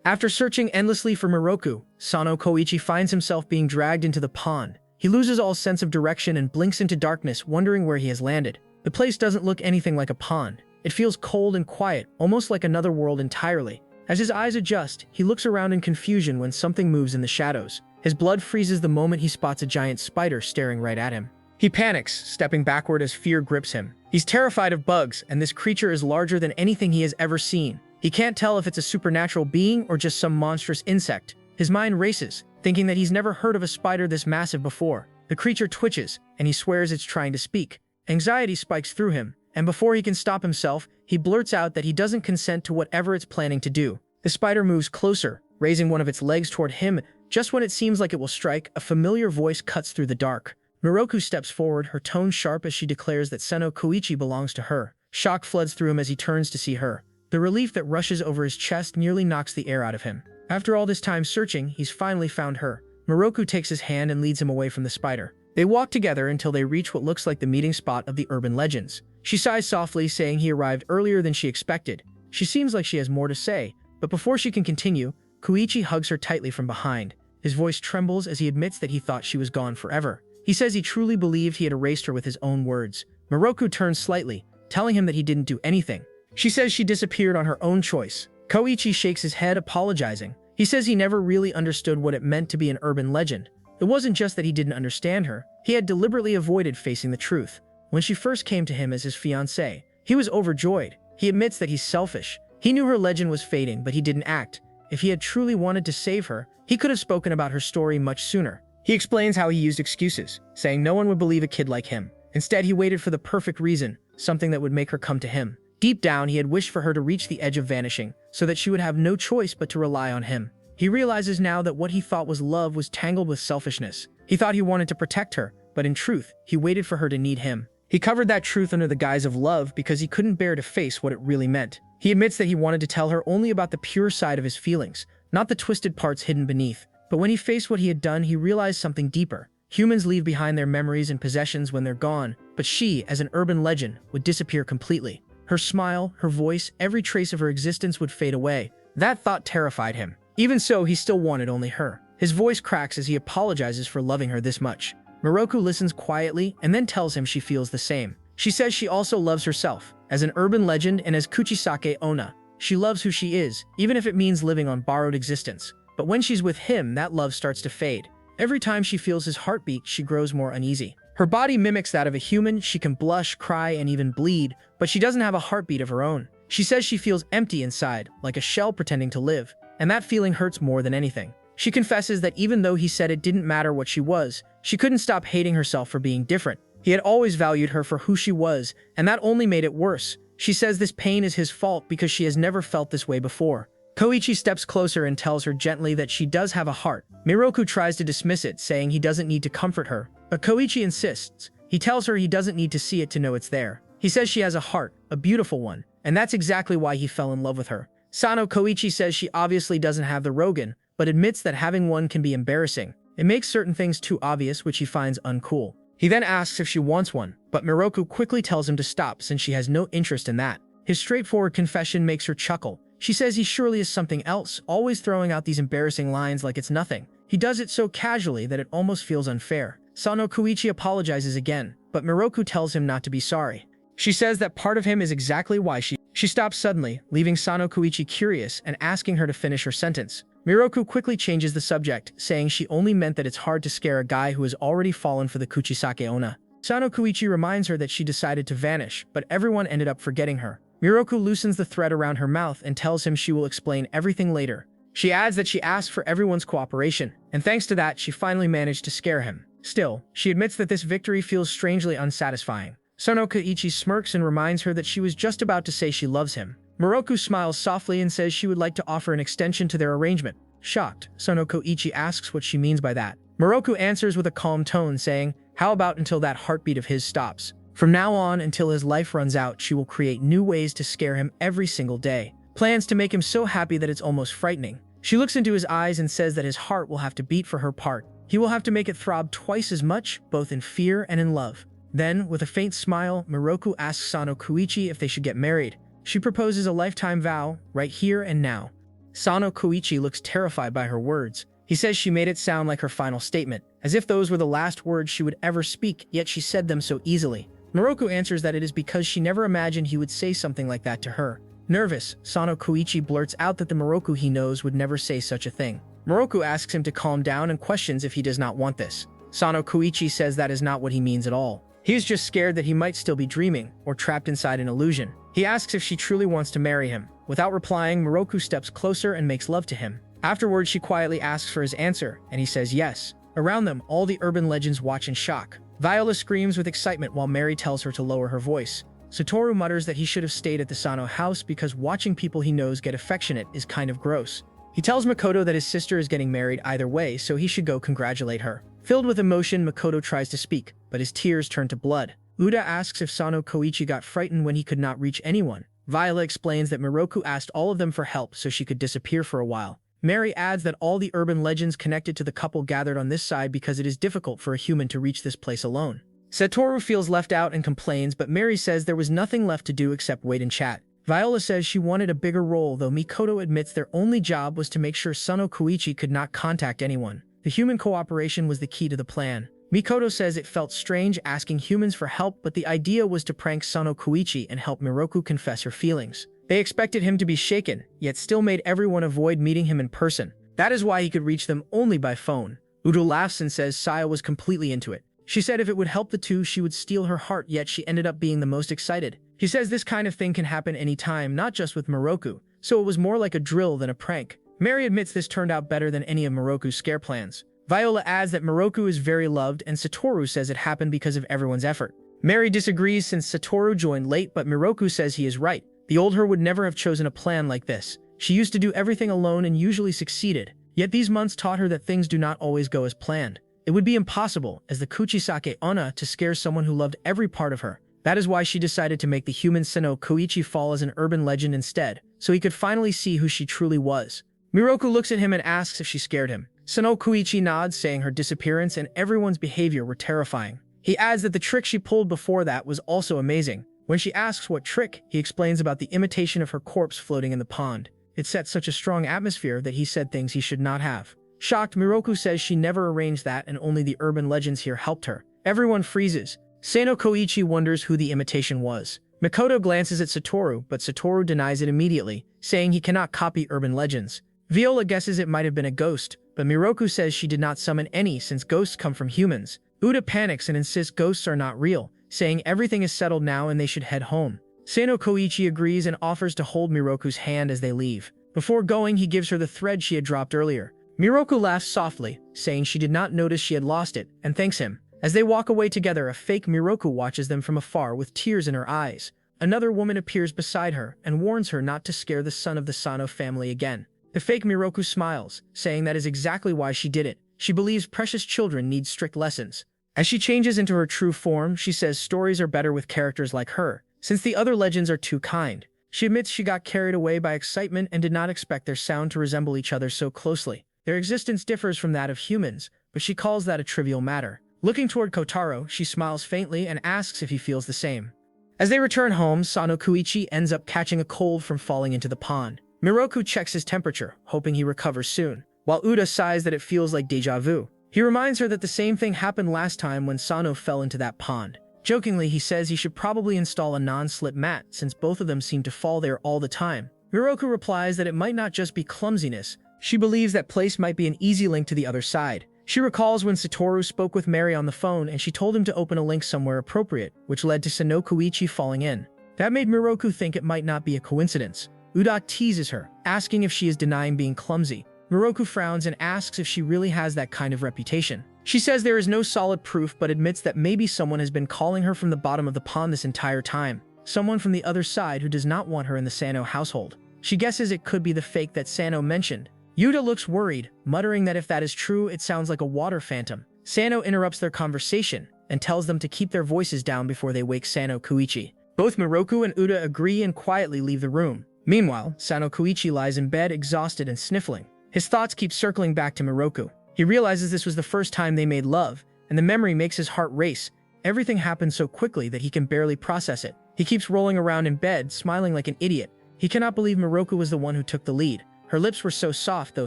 After searching endlessly for Miroku, Sono Kouichi finds himself being dragged into the pond. He loses all sense of direction and blinks into darkness, wondering where he has landed. The place doesn't look anything like a pond. It feels cold and quiet, almost like another world entirely. As his eyes adjust, he looks around in confusion when something moves in the shadows. His blood freezes the moment he spots a giant spider staring right at him. He panics, stepping backward as fear grips him. He's terrified of bugs, and this creature is larger than anything he has ever seen. He can't tell if it's a supernatural being or just some monstrous insect. His mind races, thinking that he's never heard of a spider this massive before. The creature twitches, and he swears it's trying to speak. Anxiety spikes through him, and before he can stop himself, he blurts out that he doesn't consent to whatever it's planning to do. The spider moves closer, raising one of its legs toward him. Just when it seems like it will strike, a familiar voice cuts through the dark. Miroku steps forward, her tone sharp as she declares that Sono Kouichi belongs to her. Shock floods through him as he turns to see her. The relief that rushes over his chest nearly knocks the air out of him. After all this time searching, he's finally found her. Miroku takes his hand and leads him away from the spider. They walk together until they reach what looks like the meeting spot of the urban legends. She sighs softly, saying he arrived earlier than she expected. She seems like she has more to say, but before she can continue, Kouichi hugs her tightly from behind. His voice trembles as he admits that he thought she was gone forever. He says he truly believed he had erased her with his own words. Miroku turns slightly, telling him that he didn't do anything. She says she disappeared on her own choice. Kouichi shakes his head, apologizing. He says he never really understood what it meant to be an urban legend. It wasn't just that he didn't understand her, he had deliberately avoided facing the truth. When she first came to him as his fiancée, he was overjoyed. He admits that he's selfish. He knew her legend was fading, but he didn't act. If he had truly wanted to save her, he could have spoken about her story much sooner. He explains how he used excuses, saying no one would believe a kid like him. Instead, he waited for the perfect reason, something that would make her come to him. Deep down, he had wished for her to reach the edge of vanishing, so that she would have no choice but to rely on him. He realizes now that what he thought was love was tangled with selfishness. He thought he wanted to protect her, but in truth, he waited for her to need him. He covered that truth under the guise of love because he couldn't bear to face what it really meant. He admits that he wanted to tell her only about the pure side of his feelings, not the twisted parts hidden beneath. But when he faced what he had done, he realized something deeper. Humans leave behind their memories and possessions when they're gone, but she, as an urban legend, would disappear completely. Her smile, her voice, every trace of her existence would fade away. That thought terrified him. Even so, he still wanted only her. His voice cracks as he apologizes for loving her this much. Miroku listens quietly and then tells him she feels the same. She says she also loves herself, as an urban legend and as Kuchisake Onna. She loves who she is, even if it means living on borrowed existence. But when she's with him, that love starts to fade. Every time she feels his heartbeat, she grows more uneasy. Her body mimics that of a human. She can blush, cry, and even bleed, but she doesn't have a heartbeat of her own. She says she feels empty inside, like a shell pretending to live, and that feeling hurts more than anything. She confesses that even though he said it didn't matter what she was, she couldn't stop hating herself for being different. He had always valued her for who she was, and that only made it worse. She says this pain is his fault because she has never felt this way before. Kouichi steps closer and tells her gently that she does have a heart. Miroku tries to dismiss it, saying he doesn't need to comfort her, but Kouichi insists. He tells her he doesn't need to see it to know it's there. He says she has a heart, a beautiful one, and that's exactly why he fell in love with her. Sono Kouichi says she obviously doesn't have the Rogan, but admits that having one can be embarrassing. It makes certain things too obvious, which he finds uncool. He then asks if she wants one, but Miroku quickly tells him to stop since she has no interest in that. His straightforward confession makes her chuckle. She says he surely is something else, always throwing out these embarrassing lines like it's nothing. He does it so casually that it almost feels unfair. Sono Kouichi apologizes again, but Miroku tells him not to be sorry. She says that part of him is exactly why she stops suddenly, leaving Sono Kouichi curious and asking her to finish her sentence. Miroku quickly changes the subject, saying she only meant that it's hard to scare a guy who has already fallen for the Kuchisake Onna. Sono Kouichi reminds her that she decided to vanish, but everyone ended up forgetting her. Miroku loosens the thread around her mouth and tells him she will explain everything later. She adds that she asked for everyone's cooperation, and thanks to that, she finally managed to scare him. Still, she admits that this victory feels strangely unsatisfying. Sono Kouichi smirks and reminds her that she was just about to say she loves him. Miroku smiles softly and says she would like to offer an extension to their arrangement. Shocked, Sono Kouichi asks what she means by that. Miroku answers with a calm tone, saying, "How about until that heartbeat of his stops? From now on, until his life runs out, she will create new ways to scare him every single day. Plans to make him so happy that it's almost frightening." She looks into his eyes and says that his heart will have to beat for her part. He will have to make it throb twice as much, both in fear and in love. Then, with a faint smile, Miroku asks Sono Kouichi if they should get married. She proposes a lifetime vow, right here and now. Sono Kouichi looks terrified by her words. He says she made it sound like her final statement, as if those were the last words she would ever speak, yet she said them so easily. Miroku answers that it is because she never imagined he would say something like that to her. Nervous, Sono Kouichi blurts out that the Miroku he knows would never say such a thing. Miroku asks him to calm down and questions if he does not want this. Sono Kouichi says that is not what he means at all. He is just scared that he might still be dreaming, or trapped inside an illusion. He asks if she truly wants to marry him. Without replying, Miroku steps closer and makes love to him. Afterwards, she quietly asks for his answer, and he says yes. Around them, all the urban legends watch in shock. Viola screams with excitement while Mary tells her to lower her voice. Storu mutters that he should have stayed at the Sono house because watching people he knows get affectionate is kind of gross. He tells Makoto that his sister is getting married either way, so he should go congratulate her. Filled with emotion, Makoto tries to speak, but his tears turn to blood. Uda asks if Sono Kouichi got frightened when he could not reach anyone. Viola explains that Miroku asked all of them for help so she could disappear for a while. Mary adds that all the urban legends connected to the couple gathered on this side because it is difficult for a human to reach this place alone. Satoru feels left out and complains, but Mary says there was nothing left to do except wait and chat. Viola says she wanted a bigger role, though Makoto admits their only job was to make sure Sono Kouichi could not contact anyone. The human cooperation was the key to the plan. Makoto says it felt strange asking humans for help, but the idea was to prank Sono Kouichi and help Miroku confess her feelings. They expected him to be shaken, yet still made everyone avoid meeting him in person. That is why he could reach them only by phone. Udo laughs and says Saya was completely into it. She said if it would help the two, she would steal her heart, yet she ended up being the most excited. He says this kind of thing can happen anytime, not just with Miroku, so it was more like a drill than a prank. Mary admits this turned out better than any of Miroku's scare plans. Viola adds that Miroku is very loved, and Satoru says it happened because of everyone's effort. Mary disagrees since Satoru joined late, but Miroku says he is right. The old her would never have chosen a plan like this. She used to do everything alone and usually succeeded. Yet these months taught her that things do not always go as planned. It would be impossible, as the Kuchisake Onna, to scare someone who loved every part of her. That is why she decided to make the human Sono Kouichi fall as an urban legend instead, so he could finally see who she truly was. Miroku looks at him and asks if she scared him. Sono Kouichi nods, saying her disappearance and everyone's behavior were terrifying. He adds that the trick she pulled before that was also amazing. When she asks what trick, he explains about the imitation of her corpse floating in the pond. It set such a strong atmosphere that he said things he should not have. Shocked, Miroku says she never arranged that and only the urban legends here helped her. Everyone freezes. Sono Kouichi wonders who the imitation was. Makoto glances at Satoru, but Satoru denies it immediately, saying he cannot copy urban legends. Viola guesses it might have been a ghost, but Miroku says she did not summon any since ghosts come from humans. Uda panics and insists ghosts are not real, saying everything is settled now and they should head home. Sono Kouichi agrees and offers to hold Miroku's hand as they leave. Before going, he gives her the thread she had dropped earlier. Miroku laughs softly, saying she did not notice she had lost it, and thanks him. As they walk away together, a fake Miroku watches them from afar with tears in her eyes. Another woman appears beside her and warns her not to scare the son of the Sono family again. The fake Miroku smiles, saying that is exactly why she did it. She believes precious children need strict lessons. As she changes into her true form, she says stories are better with characters like her, since the other legends are too kind. She admits she got carried away by excitement and did not expect their sound to resemble each other so closely. Their existence differs from that of humans, but she calls that a trivial matter. Looking toward Kotaro, she smiles faintly and asks if he feels the same. As they return home, Sono Kouichi ends up catching a cold from falling into the pond. Miroku checks his temperature, hoping he recovers soon, while Uda sighs that it feels like deja vu. He reminds her that the same thing happened last time when Sono fell into that pond. Jokingly, he says he should probably install a non-slip mat since both of them seem to fall there all the time. Miroku replies that it might not just be clumsiness. She believes that place might be an easy link to the other side. She recalls when Satoru spoke with Mary on the phone and she told him to open a link somewhere appropriate, which led to Sono Kouichi falling in. That made Miroku think it might not be a coincidence. Uda teases her, asking if she is denying being clumsy. Miroku frowns and asks if she really has that kind of reputation. She says there is no solid proof but admits that maybe someone has been calling her from the bottom of the pond this entire time. someone from the other side who does not want her in the Sano household. She guesses it could be the fake that Sano mentioned. Yuta looks worried, muttering that if that is true, it sounds like a water phantom. Sano interrupts their conversation and tells them to keep their voices down before they wake Sano Kouichi. Both Miroku and Uda agree and quietly leave the room. Meanwhile, Sano Kouichi lies in bed exhausted and sniffling. His thoughts keep circling back to Miroku. He realizes this was the first time they made love, and the memory makes his heart race. Everything happens so quickly that he can barely process it. He keeps rolling around in bed, smiling like an idiot. He cannot believe Miroku was the one who took the lead. Her lips were so soft, though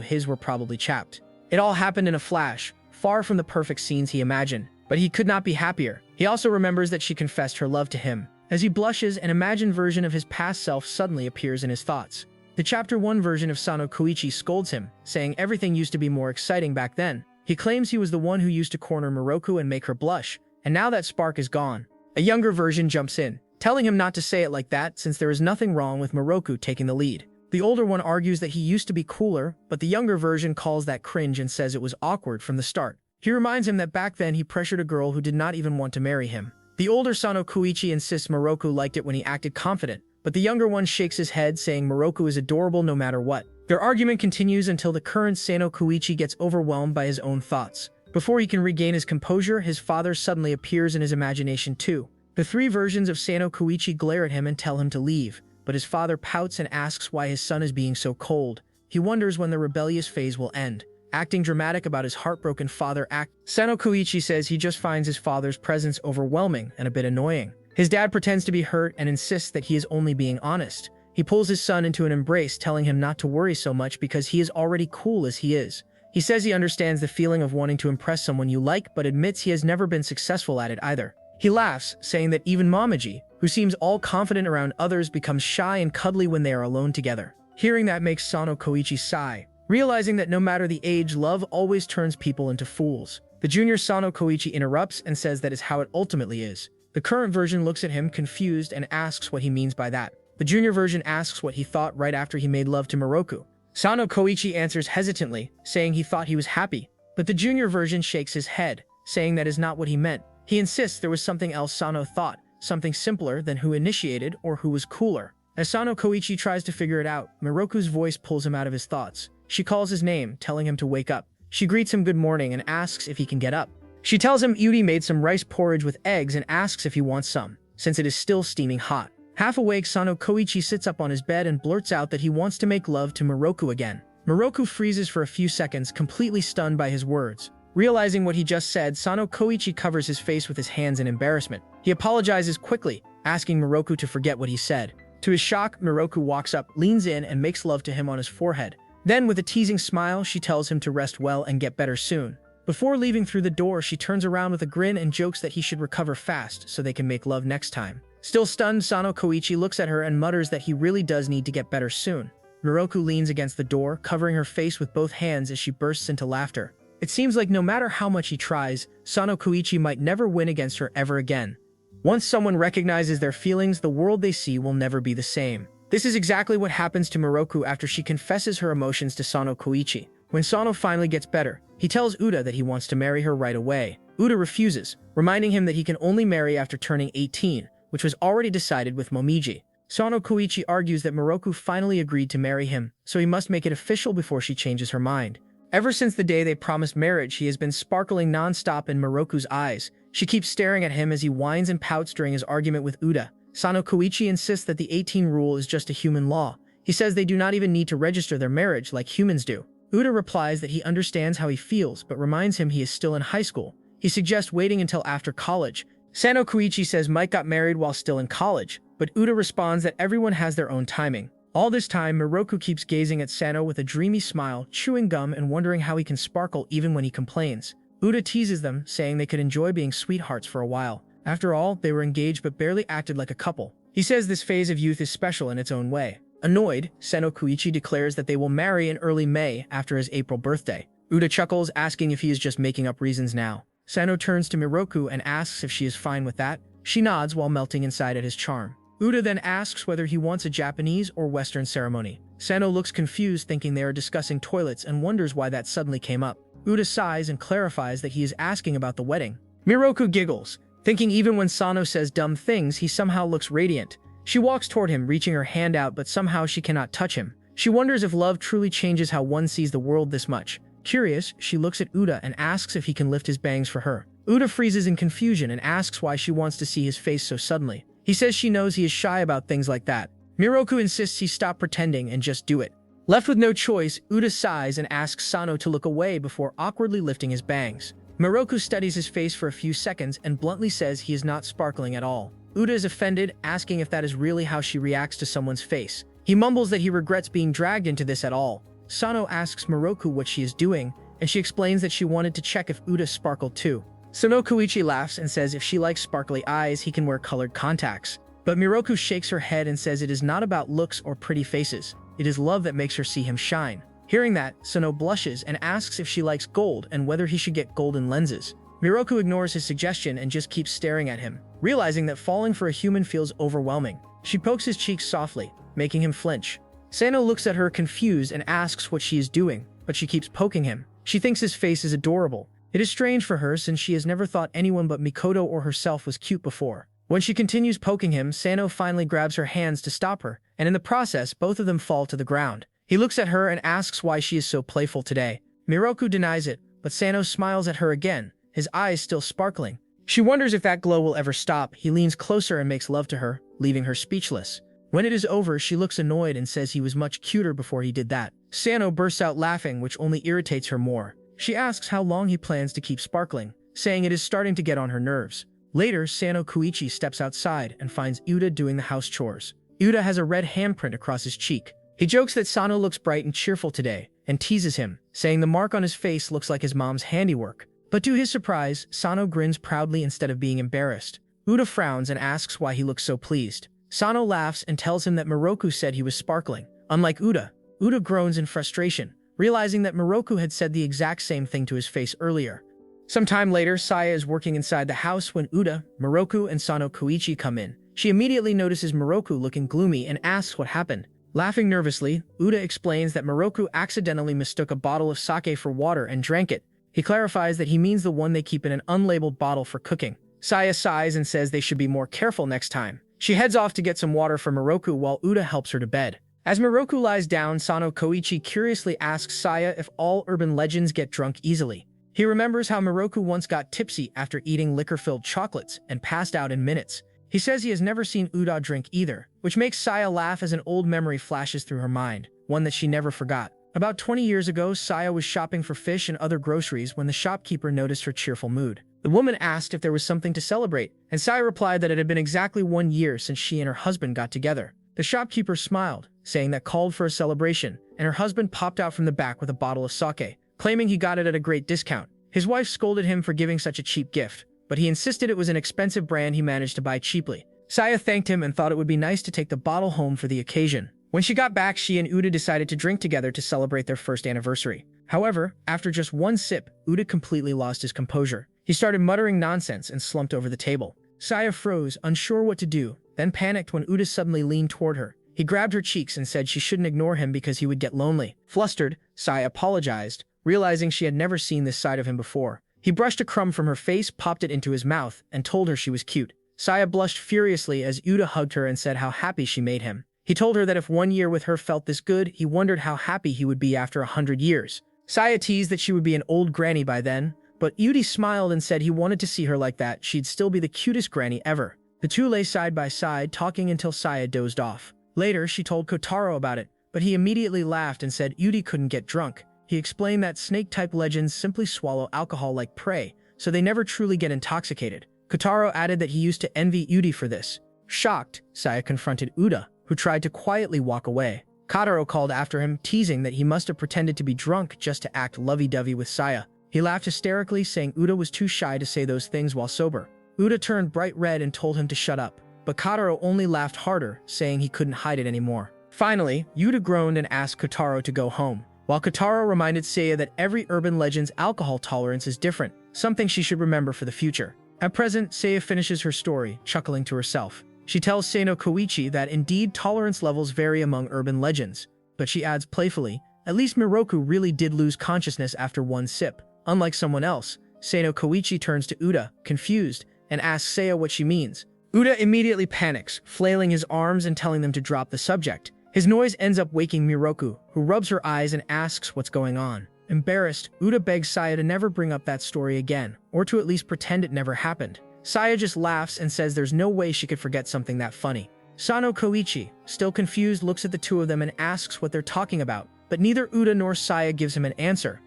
his were probably chapped. It all happened in a flash, far from the perfect scenes he imagined. But he could not be happier. He also remembers that she confessed her love to him. As he blushes, an imagined version of his past self suddenly appears in his thoughts. The Chapter 1 version of Sano Kouichi scolds him, saying everything used to be more exciting back then. He claims he was the one who used to corner Miroku and make her blush, and now that spark is gone. A younger version jumps in, telling him not to say it like that since there is nothing wrong with Miroku taking the lead. The older one argues that he used to be cooler, but the younger version calls that cringe and says it was awkward from the start. He reminds him that back then he pressured a girl who did not even want to marry him. The older Sano Kouichi insists Miroku liked it when he acted confident, but the younger one shakes his head saying Miroku is adorable no matter what. Their argument continues until the current Sano Kouichi gets overwhelmed by his own thoughts. Before he can regain his composure, his father suddenly appears in his imagination too. The three versions of Sano Kouichi glare at him and tell him to leave, but his father pouts and asks why his son is being so cold. He wonders when the rebellious phase will end. Acting dramatic about his heartbroken father Sano Kouichi says he just finds his father's presence overwhelming and a bit annoying. His dad pretends to be hurt and insists that he is only being honest. He pulls his son into an embrace, telling him not to worry so much because he is already cool as he is. He says he understands the feeling of wanting to impress someone you like, but admits he has never been successful at it either. He laughs, saying that even Momoji, who seems all confident around others, becomes shy and cuddly when they are alone together. Hearing that makes Sano Kouichi sigh, realizing that no matter the age, love always turns people into fools. The junior Sano Kouichi interrupts and says that is how it ultimately is. The current version looks at him confused and asks what he means by that. The junior version asks what he thought right after he made love to Miroku. Sano Kouichi answers hesitantly, saying he thought he was happy, but the junior version shakes his head, saying that is not what he meant. He insists there was something else Sano thought, something simpler than who initiated or who was cooler. As Sano Kouichi tries to figure it out, Miroku's voice pulls him out of his thoughts. She calls his name, telling him to wake up. She greets him good morning and asks if he can get up. She tells him Yuri made some rice porridge with eggs and asks if he wants some, since it is still steaming hot. Half awake, Sano Kouichi sits up on his bed and blurts out that he wants to make love to Miroku again. Miroku freezes for a few seconds, completely stunned by his words. Realizing what he just said, Sano Kouichi covers his face with his hands in embarrassment. He apologizes quickly, asking Miroku to forget what he said. To his shock, Miroku walks up, leans in, and makes love to him on his forehead. Then, with a teasing smile, she tells him to rest well and get better soon. Before leaving through the door, she turns around with a grin and jokes that he should recover fast so they can make love next time. Still stunned, Sano Kouichi looks at her and mutters that he really does need to get better soon. Miroku leans against the door, covering her face with both hands as she bursts into laughter. It seems like no matter how much he tries, Sano Kouichi might never win against her ever again. Once someone recognizes their feelings, the world they see will never be the same. This is exactly what happens to Miroku after she confesses her emotions to Sano Kouichi. When Sono finally gets better, he tells Uda that he wants to marry her right away. Uda refuses, reminding him that he can only marry after turning 18, which was already decided with Momiji. Sano Kouichi argues that Miroku finally agreed to marry him, so he must make it official before she changes her mind. Ever since the day they promised marriage, he has been sparkling non-stop in Miroku's eyes. She keeps staring at him as he whines and pouts during his argument with Uda. Sano Kouichi insists that the 18 rule is just a human law. He says they do not even need to register their marriage like humans do. Uda replies that he understands how he feels, but reminds him he is still in high school. He suggests waiting until after college. Sano Kouichi says Mike got married while still in college, but Uda responds that everyone has their own timing. All this time, Miroku keeps gazing at Sano with a dreamy smile, chewing gum and wondering how he can sparkle even when he complains. Uda teases them, saying they could enjoy being sweethearts for a while. After all, they were engaged but barely acted like a couple. He says this phase of youth is special in its own way. Annoyed, Sano Kouichi declares that they will marry in early May after his April birthday. Uda chuckles, asking if he is just making up reasons now. Sano turns to Miroku and asks if she is fine with that. She nods while melting inside at his charm. Uda then asks whether he wants a Japanese or Western ceremony. Sano looks confused, thinking they are discussing toilets, and wonders why that suddenly came up. Uda sighs and clarifies that he is asking about the wedding. Miroku giggles, thinking even when Sano says dumb things, he somehow looks radiant. She walks toward him, reaching her hand out, but somehow she cannot touch him. She wonders if love truly changes how one sees the world this much. Curious, she looks at Uda and asks if he can lift his bangs for her. Uda freezes in confusion and asks why she wants to see his face so suddenly. He says she knows he is shy about things like that. Miroku insists he stop pretending and just do it. Left with no choice, Uda sighs and asks Sono to look away before awkwardly lifting his bangs. Miroku studies his face for a few seconds and bluntly says he is not sparkling at all. Uda is offended, asking if that is really how she reacts to someone's face. He mumbles that he regrets being dragged into this at all. Sono asks Miroku what she is doing, and she explains that she wanted to check if Uda sparkled too. Sono Kouichi laughs and says if she likes sparkly eyes, he can wear colored contacts. But Miroku shakes her head and says it is not about looks or pretty faces. It is love that makes her see him shine. Hearing that, Sono blushes and asks if she likes gold and whether he should get golden lenses. Miroku ignores his suggestion and just keeps staring at him, realizing that falling for a human feels overwhelming. She pokes his cheeks softly, making him flinch. Sano looks at her confused and asks what she is doing, but she keeps poking him. She thinks his face is adorable. It is strange for her since she has never thought anyone but Makoto or herself was cute before. When she continues poking him, Sano finally grabs her hands to stop her, and in the process, both of them fall to the ground. He looks at her and asks why she is so playful today. Miroku denies it, but Sano smiles at her again, his eyes still sparkling. She wonders if that glow will ever stop. He leans closer and makes love to her, leaving her speechless. When it is over, she looks annoyed and says he was much cuter before he did that. Sano bursts out laughing, which only irritates her more. She asks how long he plans to keep sparkling, saying it is starting to get on her nerves. Later, Sano Kouichi steps outside and finds Uda doing the house chores. Uda has a red handprint across his cheek. He jokes that Sano looks bright and cheerful today, and teases him, saying the mark on his face looks like his mom's handiwork. But to his surprise, Sano grins proudly instead of being embarrassed. Uda frowns and asks why he looks so pleased. Sano laughs and tells him that Miroku said he was sparkling. Unlike Uda, Uda groans in frustration, realizing that Miroku had said the exact same thing to his face earlier. Some time later, Saya is working inside the house when Uda, Miroku, and Sono Kouichi come in. She immediately notices Miroku looking gloomy and asks what happened. Laughing nervously, Uda explains that Miroku accidentally mistook a bottle of sake for water and drank it. He clarifies that he means the one they keep in an unlabeled bottle for cooking. Saya sighs and says they should be more careful next time. She heads off to get some water for Miroku while Uda helps her to bed. As Miroku lies down, Sono Kouichi curiously asks Saya if all urban legends get drunk easily. He remembers how Miroku once got tipsy after eating liquor-filled chocolates and passed out in minutes. He says he has never seen Uda drink either, which makes Saya laugh as an old memory flashes through her mind, one that she never forgot. About 20 years ago, Saya was shopping for fish and other groceries when the shopkeeper noticed her cheerful mood. The woman asked if there was something to celebrate, and Saya replied that it had been exactly 1 year since she and her husband got together. The shopkeeper smiled, saying that called for a celebration, and her husband popped out from the back with a bottle of sake, claiming he got it at a great discount. His wife scolded him for giving such a cheap gift, but he insisted it was an expensive brand he managed to buy cheaply. Saya thanked him and thought it would be nice to take the bottle home for the occasion. When she got back, she and Uda decided to drink together to celebrate their first anniversary. However, after just one sip, Uda completely lost his composure. He started muttering nonsense and slumped over the table. Saya froze, unsure what to do, then panicked when Uda suddenly leaned toward her. He grabbed her cheeks and said she shouldn't ignore him because he would get lonely. Flustered, Saya apologized, realizing she had never seen this side of him before. He brushed a crumb from her face, popped it into his mouth, and told her she was cute. Saya blushed furiously as Uda hugged her and said how happy she made him. He told her that if 1 year with her felt this good, he wondered how happy he would be after 100 years. Saya teased that she would be an old granny by then, but Uda smiled and said he wanted to see her like that. She'd still be the cutest granny ever. The two lay side by side, talking until Saya dozed off. Later, she told Kotaro about it, but he immediately laughed and said Uda couldn't get drunk. He explained that snake-type legends simply swallow alcohol like prey, so they never truly get intoxicated. Kotaro added that he used to envy Uda for this. Shocked, Saya confronted Uda, who tried to quietly walk away. Kotaro called after him, teasing that he must have pretended to be drunk just to act lovey-dovey with Saya. He laughed hysterically, saying Uda was too shy to say those things while sober. Uda turned bright red and told him to shut up, but Kotaro only laughed harder, saying he couldn't hide it anymore. Finally, Uda groaned and asked Kotaro to go home, while Kotaro reminded Saya that every urban legend's alcohol tolerance is different, something she should remember for the future. At present, Saya finishes her story, chuckling to herself. She tells Sono Kouichi that indeed tolerance levels vary among urban legends, but she adds playfully, at least Miroku really did lose consciousness after one sip. Unlike someone else, Sono Kouichi turns to Uda, confused, and asks Saya what she means. Uda immediately panics, flailing his arms and telling them to drop the subject. His noise ends up waking Miroku, who rubs her eyes and asks what's going on. Embarrassed, Uda begs Saya to never bring up that story again, or to at least pretend it never happened. Saya just laughs and says there's no way she could forget something that funny. Sono Kouichi, still confused, looks at the two of them and asks what they're talking about, but neither Uda nor Saya gives him an answer.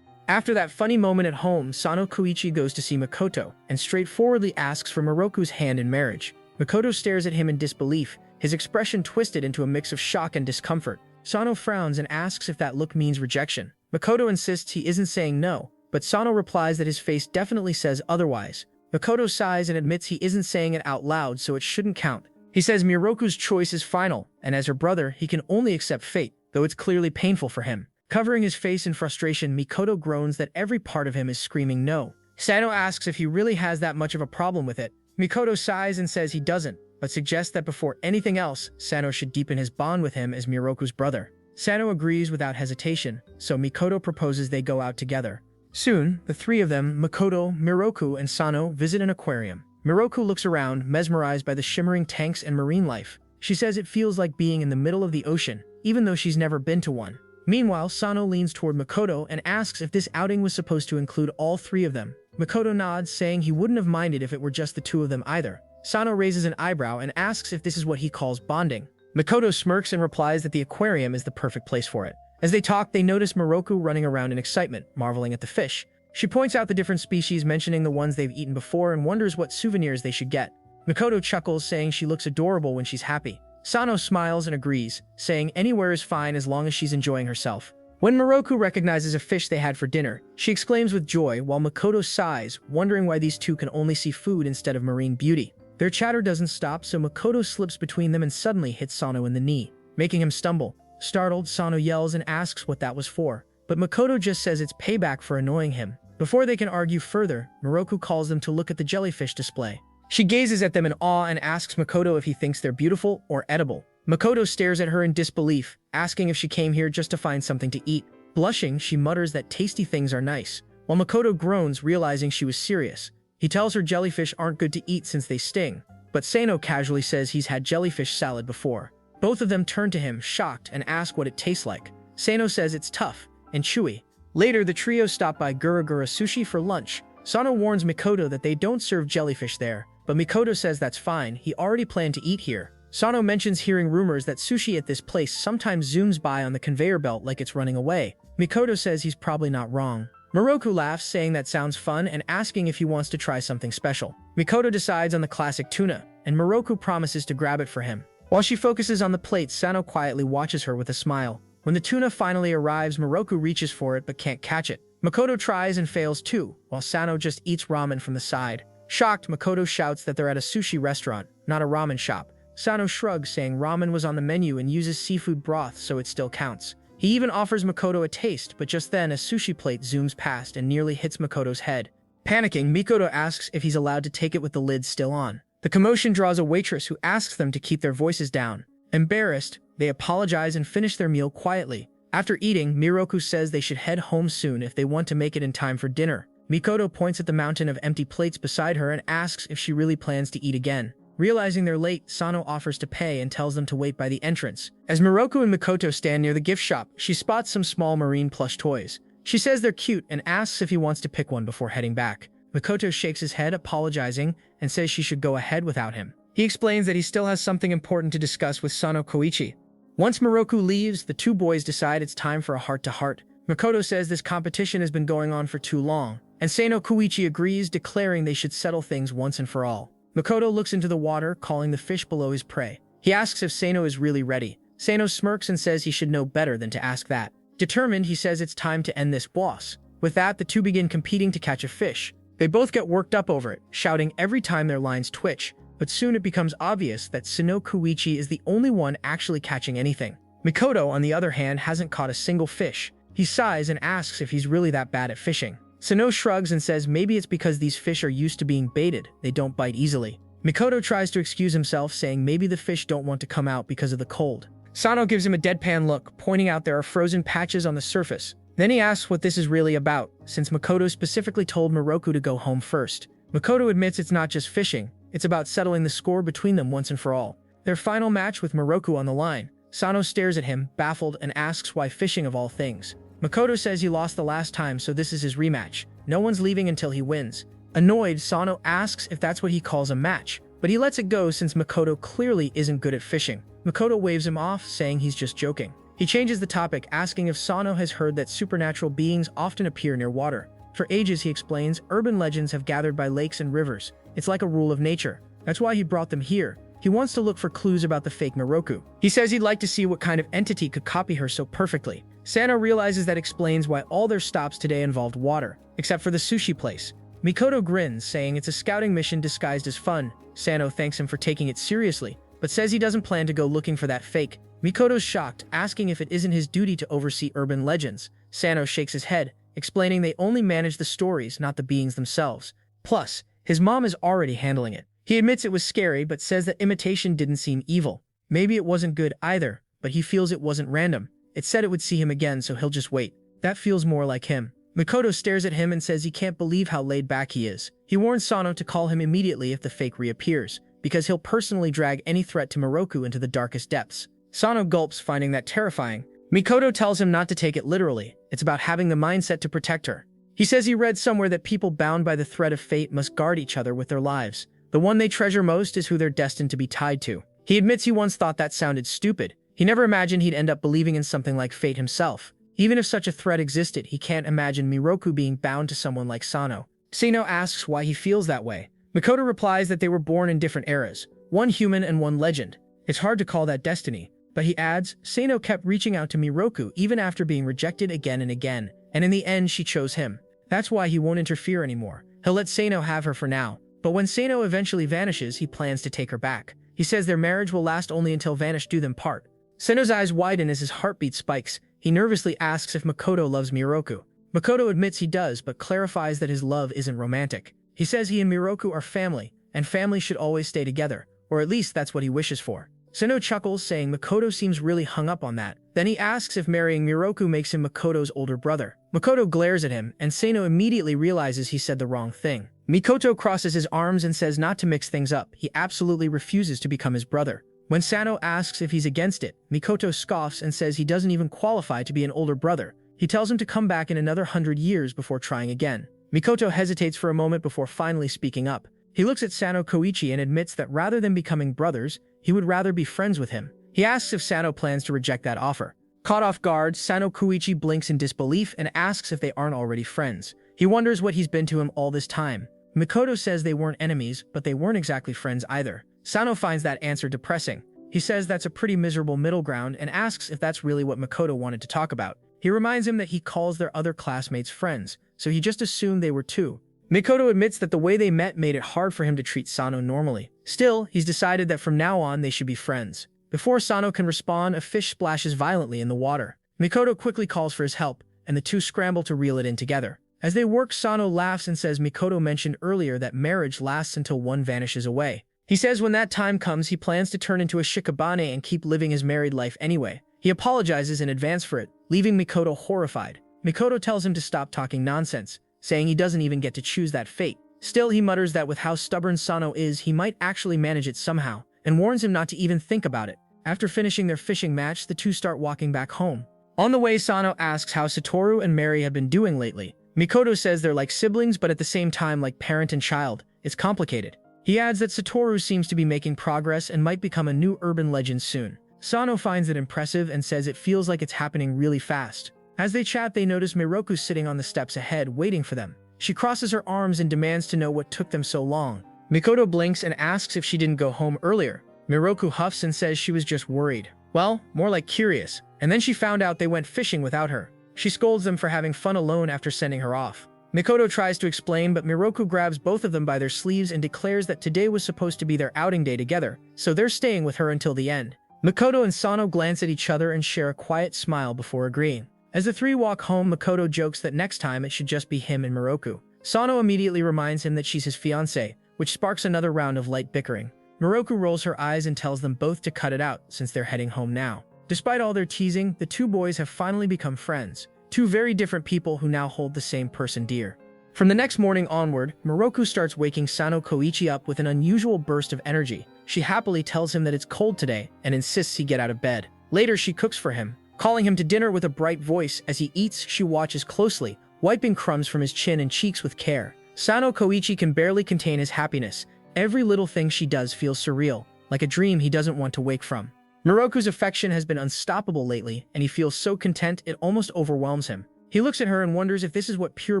After that funny moment at home, Sono Kouichi goes to see Makoto and straightforwardly asks for Miroku's hand in marriage. Makoto stares at him in disbelief, his expression twisted into a mix of shock and discomfort. Sono frowns and asks if that look means rejection. Makoto insists he isn't saying no, but Sono replies that his face definitely says otherwise. Makoto sighs and admits he isn't saying it out loud, so it shouldn't count. He says Miroku's choice is final, and as her brother, he can only accept fate, though it's clearly painful for him. Covering his face in frustration, Makoto groans that every part of him is screaming no. Sano asks if he really has that much of a problem with it. Makoto sighs and says he doesn't, but suggests that before anything else, Sano should deepen his bond with him as Miroku's brother. Sano agrees without hesitation, so Makoto proposes they go out together. Soon, the three of them, Makoto, Miroku, and Sano, visit an aquarium. Miroku looks around, mesmerized by the shimmering tanks and marine life. She says it feels like being in the middle of the ocean, even though she's never been to one. Meanwhile, Sano leans toward Makoto and asks if this outing was supposed to include all three of them. Makoto nods, saying he wouldn't have minded if it were just the two of them either. Sano raises an eyebrow and asks if this is what he calls bonding. Makoto smirks and replies that the aquarium is the perfect place for it. As they talk, they notice Miroku running around in excitement, marveling at the fish. She points out the different species, mentioning the ones they've eaten before, and wonders what souvenirs they should get. Makoto chuckles, saying she looks adorable when she's happy. Sano smiles and agrees, saying anywhere is fine as long as she's enjoying herself. When Miroku recognizes a fish they had for dinner, she exclaims with joy, while Makoto sighs, wondering why these two can only see food instead of marine beauty. Their chatter doesn't stop, so Makoto slips between them and suddenly hits Sano in the knee, making him stumble. Startled, Sano yells and asks what that was for, but Makoto just says it's payback for annoying him. Before they can argue further, Miroku calls them to look at the jellyfish display. She gazes at them in awe and asks Makoto if he thinks they're beautiful or edible. Makoto stares at her in disbelief, asking if she came here just to find something to eat. Blushing, she mutters that tasty things are nice, while Makoto groans, realizing she was serious. He tells her jellyfish aren't good to eat since they sting, but Sano casually says he's had jellyfish salad before. Both of them turn to him, shocked, and ask what it tastes like. Sano says it's tough and chewy. Later, the trio stop by Gura Sushi for lunch. Sano warns Makoto that they don't serve jellyfish there, but Makoto says that's fine, he already planned to eat here. Sano mentions hearing rumors that sushi at this place sometimes zooms by on the conveyor belt like it's running away. Makoto says he's probably not wrong. Miroku laughs, saying that sounds fun and asking if he wants to try something special. Makoto decides on the classic tuna, and Miroku promises to grab it for him. While she focuses on the plate, Sano quietly watches her with a smile. When the tuna finally arrives, Miroku reaches for it but can't catch it. Makoto tries and fails too, while Sano just eats ramen from the side. Shocked, Makoto shouts that they're at a sushi restaurant, not a ramen shop. Sano shrugs, saying ramen was on the menu and uses seafood broth, so it still counts. He even offers Makoto a taste, but just then a sushi plate zooms past and nearly hits Makoto's head. Panicking, Makoto asks if he's allowed to take it with the lid still on. The commotion draws a waitress who asks them to keep their voices down. Embarrassed, they apologize and finish their meal quietly. After eating, Miroku says they should head home soon if they want to make it in time for dinner. Makoto points at the mountain of empty plates beside her and asks if she really plans to eat again. Realizing they're late, Sano offers to pay and tells them to wait by the entrance. As Miroku and Makoto stand near the gift shop, she spots some small marine plush toys. She says they're cute and asks if he wants to pick one before heading back. Makoto shakes his head, apologizing, and says she should go ahead without him. He explains that he still has something important to discuss with Sono Kouichi. Once Miroku leaves, the two boys decide it's time for a heart-to-heart. Makoto says this competition has been going on for too long, and Sono Kouichi agrees, declaring they should settle things once and for all. Makoto looks into the water, calling the fish below his prey. He asks if Sano is really ready. Sano smirks and says he should know better than to ask that. Determined, he says it's time to end this boss. With that, the two begin competing to catch a fish. They both get worked up over it, shouting every time their lines twitch. But soon it becomes obvious that Sono Kouichi is the only one actually catching anything. Makoto, on the other hand, hasn't caught a single fish. He sighs and asks if he's really that bad at fishing. Sono shrugs and says maybe it's because these fish are used to being baited, they don't bite easily. Makoto tries to excuse himself, saying maybe the fish don't want to come out because of the cold. Sano gives him a deadpan look, pointing out there are frozen patches on the surface. Then he asks what this is really about, since Makoto specifically told Miroku to go home first. Makoto admits it's not just fishing, It's about settling the score between them once and for all. Their final match with Miroku on the line. Sono stares at him, baffled, and asks why fishing of all things. Makoto says he lost the last time, so this is his rematch. No one's leaving until he wins. Annoyed, Sono asks if that's what he calls a match, but he lets it go since Makoto clearly isn't good at fishing. Makoto waves him off, saying he's just joking. He changes the topic, asking if Sono has heard that supernatural beings often appear near water. For ages, he explains, urban legends have gathered by lakes and rivers. It's like a rule of nature. That's why he brought them here. He wants to look for clues about the fake Miroku. He says he'd like to see what kind of entity could copy her so perfectly. Sano realizes that explains why all their stops today involved water, except for the sushi place. Makoto grins, saying it's a scouting mission disguised as fun. Sano thanks him for taking it seriously, but says he doesn't plan to go looking for that fake. Makoto's shocked, asking if it isn't his duty to oversee urban legends. Sano shakes his head, explaining they only manage the stories, not the beings themselves. Plus, his mom is already handling it. He admits it was scary, but says that imitation didn't seem evil. Maybe it wasn't good either, but he feels it wasn't random. It said it would see him again, so he'll just wait. That feels more like him. Makoto stares at him and says he can't believe how laid back he is. He warns Sono to call him immediately if the fake reappears, because he'll personally drag any threat to Miroku into the darkest depths. Sono gulps, finding that terrifying. Makoto tells him not to take it literally. It's about having the mindset to protect her. He says he read somewhere that people bound by the thread of fate must guard each other with their lives. The one they treasure most is who they're destined to be tied to. He admits he once thought that sounded stupid. He never imagined he'd end up believing in something like fate himself. Even if such a threat existed, he can't imagine Miroku being bound to someone like Sono. Sano asks why he feels that way. Makoto replies that they were born in different eras, one human and one legend. It's hard to call that destiny. But he adds, Sano kept reaching out to Miroku even after being rejected again and again, and in the end she chose him. That's why he won't interfere anymore. He'll let Sano have her for now. But when Sano eventually vanishes, he plans to take her back. He says their marriage will last only until vanish do them part. Sano's eyes widen as his heartbeat spikes. He nervously asks if Makoto loves Miroku. Makoto admits he does, but clarifies that his love isn't romantic. He says he and Miroku are family, and family should always stay together, or at least that's what he wishes for. Sono chuckles, saying Makoto seems really hung up on that. Then he asks if marrying Miroku makes him Makoto's older brother. Makoto glares at him, and Sono immediately realizes he said the wrong thing. Makoto crosses his arms and says not to mix things up. He absolutely refuses to become his brother. When Sano asks if he's against it, Makoto scoffs and says he doesn't even qualify to be an older brother. He tells him to come back in another 100 years before trying again. Makoto hesitates for a moment before finally speaking up. He looks at Sano Kouichi and admits that rather than becoming brothers, he would rather be friends with him. He asks if Sano plans to reject that offer. Caught off guard, Sano Kouichi blinks in disbelief and asks if they aren't already friends. He wonders what he's been to him all this time. Makoto says they weren't enemies, but they weren't exactly friends either. Sano finds that answer depressing. He says that's a pretty miserable middle ground and asks if that's really what Makoto wanted to talk about. He reminds him that he calls their other classmates friends, so he just assumed they were too. Makoto admits that the way they met made it hard for him to treat Sano normally. Still, he's decided that from now on they should be friends. Before Sano can respond, a fish splashes violently in the water. Makoto quickly calls for his help, and the two scramble to reel it in together. As they work, Sano laughs and says Makoto mentioned earlier that marriage lasts until one vanishes away. He says when that time comes, he plans to turn into a shikabane and keep living his married life anyway. He apologizes in advance for it, leaving Makoto horrified. Makoto tells him to stop talking nonsense, saying he doesn't even get to choose that fate. Still, he mutters that with how stubborn Sano is, he might actually manage it somehow, and warns him not to even think about it. After finishing their fishing match, the two start walking back home. On the way, Sano asks how Storu and Mary have been doing lately. Makoto says they're like siblings, but at the same time like parent and child. It's complicated. He adds that Storu seems to be making progress and might become a new urban legend soon. Sano finds it impressive and says it feels like it's happening really fast. As they chat, they notice Miroku sitting on the steps ahead, waiting for them. She crosses her arms and demands to know what took them so long. Makoto blinks and asks if she didn't go home earlier. Miroku huffs and says she was just worried. Well, more like curious. And then she found out they went fishing without her. She scolds them for having fun alone after sending her off. Makoto tries to explain, but Miroku grabs both of them by their sleeves and declares that today was supposed to be their outing day together, so they're staying with her until the end. Makoto and Sano glance at each other and share a quiet smile before agreeing. As the three walk home, Makoto jokes that next time it should just be him and Miroku. Sano immediately reminds him that she's his fiancée, which sparks another round of light bickering. Miroku rolls her eyes and tells them both to cut it out since they're heading home now. Despite all their teasing, the two boys have finally become friends. Two very different people who now hold the same person dear. From the next morning onward, Miroku starts waking Sano Kouichi up with an unusual burst of energy. She happily tells him that it's cold today and insists he get out of bed. Later, she cooks for him, calling him to dinner with a bright voice. As he eats, she watches closely, wiping crumbs from his chin and cheeks with care. Sano Kouichi can barely contain his happiness. Every little thing she does feels surreal, like a dream he doesn't want to wake from. Miroku's affection has been unstoppable lately, and he feels so content it almost overwhelms him. He looks at her and wonders if this is what pure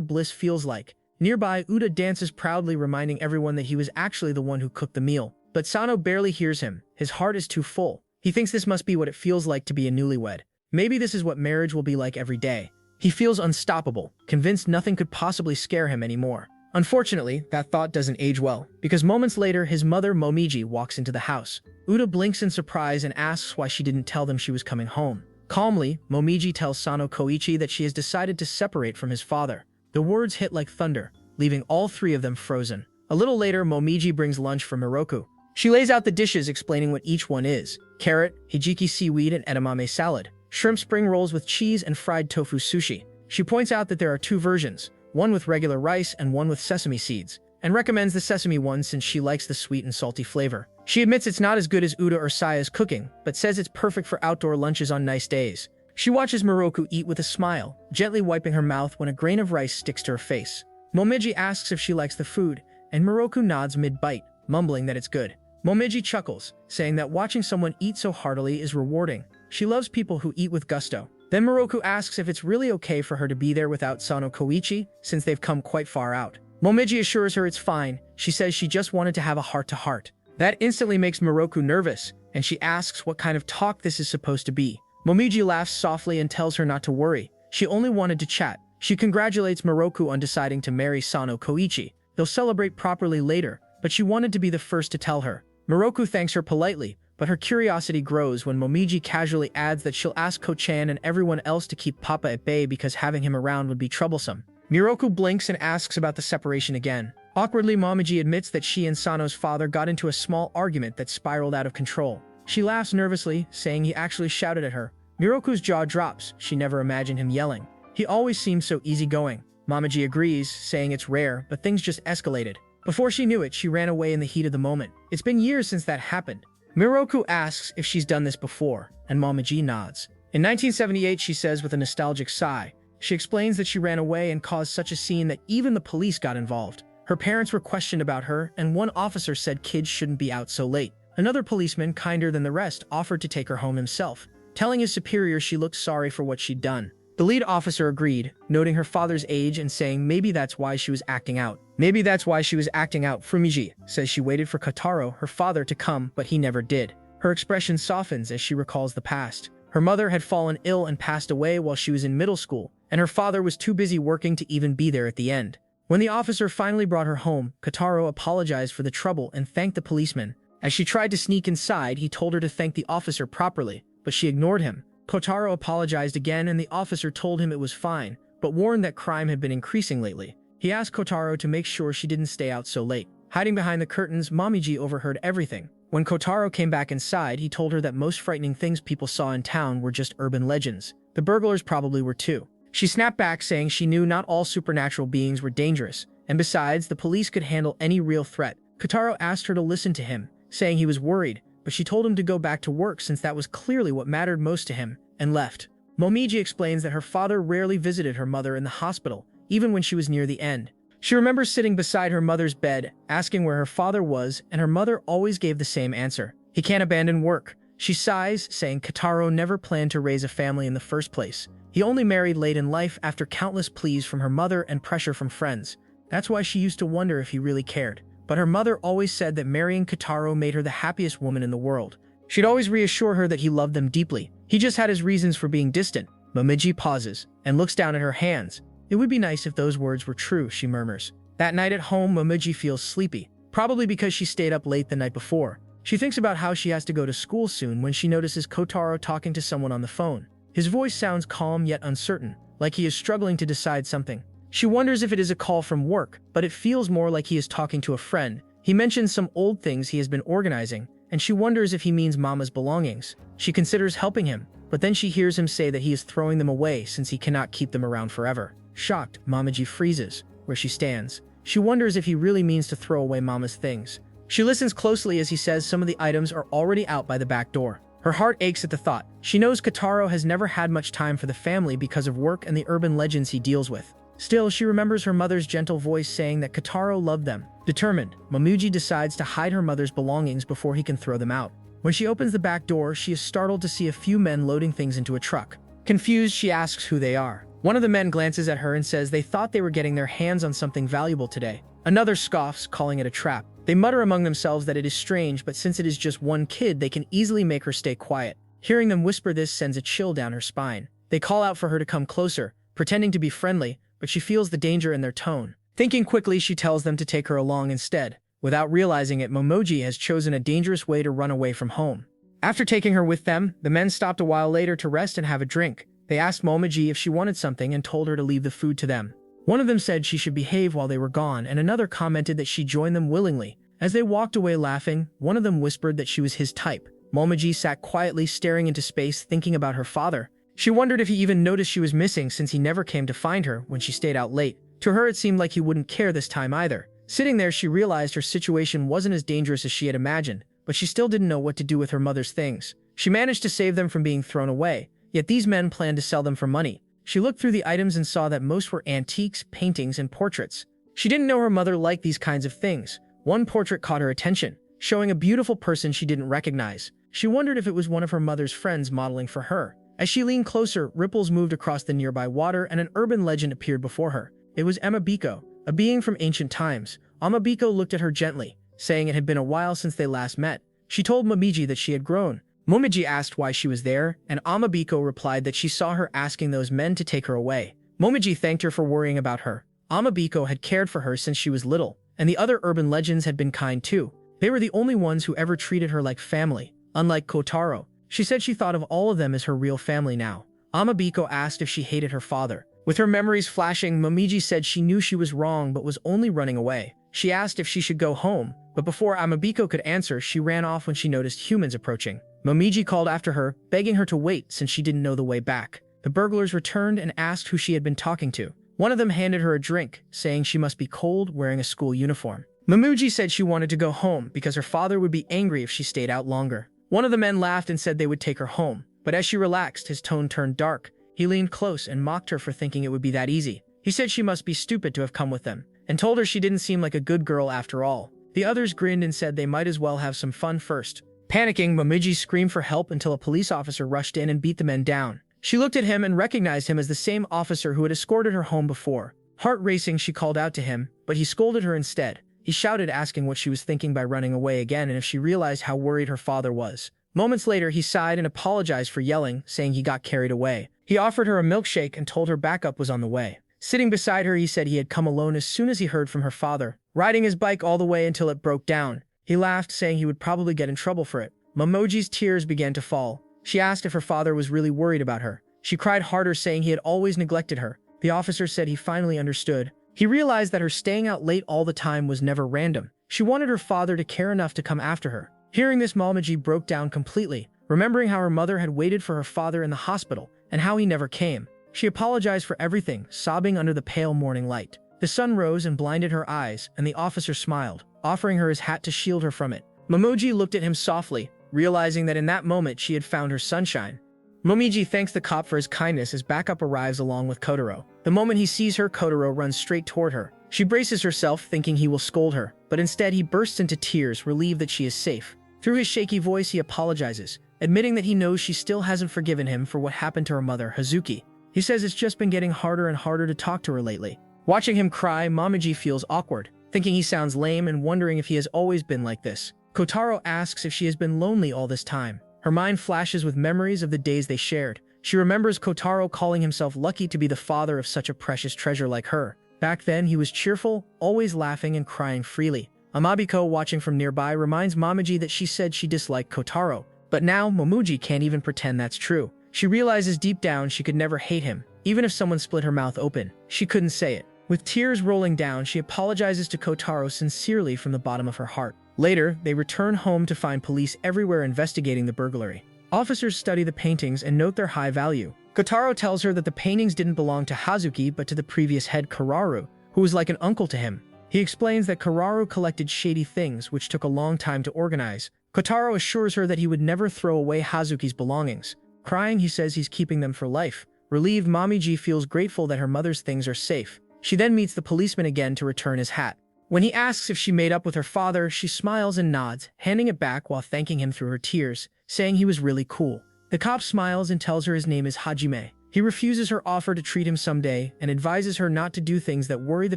bliss feels like. Nearby, Uda dances proudly, reminding everyone that he was actually the one who cooked the meal. But Sano barely hears him. His heart is too full. He thinks this must be what it feels like to be a newlywed. Maybe this is what marriage will be like every day. He feels unstoppable, convinced nothing could possibly scare him anymore. Unfortunately, that thought doesn't age well, because moments later, his mother Momiji walks into the house. Uda blinks in surprise and asks why she didn't tell them she was coming home. Calmly, Momiji tells Sano Kouichi that she has decided to separate from his father. The words hit like thunder, leaving all three of them frozen. A little later, Momiji brings lunch for Miroku. She lays out the dishes, explaining what each one is: carrot, hijiki seaweed, and edamame salad, shrimp spring rolls with cheese, and fried tofu sushi. She points out that there are two versions, one with regular rice and one with sesame seeds, and recommends the sesame one since she likes the sweet and salty flavor. She admits it's not as good as Uda or Saya's cooking, but says it's perfect for outdoor lunches on nice days. She watches Miroku eat with a smile, gently wiping her mouth when a grain of rice sticks to her face. Momiji asks if she likes the food, and Miroku nods mid-bite, mumbling that it's good. Momiji chuckles, saying that watching someone eat so heartily is rewarding. She loves people who eat with gusto. Then Miroku asks if it's really okay for her to be there without Sano Kouichi, since they've come quite far out. Momiji assures her it's fine. She says she just wanted to have a heart-to-heart. That instantly makes Miroku nervous, and she asks what kind of talk this is supposed to be. Momiji laughs softly and tells her not to worry. She only wanted to chat. She congratulates Miroku on deciding to marry Sano Kouichi. They'll celebrate properly later, but she wanted to be the first to tell her. Miroku thanks her politely, but her curiosity grows when Momiji casually adds that she'll ask Ko-chan and everyone else to keep Papa at bay because having him around would be troublesome. Miroku blinks and asks about the separation again. Awkwardly, Momiji admits that she and Sano's father got into a small argument that spiraled out of control. She laughs nervously, saying he actually shouted at her. Miroku's jaw drops. She never imagined him yelling. He always seems so easygoing. Momiji agrees, saying it's rare, but things just escalated. Before she knew it, she ran away in the heat of the moment. It's been years since that happened. Miroku asks if she's done this before, and Momiji nods. In 1978, she says with a nostalgic sigh. She explains that she ran away and caused such a scene that even the police got involved. Her parents were questioned about her, and one officer said kids shouldn't be out so late. Another policeman, kinder than the rest, offered to take her home himself, telling his superior she looked sorry for what she'd done. The lead officer agreed, noting her father's age and saying maybe that's why she was acting out. Fumiji says she waited for Kotaro, her father, to come, but he never did. Her expression softens as she recalls the past. Her mother had fallen ill and passed away while she was in middle school, and her father was too busy working to even be there at the end. When the officer finally brought her home, Kotaro apologized for the trouble and thanked the policeman. As she tried to sneak inside, he told her to thank the officer properly, but she ignored him. Kotaro apologized again and the officer told him it was fine, but warned that crime had been increasing lately. He asked Kotaro to make sure she didn't stay out so late. Hiding behind the curtains, Momiji overheard everything. When Kotaro came back inside, he told her that most frightening things people saw in town were just urban legends. The burglars probably were too. She snapped back, saying she knew not all supernatural beings were dangerous, and besides, the police could handle any real threat. Kotaro asked her to listen to him, saying he was worried, but she told him to go back to work since that was clearly what mattered most to him, and left. Momiji explains that her father rarely visited her mother in the hospital, even when she was near the end. She remembers sitting beside her mother's bed, asking where her father was, and her mother always gave the same answer: he can't abandon work. She sighs, saying Kotaro never planned to raise a family in the first place. He only married late in life after countless pleas from her mother and pressure from friends. That's why she used to wonder if he really cared. But her mother always said that marrying Kotaro made her the happiest woman in the world. She'd always reassure her that he loved them deeply. He just had his reasons for being distant. Momiji pauses and looks down at her hands. It would be nice if those words were true, she murmurs. That night at home, Momiji feels sleepy, probably because she stayed up late the night before. She thinks about how she has to go to school soon when she notices Kotaro talking to someone on the phone. His voice sounds calm yet uncertain, like he is struggling to decide something. She wonders if it is a call from work, but it feels more like he is talking to a friend. He mentions some old things he has been organizing, and she wonders if he means Mama's belongings. She considers helping him, but then she hears him say that he is throwing them away since he cannot keep them around forever. Shocked, Momiji freezes. where she stands. She wonders if he really means to throw away Mama's things. She listens closely as he says some of the items are already out by the back door. Her heart aches at the thought. She knows Kotaro has never had much time for the family because of work and the urban legends he deals with. Still, she remembers her mother's gentle voice saying that Kotaro loved them. Determined, Momuji decides to hide her mother's belongings before he can throw them out. When she opens the back door, she is startled to see a few men loading things into a truck. Confused, she asks who they are. One of the men glances at her and says they thought they were getting their hands on something valuable today. Another scoffs, calling it a trap. They mutter among themselves that it is strange, but since it is just one kid, they can easily make her stay quiet. Hearing them whisper this sends a chill down her spine. They call out for her to come closer, pretending to be friendly, but she feels the danger in their tone. Thinking quickly, she tells them to take her along instead. Without realizing it, Momoji has chosen a dangerous way to run away from home. After taking her with them, the men stopped a while later to rest and have a drink. They asked Momoji if she wanted something and told her to leave the food to them. One of them said she should behave while they were gone, and another commented that she joined them willingly. As they walked away laughing, one of them whispered that she was his type. Momoji sat quietly staring into space, thinking about her father. She wondered if he even noticed she was missing since he never came to find her when she stayed out late. To her, it seemed like he wouldn't care this time either. Sitting there, she realized her situation wasn't as dangerous as she had imagined, but she still didn't know what to do with her mother's things. She managed to save them from being thrown away, yet these men planned to sell them for money. She looked through the items and saw that most were antiques, paintings, and portraits. She didn't know her mother liked these kinds of things. One portrait caught her attention, showing a beautiful person she didn't recognize. She wondered if it was one of her mother's friends modeling for her. As she leaned closer, ripples moved across the nearby water and an urban legend appeared before her. It was Amabiko, a being from ancient times. Amabiko looked at her gently, saying it had been a while since they last met. She told Momiji that she had grown. Momiji asked why she was there, and Amabiko replied that she saw her asking those men to take her away. Momiji thanked her for worrying about her. Amabiko had cared for her since she was little, and the other urban legends had been kind too. They were the only ones who ever treated her like family, unlike Kotaro. She said she thought of all of them as her real family now. Amabiko asked if she hated her father. With her memories flashing, Momiji said she knew she was wrong but was only running away. She asked if she should go home, but before Amabiko could answer, she ran off when she noticed humans approaching. Momiji called after her, begging her to wait since she didn't know the way back. The burglars returned and asked who she had been talking to. One of them handed her a drink, saying she must be cold, wearing a school uniform. Momiji said she wanted to go home because her father would be angry if she stayed out longer. One of the men laughed and said they would take her home, but as she relaxed, his tone turned dark. He leaned close and mocked her for thinking it would be that easy. He said she must be stupid to have come with them, and told her she didn't seem like a good girl after all. The others grinned and said they might as well have some fun first. Panicking, Momiji screamed for help until a police officer rushed in and beat the men down. She looked at him and recognized him as the same officer who had escorted her home before. Heart racing, she called out to him, but he scolded her instead. He shouted, asking what she was thinking by running away again and if she realized how worried her father was. Moments later, he sighed and apologized for yelling, saying he got carried away. He offered her a milkshake and told her backup was on the way. Sitting beside her, he said he had come alone as soon as he heard from her father, riding his bike all the way until it broke down. He laughed, saying he would probably get in trouble for it. Momoji's tears began to fall. She asked if her father was really worried about her. She cried harder, saying he had always neglected her. The officer said he finally understood. He realized that her staying out late all the time was never random. She wanted her father to care enough to come after her. Hearing this, Momoji broke down completely, remembering how her mother had waited for her father in the hospital and how he never came. She apologized for everything, sobbing under the pale morning light. The sun rose and blinded her eyes, and the officer smiled, offering her his hat to shield her from it. Momoji looked at him softly, realizing that in that moment she had found her sunshine. Momiji thanks the cop for his kindness as backup arrives along with Kotaro. The moment he sees her, Kotaro runs straight toward her. She braces herself, thinking he will scold her, but instead he bursts into tears, relieved that she is safe. Through his shaky voice, he apologizes, admitting that he knows she still hasn't forgiven him for what happened to her mother, Hazuki. He says it's just been getting harder and harder to talk to her lately. Watching him cry, Momiji feels awkward, thinking he sounds lame and wondering if he has always been like this. Kotaro asks if she has been lonely all this time. Her mind flashes with memories of the days they shared. She remembers Kotaro calling himself lucky to be the father of such a precious treasure like her. Back then, he was cheerful, always laughing and crying freely. Amabiko, watching from nearby, reminds Momiji that she said she disliked Kotaro. But now, Momoji can't even pretend that's true. She realizes deep down she could never hate him. Even if someone split her mouth open, she couldn't say it. With tears rolling down, she apologizes to Kotaro sincerely from the bottom of her heart. Later, they return home to find police everywhere investigating the burglary. Officers study the paintings and note their high value. Kotaro tells her that the paintings didn't belong to Hazuki but to the previous head Kararu. who was like an uncle to him. He explains that Kararu collected shady things which took a long time to organize. Kotaro assures her that he would never throw away Hazuki's belongings. Crying, he says he's keeping them for life. Relieved, Momiji feels grateful that her mother's things are safe. She then meets the policeman again to return his hat. When he asks if she made up with her father, she smiles and nods, handing it back while thanking him through her tears, saying he was really cool. The cop smiles and tells her his name is Hajime. He refuses her offer to treat him someday and advises her not to do things that worry the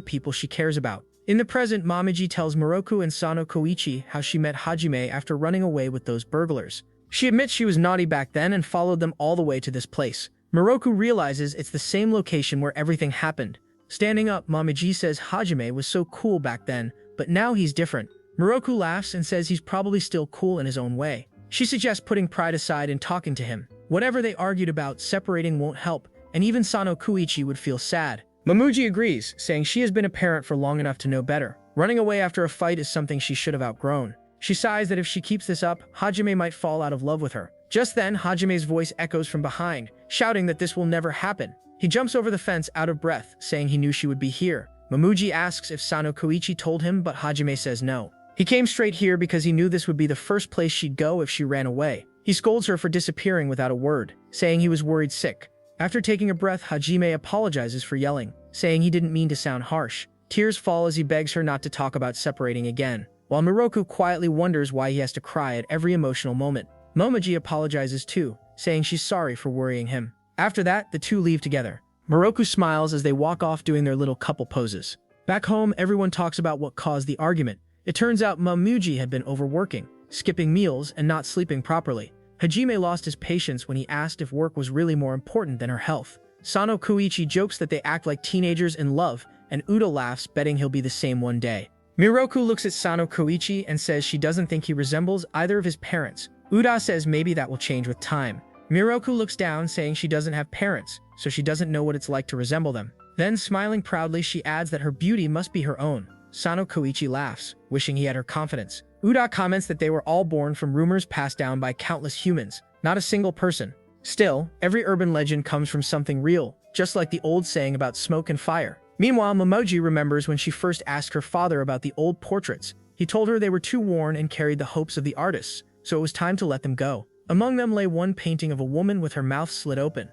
people she cares about. In the present, Momiji tells Moroku and Sono Kouichi how she met Hajime after running away with those burglars. She admits she was naughty back then and followed them all the way to this place. Moroku realizes it's the same location where everything happened. Standing up, Momiji says Hajime was so cool back then, but now he's different. Moroku laughs and says he's probably still cool in his own way. She suggests putting pride aside and talking to him. Whatever they argued about, separating won't help, and even Sono Kouichi would feel sad. Momiji agrees, saying she has been a parent for long enough to know better. Running away after a fight is something she should have outgrown. She sighs that if she keeps this up, Hajime might fall out of love with her. Just then, Hajime's voice echoes from behind, shouting that this will never happen. He jumps over the fence out of breath, saying he knew she would be here. Momiji asks if Sono Kouichi told him, but Hajime says no. He came straight here because he knew this would be the first place she'd go if she ran away. He scolds her for disappearing without a word, saying he was worried sick. After taking a breath, Hajime apologizes for yelling, saying he didn't mean to sound harsh. Tears fall as he begs her not to talk about separating again, while Moroku quietly wonders why he has to cry at every emotional moment. Momiji apologizes too, saying she's sorry for worrying him. After that, the two leave together. Moroku smiles as they walk off doing their little couple poses. Back home, everyone talks about what caused the argument. It turns out Momiji had been overworking, skipping meals, and not sleeping properly. Hajime lost his patience when he asked if work was really more important than her health. Sono Kouichi jokes that they act like teenagers in love, and Uda laughs, betting he'll be the same one day. Miroku looks at Sono Kouichi and says she doesn't think he resembles either of his parents. Uda says maybe that will change with time. Miroku looks down, saying she doesn't have parents, so she doesn't know what it's like to resemble them. Then, smiling proudly, she adds that her beauty must be her own. Sono Kouichi laughs, wishing he had her confidence. Uda comments that they were all born from rumors passed down by countless humans, not a single person. Still, every urban legend comes from something real, just like the old saying about smoke and fire. Meanwhile, Momoji remembers when she first asked her father about the old portraits. He told her they were too worn and carried the hopes of the artists, so it was time to let them go. Among them lay one painting of a woman with her mouth slit open.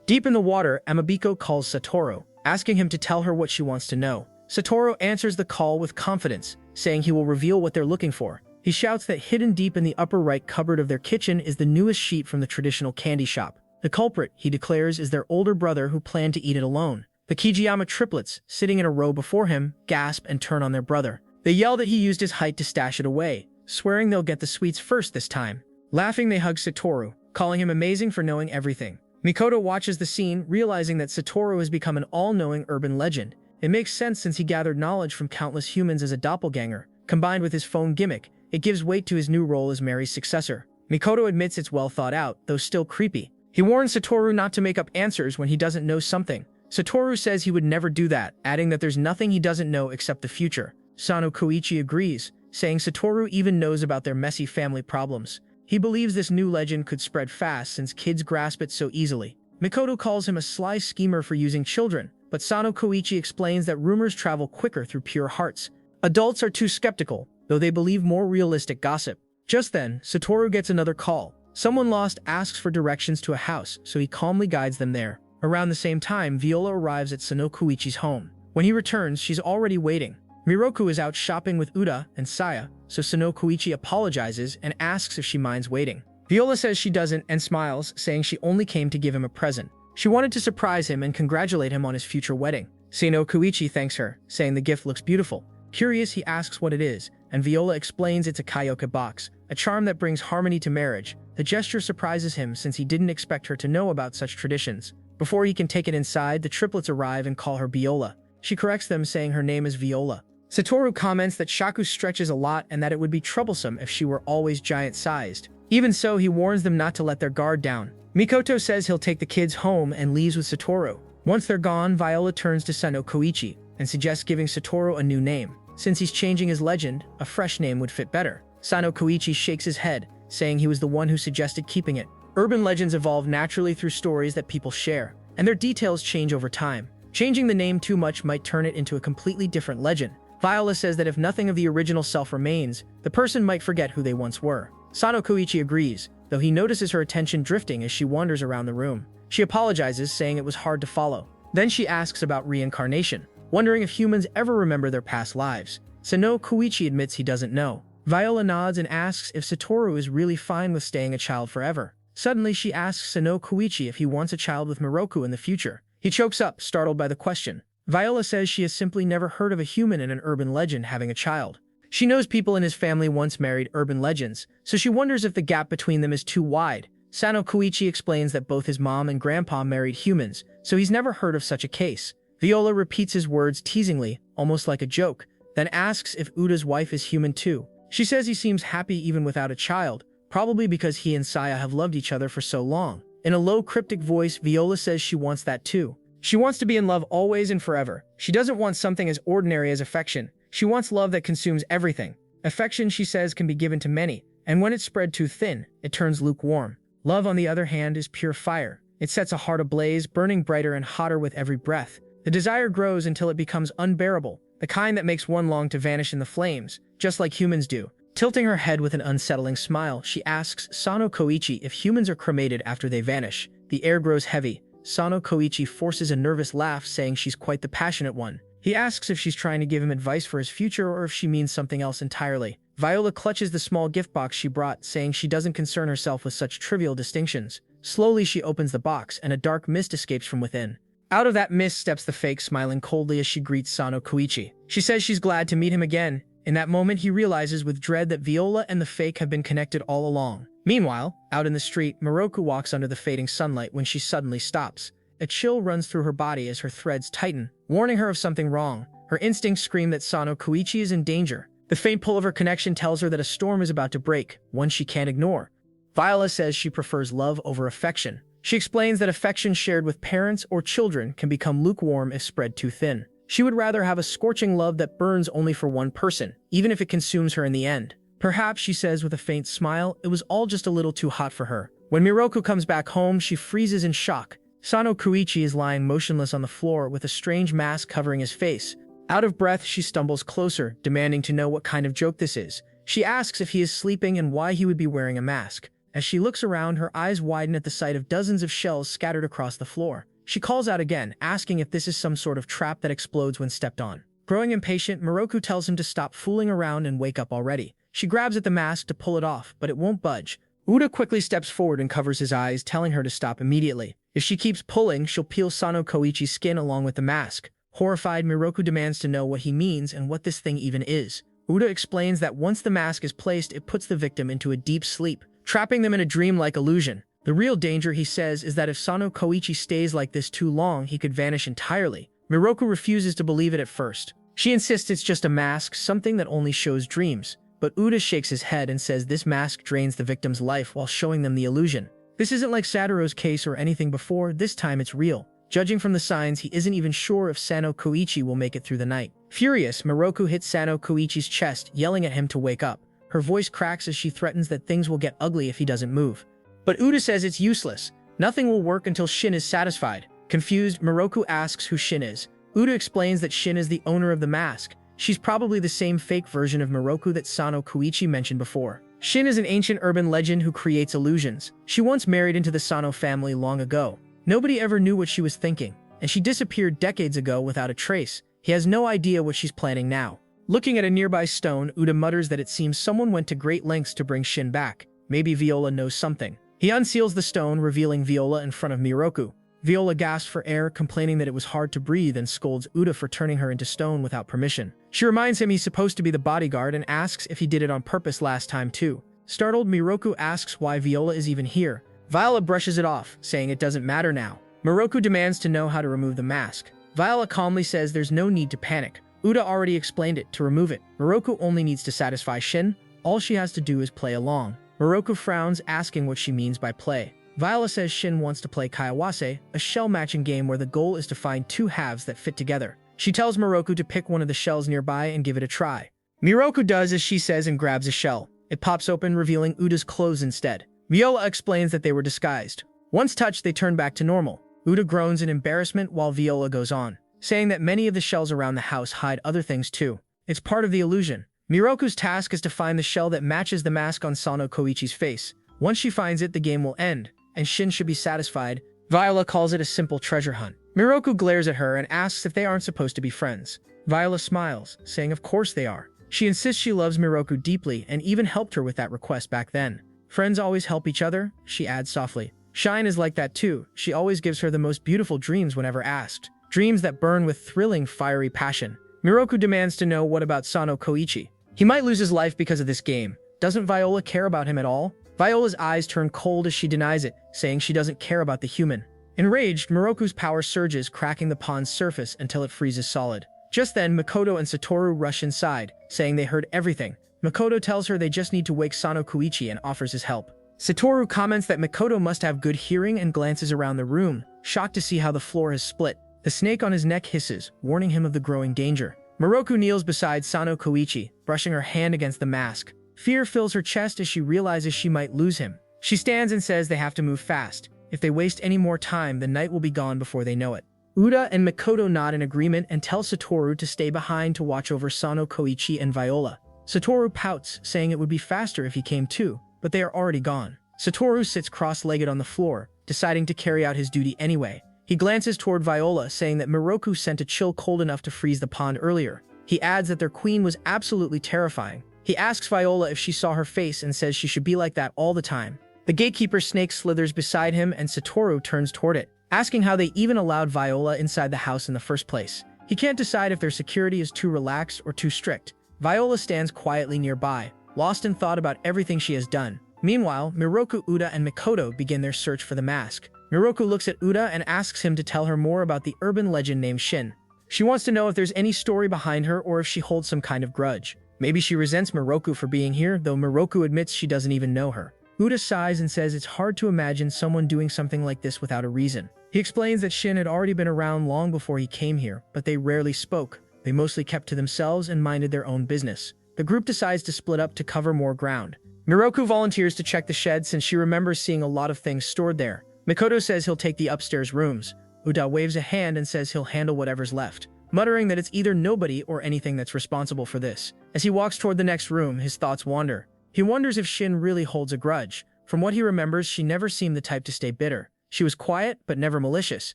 Deep in the water, Amabiko calls Satoru, asking him to tell her what she wants to know. Satoru answers the call with confidence, saying he will reveal what they're looking for. He shouts that hidden deep in the upper right cupboard of their kitchen is the newest sheet from the traditional candy shop. The culprit, he declares, is their older brother who planned to eat it alone. The Kijiyama triplets, sitting in a row before him, gasp and turn on their brother. They yell that he used his height to stash it away, swearing they'll get the sweets first this time. Laughing, they hug Satoru, calling him amazing for knowing everything. Makoto watches the scene, realizing that Satoru has become an all-knowing urban legend. It makes sense since he gathered knowledge from countless humans as a doppelganger. Combined with his phone gimmick, it gives weight to his new role as Mary's successor. Makoto admits it's well thought out, though still creepy. He warns Satoru not to make up answers when he doesn't know something. Satoru says he would never do that, adding that there's nothing he doesn't know except the future. Sono Kouichi agrees, saying Satoru even knows about their messy family problems. He believes this new legend could spread fast since kids grasp it so easily. Makoto calls him a sly schemer for using children, but Sono Kouichi explains that rumors travel quicker through pure hearts. Adults are too skeptical, though they believe more realistic gossip. Just then, Satoru gets another call. Someone lost asks for directions to a house, so he calmly guides them there. Around the same time, Viola arrives at Sono Kouichi's home. When he returns, she's already waiting. Miroku is out shopping with Uda and Saya, so Sono Kouichi apologizes and asks if she minds waiting. Viola says she doesn't and smiles, saying she only came to give him a present. She wanted to surprise him and congratulate him on his future wedding. Sono Kouichi thanks her, saying the gift looks beautiful. Curious, he asks what it is, and Viola explains it's a kaioka box, a charm that brings harmony to marriage. The gesture surprises him since he didn't expect her to know about such traditions. Before he can take it inside, the triplets arrive and call her Viola. She corrects them, saying her name is Viola. Satoru comments that Shaku stretches a lot and that it would be troublesome if she were always giant-sized. Even so, he warns them not to let their guard down. Makoto says he'll take the kids home and leaves with Satoru. Once they're gone, Viola turns to Sono Kouichi and suggests giving Satoru a new name. Since he's changing his legend, a fresh name would fit better. Sono Kouichi shakes his head, saying he was the one who suggested keeping it. Urban legends evolve naturally through stories that people share, and their details change over time. Changing the name too much might turn it into a completely different legend. Viola says that if nothing of the original self remains, the person might forget who they once were. Sono Kouichi agrees, though he notices her attention drifting as she wanders around the room. She apologizes, saying it was hard to follow. Then she asks about reincarnation, wondering if humans ever remember their past lives. Sono Kouichi admits he doesn't know. Viola nods and asks if Storu is really fine with staying a child forever. Suddenly, she asks Sono Kouichi if he wants a child with Miroku in the future. He chokes up, startled by the question. Viola says she has simply never heard of a human in an urban legend having a child. She knows people in his family once married urban legends, so she wonders if the gap between them is too wide. Sono Kouichi explains that both his mom and grandpa married humans, so he's never heard of such a case. Viola repeats his words teasingly, almost like a joke, then asks if Uda's wife is human too. She says he seems happy even without a child, probably because he and Saya have loved each other for so long. In a low, cryptic voice, Viola says she wants that too. She wants to be in love always and forever. She doesn't want something as ordinary as affection. She wants love that consumes everything. Affection, she says, can be given to many, and when it's spread too thin, it turns lukewarm. Love, on the other hand, is pure fire. It sets a heart ablaze, burning brighter and hotter with every breath. The desire grows until it becomes unbearable, the kind that makes one long to vanish in the flames, just like humans do. Tilting her head with an unsettling smile, she asks Sono Kouichi if humans are cremated after they vanish. The air grows heavy. Sono Kouichi forces a nervous laugh, saying she's quite the passionate one. He asks if she's trying to give him advice for his future or if she means something else entirely. Viola clutches the small gift box she brought, saying she doesn't concern herself with such trivial distinctions. Slowly, she opens the box, and a dark mist escapes from within. Out of that mist steps the fake, smiling coldly as she greets Sono Kouichi. She says she's glad to meet him again. In that moment, he realizes with dread that Viola and the fake have been connected all along. Meanwhile, out in the street, Miroku walks under the fading sunlight when she suddenly stops. A chill runs through her body as her threads tighten, warning her of something wrong. Her instincts scream that Sono Kouichi is in danger. The faint pull of her connection tells her that a storm is about to break, one she can't ignore. Viola says she prefers love over affection. She explains that affection shared with parents or children can become lukewarm if spread too thin. She would rather have a scorching love that burns only for one person, even if it consumes her in the end. Perhaps, she says with a faint smile, it was all just a little too hot for her. When Miroku comes back home, she freezes in shock. Sono Kouichi is lying motionless on the floor with a strange mask covering his face. Out of breath, she stumbles closer, demanding to know what kind of joke this is. She asks if he is sleeping and why he would be wearing a mask. As she looks around, her eyes widen at the sight of dozens of shells scattered across the floor. She calls out again, asking if this is some sort of trap that explodes when stepped on. Growing impatient, Miroku tells him to stop fooling around and wake up already. She grabs at the mask to pull it off, but it won't budge. Uda quickly steps forward and covers his eyes, telling her to stop immediately. If she keeps pulling, she'll peel Sono Kouichi's skin along with the mask. Horrified, Miroku demands to know what he means and what this thing even is. Uda explains that once the mask is placed, it puts the victim into a deep sleep, trapping them in a dream-like illusion. The real danger, he says, is that if Sono Kouichi stays like this too long, he could vanish entirely. Miroku refuses to believe it at first. She insists it's just a mask, something that only shows dreams. But Uda shakes his head and says this mask drains the victim's life while showing them the illusion. This isn't like Satoru's case or anything before, this time it's real. Judging from the signs, he isn't even sure if Sono Kouichi will make it through the night. Furious, Miroku hits Sono Kouichi's chest, yelling at him to wake up. Her voice cracks as she threatens that things will get ugly if he doesn't move. But Uda says it's useless. Nothing will work until Shin is satisfied. Confused, Miroku asks who Shin is. Uda explains that Shin is the owner of the mask. She's probably the same fake version of Miroku that Sono Kouichi mentioned before. Shin is an ancient urban legend who creates illusions. She once married into the Sono family long ago. Nobody ever knew what she was thinking, and she disappeared decades ago without a trace. He has no idea what she's planning now. Looking at a nearby stone, Uda mutters that it seems someone went to great lengths to bring Shin back. Maybe Viola knows something. He unseals the stone, revealing Viola in front of Miroku. Viola gasps for air, complaining that it was hard to breathe, and scolds Uda for turning her into stone without permission. She reminds him he's supposed to be the bodyguard and asks if he did it on purpose last time too. Startled, Miroku asks why Viola is even here. Viola brushes it off, saying it doesn't matter now. Miroku demands to know how to remove the mask. Viola calmly says there's no need to panic. Uda already explained it. To remove it, Miroku only needs to satisfy Shin. All she has to do is play along. Miroku frowns, asking what she means by play. Viola says Shin wants to play Kaiawase, a shell-matching game where the goal is to find two halves that fit together. She tells Miroku to pick one of the shells nearby and give it a try. Miroku does as she says and grabs a shell. It pops open, revealing Uda's clothes instead. Viola explains that they were disguised. Once touched, they turn back to normal. Uda groans in embarrassment while Viola goes on. saying that many of the shells around the house hide other things too. It's part of the illusion. Miroku's task is to find the shell that matches the mask on Sono Kouichi's face. Once she finds it, the game will end, and Shin should be satisfied. Viola calls it a simple treasure hunt. Miroku glares at her and asks if they aren't supposed to be friends. Viola smiles, saying of course they are. She insists she loves Miroku deeply and even helped her with that request back then. Friends always help each other, she adds softly. Shine is like that too. She always gives her the most beautiful dreams whenever asked. Dreams that burn with thrilling, fiery passion. Miroku demands to know what about Sono Kouichi. He might lose his life because of this game. Doesn't Viola care about him at all? Viola's eyes turn cold as she denies it, saying she doesn't care about the human. Enraged, Miroku's power surges, cracking the pond's surface until it freezes solid. Just then, Makoto and Storu rush inside, saying they heard everything. Makoto tells her they just need to wake Sono Kouichi and offers his help. Storu comments that Makoto must have good hearing and glances around the room, shocked to see how the floor has split. The snake on his neck hisses, warning him of the growing danger. Miroku kneels beside Sono Kouichi, brushing her hand against the mask. Fear fills her chest as she realizes she might lose him. She stands and says they have to move fast. If they waste any more time, the night will be gone before they know it. Uda and Makoto nod in agreement and tell Storu to stay behind to watch over Sono Kouichi and Viola. Storu pouts, saying it would be faster if he came too, but they are already gone. Storu sits cross-legged on the floor, deciding to carry out his duty anyway. He glances toward Viola, saying that Miroku sent a chill cold enough to freeze the pond earlier. He adds that their queen was absolutely terrifying. He asks Viola if she saw her face and says she should be like that all the time. The gatekeeper snake slithers beside him and Storu turns toward it, asking how they even allowed Viola inside the house in the first place. He can't decide if their security is too relaxed or too strict. Viola stands quietly nearby, lost in thought about everything she has done. Meanwhile, Miroku, Uda, and Makoto begin their search for the mask. Miroku looks at Uda and asks him to tell her more about the urban legend named Shin. She wants to know if there's any story behind her or if she holds some kind of grudge. Maybe she resents Miroku for being here, though Miroku admits she doesn't even know her. Uda sighs and says it's hard to imagine someone doing something like this without a reason. He explains that Shin had already been around long before he came here, but they rarely spoke. They mostly kept to themselves and minded their own business. The group decides to split up to cover more ground. Miroku volunteers to check the shed since she remembers seeing a lot of things stored there. Makoto says he'll take the upstairs rooms. Uda waves a hand and says he'll handle whatever's left, muttering that it's either nobody or anything that's responsible for this. As he walks toward the next room, his thoughts wander. He wonders if Shin really holds a grudge. From what he remembers, she never seemed the type to stay bitter. She was quiet, but never malicious.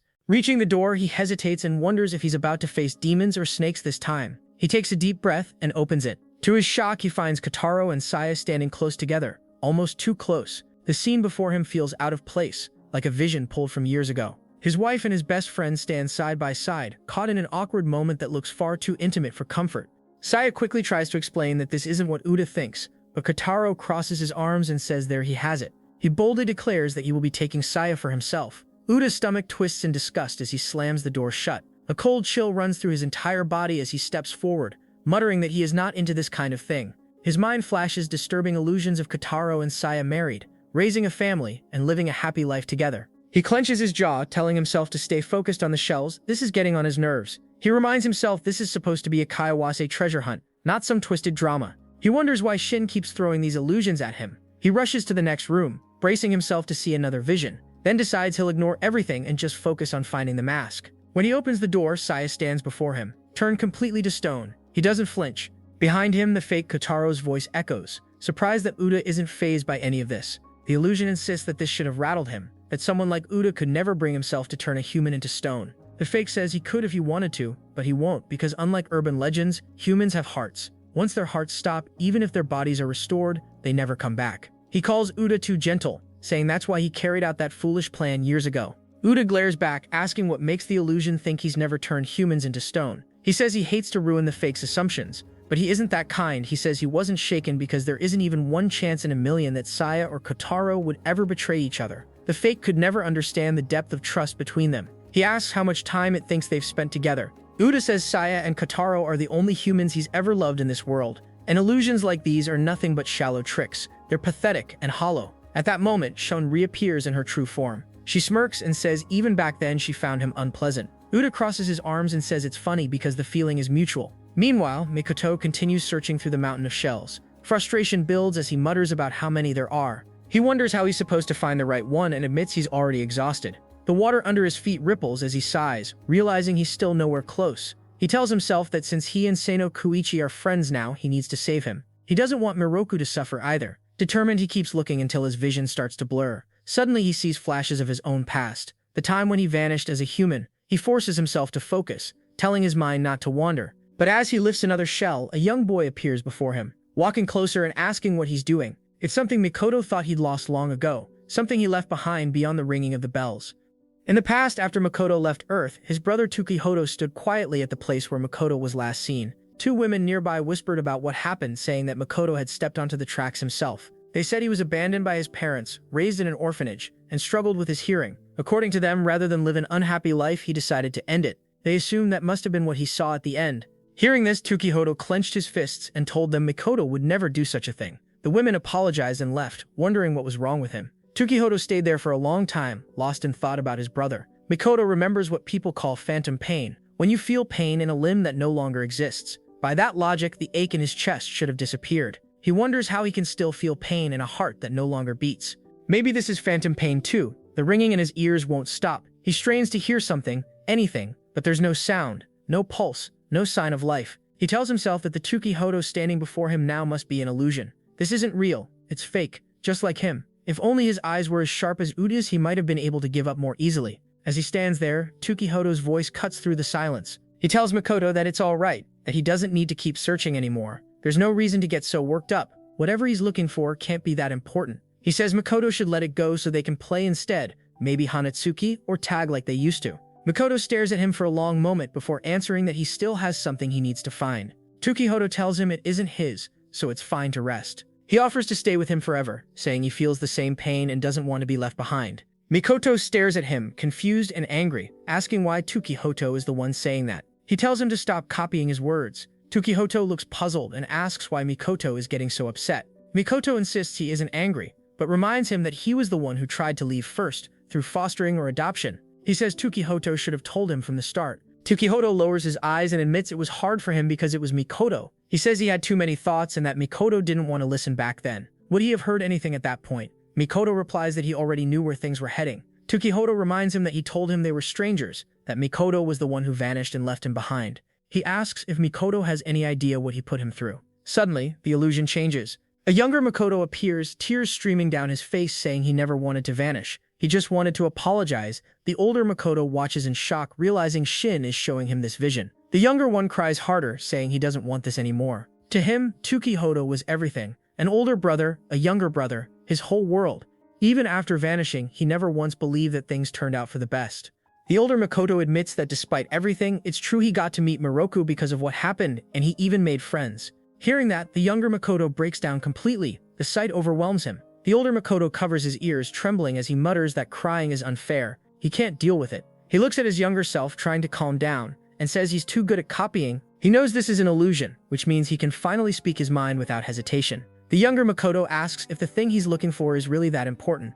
Reaching the door, he hesitates and wonders if he's about to face demons or snakes this time. He takes a deep breath and opens it. To his shock, he finds Kotaro and Saya standing close together, almost too close. The scene before him feels out of place, like a vision pulled from years ago. His wife and his best friend stand side by side, caught in an awkward moment that looks far too intimate for comfort. Saya quickly tries to explain that this isn't what Uda thinks, but Kotaro crosses his arms and says there he has it. He boldly declares that he will be taking Saya for himself. Uda's stomach twists in disgust as he slams the door shut. A cold chill runs through his entire body as he steps forward, muttering that he is not into this kind of thing. His mind flashes disturbing illusions of Kotaro and Saya married, raising a family, and living a happy life together. He clenches his jaw, telling himself to stay focused on the shells. This is getting on his nerves. He reminds himself this is supposed to be a Kaiawase treasure hunt, not some twisted drama. He wonders why Shin keeps throwing these illusions at him. He rushes to the next room, bracing himself to see another vision, then decides he'll ignore everything and just focus on finding the mask. When he opens the door, Saya stands before him, turned completely to stone. He doesn't flinch. Behind him, the fake Kotaro's voice echoes, surprised that Uda isn't fazed by any of this. The illusion insists that this should have rattled him, that someone like Uda could never bring himself to turn a human into stone. The fake says he could if he wanted to, but he won't because unlike urban legends, humans have hearts. Once their hearts stop, even if their bodies are restored, they never come back. He calls Uda too gentle, saying that's why he carried out that foolish plan years ago. Uda glares back, asking what makes the illusion think he's never turned humans into stone. He says he hates to ruin the fake's assumptions, but he isn't that kind. He says he wasn't shaken because there isn't even one chance in a million that Saya or Kotaro would ever betray each other. The fake could never understand the depth of trust between them. He asks how much time it thinks they've spent together. Uda says Saya and Kotaro are the only humans he's ever loved in this world, and illusions like these are nothing but shallow tricks. They're pathetic and hollow. At that moment, Shon reappears in her true form. She smirks and says even back then she found him unpleasant. Uda crosses his arms and says it's funny because the feeling is mutual. Meanwhile, Makoto continues searching through the mountain of shells. Frustration builds as he mutters about how many there are. He wonders how he's supposed to find the right one and admits he's already exhausted. The water under his feet ripples as he sighs, realizing he's still nowhere close. He tells himself that since he and Sono Kouichi are friends now, he needs to save him. He doesn't want Miroku to suffer either. Determined, he keeps looking until his vision starts to blur. Suddenly, he sees flashes of his own past, the time when he vanished as a human. He forces himself to focus, telling his mind not to wander. But as he lifts another shell, a young boy appears before him, walking closer and asking what he's doing. It's something Makoto thought he'd lost long ago, something he left behind beyond the ringing of the bells. In the past, after Makoto left Earth, his brother Tukihoto stood quietly at the place where Makoto was last seen. Two women nearby whispered about what happened, saying that Makoto had stepped onto the tracks himself. They said he was abandoned by his parents, raised in an orphanage, and struggled with his hearing. According to them, rather than live an unhappy life, he decided to end it. They assumed that must have been what he saw at the end. Hearing this, Tukihoto clenched his fists and told them Makoto would never do such a thing. The women apologized and left, wondering what was wrong with him. Tukihoto stayed there for a long time, lost in thought about his brother. Makoto remembers what people call phantom pain, when you feel pain in a limb that no longer exists. By that logic, the ache in his chest should have disappeared. He wonders how he can still feel pain in a heart that no longer beats. Maybe this is phantom pain too. The ringing in his ears won't stop. He strains to hear something, anything, but there's no sound, no pulse, no sign of life. He tells himself that the Tukihoto standing before him now must be an illusion. This isn't real, it's fake, just like him. If only his eyes were as sharp as Uda's, he might have been able to give up more easily. As he stands there, Tukihoto's voice cuts through the silence. He tells Makoto that it's all right, that he doesn't need to keep searching anymore. There's no reason to get so worked up. Whatever he's looking for can't be that important. He says Makoto should let it go so they can play instead, maybe Hanatsuki or tag like they used to. Makoto stares at him for a long moment before answering that he still has something he needs to find. Tukihoto tells him it isn't his, so it's fine to rest. He offers to stay with him forever, saying he feels the same pain and doesn't want to be left behind. Makoto stares at him, confused and angry, asking why Tukihoto is the one saying that. He tells him to stop copying his words. Tukihoto looks puzzled and asks why Makoto is getting so upset. Makoto insists he isn't angry, but reminds him that he was the one who tried to leave first, through fostering or adoption. He says Tukihoto should have told him from the start. Tukihoto lowers his eyes and admits it was hard for him because it was Makoto. He says he had too many thoughts and that Makoto didn't want to listen back then. Would he have heard anything at that point? Makoto replies that he already knew where things were heading. Tukihoto reminds him that he told him they were strangers, that Makoto was the one who vanished and left him behind. He asks if Makoto has any idea what he put him through. Suddenly, the illusion changes. A younger Makoto appears, tears streaming down his face, saying he never wanted to vanish. He just wanted to apologize. The older Makoto watches in shock, realizing Shin is showing him this vision. The younger one cries harder, saying he doesn't want this anymore. To him, Tukihoto was everything. An older brother, a younger brother, his whole world. Even after vanishing, he never once believed that things turned out for the best. The older Makoto admits that despite everything, it's true he got to meet Miroku because of what happened, and he even made friends. Hearing that, the younger Makoto breaks down completely. The sight overwhelms him. The older Makoto covers his ears, trembling as he mutters that crying is unfair. He can't deal with it. He looks at his younger self, trying to calm down, and says he's too good at copying. He knows this is an illusion, which means he can finally speak his mind without hesitation. The younger Makoto asks if the thing he's looking for is really that important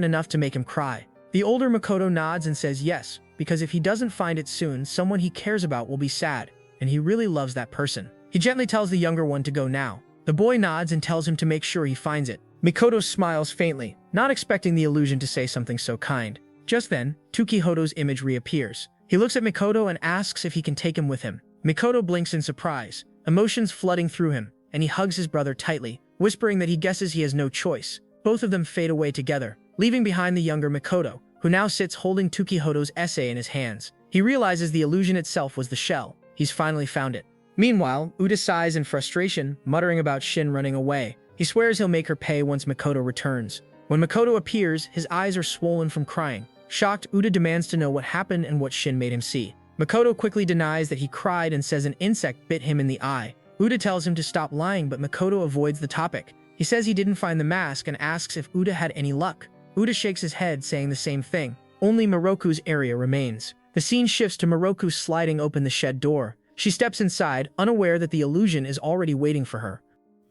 enough to make him cry. The older Makoto nods and says yes, because if he doesn't find it soon, someone he cares about will be sad, and he really loves that person. He gently tells the younger one to go now. The boy nods and tells him to make sure he finds it. Makoto smiles faintly, not expecting the illusion to say something so kind. Just then, Tukihoto's image reappears. He looks at Makoto and asks if he can take him with him. Makoto blinks in surprise, emotions flooding through him, and he hugs his brother tightly, whispering that he guesses he has no choice. Both of them fade away together, leaving behind the younger Makoto, who now sits holding Tukihoto's essay in his hands. He realizes the illusion itself was the shell. He's finally found it. Meanwhile, Uda sighs in frustration, muttering about Shin running away. He swears he'll make her pay once Makoto returns. When Makoto appears, his eyes are swollen from crying. Shocked, Uda demands to know what happened and what Shin made him see. Makoto quickly denies that he cried and says an insect bit him in the eye. Uda tells him to stop lying, but Makoto avoids the topic. He says he didn't find the mask and asks if Uda had any luck. Uda shakes his head, saying the same thing. Only Miroku's area remains. The scene shifts to Miroku sliding open the shed door. She steps inside, unaware that the illusion is already waiting for her.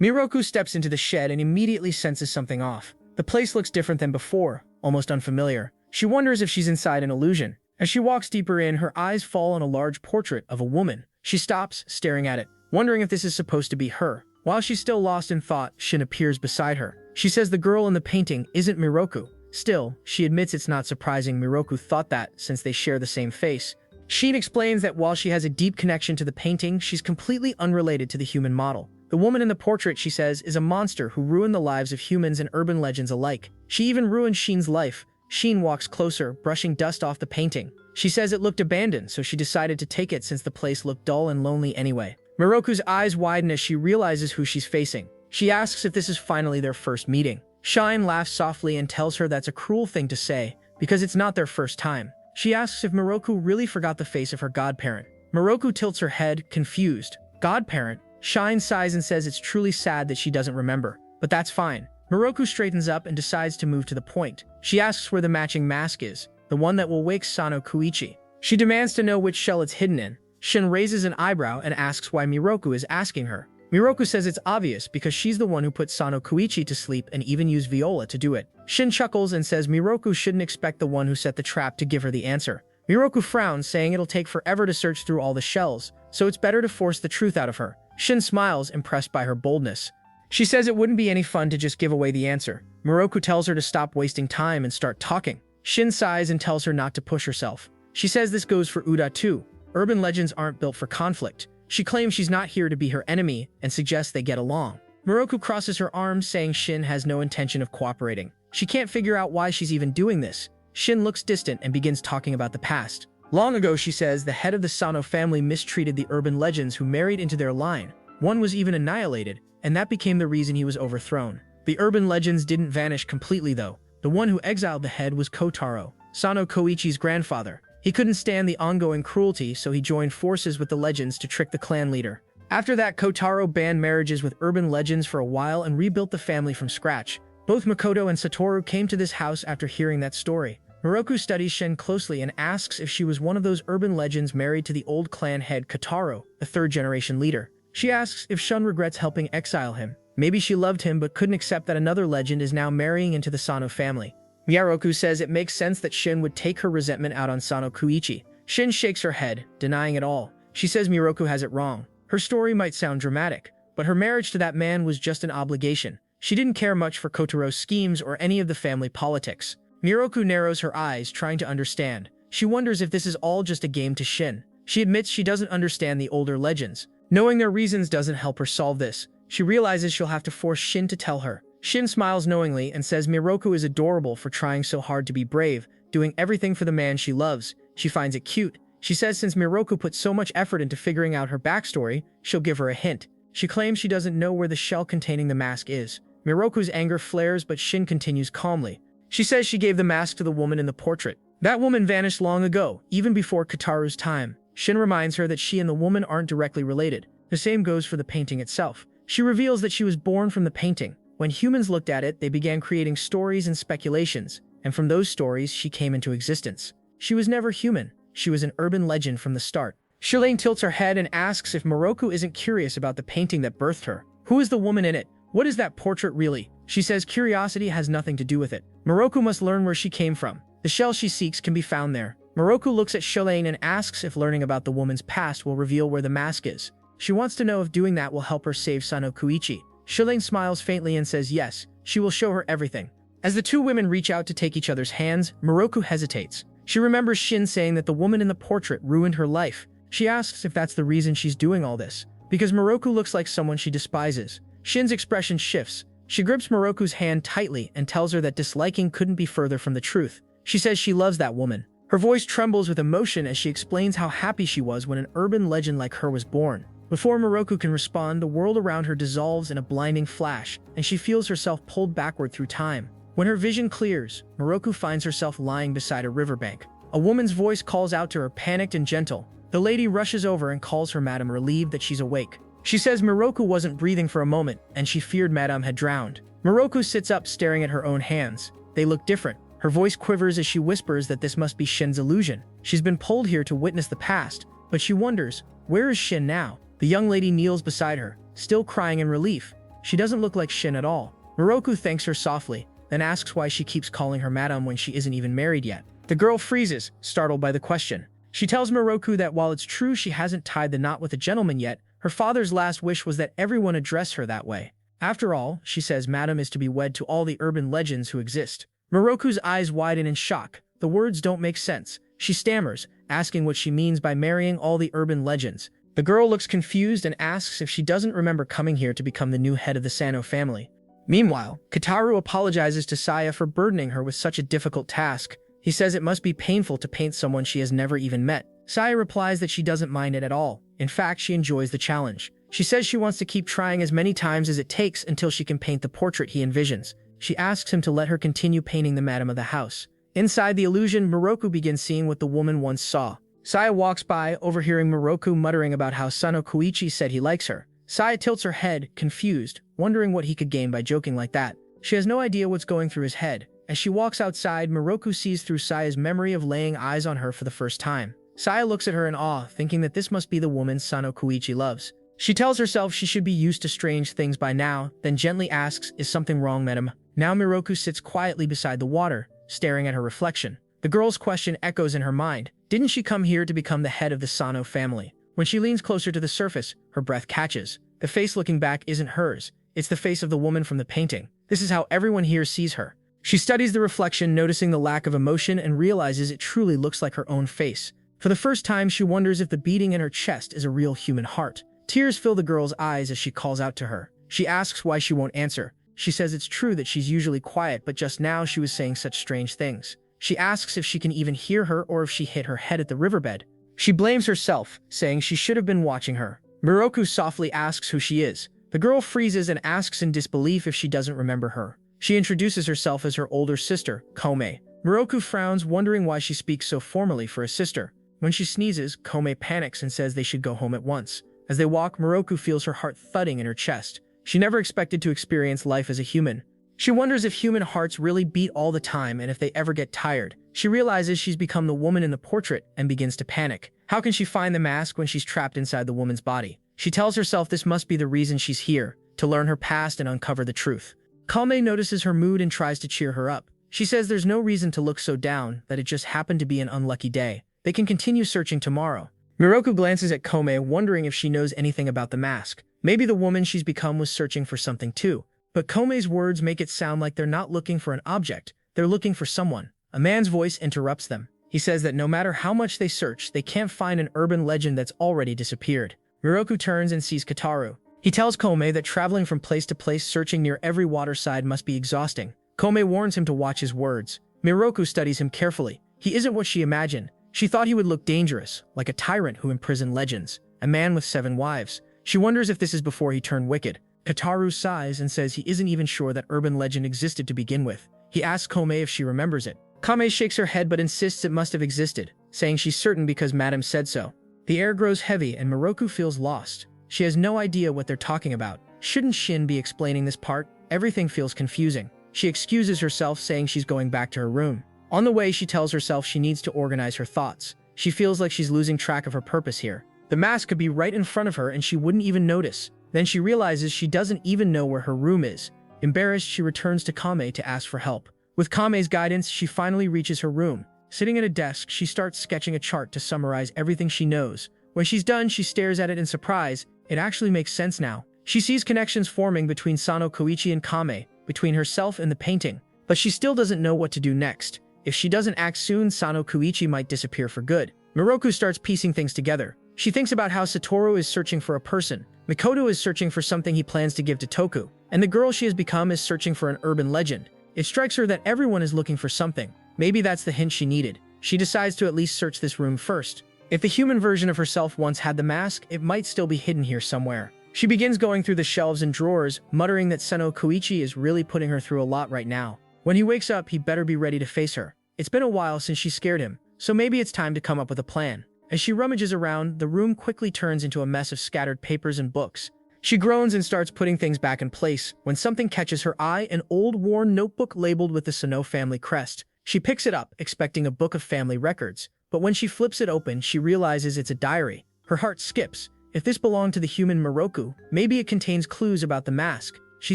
Miroku steps into the shed and immediately senses something off. The place looks different than before, almost unfamiliar. She wonders if she's inside an illusion. As she walks deeper in, her eyes fall on a large portrait of a woman. She stops, staring at it, wondering if this is supposed to be her. While she's still lost in thought, Shin appears beside her. She says the girl in the painting isn't Miroku. Still, she admits it's not surprising Miroku thought that since they share the same face. Shin explains that while she has a deep connection to the painting, she's completely unrelated to the human model. The woman in the portrait, she says, is a monster who ruined the lives of humans and urban legends alike. She even ruined Shin's life. Shin walks closer, brushing dust off the painting. She says it looked abandoned, so she decided to take it since the place looked dull and lonely anyway. Miroku's eyes widen as she realizes who she's facing. She asks if this is finally their first meeting. Shin laughs softly and tells her that's a cruel thing to say, because it's not their first time. She asks if Miroku really forgot the face of her godparent. Miroku tilts her head, confused. Godparent? Shin sighs and says it's truly sad that she doesn't remember. But that's fine. Miroku straightens up and decides to move to the point. She asks where the matching mask is, the one that will wake Sono Kouichi. She demands to know which shell it's hidden in. Shin raises an eyebrow and asks why Miroku is asking her. Miroku says it's obvious because she's the one who put Sono Kouichi to sleep and even used Viola to do it. Shin chuckles and says Miroku shouldn't expect the one who set the trap to give her the answer. Miroku frowns, saying it'll take forever to search through all the shells, so it's better to force the truth out of her. Shin smiles, impressed by her boldness. She says it wouldn't be any fun to just give away the answer. Miroku tells her to stop wasting time and start talking. Shin sighs and tells her not to push herself. She says this goes for Uda too. Urban legends aren't built for conflict. She claims she's not here to be her enemy and suggests they get along. Miroku crosses her arms, saying Shin has no intention of cooperating. She can't figure out why she's even doing this. Shin looks distant and begins talking about the past. Long ago, she says, the head of the Sono family mistreated the urban legends who married into their line. One was even annihilated, and that became the reason he was overthrown. The urban legends didn't vanish completely though. The one who exiled the head was Kotaro, Sono Kouichi's grandfather. He couldn't stand the ongoing cruelty, so he joined forces with the legends to trick the clan leader. After that, Kotaro banned marriages with urban legends for a while and rebuilt the family from scratch. Both Makoto and Storu came to this house after hearing that story. Miroku studies Shin closely and asks if she was one of those urban legends married to the old clan head Kotaro, the third-generation leader. She asks if Shun regrets helping exile him. Maybe she loved him but couldn't accept that another legend is now marrying into the Sono family. Miroku says it makes sense that Shin would take her resentment out on Sono Kouichi. Shin shakes her head, denying it all. She says Miroku has it wrong. Her story might sound dramatic, but her marriage to that man was just an obligation. She didn't care much for Kotaro's schemes or any of the family politics. Miroku narrows her eyes, trying to understand. She wonders if this is all just a game to Shin. She admits she doesn't understand the older legends. Knowing their reasons doesn't help her solve this. She realizes she'll have to force Shin to tell her. Shin smiles knowingly and says Miroku is adorable for trying so hard to be brave, doing everything for the man she loves. She finds it cute. She says since Miroku put so much effort into figuring out her backstory, she'll give her a hint. She claims she doesn't know where the shell containing the mask is. Miroku's anger flares, but Shin continues calmly. She says she gave the mask to the woman in the portrait. That woman vanished long ago, even before Kotaro's time. Shin reminds her that she and the woman aren't directly related. The same goes for the painting itself. She reveals that she was born from the painting. When humans looked at it, they began creating stories and speculations, and from those stories, she came into existence. She was never human. She was an urban legend from the start. Shirlane tilts her head and asks if Miroku isn't curious about the painting that birthed her. Who is the woman in it? What is that portrait really? She says curiosity has nothing to do with it. Miroku must learn where she came from. The shell she seeks can be found there. Miroku looks at Shirlane and asks if learning about the woman's past will reveal where the mask is. She wants to know if doing that will help her save Sono Kouichi. Shirlane smiles faintly and says yes, she will show her everything. As the two women reach out to take each other's hands, Miroku hesitates. She remembers Shin saying that the woman in the portrait ruined her life. She asks if that's the reason she's doing all this, because Miroku looks like someone she despises. Shin's expression shifts. She grips Miroku's hand tightly and tells her that disliking couldn't be further from the truth. She says she loves that woman. Her voice trembles with emotion as she explains how happy she was when an urban legend like her was born. Before Miroku can respond, the world around her dissolves in a blinding flash, and she feels herself pulled backward through time. When her vision clears, Miroku finds herself lying beside a riverbank. A woman's voice calls out to her, panicked and gentle. The lady rushes over and calls her Madam, relieved that she's awake. She says Miroku wasn't breathing for a moment, and she feared Madame had drowned. Miroku sits up, staring at her own hands. They look different. Her voice quivers as she whispers that this must be Shin's illusion. She's been pulled here to witness the past, but she wonders, where is Shin now? The young lady kneels beside her, still crying in relief. She doesn't look like Shin at all. Miroku thanks her softly, then asks why she keeps calling her Madame when she isn't even married yet. The girl freezes, startled by the question. She tells Miroku that while it's true she hasn't tied the knot with a gentleman yet, her father's last wish was that everyone address her that way. After all, she says Madame is to be wed to all the urban legends who exist. Miroku's eyes widen in shock. The words don't make sense. She stammers, asking what she means by marrying all the urban legends. The girl looks confused and asks if she doesn't remember coming here to become the new head of the Sono family. Meanwhile, Kataru apologizes to Saya for burdening her with such a difficult task. He says it must be painful to paint someone she has never even met. Saya replies that she doesn't mind it at all. In fact, she enjoys the challenge. She says she wants to keep trying as many times as it takes until she can paint the portrait he envisions. She asks him to let her continue painting the madam of the house. Inside the illusion, Miroku begins seeing what the woman once saw. Saya walks by, overhearing Miroku muttering about how Sono Kouichi said he likes her. Saya tilts her head, confused, wondering what he could gain by joking like that. She has no idea what's going through his head. As she walks outside, Miroku sees through Saya's memory of laying eyes on her for the first time. Saya looks at her in awe, thinking that this must be the woman Sono Kouichi loves. She tells herself she should be used to strange things by now, then gently asks, "Is something wrong, madam?" Now Miroku sits quietly beside the water, staring at her reflection. The girl's question echoes in her mind. Didn't she come here to become the head of the Sono family? When she leans closer to the surface, her breath catches. The face looking back isn't hers. It's the face of the woman from the painting. This is how everyone here sees her. She studies the reflection, noticing the lack of emotion, and realizes it truly looks like her own face. For the first time, she wonders if the beating in her chest is a real human heart. Tears fill the girl's eyes as she calls out to her. She asks why she won't answer. She says it's true that she's usually quiet, but just now she was saying such strange things. She asks if she can even hear her or if she hit her head at the riverbed. She blames herself, saying she should have been watching her. Miroku softly asks who she is. The girl freezes and asks in disbelief if she doesn't remember her. She introduces herself as her older sister, Kome. Miroku frowns, wondering why she speaks so formally for a sister. When she sneezes, Kome panics and says they should go home at once. As they walk, Miroku feels her heart thudding in her chest. She never expected to experience life as a human. She wonders if human hearts really beat all the time and if they ever get tired. She realizes she's become the woman in the portrait and begins to panic. How can she find the mask when she's trapped inside the woman's body? She tells herself this must be the reason she's here, to learn her past and uncover the truth. Kame notices her mood and tries to cheer her up. She says there's no reason to look so down, that it just happened to be an unlucky day. They can continue searching tomorrow. Miroku glances at Kome, wondering if she knows anything about the mask. Maybe the woman she's become was searching for something too. But Kome's words make it sound like they're not looking for an object, they're looking for someone. A man's voice interrupts them. He says that no matter how much they search, they can't find an urban legend that's already disappeared. Miroku turns and sees Kataru. He tells Kome that traveling from place to place searching near every waterside must be exhausting. Kome warns him to watch his words. Miroku studies him carefully. He isn't what she imagined. She thought he would look dangerous, like a tyrant who imprisoned legends, a man with 7 wives. She wonders if this is before he turned wicked. Kataru sighs and says he isn't even sure that urban legend existed to begin with. He asks Kome if she remembers it. Kame shakes her head but insists it must have existed, saying she's certain because Madam said so. The air grows heavy and Miroku feels lost. She has no idea what they're talking about. Shouldn't Shin be explaining this part? Everything feels confusing. She excuses herself, saying she's going back to her room. On the way, she tells herself she needs to organize her thoughts. She feels like she's losing track of her purpose here. The mask could be right in front of her and she wouldn't even notice. Then she realizes she doesn't even know where her room is. Embarrassed, she returns to Kame to ask for help. With Kame's guidance, she finally reaches her room. Sitting at a desk, she starts sketching a chart to summarize everything she knows. When she's done, she stares at it in surprise. It actually makes sense now. She sees connections forming between Sono Kouichi and Kame, between herself and the painting. But she still doesn't know what to do next. If she doesn't act soon, Sono Kouichi might disappear for good. Miroku starts piecing things together. She thinks about how Storu is searching for a person. Makoto is searching for something he plans to give to Toku. And the girl she has become is searching for an urban legend. It strikes her that everyone is looking for something. Maybe that's the hint she needed. She decides to at least search this room first. If the human version of herself once had the mask, it might still be hidden here somewhere. She begins going through the shelves and drawers, muttering that Sono Kouichi is really putting her through a lot right now. When he wakes up, he better be ready to face her. It's been a while since she scared him, so maybe it's time to come up with a plan. As she rummages around, the room quickly turns into a mess of scattered papers and books. She groans and starts putting things back in place when something catches her eye, an old worn notebook labeled with the Sono family crest. She picks it up, expecting a book of family records, but when she flips it open, she realizes it's a diary. Her heart skips. If this belonged to the human Miroku, maybe it contains clues about the mask. She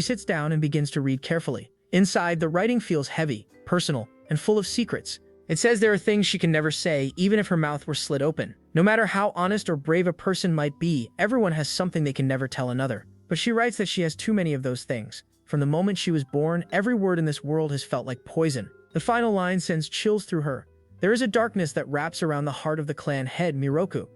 sits down and begins to read carefully. Inside, the writing feels heavy, personal, and full of secrets. It says there are things she can never say, even if her mouth were slit open. No matter how honest or brave a person might be, everyone has something they can never tell another. But she writes that she has too many of those things. From the moment she was born, every word in this world has felt like poison. The final line sends chills through her. There is a darkness that wraps around the heart of the clan head Miroku.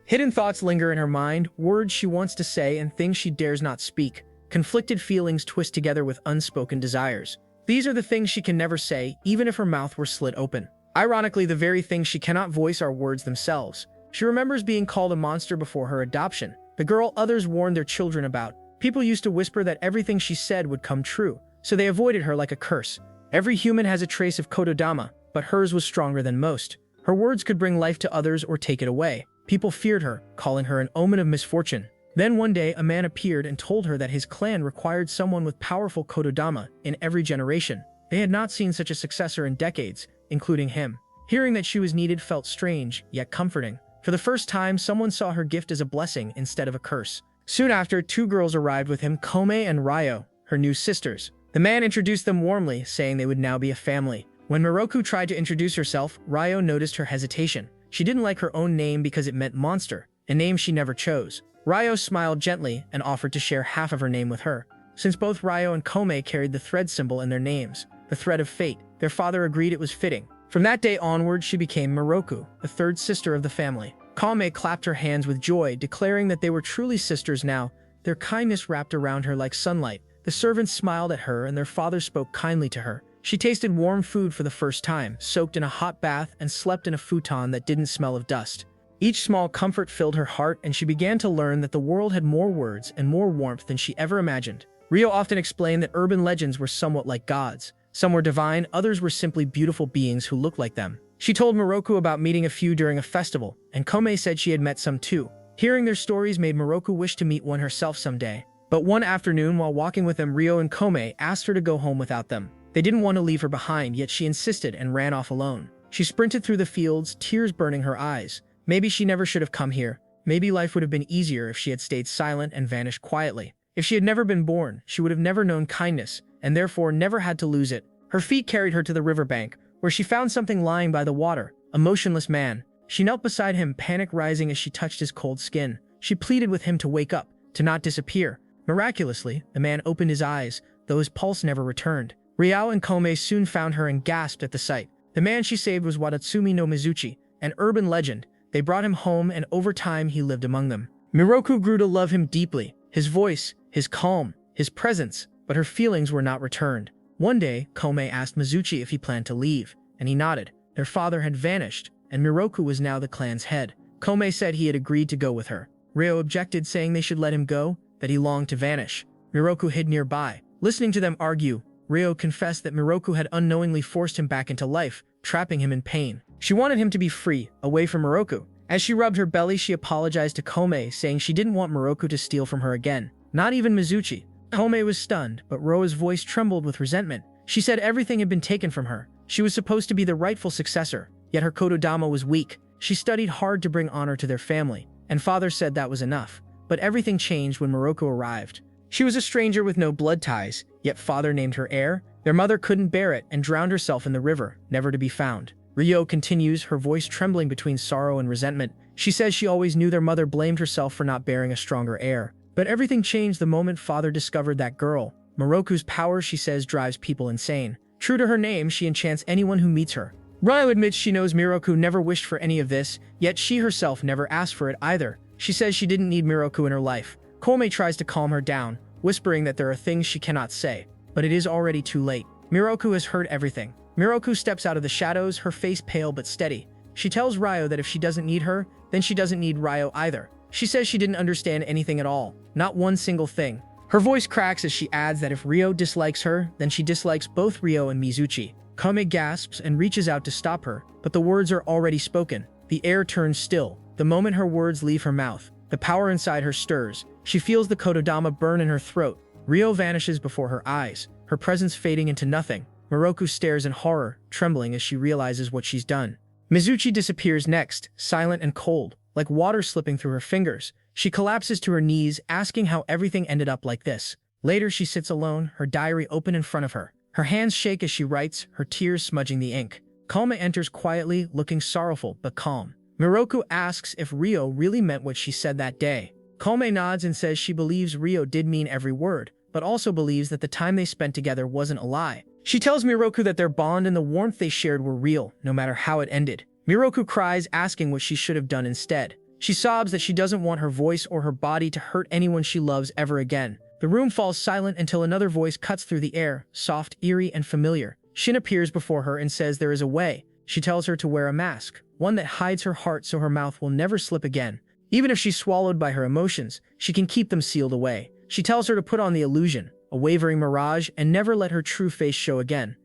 Hidden thoughts linger in her mind, words she wants to say and things she dares not speak. Conflicted feelings twist together with unspoken desires. These are the things she can never say, even if her mouth were slit open. Ironically, the very things she cannot voice are words themselves. She remembers being called a monster before her adoption, the girl others warned their children about. People used to whisper that everything she said would come true, so they avoided her like a curse. Every human has a trace of Kododama, but hers was stronger than most. Her words could bring life to others or take it away. People feared her, calling her an omen of misfortune. Then one day, a man appeared and told her that his clan required someone with powerful Kododama in every generation. They had not seen such a successor in decades, including him. Hearing that she was needed felt strange, yet comforting. For the first time, someone saw her gift as a blessing instead of a curse. Soon after, two girls arrived with him, Kome and Ryo, her new sisters. The man introduced them warmly, saying they would now be a family. When Miroku tried to introduce herself, Ryo noticed her hesitation. She didn't like her own name because it meant monster, a name she never chose. Ryo smiled gently and offered to share half of her name with her. Since both Ryo and Kome carried the thread symbol in their names, the thread of fate, their father agreed it was fitting. From that day onward, she became Miroku, the third sister of the family. Kame clapped her hands with joy, declaring that they were truly sisters now. Their kindness wrapped around her like sunlight. The servants smiled at her and their father spoke kindly to her. She tasted warm food for the first time, soaked in a hot bath, and slept in a futon that didn't smell of dust. Each small comfort filled her heart, and she began to learn that the world had more words and more warmth than she ever imagined. Ryo often explained that urban legends were somewhat like gods. Some were divine, others were simply beautiful beings who looked like them. She told Miroku about meeting a few during a festival, and Kome said she had met some too. Hearing their stories made Miroku wish to meet one herself someday. But one afternoon, while walking with them, Ryo and Kome asked her to go home without them. They didn't want to leave her behind, yet she insisted and ran off alone. She sprinted through the fields, tears burning her eyes. Maybe she never should have come here. Maybe life would have been easier if she had stayed silent and vanished quietly. If she had never been born, she would have never known kindness, and therefore never had to lose it. Her feet carried her to the riverbank, where she found something lying by the water, a motionless man. She knelt beside him, panic rising as she touched his cold skin. She pleaded with him to wake up, to not disappear. Miraculously, the man opened his eyes, though his pulse never returned. Ryo and Kome soon found her and gasped at the sight. The man she saved was Watatsumi no Mizuchi, an urban legend. They brought him home, and over time he lived among them. Miroku grew to love him deeply, his voice, his calm, his presence, but her feelings were not returned. One day, Kome asked Mizuchi if he planned to leave, and he nodded. Their father had vanished, and Miroku was now the clan's head. Kome said he had agreed to go with her. Ryo objected, saying they should let him go, that he longed to vanish. Miroku hid nearby. Listening to them argue, Ryo confessed that Miroku had unknowingly forced him back into life, trapping him in pain. She wanted him to be free, away from Miroku. As she rubbed her belly, she apologized to Kome, saying she didn't want Miroku to steal from her again. Not even Mizuchi. Kome was stunned, but Ryo's voice trembled with resentment. She said everything had been taken from her. She was supposed to be the rightful successor, yet her Kododama was weak. She studied hard to bring honor to their family, and father said that was enough. But everything changed when Miroku arrived. She was a stranger with no blood ties, yet father named her heir. Their mother couldn't bear it and drowned herself in the river, never to be found. Ryo continues, her voice trembling between sorrow and resentment. She says she always knew their mother blamed herself for not bearing a stronger heir. But everything changed the moment father discovered that girl. Miroku's power, she says, drives people insane. True to her name, she enchants anyone who meets her. Ryo admits she knows Miroku never wished for any of this, yet she herself never asked for it either. She says she didn't need Miroku in her life. Kome tries to calm her down, whispering that there are things she cannot say. But it is already too late. Miroku has heard everything. Miroku steps out of the shadows, her face pale but steady. She tells Ryo that if she doesn't need her, then she doesn't need Ryo either. She says she didn't understand anything at all, not one single thing. Her voice cracks as she adds that if Ryo dislikes her, then she dislikes both Ryo and Mizuchi. Kame gasps and reaches out to stop her, but the words are already spoken. The air turns still. The moment her words leave her mouth, the power inside her stirs. She feels the Kododama burn in her throat. Ryo vanishes before her eyes, her presence fading into nothing. Miroku stares in horror, trembling as she realizes what she's done. Mizuchi disappears next, silent and cold, like water slipping through her fingers. She collapses to her knees, asking how everything ended up like this. Later, she sits alone, her diary open in front of her. Her hands shake as she writes, her tears smudging the ink. Kame enters quietly, looking sorrowful but calm. Miroku asks if Ryo really meant what she said that day. Kame nods and says she believes Ryo did mean every word, but also believes that the time they spent together wasn't a lie. She tells Miroku that their bond and the warmth they shared were real, no matter how it ended. Miroku cries, asking what she should have done instead. She sobs that she doesn't want her voice or her body to hurt anyone she loves ever again. The room falls silent until another voice cuts through the air, soft, eerie, and familiar. Shin appears before her and says there is a way. She tells her to wear a mask, one that hides her heart so her mouth will never slip again. Even if she's swallowed by her emotions, she can keep them sealed away. She tells her to put on the illusion, a wavering mirage, and never let her true face show again.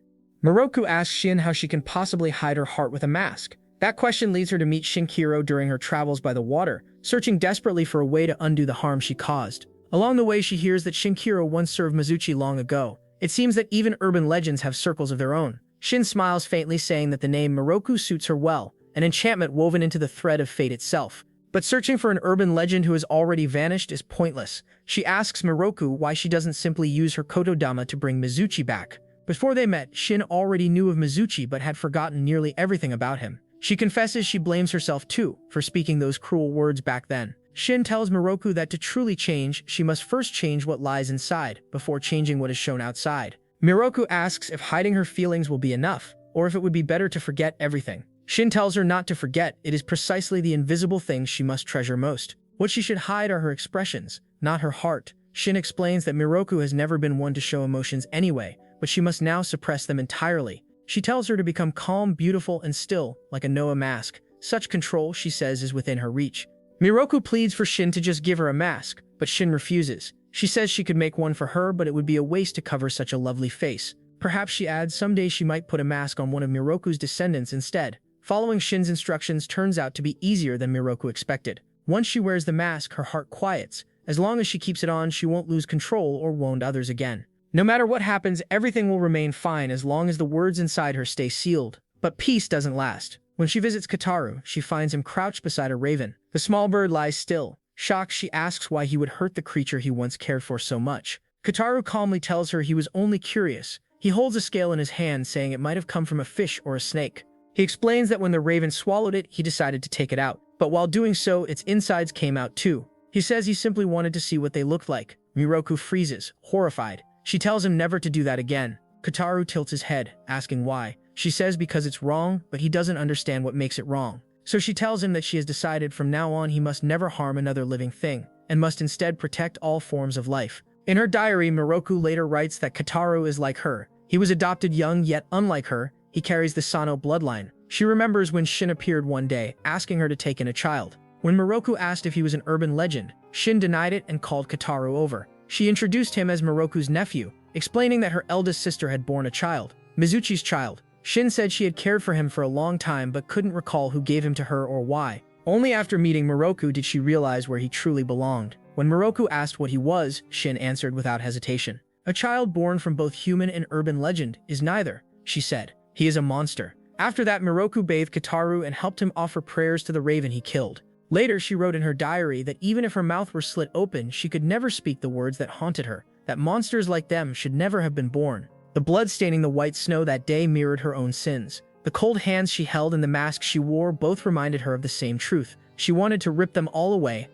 Miroku asks Shin how she can possibly hide her heart with a mask. That question leads her to meet Shinkiro during her travels by the water, searching desperately for a way to undo the harm she caused. Along the way, she hears that Shinkiro once served Mizuchi long ago. It seems that even urban legends have circles of their own. Shin smiles faintly, saying that the name Miroku suits her well, an enchantment woven into the thread of fate itself. But searching for an urban legend who has already vanished is pointless. She asks Miroku why she doesn't simply use her kotodama to bring Mizuchi back. Before they met, Shin already knew of Mizuchi but had forgotten nearly everything about him. She confesses she blames herself too for speaking those cruel words back then. Shin tells Miroku that to truly change, she must first change what lies inside before changing what is shown outside. Miroku asks if hiding her feelings will be enough, or if it would be better to forget everything. Shin tells her not to forget, it is precisely the invisible things she must treasure most. What she should hide are her expressions, not her heart. Shin explains that Miroku has never been one to show emotions anyway, but she must now suppress them entirely. She tells her to become calm, beautiful, and still, like a Noah mask. Such control, she says, is within her reach. Miroku pleads for Shin to just give her a mask, but Shin refuses. She says she could make one for her, but it would be a waste to cover such a lovely face. Perhaps, she adds, someday she might put a mask on one of Miroku's descendants instead. Following Shin's instructions turns out to be easier than Miroku expected. Once she wears the mask, her heart quiets. As long as she keeps it on, she won't lose control or wound others again. No matter what happens, everything will remain fine as long as the words inside her stay sealed. But peace doesn't last. When she visits Kataru, she finds him crouched beside a raven. The small bird lies still. Shocked, she asks why he would hurt the creature he once cared for so much. Kataru calmly tells her he was only curious. He holds a scale in his hand, saying it might have come from a fish or a snake. He explains that when the raven swallowed it, he decided to take it out. But while doing so, its insides came out too. He says he simply wanted to see what they looked like. Miroku freezes, horrified. She tells him never to do that again. Kataru tilts his head, asking why. She says because it's wrong, but he doesn't understand what makes it wrong. So she tells him that she has decided from now on he must never harm another living thing, and must instead protect all forms of life. In her diary, Miroku later writes that Kataru is like her. He was adopted young, yet unlike her, he carries the Sono bloodline. She remembers when Shin appeared one day, asking her to take in a child. When Miroku asked if he was an urban legend, Shin denied it and called Kataru over. She introduced him as Miroku's nephew, explaining that her eldest sister had borne a child, Mizuchi's child. Shin said she had cared for him for a long time but couldn't recall who gave him to her or why. Only after meeting Miroku did she realize where he truly belonged. When Miroku asked what he was, Shin answered without hesitation. A child born from both human and urban legend is neither, she said. He is a monster. After that, Miroku bathed Kataru and helped him offer prayers to the raven he killed. Later, she wrote in her diary that even if her mouth were slit open, she could never speak the words that haunted her, that monsters like them should never have been born. The blood staining the white snow that day mirrored her own sins. The cold hands she held and the mask she wore both reminded her of the same truth. She wanted to rip them all away.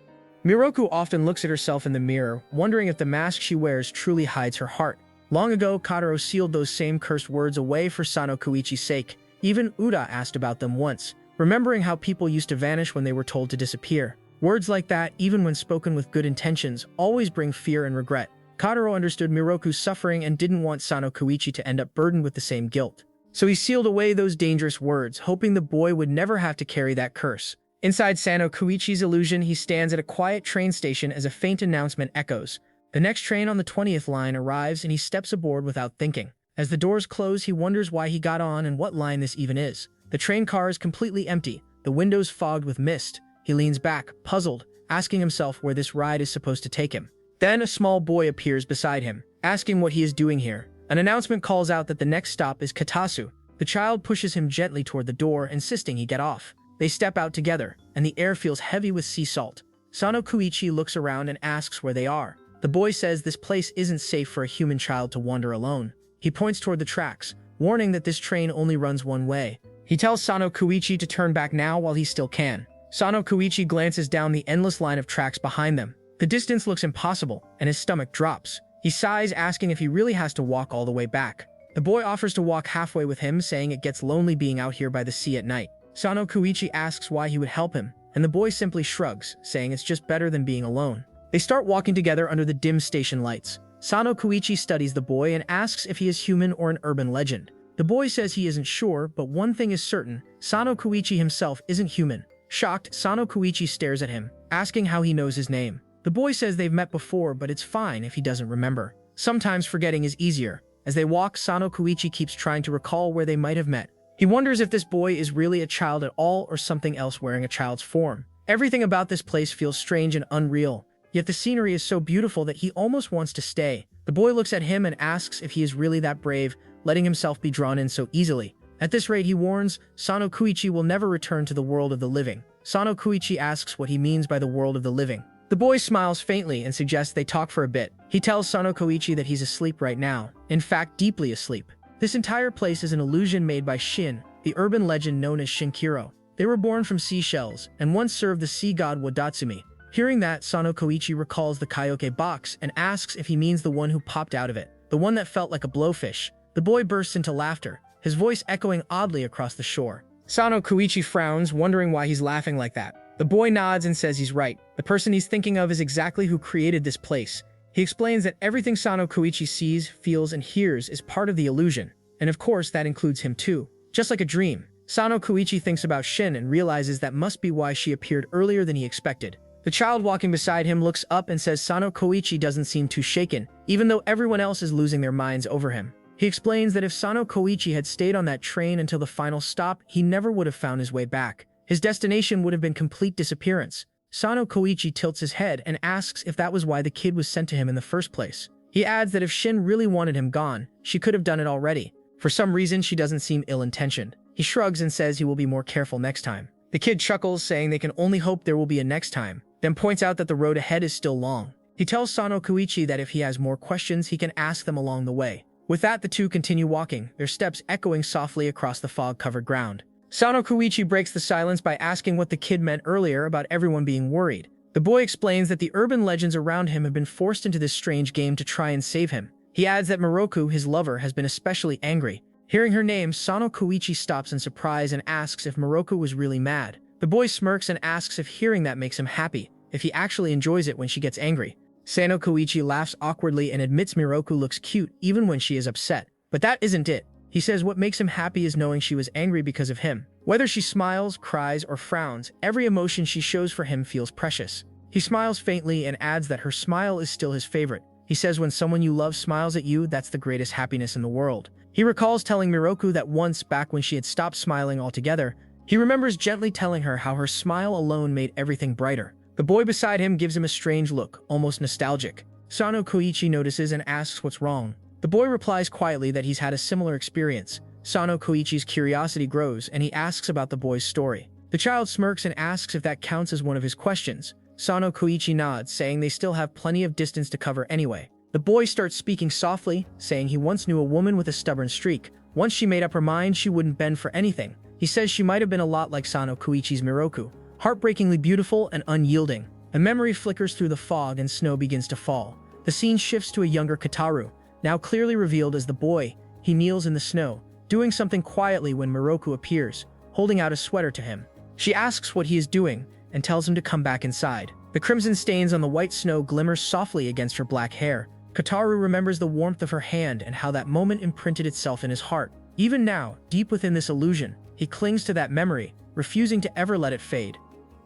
Miroku often looks at herself in the mirror, wondering if the mask she wears truly hides her heart. Long ago, Kotaro sealed those same cursed words away for Sano Kouichi's sake. Even Uda asked about them once, remembering how people used to vanish when they were told to disappear. Words like that, even when spoken with good intentions, always bring fear and regret. Kotaro understood Miroku's suffering and didn't want Sano Kouichi to end up burdened with the same guilt. So he sealed away those dangerous words, hoping the boy would never have to carry that curse. Inside Sano Kouichi's illusion, he stands at a quiet train station as a faint announcement echoes. The next train on the 20th line arrives and he steps aboard without thinking. As the doors close, he wonders why he got on and what line this even is. The train car is completely empty, the windows fogged with mist. He leans back, puzzled, asking himself where this ride is supposed to take him. Then a small boy appears beside him, asking what he is doing here. An announcement calls out that the next stop is Katasu. The child pushes him gently toward the door, insisting he get off. They step out together, and the air feels heavy with sea salt. Sano Kouichi looks around and asks where they are. The boy says this place isn't safe for a human child to wander alone. He points toward the tracks, warning that this train only runs one way. He tells Sano Kouichi to turn back now while he still can. Sano Kouichi glances down the endless line of tracks behind them. The distance looks impossible, and his stomach drops. He sighs, asking if he really has to walk all the way back. The boy offers to walk halfway with him, saying it gets lonely being out here by the sea at night. Sono Kouichi asks why he would help him, and the boy simply shrugs, saying it's just better than being alone. They start walking together under the dim station lights. Sono Kouichi studies the boy and asks if he is human or an urban legend. The boy says he isn't sure, but one thing is certain, Sono Kouichi himself isn't human. Shocked, Sono Kouichi stares at him, asking how he knows his name. The boy says they've met before, but it's fine if he doesn't remember. Sometimes forgetting is easier. As they walk, Sono Kouichi keeps trying to recall where they might have met. He wonders if this boy is really a child at all or something else wearing a child's form. Everything about this place feels strange and unreal, yet the scenery is so beautiful that he almost wants to stay. The boy looks at him and asks if he is really that brave, letting himself be drawn in so easily. At this rate, he warns, Sono Kouichi will never return to the world of the living. Sono Kouichi asks what he means by the world of the living. The boy smiles faintly and suggests they talk for a bit. He tells Sono Kouichi that he's asleep right now, in fact deeply asleep. This entire place is an illusion made by Shin, the urban legend known as Shinkiro. They were born from seashells, and once served the sea god Wadatsumi. Hearing that, Sono Kouichi recalls the Kaioke box and asks if he means the one who popped out of it, the one that felt like a blowfish. The boy bursts into laughter, his voice echoing oddly across the shore. Sono Kouichi frowns, wondering why he's laughing like that. The boy nods and says he's right. The person he's thinking of is exactly who created this place. He explains that everything Sono Kouichi sees, feels, and hears is part of the illusion. And of course, that includes him too. Just like a dream, Sono Kouichi thinks about Shin and realizes that must be why she appeared earlier than he expected. The child walking beside him looks up and says Sono Kouichi doesn't seem too shaken, even though everyone else is losing their minds over him. He explains that if Sono Kouichi had stayed on that train until the final stop, he never would have found his way back. His destination would have been complete disappearance. Sono Kouichi tilts his head and asks if that was why the kid was sent to him in the first place. He adds that if Shin really wanted him gone, she could have done it already. For some reason, she doesn't seem ill-intentioned. He shrugs and says he will be more careful next time. The kid chuckles, saying they can only hope there will be a next time, then points out that the road ahead is still long. He tells Sono Kouichi that if he has more questions, he can ask them along the way. With that, the two continue walking, their steps echoing softly across the fog-covered ground. Sono Kouichi breaks the silence by asking what the kid meant earlier about everyone being worried. The boy explains that the urban legends around him have been forced into this strange game to try and save him. He adds that Miroku, his lover, has been especially angry. Hearing her name, Sono Kouichi stops in surprise and asks if Miroku was really mad. The boy smirks and asks if hearing that makes him happy, if he actually enjoys it when she gets angry. Sono Kouichi laughs awkwardly and admits Miroku looks cute even when she is upset. But that isn't it. He says what makes him happy is knowing she was angry because of him. Whether she smiles, cries, or frowns, every emotion she shows for him feels precious. He smiles faintly and adds that her smile is still his favorite. He says when someone you love smiles at you, that's the greatest happiness in the world. He recalls telling Miroku that once, back when she had stopped smiling altogether, he remembers gently telling her how her smile alone made everything brighter. The boy beside him gives him a strange look, almost nostalgic. Sono Kouichi notices and asks what's wrong. The boy replies quietly that he's had a similar experience. Sono Kouichi's curiosity grows, and he asks about the boy's story. The child smirks and asks if that counts as one of his questions. Sono Kouichi nods, saying they still have plenty of distance to cover anyway. The boy starts speaking softly, saying he once knew a woman with a stubborn streak. Once she made up her mind, she wouldn't bend for anything. He says she might have been a lot like Sono Kouichi's Miroku, heartbreakingly beautiful and unyielding. A memory flickers through the fog and snow begins to fall. The scene shifts to a younger Kataru, now clearly revealed as the boy. He kneels in the snow, doing something quietly when Miroku appears, holding out a sweater to him. She asks what he is doing and tells him to come back inside. The crimson stains on the white snow glimmer softly against her black hair. Kataru remembers the warmth of her hand and how that moment imprinted itself in his heart. Even now, deep within this illusion, he clings to that memory, refusing to ever let it fade.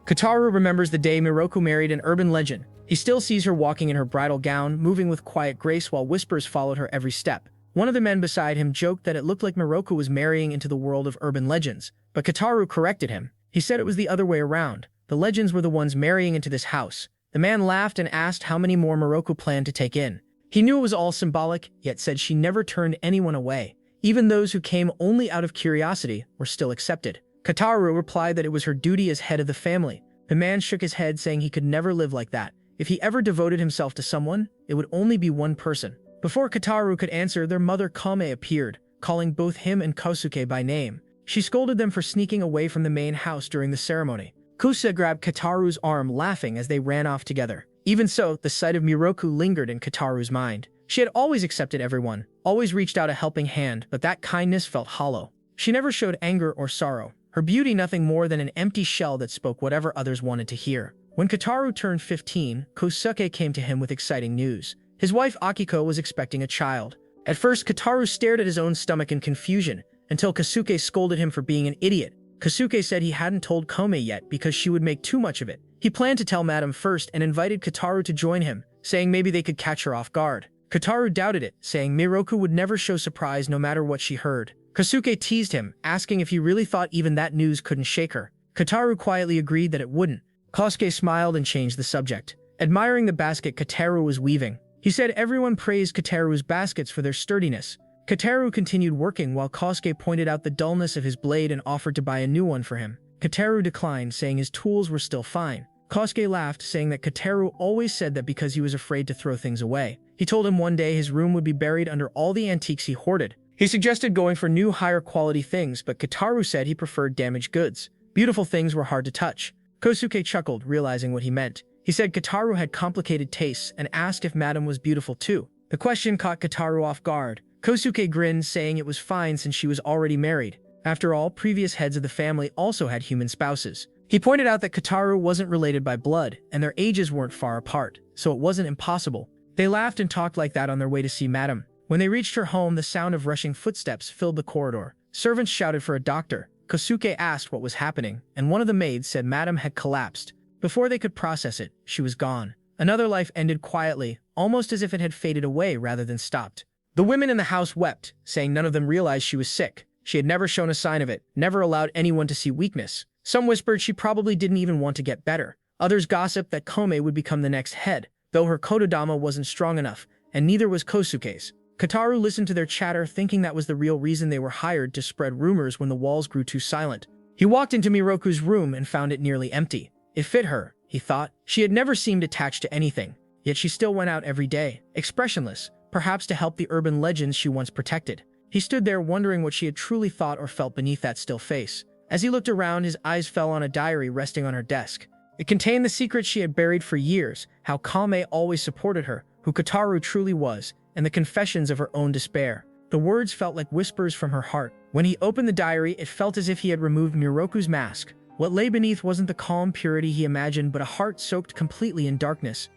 Kataru remembers the day Miroku married an urban legend. He still sees her walking in her bridal gown, moving with quiet grace while whispers followed her every step. One of the men beside him joked that it looked like Miroku was marrying into the world of urban legends, but Kataru corrected him. He said it was the other way around. The legends were the ones marrying into this house. The man laughed and asked how many more Miroku planned to take in. He knew it was all symbolic, yet said she never turned anyone away. Even those who came only out of curiosity were still accepted. Kataru replied that it was her duty as head of the family. The man shook his head, saying he could never live like that. If he ever devoted himself to someone, it would only be one person. Before Kataru could answer, their mother Kame appeared, calling both him and Kosuke by name. She scolded them for sneaking away from the main house during the ceremony. Kosuke grabbed Kataru's arm, laughing as they ran off together. Even so, the sight of Miroku lingered in Kataru's mind. She had always accepted everyone, always reached out a helping hand, but that kindness felt hollow. She never showed anger or sorrow, her beauty nothing more than an empty shell that spoke whatever others wanted to hear. When Kotaro turned 15, Kosuke came to him with exciting news. His wife Akiko was expecting a child. At first, Kotaro stared at his own stomach in confusion, until Kosuke scolded him for being an idiot. Kosuke said he hadn't told Kome yet because she would make too much of it. He planned to tell Madam first and invited Kotaro to join him, saying maybe they could catch her off guard. Kotaro doubted it, saying Miroku would never show surprise no matter what she heard. Kosuke teased him, asking if he really thought even that news couldn't shake her. Kotaro quietly agreed that it wouldn't. Kosuke smiled and changed the subject, admiring the basket Kotaro was weaving. He said everyone praised Kotaro's baskets for their sturdiness. Kotaro continued working while Kosuke pointed out the dullness of his blade and offered to buy a new one for him. Kotaro declined, saying his tools were still fine. Kosuke laughed, saying that Kotaro always said that because he was afraid to throw things away. He told him one day his room would be buried under all the antiques he hoarded. He suggested going for new, higher quality things, but Kotaro said he preferred damaged goods. Beautiful things were hard to touch. Kosuke chuckled, realizing what he meant. He said Kotaro had complicated tastes and asked if Madam was beautiful too. The question caught Kotaro off guard. Kosuke grinned, saying it was fine since she was already married. After all, previous heads of the family also had human spouses. He pointed out that Kotaro wasn't related by blood, and their ages weren't far apart, so it wasn't impossible. They laughed and talked like that on their way to see Madam. When they reached her home, the sound of rushing footsteps filled the corridor. Servants shouted for a doctor. Kosuke asked what was happening, and one of the maids said Madam had collapsed. Before they could process it, she was gone. Another life ended quietly, almost as if it had faded away rather than stopped. The women in the house wept, saying none of them realized she was sick. She had never shown a sign of it, never allowed anyone to see weakness. Some whispered she probably didn't even want to get better. Others gossiped that Kome would become the next head, though her kotodama wasn't strong enough, and neither was Kosuke's. Kotaro listened to their chatter, thinking that was the real reason they were hired to spread rumors when the walls grew too silent. He walked into Miroku's room and found it nearly empty. It fit her, he thought. She had never seemed attached to anything, yet she still went out every day, expressionless, perhaps to help the urban legends she once protected. He stood there wondering what she had truly thought or felt beneath that still face. As he looked around, his eyes fell on a diary resting on her desk. It contained the secrets she had buried for years, how Kame always supported her, who Kotaro truly was, and the confessions of her own despair. The words felt like whispers from her heart. When he opened the diary, it felt as if he had removed Miroku's mask. What lay beneath wasn't the calm purity he imagined, but a heart soaked completely in darkness.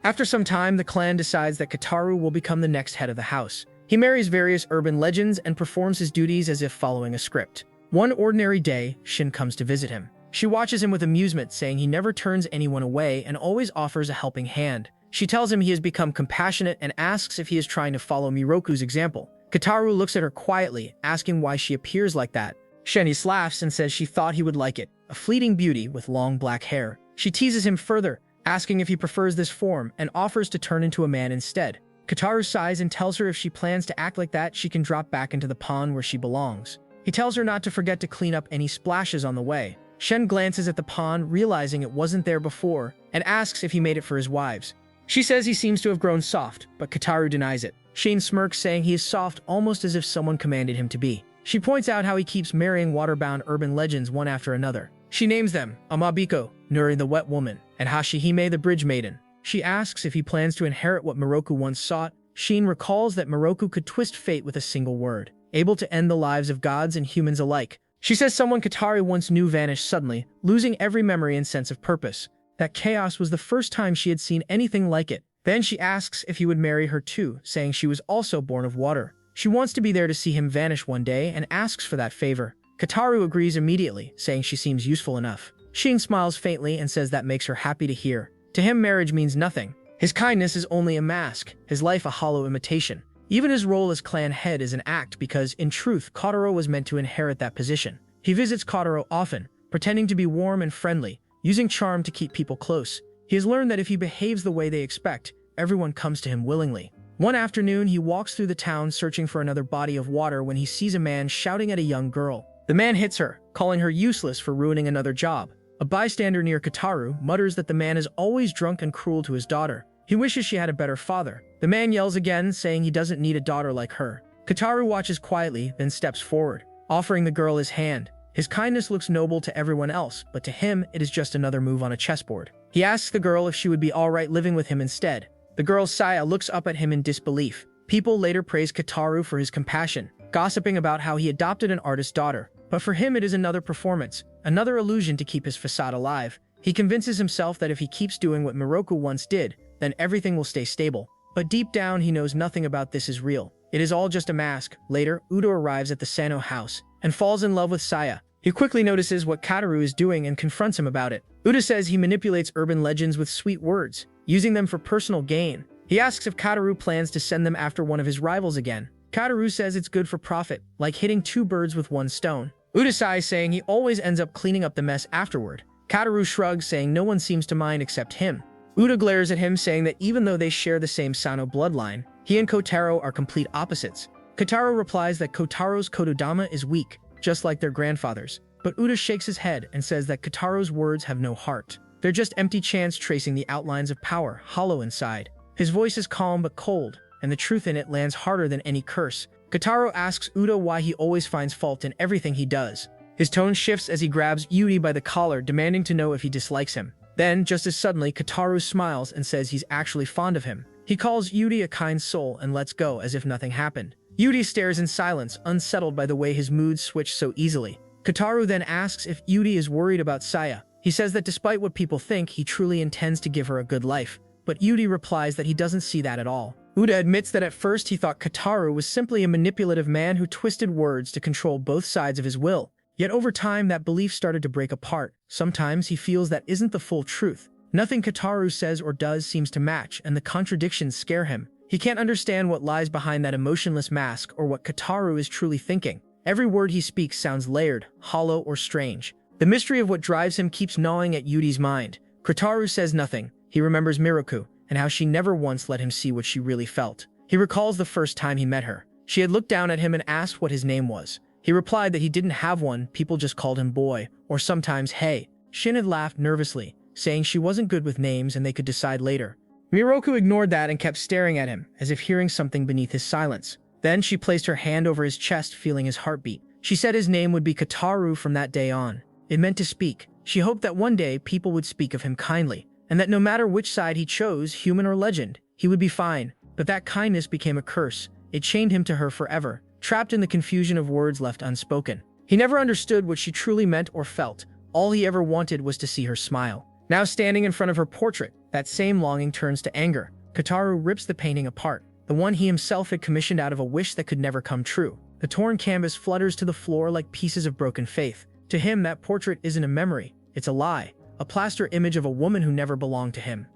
After some time, the clan decides that Kotaro will become the next head of the house. He marries various urban legends and performs his duties as if following a script. One ordinary day, Shin comes to visit him. She watches him with amusement, saying he never turns anyone away and always offers a helping hand. She tells him he has become compassionate and asks if he is trying to follow Miroku's example. Kotaro looks at her quietly, asking why she appears like that. Shenice laughs and says she thought he would like it, a fleeting beauty with long black hair. She teases him further, asking if he prefers this form, and offers to turn into a man instead. Kotaro sighs and tells her if she plans to act like that, she can drop back into the pond where she belongs. He tells her not to forget to clean up any splashes on the way. Shen glances at the pond, realizing it wasn't there before, and asks if he made it for his wives. She says he seems to have grown soft, but Kotaro denies it. Shin smirks, saying he is soft almost as if someone commanded him to be. She points out how he keeps marrying waterbound urban legends one after another. She names them Amabiko, Nuri the Wet Woman, and Hashihime the Bridge Maiden. She asks if he plans to inherit what Miroku once sought. Shin recalls that Miroku could twist fate with a single word, able to end the lives of gods and humans alike. She says someone Kotaro once knew vanished suddenly, losing every memory and sense of purpose. That chaos was the first time she had seen anything like it. Then she asks if he would marry her too, saying she was also born of water. She wants to be there to see him vanish one day and asks for that favor. Kotaro agrees immediately, saying she seems useful enough. Shin smiles faintly and says that makes her happy to hear. To him, marriage means nothing. His kindness is only a mask, his life a hollow imitation. Even his role as clan head is an act because, in truth, Kotaro was meant to inherit that position. He visits Kotaro often, pretending to be warm and friendly, using charm to keep people close. He has learned that if he behaves the way they expect, everyone comes to him willingly. One afternoon, he walks through the town searching for another body of water when he sees a man shouting at a young girl. The man hits her, calling her useless for ruining another job. A bystander near Kotaro mutters that the man is always drunk and cruel to his daughter. He wishes she had a better father. The man yells again, saying he doesn't need a daughter like her. Kotaro watches quietly, then steps forward, offering the girl his hand. His kindness looks noble to everyone else, but to him, it is just another move on a chessboard. He asks the girl if she would be alright living with him instead. The girl Saya looks up at him in disbelief. People later praise Kataru for his compassion, gossiping about how he adopted an artist's daughter. But for him it is another performance, another illusion to keep his facade alive. He convinces himself that if he keeps doing what Miroku once did, then everything will stay stable. But deep down he knows nothing about this is real. It is all just a mask. Later, Udo arrives at the Sano house and falls in love with Saya. He quickly notices what Kataru is doing and confronts him about it. Udo says he manipulates urban legends with sweet words, using them for personal gain. He asks if Kataru plans to send them after one of his rivals again. Kataru says it's good for profit, like hitting two birds with one stone. Udo sighs, saying he always ends up cleaning up the mess afterward. Kataru shrugs, saying no one seems to mind except him. Udo glares at him, saying that even though they share the same Sano bloodline, he and Kotaro are complete opposites. Kotaro replies that Kotaro's Kotodama is weak, just like their grandfather's. But Udo shakes his head and says that Kotaro's words have no heart. They're just empty chants tracing the outlines of power, hollow inside. His voice is calm but cold, and the truth in it lands harder than any curse. Kotaro asks Udo why he always finds fault in everything he does. His tone shifts as he grabs Yuri by the collar, demanding to know if he dislikes him. Then, just as suddenly, Kotaro smiles and says he's actually fond of him. He calls Yuri a kind soul and lets go as if nothing happened. Yuri stares in silence, unsettled by the way his moods switch so easily. Kotaro then asks if Yuri is worried about Saya. He says that despite what people think, he truly intends to give her a good life. But Yuri replies that he doesn't see that at all. Uda admits that at first he thought Kotaro was simply a manipulative man who twisted words to control both sides of his will. Yet over time, that belief started to break apart. Sometimes he feels that isn't the full truth. Nothing Kotaro says or does seems to match, and the contradictions scare him. He can't understand what lies behind that emotionless mask or what Kotaro is truly thinking. Every word he speaks sounds layered, hollow, or strange. The mystery of what drives him keeps gnawing at Yuri's mind. Kotaro says nothing. He remembers Miroku, and how she never once let him see what she really felt. He recalls the first time he met her. She had looked down at him and asked what his name was. He replied that he didn't have one, people just called him boy, or sometimes hey. Shin had laughed nervously, saying she wasn't good with names and they could decide later. Miroku ignored that and kept staring at him, as if hearing something beneath his silence. Then she placed her hand over his chest, feeling his heartbeat. She said his name would be Kotaro from that day on. It meant to speak. She hoped that one day people would speak of him kindly, and that no matter which side he chose, human or legend, he would be fine. But that kindness became a curse. It chained him to her forever, trapped in the confusion of words left unspoken. He never understood what she truly meant or felt. All he ever wanted was to see her smile. Now standing in front of her portrait, that same longing turns to anger. Kotaro rips the painting apart, the one he himself had commissioned out of a wish that could never come true. The torn canvas flutters to the floor like pieces of broken faith. To him, that portrait isn't a memory, it's a lie, a plaster image of a woman who never belonged to him.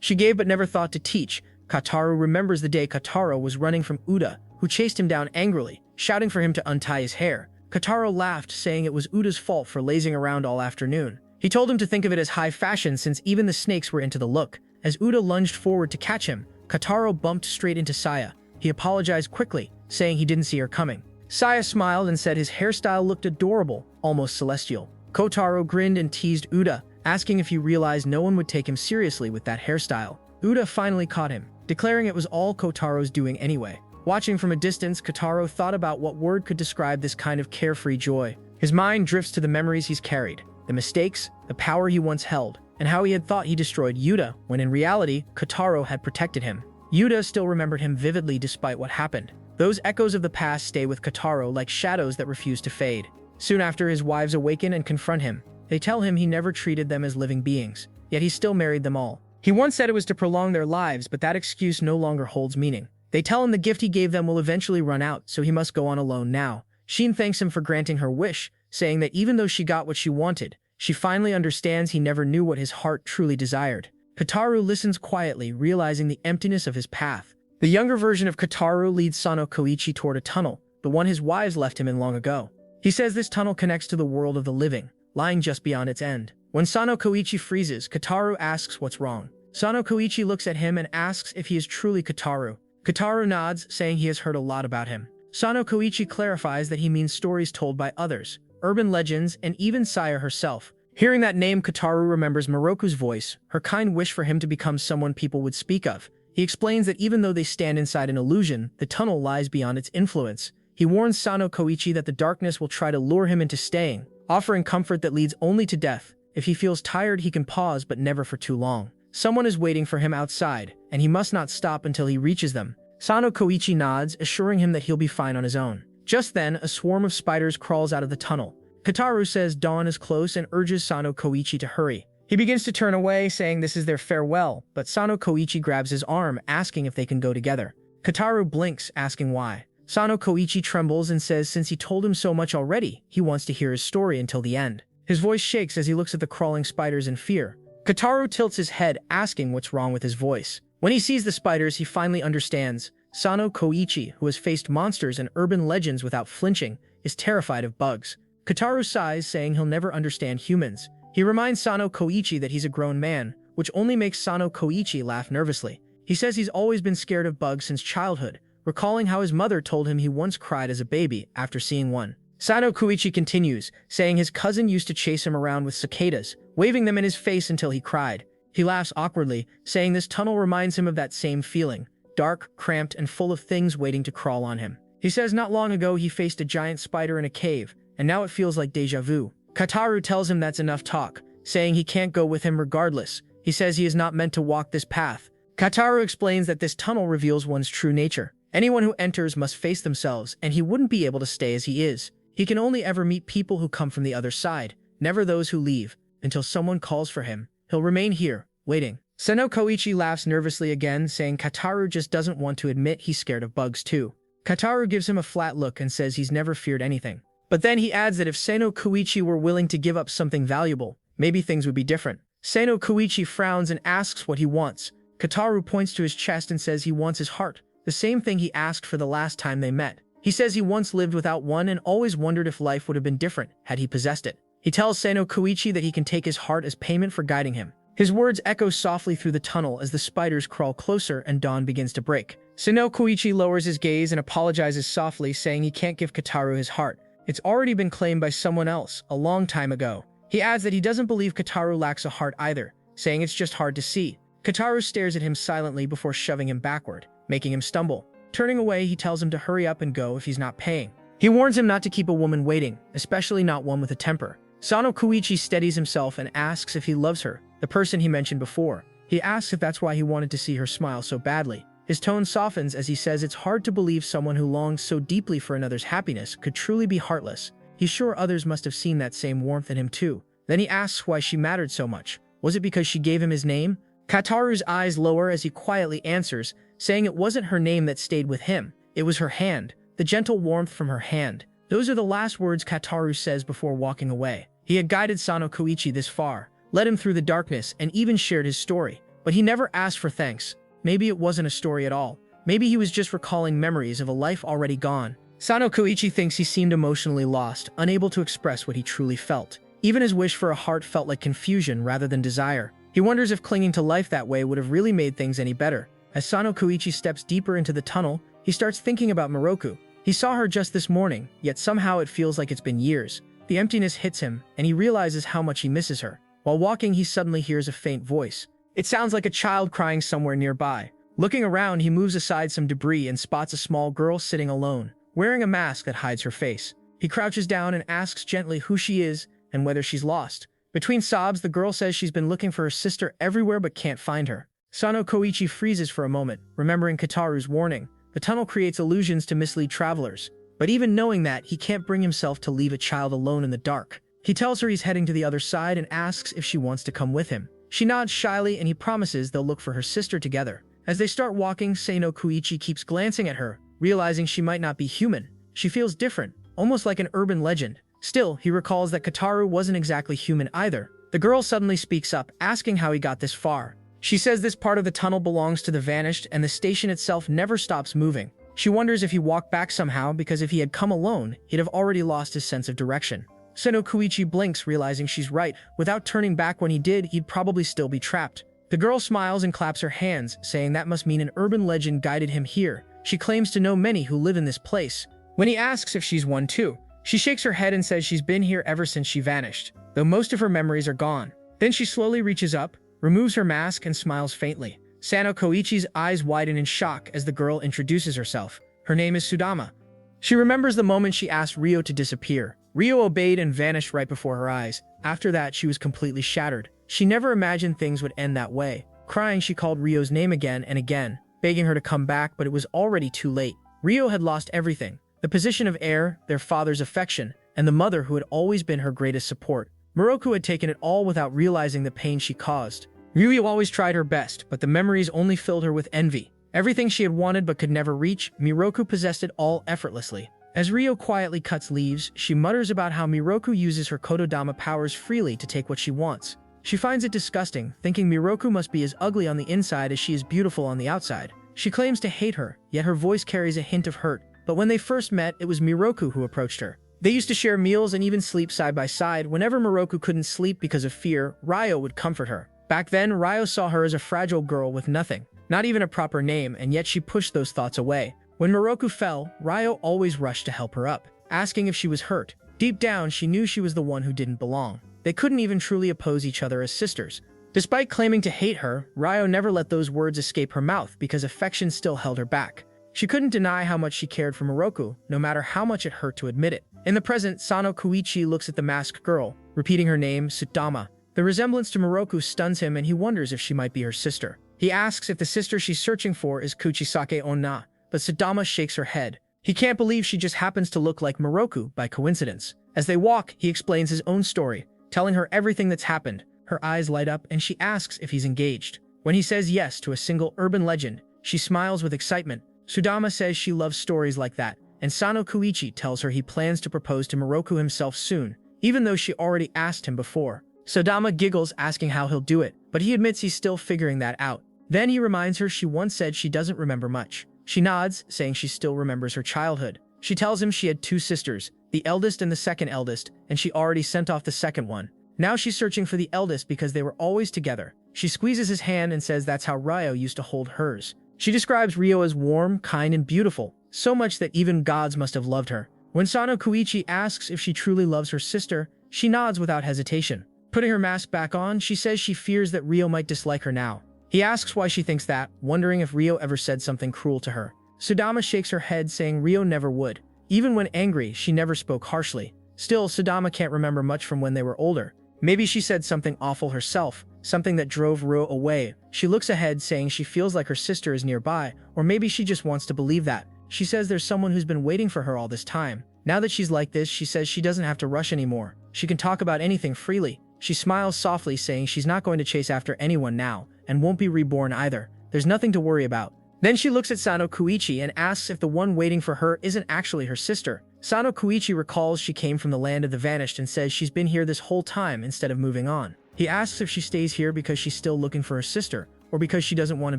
She gave but never thought to teach. Kotaro remembers the day Kotaro was running from Uda, who chased him down angrily, shouting for him to untie his hair. Kotaro laughed, saying it was Uda's fault for lazing around all afternoon. He told him to think of it as high fashion since even the snakes were into the look. As Uda lunged forward to catch him, Kotaro bumped straight into Saya. He apologized quickly, saying he didn't see her coming. Saya smiled and said his hairstyle looked adorable, almost celestial. Kotaro grinned and teased Uda, asking if he realized no one would take him seriously with that hairstyle. Uda finally caught him, declaring it was all Kotaro's doing anyway. Watching from a distance, Kotaro thought about what word could describe this kind of carefree joy. His mind drifts to the memories he's carried, the mistakes, the power he once held, and how he had thought he destroyed Yuta, when in reality, Kotaro had protected him. Yuta still remembered him vividly despite what happened. Those echoes of the past stay with Kotaro like shadows that refuse to fade. Soon after, his wives awaken and confront him. They tell him he never treated them as living beings, yet he still married them all. He once said it was to prolong their lives, but that excuse no longer holds meaning. They tell him the gift he gave them will eventually run out, so he must go on alone now. Shin thanks him for granting her wish, saying that even though she got what she wanted, she finally understands he never knew what his heart truly desired. Kotaro listens quietly, realizing the emptiness of his path. The younger version of Kotaro leads Sono Kouichi toward a tunnel, the one his wives left him in long ago. He says this tunnel connects to the world of the living, lying just beyond its end. When Sono Kouichi freezes, Kotaro asks what's wrong. Sono Kouichi looks at him and asks if he is truly Kotaro. Kotaro nods, saying he has heard a lot about him. Sono Kouichi clarifies that he means stories told by others, urban legends, and even Saya herself. Hearing that name, Kotaro remembers Miroku's voice, her kind wish for him to become someone people would speak of. He explains that even though they stand inside an illusion, the tunnel lies beyond its influence. He warns Sono Kouichi that the darkness will try to lure him into staying, offering comfort that leads only to death. If he feels tired, he can pause, but never for too long. Someone is waiting for him outside, and he must not stop until he reaches them. Sono Kouichi nods, assuring him that he'll be fine on his own. Just then, a swarm of spiders crawls out of the tunnel. Kataru says dawn is close and urges Sono Kouichi to hurry. He begins to turn away, saying this is their farewell, but Sono Kouichi grabs his arm, asking if they can go together. Kataru blinks, asking why. Sono Kouichi trembles and says since he told him so much already, he wants to hear his story until the end. His voice shakes as he looks at the crawling spiders in fear. Kataru tilts his head, asking what's wrong with his voice. When he sees the spiders, he finally understands. Sono Kouichi, who has faced monsters and urban legends without flinching, is terrified of bugs. Kataru sighs, saying he'll never understand humans. He reminds Sono Kouichi that he's a grown man, which only makes Sono Kouichi laugh nervously. He says he's always been scared of bugs since childhood, recalling how his mother told him he once cried as a baby after seeing one. Sono Kouichi continues, saying his cousin used to chase him around with cicadas, waving them in his face until he cried. He laughs awkwardly, saying this tunnel reminds him of that same feeling, dark, cramped, and full of things waiting to crawl on him. He says not long ago he faced a giant spider in a cave, and now it feels like deja vu. Kataru tells him that's enough talk, saying he can't go with him regardless. He says he is not meant to walk this path. Kataru explains that this tunnel reveals one's true nature. Anyone who enters must face themselves, and he wouldn't be able to stay as he is. He can only ever meet people who come from the other side, never those who leave. Until someone calls for him, he'll remain here, waiting. Sono Kouichi laughs nervously again, saying Kataru just doesn't want to admit he's scared of bugs too. Kataru gives him a flat look and says he's never feared anything. But then he adds that if Sono Kouichi were willing to give up something valuable, maybe things would be different. Sono Kouichi frowns and asks what he wants. Kataru points to his chest and says he wants his heart, the same thing he asked for the last time they met. He says he once lived without one and always wondered if life would have been different had he possessed it. He tells Sono Kouichi that he can take his heart as payment for guiding him. His words echo softly through the tunnel as the spiders crawl closer and dawn begins to break. Sono Kouichi lowers his gaze and apologizes softly, saying he can't give Kataru his heart. It's already been claimed by someone else, a long time ago. He adds that he doesn't believe Kataru lacks a heart either, saying it's just hard to see. Kataru stares at him silently before shoving him backward, making him stumble. Turning away, he tells him to hurry up and go if he's not paying. He warns him not to keep a woman waiting, especially not one with a temper. Sono Kouichi steadies himself and asks if he loves her, the person he mentioned before. He asks if that's why he wanted to see her smile so badly. His tone softens as he says it's hard to believe someone who longs so deeply for another's happiness could truly be heartless. He's sure others must have seen that same warmth in him too. Then he asks why she mattered so much. Was it because she gave him his name? Kataru's eyes lower as he quietly answers, saying it wasn't her name that stayed with him. It was her hand, the gentle warmth from her hand. Those are the last words Kataru says before walking away. He had guided Sono Kouichi this far, led him through the darkness, and even shared his story. But he never asked for thanks. Maybe it wasn't a story at all. Maybe he was just recalling memories of a life already gone. Sono Kouichi thinks he seemed emotionally lost, unable to express what he truly felt. Even his wish for a heart felt like confusion rather than desire. He wonders if clinging to life that way would have really made things any better. As Sono Kouichi steps deeper into the tunnel, he starts thinking about Miroku. He saw her just this morning, yet somehow it feels like it's been years. The emptiness hits him, and he realizes how much he misses her. While walking, he suddenly hears a faint voice. It sounds like a child crying somewhere nearby. Looking around, he moves aside some debris and spots a small girl sitting alone, wearing a mask that hides her face. He crouches down and asks gently who she is and whether she's lost. Between sobs, the girl says she's been looking for her sister everywhere but can't find her. Sono Kouichi freezes for a moment, remembering Kataru's warning. The tunnel creates illusions to mislead travelers. But even knowing that, he can't bring himself to leave a child alone in the dark. He tells her he's heading to the other side and asks if she wants to come with him. She nods shyly and he promises they'll look for her sister together. As they start walking, Sono Kouichi keeps glancing at her, realizing she might not be human. She feels different, almost like an urban legend. Still, he recalls that Kataru wasn't exactly human either. The girl suddenly speaks up, asking how he got this far. She says this part of the tunnel belongs to the vanished and the station itself never stops moving. She wonders if he walked back somehow because if he had come alone, he'd have already lost his sense of direction. Sono Kouichi blinks, realizing she's right. Without turning back when he did, he'd probably still be trapped. The girl smiles and claps her hands, saying that must mean an urban legend guided him here. She claims to know many who live in this place. When he asks if she's one too, she shakes her head and says she's been here ever since she vanished, though most of her memories are gone. Then she slowly reaches up, removes her mask, and smiles faintly. Sono Kouichi's eyes widen in shock as the girl introduces herself. Her name is Sudama. She remembers the moment she asked Ryo to disappear. Ryo obeyed and vanished right before her eyes. After that, she was completely shattered. She never imagined things would end that way. Crying, she called Ryo's name again and again, begging her to come back, but it was already too late. Ryo had lost everything: the position of heir, their father's affection, and the mother who had always been her greatest support. Miroku had taken it all without realizing the pain she caused. Ryo always tried her best, but the memories only filled her with envy. Everything she had wanted but could never reach, Miroku possessed it all effortlessly. As Ryo quietly cuts leaves, she mutters about how Miroku uses her Kotodama powers freely to take what she wants. She finds it disgusting, thinking Miroku must be as ugly on the inside as she is beautiful on the outside. She claims to hate her, yet her voice carries a hint of hurt. But when they first met, it was Miroku who approached her. They used to share meals and even sleep side by side. Whenever Miroku couldn't sleep because of fear, Ryo would comfort her. Back then, Ryo saw her as a fragile girl with nothing, not even a proper name, and yet she pushed those thoughts away. When Miroku fell, Ryo always rushed to help her up, asking if she was hurt. Deep down, she knew she was the one who didn't belong. They couldn't even truly oppose each other as sisters. Despite claiming to hate her, Ryo never let those words escape her mouth because affection still held her back. She couldn't deny how much she cared for Miroku, no matter how much it hurt to admit it. In the present, Sono Kouichi looks at the masked girl, repeating her name, Sudama. The resemblance to Miroku stuns him, and he wonders if she might be her sister. He asks if the sister she's searching for is Kuchisake Onna, but Sudama shakes her head. He can't believe she just happens to look like Miroku by coincidence. As they walk, he explains his own story, telling her everything that's happened. Her eyes light up, and she asks if he's engaged. When he says yes to a single urban legend, she smiles with excitement. Sudama says she loves stories like that, and Sono Kouichi tells her he plans to propose to Miroku himself soon, even though she already asked him before. Sudama giggles, asking how he'll do it, but he admits he's still figuring that out. Then he reminds her she once said she doesn't remember much. She nods, saying she still remembers her childhood. She tells him she had two sisters, the eldest and the second eldest, and she already sent off the second one. Now she's searching for the eldest because they were always together. She squeezes his hand and says that's how Ryo used to hold hers. She describes Ryo as warm, kind, and beautiful, so much that even gods must have loved her. When Sono Kouichi asks if she truly loves her sister, she nods without hesitation. Putting her mask back on, she says she fears that Ryo might dislike her now. He asks why she thinks that, wondering if Ryo ever said something cruel to her. Sudama shakes her head, saying Ryo never would. Even when angry, she never spoke harshly. Still, Sudama can't remember much from when they were older. Maybe she said something awful herself, something that drove Ryo away. She looks ahead, saying she feels like her sister is nearby, or maybe she just wants to believe that. She says there's someone who's been waiting for her all this time. Now that she's like this, she says she doesn't have to rush anymore. She can talk about anything freely. She smiles softly, saying she's not going to chase after anyone now, and won't be reborn either. There's nothing to worry about. Then she looks at Sono Kouichi and asks if the one waiting for her isn't actually her sister. Sono Kouichi recalls she came from the land of the vanished and says she's been here this whole time instead of moving on. He asks if she stays here because she's still looking for her sister, or because she doesn't want to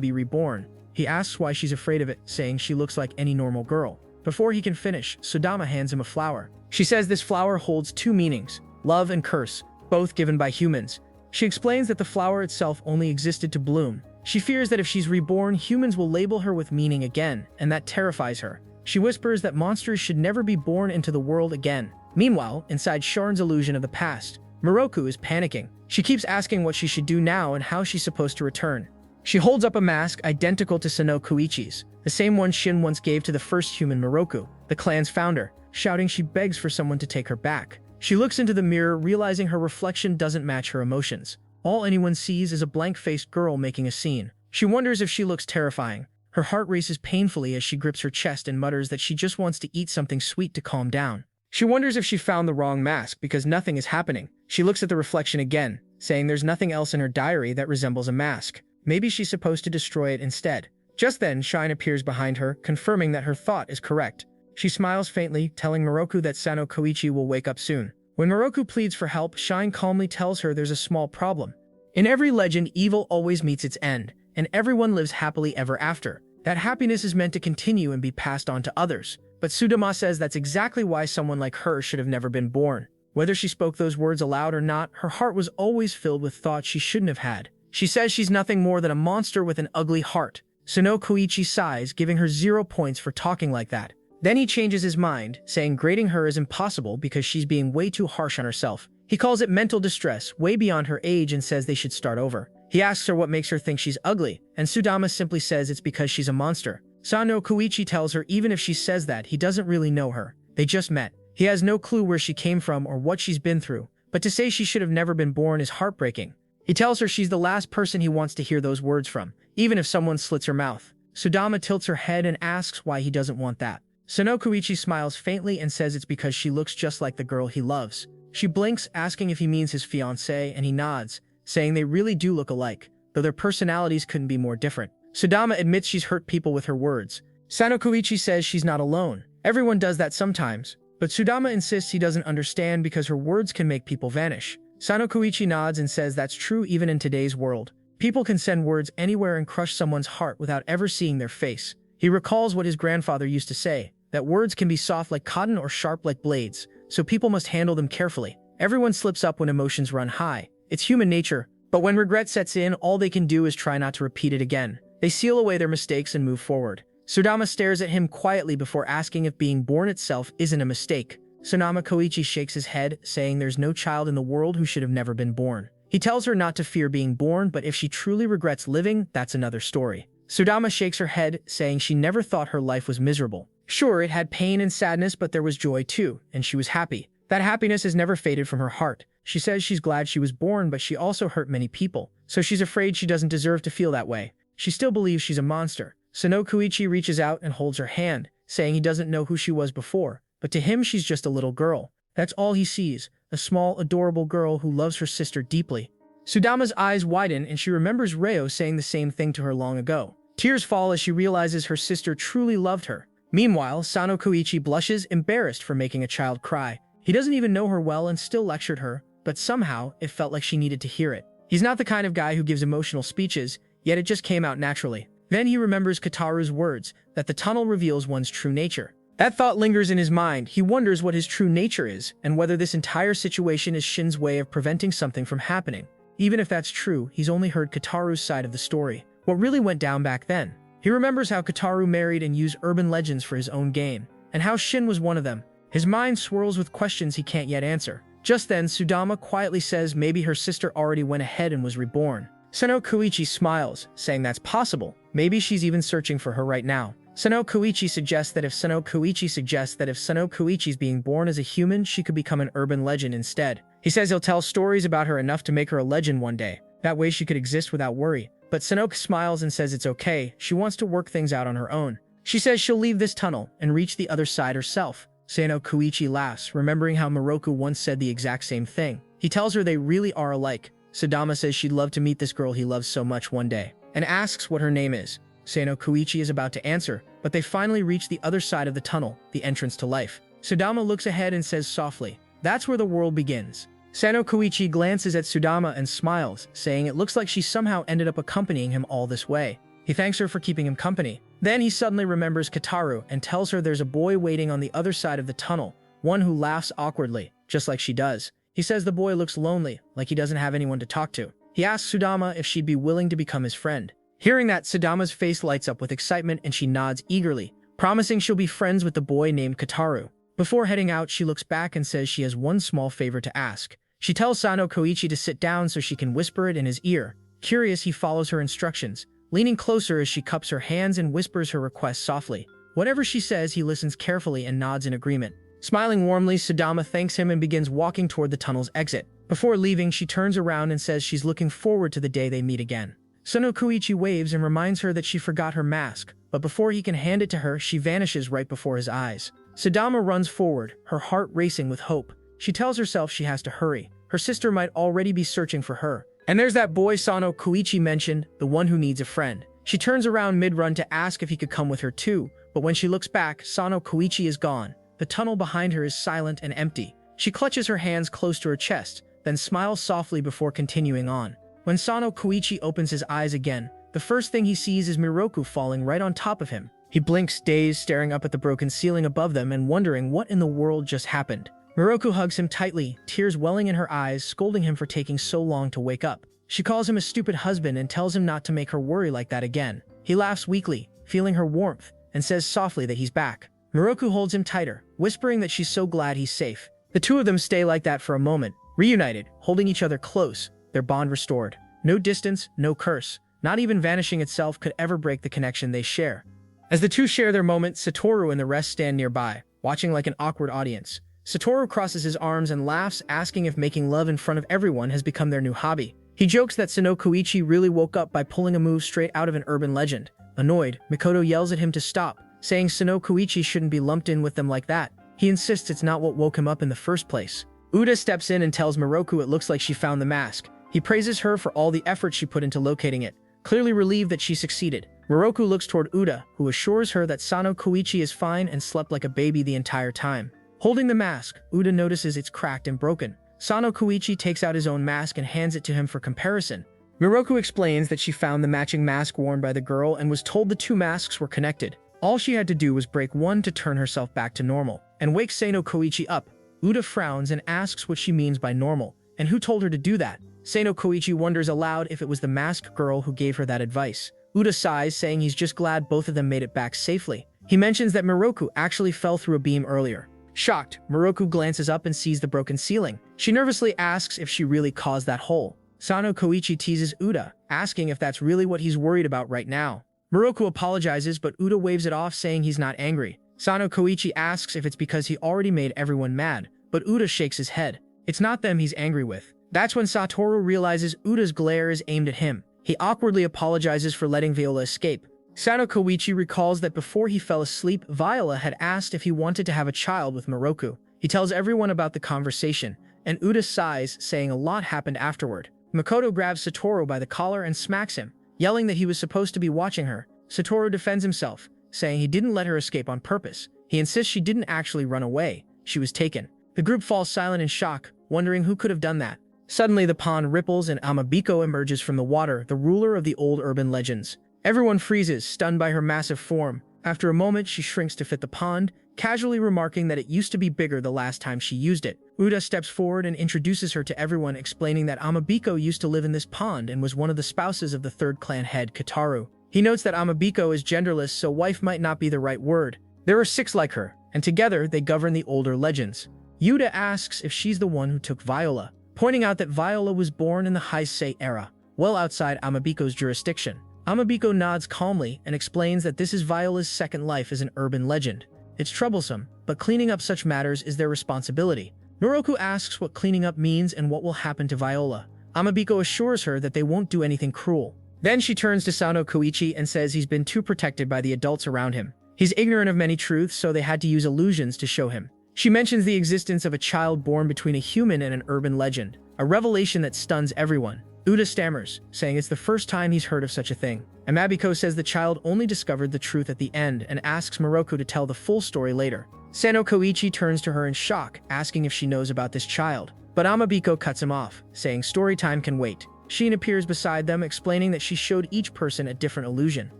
be reborn. He asks why she's afraid of it, saying she looks like any normal girl. Before he can finish, Sudama hands him a flower. She says this flower holds two meanings, love and curse, both given by humans. She explains that the flower itself only existed to bloom. She fears that if she's reborn, humans will label her with meaning again, and that terrifies her. She whispers that monsters should never be born into the world again. Meanwhile, inside Sharon's illusion of the past, Miroku is panicking. She keeps asking what she should do now and how she's supposed to return. She holds up a mask identical to Sono Kouichi's, the same one Shin once gave to the first human Miroku, the clan's founder, shouting she begs for someone to take her back. She looks into the mirror, realizing her reflection doesn't match her emotions. All anyone sees is a blank-faced girl making a scene. She wonders if she looks terrifying. Her heart races painfully as she grips her chest and mutters that she just wants to eat something sweet to calm down. She wonders if she found the wrong mask because nothing is happening. She looks at the reflection again, saying there's nothing else in her diary that resembles a mask. Maybe she's supposed to destroy it instead. Just then, Shine appears behind her, confirming that her thought is correct. She smiles faintly, telling Miroku that Sono Kouichi will wake up soon. When Miroku pleads for help, Shine calmly tells her there's a small problem. In every legend, evil always meets its end, and everyone lives happily ever after. That happiness is meant to continue and be passed on to others. But Sudama says that's exactly why someone like her should have never been born. Whether she spoke those words aloud or not, her heart was always filled with thoughts she shouldn't have had. She says she's nothing more than a monster with an ugly heart. Sono Kouichi sighs, giving her 0 points for talking like that. Then he changes his mind, saying grading her is impossible because she's being way too harsh on herself. He calls it mental distress, way beyond her age, and says they should start over. He asks her what makes her think she's ugly, and Sudama simply says it's because she's a monster. Sono Kouichi tells her even if she says that, he doesn't really know her. They just met. He has no clue where she came from or what she's been through, but to say she should have never been born is heartbreaking. He tells her she's the last person he wants to hear those words from, even if someone slits her mouth. Sudama tilts her head and asks why he doesn't want that. Sono Kouichi smiles faintly and says it's because she looks just like the girl he loves. She blinks, asking if he means his fiancée, and he nods, saying they really do look alike, though their personalities couldn't be more different. Sudama admits she's hurt people with her words. Sono Kouichi says she's not alone. Everyone does that sometimes, but Sudama insists he doesn't understand because her words can make people vanish. Sono Kouichi nods and says that's true even in today's world. People can send words anywhere and crush someone's heart without ever seeing their face. He recalls what his grandfather used to say, that words can be soft like cotton or sharp like blades, so people must handle them carefully. Everyone slips up when emotions run high. It's human nature, but when regret sets in, all they can do is try not to repeat it again. They seal away their mistakes and move forward. Sudama stares at him quietly before asking if being born itself isn't a mistake. Sono Kouichi shakes his head, saying there's no child in the world who should have never been born. He tells her not to fear being born, but if she truly regrets living, that's another story. Sudama shakes her head, saying she never thought her life was miserable. Sure, it had pain and sadness, but there was joy too, and she was happy. That happiness has never faded from her heart. She says she's glad she was born, but she also hurt many people, so she's afraid she doesn't deserve to feel that way. She still believes she's a monster. Sono Kouichi reaches out and holds her hand, saying he doesn't know who she was before, but to him she's just a little girl. That's all he sees, a small, adorable girl who loves her sister deeply. Sudama's eyes widen and she remembers Reo saying the same thing to her long ago. Tears fall as she realizes her sister truly loved her. Meanwhile, Sono Kouichi blushes, embarrassed for making a child cry. He doesn't even know her well and still lectured her, but somehow it felt like she needed to hear it. He's not the kind of guy who gives emotional speeches, yet it just came out naturally. Then he remembers Kataru's words, that the tunnel reveals one's true nature. That thought lingers in his mind. He wonders what his true nature is, and whether this entire situation is Shin's way of preventing something from happening. Even if that's true, he's only heard Kataru's side of the story. What really went down back then? He remembers how Kataru married and used urban legends for his own gain, and how Shin was one of them. His mind swirls with questions he can't yet answer. Just then, Sudama quietly says maybe her sister already went ahead and was reborn. Sono Kouichi smiles, saying that's possible. Maybe she's even searching for her right now. Sono Kouichi suggests that if Sono Kouichi's being born as a human, she could become an urban legend instead. He says he'll tell stories about her enough to make her a legend one day. That way she could exist without worry. But Sono smiles and says it's okay. She wants to work things out on her own. She says she'll leave this tunnel and reach the other side herself. Sono Kouichi laughs, remembering how Miroku once said the exact same thing. He tells her they really are alike. Sudama says she'd love to meet this girl he loves so much one day, and asks what her name is. Sono Kouichi is about to answer, but they finally reach the other side of the tunnel, the entrance to life. Sudama looks ahead and says softly, "That's where the world begins." Sono Kouichi glances at Sudama and smiles, saying it looks like she somehow ended up accompanying him all this way. He thanks her for keeping him company. Then he suddenly remembers Kataru and tells her there's a boy waiting on the other side of the tunnel, one who laughs awkwardly, just like she does. He says the boy looks lonely, like he doesn't have anyone to talk to. He asks Sudama if she'd be willing to become his friend. Hearing that, Sudama's face lights up with excitement and she nods eagerly, promising she'll be friends with the boy named Kataru. Before heading out, she looks back and says she has one small favor to ask. She tells Sono Kouichi to sit down so she can whisper it in his ear. Curious, he follows her instructions, leaning closer as she cups her hands and whispers her request softly. Whatever she says, he listens carefully and nods in agreement. Smiling warmly, Sudama thanks him and begins walking toward the tunnel's exit. Before leaving, she turns around and says she's looking forward to the day they meet again. Sono Kouichi waves and reminds her that she forgot her mask, but before he can hand it to her, she vanishes right before his eyes. Sudama runs forward, her heart racing with hope. She tells herself she has to hurry. Her sister might already be searching for her. And there's that boy Sono Kouichi mentioned, the one who needs a friend. She turns around mid-run to ask if he could come with her too, but when she looks back, Sono Kouichi is gone. The tunnel behind her is silent and empty. She clutches her hands close to her chest, then smiles softly before continuing on. When Sono Kouichi opens his eyes again, the first thing he sees is Miroku falling right on top of him. He blinks, dazed, staring up at the broken ceiling above them and wondering what in the world just happened. Miroku hugs him tightly, tears welling in her eyes, scolding him for taking so long to wake up. She calls him a stupid husband and tells him not to make her worry like that again. He laughs weakly, feeling her warmth, and says softly that he's back. Miroku holds him tighter, whispering that she's so glad he's safe. The two of them stay like that for a moment, reunited, holding each other close, their bond restored. No distance, no curse, not even vanishing itself could ever break the connection they share. As the two share their moment, Satoru and the rest stand nearby, watching like an awkward audience. Satoru crosses his arms and laughs, asking if making love in front of everyone has become their new hobby. He jokes that Sono Kouichi really woke up by pulling a move straight out of an urban legend. Annoyed, Makoto yells at him to stop, saying Sono Kouichi shouldn't be lumped in with them like that. He insists it's not what woke him up in the first place. Uda steps in and tells Miroku it looks like she found the mask. He praises her for all the effort she put into locating it, clearly relieved that she succeeded. Miroku looks toward Uda, who assures her that Sono Kouichi is fine and slept like a baby the entire time. Holding the mask, Uda notices it's cracked and broken. Sono Kouichi takes out his own mask and hands it to him for comparison. Miroku explains that she found the matching mask worn by the girl and was told the two masks were connected. All she had to do was break one to turn herself back to normal, and wake Sono Kouichi up. Uda frowns and asks what she means by normal, and who told her to do that. Sono Kouichi wonders aloud if it was the masked girl who gave her that advice. Uda sighs, saying he's just glad both of them made it back safely. He mentions that Miroku actually fell through a beam earlier. Shocked, Miroku glances up and sees the broken ceiling. She nervously asks if she really caused that hole. Sono Kouichi teases Uda, asking if that's really what he's worried about right now. Miroku apologizes, but Uda waves it off, saying he's not angry. Sono Kouichi asks if it's because he already made everyone mad, but Uda shakes his head. It's not them he's angry with. That's when Satoru realizes Uda's glare is aimed at him. He awkwardly apologizes for letting Viola escape. Sono Kouichi recalls that before he fell asleep, Viola had asked if he wanted to have a child with Miroku. He tells everyone about the conversation, and Uda sighs, saying a lot happened afterward. Makoto grabs Satoru by the collar and smacks him, yelling that he was supposed to be watching her. Satoru defends himself, saying he didn't let her escape on purpose. He insists she didn't actually run away. She was taken. The group falls silent in shock, wondering who could have done that. Suddenly, the pond ripples and Amabiko emerges from the water, the ruler of the old urban legends. Everyone freezes, stunned by her massive form. After a moment, she shrinks to fit the pond, casually remarking that it used to be bigger the last time she used it. Uda steps forward and introduces her to everyone, explaining that Amabiko used to live in this pond and was one of the spouses of the third clan head, Kataru. He notes that Amabiko is genderless, so wife might not be the right word. There are 6 like her, and together they govern the older legends. Uda asks if she's the one who took Viola, pointing out that Viola was born in the Heisei era, well outside Amabiko's jurisdiction. Amabiko nods calmly and explains that this is Viola's second life as an urban legend. It's troublesome, but cleaning up such matters is their responsibility. Noroku asks what cleaning up means and what will happen to Viola. Amabiko assures her that they won't do anything cruel. Then she turns to Sono Kouichi and says he's been too protected by the adults around him. He's ignorant of many truths, so they had to use illusions to show him. She mentions the existence of a child born between a human and an urban legend, a revelation that stuns everyone. Uda stammers, saying it's the first time he's heard of such a thing. Amabiko says the child only discovered the truth at the end and asks Miroku to tell the full story later. Sono Kouichi turns to her in shock, asking if she knows about this child. But Amabiko cuts him off, saying story time can wait. Sheen appears beside them, explaining that she showed each person a different illusion.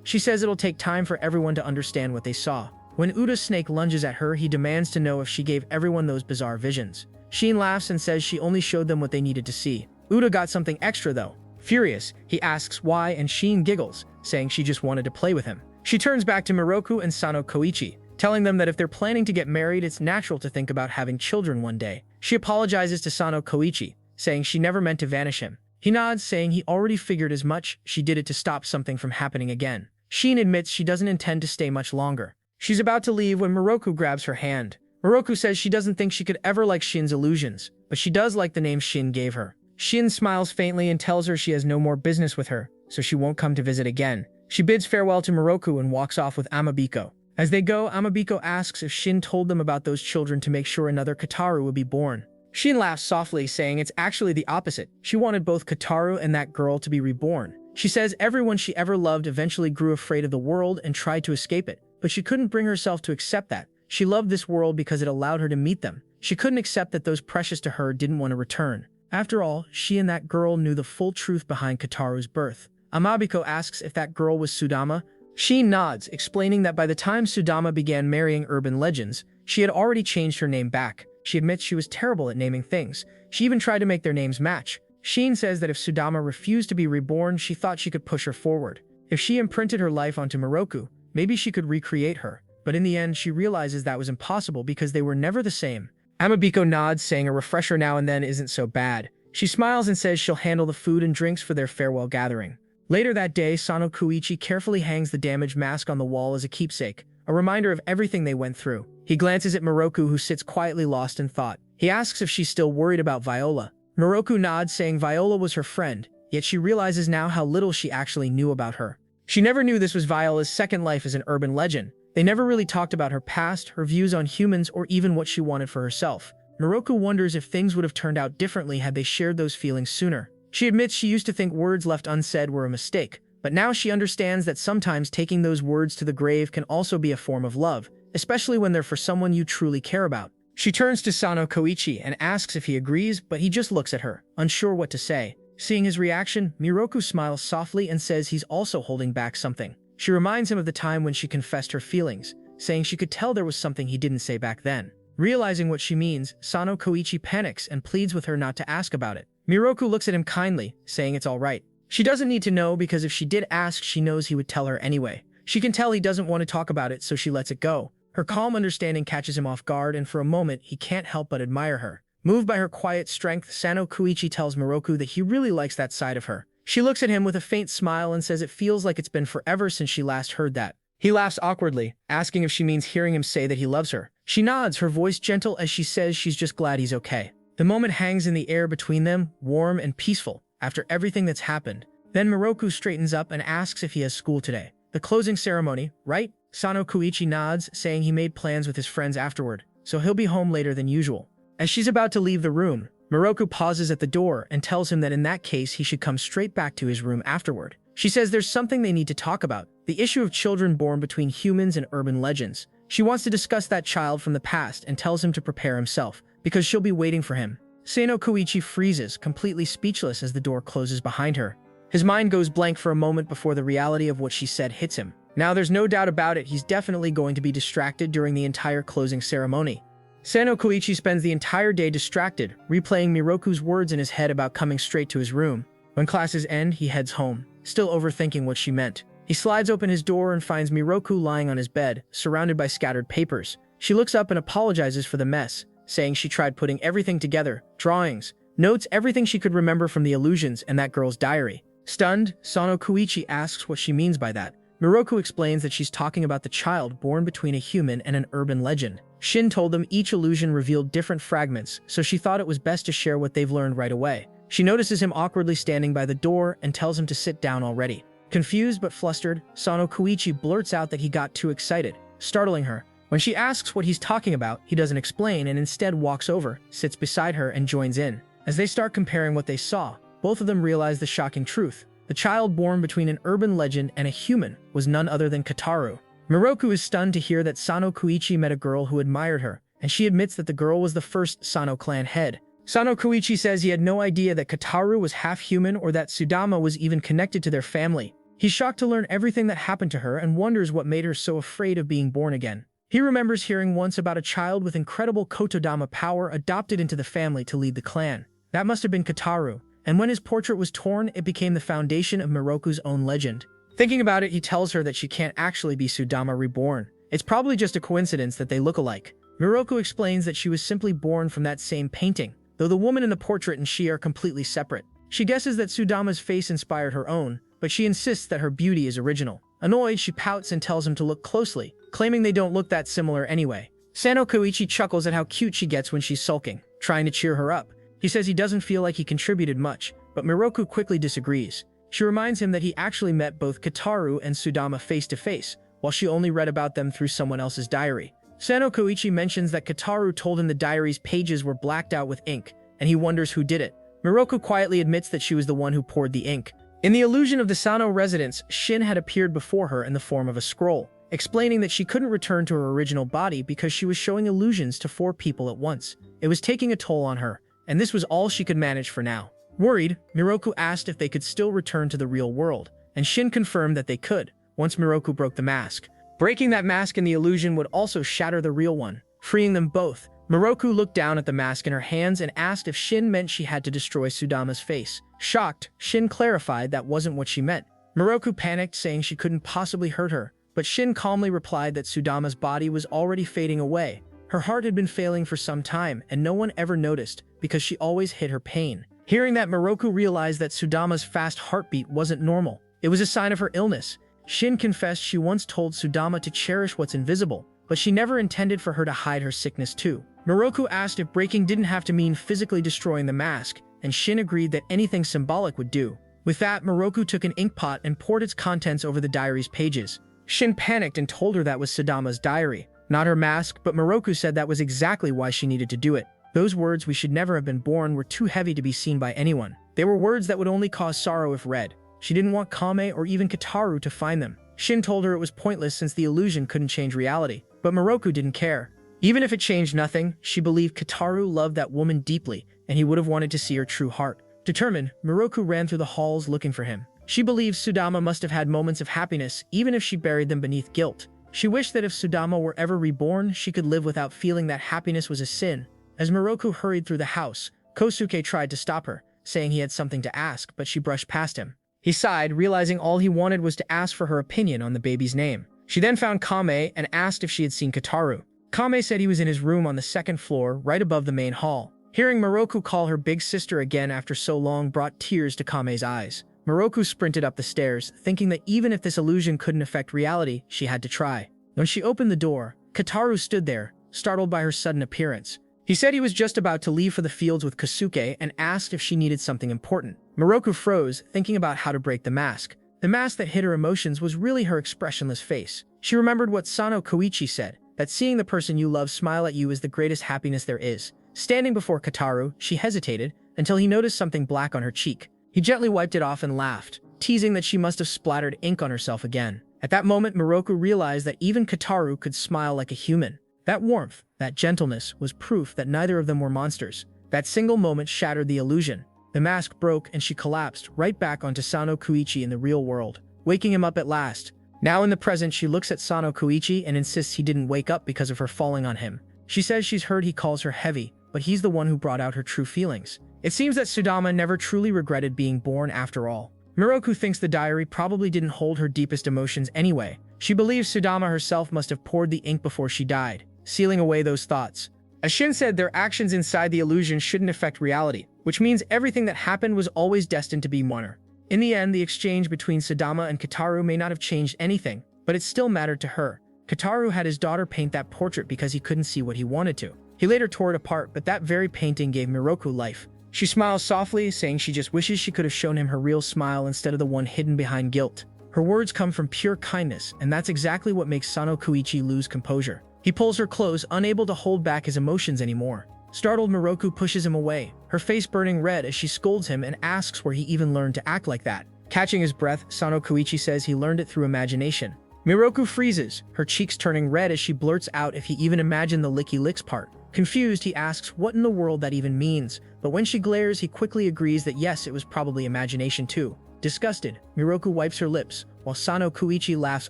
She says it'll take time for everyone to understand what they saw. When Uda's snake lunges at her, he demands to know if she gave everyone those bizarre visions. Sheen laughs and says she only showed them what they needed to see. Uda got something extra though. Furious, he asks why and Sheen giggles, saying she just wanted to play with him. She turns back to Miroku and Sono Kouichi, telling them that if they're planning to get married, it's natural to think about having children one day. She apologizes to Sono Kouichi, saying she never meant to vanish him. He nods, saying he already figured as much. She did it to stop something from happening again. Sheen admits she doesn't intend to stay much longer. She's about to leave when Miroku grabs her hand. Miroku says she doesn't think she could ever like Shin's illusions, but she does like the name Shin gave her. Shin smiles faintly and tells her she has no more business with her, so she won't come to visit again. She bids farewell to Miroku and walks off with Amabiko. As they go, Amabiko asks if Shin told them about those children to make sure another Kataru would be born. Shin laughs softly, saying it's actually the opposite. She wanted both Kataru and that girl to be reborn. She says everyone she ever loved eventually grew afraid of the world and tried to escape it, but she couldn't bring herself to accept that. She loved this world because it allowed her to meet them. She couldn't accept that those precious to her didn't want to return. After all, she and that girl knew the full truth behind Kataru's birth. Amabiko asks if that girl was Sudama. Shin nods, explaining that by the time Sudama began marrying urban legends, she had already changed her name back. She admits she was terrible at naming things. She even tried to make their names match. Shin says that if Sudama refused to be reborn, she thought she could push her forward. If she imprinted her life onto Miroku, maybe she could recreate her. But in the end, she realizes that was impossible because they were never the same. Amabiko nods, saying a refresher now and then isn't so bad. She smiles and says she'll handle the food and drinks for their farewell gathering. Later that day, Sono Kouichi carefully hangs the damaged mask on the wall as a keepsake, a reminder of everything they went through. He glances at Miroku, who sits quietly lost in thought. He asks if she's still worried about Viola. Miroku nods, saying Viola was her friend, yet she realizes now how little she actually knew about her. She never knew this was Viola's second life as an urban legend. They never really talked about her past, her views on humans, or even what she wanted for herself. Miroku wonders if things would have turned out differently had they shared those feelings sooner. She admits she used to think words left unsaid were a mistake, but now she understands that sometimes taking those words to the grave can also be a form of love, especially when they're for someone you truly care about. She turns to Sono Kouichi and asks if he agrees, but he just looks at her, unsure what to say. Seeing his reaction, Miroku smiles softly and says he's also holding back something. She reminds him of the time when she confessed her feelings, saying she could tell there was something he didn't say back then. Realizing what she means, Sono Kouichi panics and pleads with her not to ask about it. Miroku looks at him kindly, saying it's all right. She doesn't need to know because if she did ask, she knows he would tell her anyway. She can tell he doesn't want to talk about it, so she lets it go. Her calm understanding catches him off guard, and for a moment, he can't help but admire her. Moved by her quiet strength, Sono Kouichi tells Miroku that he really likes that side of her. She looks at him with a faint smile and says it feels like it's been forever since she last heard that. He laughs awkwardly, asking if she means hearing him say that he loves her. She nods, her voice gentle as she says she's just glad he's okay. The moment hangs in the air between them, warm and peaceful, after everything that's happened. Then Miroku straightens up and asks if he has school today. The closing ceremony, right? Sono Kouichi nods, saying he made plans with his friends afterward, so he'll be home later than usual. As she's about to leave the room, Miroku pauses at the door and tells him that in that case he should come straight back to his room afterward. She says there's something they need to talk about, the issue of children born between humans and urban legends. She wants to discuss that child from the past and tells him to prepare himself, because she'll be waiting for him. Sono Kouichi freezes, completely speechless as the door closes behind her. His mind goes blank for a moment before the reality of what she said hits him. Now there's no doubt about it, he's definitely going to be distracted during the entire closing ceremony. Sono Kouichi spends the entire day distracted, replaying Miroku's words in his head about coming straight to his room. When classes end, he heads home, still overthinking what she meant. He slides open his door and finds Miroku lying on his bed, surrounded by scattered papers. She looks up and apologizes for the mess, saying she tried putting everything together, drawings, notes, everything she could remember from the illusions and that girl's diary. Stunned, Sono Kouichi asks what she means by that. Miroku explains that she's talking about the child born between a human and an urban legend. Shin told them each illusion revealed different fragments, so she thought it was best to share what they've learned right away. She notices him awkwardly standing by the door and tells him to sit down already. Confused but flustered, Sono Kouichi blurts out that he got too excited, startling her. When she asks what he's talking about, he doesn't explain and instead walks over, sits beside her, and joins in. As they start comparing what they saw, both of them realize the shocking truth. The child born between an urban legend and a human was none other than Kataru. Miroku is stunned to hear that Sono Kouichi met a girl who admired her, and she admits that the girl was the first Sono clan head. Sono Kouichi says he had no idea that Kataru was half human or that Sudama was even connected to their family. He's shocked to learn everything that happened to her and wonders what made her so afraid of being born again. He remembers hearing once about a child with incredible Kotodama power adopted into the family to lead the clan. That must have been Kataru, and when his portrait was torn, it became the foundation of Miroku's own legend. Thinking about it, he tells her that she can't actually be Sudama reborn. It's probably just a coincidence that they look alike. Miroku explains that she was simply born from that same painting, though the woman in the portrait and she are completely separate. She guesses that Sudama's face inspired her own, but she insists that her beauty is original. Annoyed, she pouts and tells him to look closely, claiming they don't look that similar anyway. Sono Kouichi chuckles at how cute she gets when she's sulking, trying to cheer her up. He says he doesn't feel like he contributed much, but Miroku quickly disagrees. She reminds him that he actually met both Kataru and Sudama face to face, while she only read about them through someone else's diary. Sono Kouichi mentions that Kataru told him the diary's pages were blacked out with ink, and he wonders who did it. Miroku quietly admits that she was the one who poured the ink. In the illusion of the Sano residence, Shin had appeared before her in the form of a scroll, explaining that she couldn't return to her original body because she was showing illusions to 4 people at once. It was taking a toll on her, and this was all she could manage for now. Worried, Miroku asked if they could still return to the real world, and Shin confirmed that they could, once Miroku broke the mask. Breaking that mask in the illusion would also shatter the real one, freeing them both. Miroku looked down at the mask in her hands and asked if Shin meant she had to destroy Sudama's face. Shocked, Shin clarified that wasn't what she meant. Miroku panicked, saying she couldn't possibly hurt her, but Shin calmly replied that Sudama's body was already fading away. Her heart had been failing for some time, and no one ever noticed because she always hid her pain. Hearing that, Miroku realized that Sudama's fast heartbeat wasn't normal. It was a sign of her illness. Shin confessed she once told Sudama to cherish what's invisible, but she never intended for her to hide her sickness too. Miroku asked if breaking didn't have to mean physically destroying the mask, and Shin agreed that anything symbolic would do. With that, Moroku took an ink pot and poured its contents over the diary's pages. Shin panicked and told her that was Sudama's diary, not her mask, but Moroku said that was exactly why she needed to do it. Those words, "we should never have been born," were too heavy to be seen by anyone. They were words that would only cause sorrow if read. She didn't want Kame or even Kataru to find them. Shin told her it was pointless since the illusion couldn't change reality, but Moroku didn't care. Even if it changed nothing, she believed Kataru loved that woman deeply, and he would have wanted to see her true heart. Determined, Moroku ran through the halls looking for him. She believed Sudama must have had moments of happiness, even if she buried them beneath guilt. She wished that if Sudama were ever reborn, she could live without feeling that happiness was a sin. As Moroku hurried through the house, Kosuke tried to stop her, saying he had something to ask, but she brushed past him. He sighed, realizing all he wanted was to ask for her opinion on the baby's name. She then found Kame and asked if she had seen Kataru. Kame said he was in his room on the second floor, right above the main hall. Hearing Moroku call her big sister again after so long brought tears to Kame's eyes. Moroku sprinted up the stairs, thinking that even if this illusion couldn't affect reality, she had to try. When she opened the door, Kataru stood there, startled by her sudden appearance. He said he was just about to leave for the fields with Kosuke and asked if she needed something important. Moroku froze, thinking about how to break the mask. The mask that hid her emotions was really her expressionless face. She remembered what Sono Kouichi said, that seeing the person you love smile at you is the greatest happiness there is. Standing before Kataru, she hesitated until he noticed something black on her cheek. He gently wiped it off and laughed, teasing that she must have splattered ink on herself again. At that moment, Moroku realized that even Kataru could smile like a human. That warmth, that gentleness, was proof that neither of them were monsters. That single moment shattered the illusion. The mask broke and she collapsed right back onto Sono Kouichi in the real world, waking him up at last. Now in the present, she looks at Sono Kouichi and insists he didn't wake up because of her falling on him. She says she's heard he calls her heavy, but he's the one who brought out her true feelings. It seems that Sudama never truly regretted being born after all. Moroku thinks the diary probably didn't hold her deepest emotions anyway. She believes Sudama herself must have poured the ink before she died, sealing away those thoughts. As Shin said, their actions inside the illusion shouldn't affect reality, which means everything that happened was always destined to be minor. In the end, the exchange between Sudama and Kataru may not have changed anything, but it still mattered to her. Kataru had his daughter paint that portrait because he couldn't see what he wanted to. He later tore it apart, but that very painting gave Moroku life. She smiles softly, saying she just wishes she could have shown him her real smile instead of the one hidden behind guilt. Her words come from pure kindness, and that's exactly what makes Sono Kouichi lose composure. He pulls her close, unable to hold back his emotions anymore. Startled, Moroku pushes him away, her face burning red as she scolds him and asks where he even learned to act like that. Catching his breath, Sono Kouichi says he learned it through imagination. Moroku freezes, her cheeks turning red as she blurts out if he even imagined the licky licks part. Confused, he asks what in the world that even means, but when she glares, he quickly agrees that yes, it was probably imagination too. Disgusted, Moroku wipes her lips, while Sono Kouichi laughs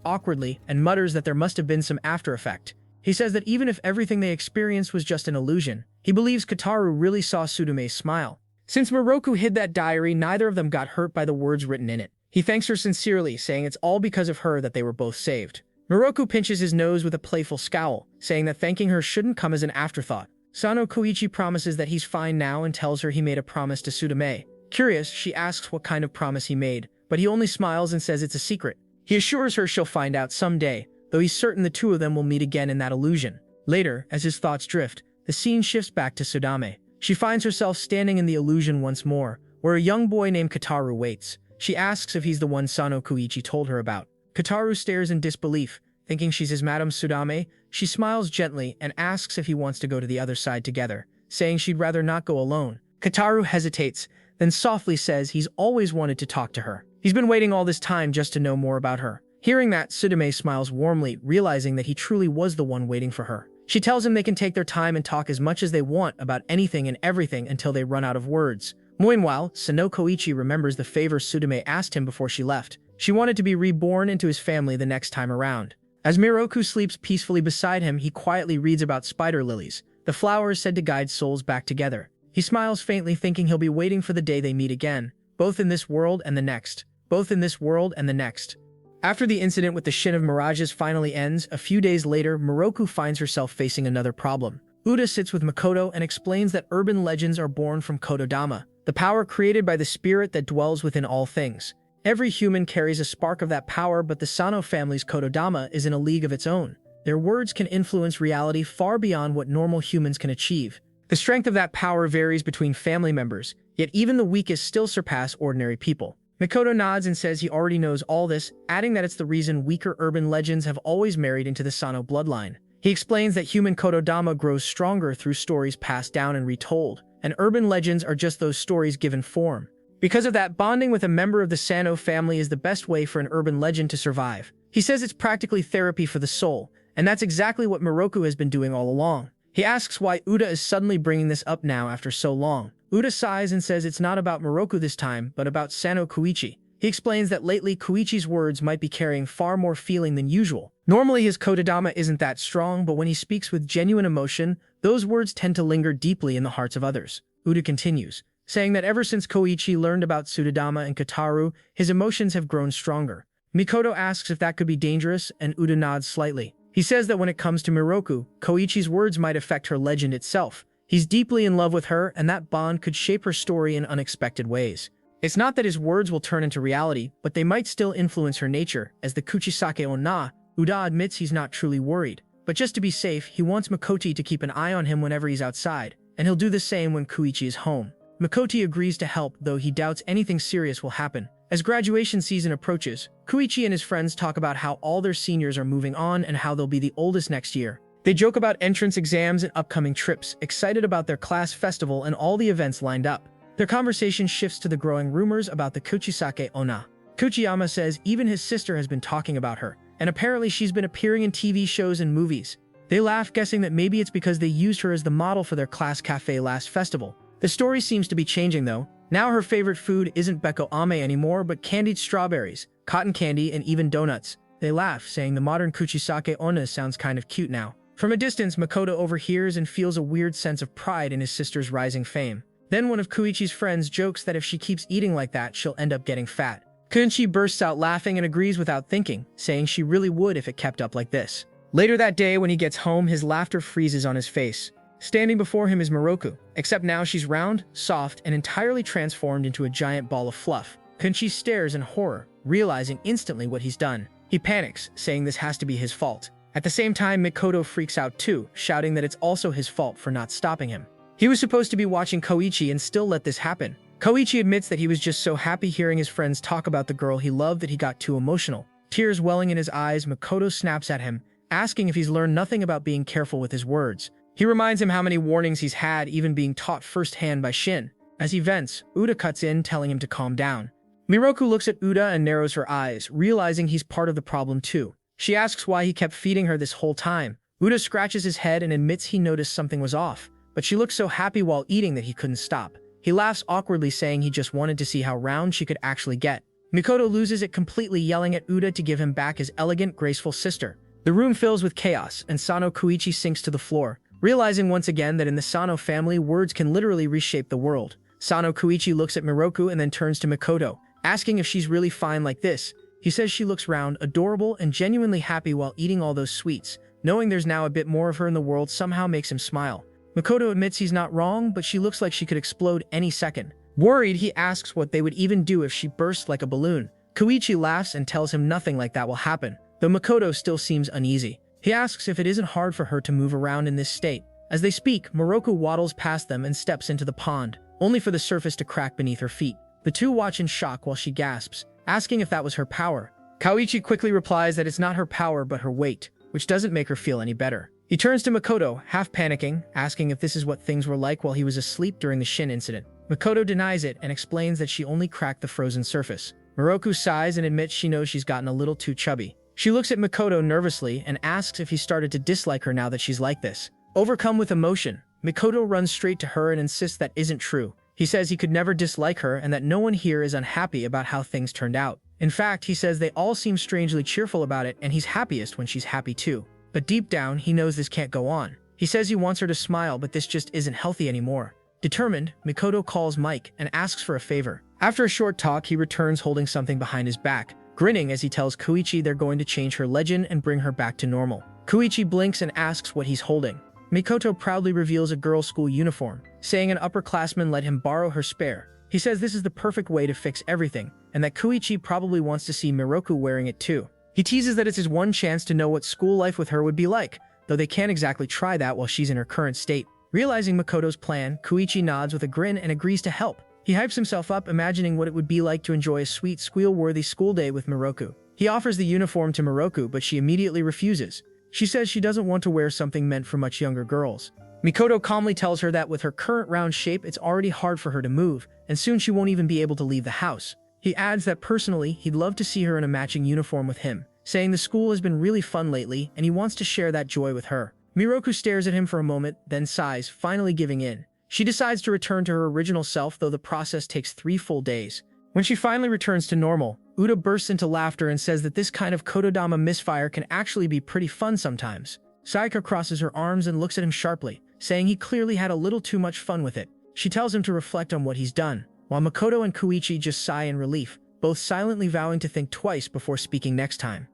awkwardly and mutters that there must have been some after effect. He says that even if everything they experienced was just an illusion, he believes Kataru really saw Sudame's smile. Since Moroku hid that diary, neither of them got hurt by the words written in it. He thanks her sincerely, saying it's all because of her that they were both saved. Moroku pinches his nose with a playful scowl, saying that thanking her shouldn't come as an afterthought. Sono Kouichi promises that he's fine now and tells her he made a promise to Sudame. Curious, she asks what kind of promise he made, but he only smiles and says it's a secret. He assures her she'll find out someday, though he's certain the two of them will meet again in that illusion. Later, as his thoughts drift, the scene shifts back to Sudame. She finds herself standing in the illusion once more, where a young boy named Kataru waits. She asks if he's the one Sono Kouichi told her about. Kataru stares in disbelief, thinking she's his Madame Sudame. She smiles gently and asks if he wants to go to the other side together, saying she'd rather not go alone. Kataru hesitates, then softly says he's always wanted to talk to her. He's been waiting all this time just to know more about her. Hearing that, Sudame smiles warmly, realizing that he truly was the one waiting for her. She tells him they can take their time and talk as much as they want about anything and everything until they run out of words. Meanwhile, Sono Kouichi remembers the favor Sudame asked him before she left. She wanted to be reborn into his family the next time around. As Moroku sleeps peacefully beside him, he quietly reads about spider lilies, the flowers said to guide souls back together. He smiles faintly, thinking he'll be waiting for the day they meet again, both in this world and the next. Both in this world and the next. After the incident with the Shin of Mirages finally ends, a few days later, Moroku finds herself facing another problem. Uda sits with Makoto and explains that urban legends are born from Kotodama, the power created by the spirit that dwells within all things. Every human carries a spark of that power, but the Sono family's Kotodama is in a league of its own. Their words can influence reality far beyond what normal humans can achieve. The strength of that power varies between family members, yet even the weakest still surpass ordinary people. Makoto nods and says he already knows all this, adding that it's the reason weaker urban legends have always married into the Sono bloodline. He explains that human Kotodama grows stronger through stories passed down and retold, and urban legends are just those stories given form. Because of that, bonding with a member of the Sano family is the best way for an urban legend to survive. He says it's practically therapy for the soul, and that's exactly what Miroku has been doing all along. He asks why Uda is suddenly bringing this up now after so long. Uda sighs and says it's not about Miroku this time, but about Sano Kouichi. He explains that lately Kouichi's words might be carrying far more feeling than usual. Normally his Kotodama isn't that strong, but when he speaks with genuine emotion, those words tend to linger deeply in the hearts of others. Uda continues, saying that ever since Kouichi learned about Tsudadama and Kataru, his emotions have grown stronger. Makoto asks if that could be dangerous, and Uda nods slightly. He says that when it comes to Miroku, Kouichi's words might affect her legend itself. He's deeply in love with her, and that bond could shape her story in unexpected ways. It's not that his words will turn into reality, but they might still influence her nature. As the Kuchisake Onna, Uda admits he's not truly worried. But just to be safe, he wants Makoto to keep an eye on him whenever he's outside, and he'll do the same when Kouichi is home. Makoto agrees to help, though he doubts anything serious will happen. As graduation season approaches, Kouichi and his friends talk about how all their seniors are moving on and how they'll be the oldest next year. They joke about entrance exams and upcoming trips, excited about their class festival and all the events lined up. Their conversation shifts to the growing rumors about the Kuchisake Onna. Kuchiyama says even his sister has been talking about her, and apparently she's been appearing in TV shows and movies. They laugh, guessing that maybe it's because they used her as the model for their class cafe last festival. The story seems to be changing though. Now her favorite food isn't beko ame anymore, but candied strawberries, cotton candy, and even donuts. They laugh, saying the modern Kuchisake Onna sounds kind of cute now. From a distance, Makoto overhears and feels a weird sense of pride in his sister's rising fame. Then one of Kouichi's friends jokes that if she keeps eating like that, she'll end up getting fat. Kouichi bursts out laughing and agrees without thinking, saying she really would if it kept up like this. Later that day, when he gets home, his laughter freezes on his face. Standing before him is Miroku, except now she's round, soft, and entirely transformed into a giant ball of fluff. Kouichi stares in horror, realizing instantly what he's done. He panics, saying this has to be his fault. At the same time, Makoto freaks out too, shouting that it's also his fault for not stopping him. He was supposed to be watching Kouichi and still let this happen. Kouichi admits that he was just so happy hearing his friends talk about the girl he loved that he got too emotional. Tears welling in his eyes, Makoto snaps at him, asking if he's learned nothing about being careful with his words. He reminds him how many warnings he's had, even being taught firsthand by Shin. As he vents, Uda cuts in, telling him to calm down. Miroku looks at Uda and narrows her eyes, realizing he's part of the problem too. She asks why he kept feeding her this whole time. Uda scratches his head and admits he noticed something was off, but she looks so happy while eating that he couldn't stop. He laughs awkwardly, saying he just wanted to see how round she could actually get. Makoto loses it completely, yelling at Uda to give him back his elegant, graceful sister. The room fills with chaos, and Sano Kouichi sinks to the floor, realizing once again that in the Sano family, words can literally reshape the world. Sano Kouichi looks at Miroku and then turns to Makoto, asking if she's really fine like this. He says she looks round, adorable, and genuinely happy while eating all those sweets. Knowing there's now a bit more of her in the world somehow makes him smile. Makoto admits he's not wrong, but she looks like she could explode any second. Worried, he asks what they would even do if she burst like a balloon. Kouichi laughs and tells him nothing like that will happen, though Makoto still seems uneasy. He asks if it isn't hard for her to move around in this state. As they speak, Miroku waddles past them and steps into the pond, only for the surface to crack beneath her feet. The two watch in shock while she gasps, asking if that was her power. Kouichi quickly replies that it's not her power but her weight, which doesn't make her feel any better. He turns to Makoto, half panicking, asking if this is what things were like while he was asleep during the Shin incident. Makoto denies it and explains that she only cracked the frozen surface. Miroku sighs and admits she knows she's gotten a little too chubby. She looks at Makoto nervously and asks if he started to dislike her now that she's like this. Overcome with emotion, Makoto runs straight to her and insists that isn't true. He says he could never dislike her and that no one here is unhappy about how things turned out. In fact, he says they all seem strangely cheerful about it and he's happiest when she's happy too. But deep down, he knows this can't go on. He says he wants her to smile, but this just isn't healthy anymore. Determined, Makoto calls Mike and asks for a favor. After a short talk, he returns holding something behind his back, grinning as he tells Kouichi they're going to change her legend and bring her back to normal. Kouichi blinks and asks what he's holding. Makoto proudly reveals a girls' school uniform, saying an upperclassman let him borrow her spare. He says this is the perfect way to fix everything, and that Kouichi probably wants to see Miroku wearing it too. He teases that it's his one chance to know what school life with her would be like, though they can't exactly try that while she's in her current state. Realizing Makoto's plan, Kouichi nods with a grin and agrees to help. He hypes himself up, imagining what it would be like to enjoy a sweet, squeal-worthy school day with Miroku. He offers the uniform to Miroku, but she immediately refuses. She says she doesn't want to wear something meant for much younger girls. Makoto calmly tells her that with her current round shape, it's already hard for her to move, and soon she won't even be able to leave the house. He adds that personally, he'd love to see her in a matching uniform with him, saying the school has been really fun lately and he wants to share that joy with her. Miroku stares at him for a moment, then sighs, finally giving in. She decides to return to her original self, though the process takes 3 full days. When she finally returns to normal, Uda bursts into laughter and says that this kind of Kotodama misfire can actually be pretty fun sometimes. Sayaka crosses her arms and looks at him sharply, saying he clearly had a little too much fun with it. She tells him to reflect on what he's done, while Makoto and Kouichi just sigh in relief, both silently vowing to think twice before speaking next time.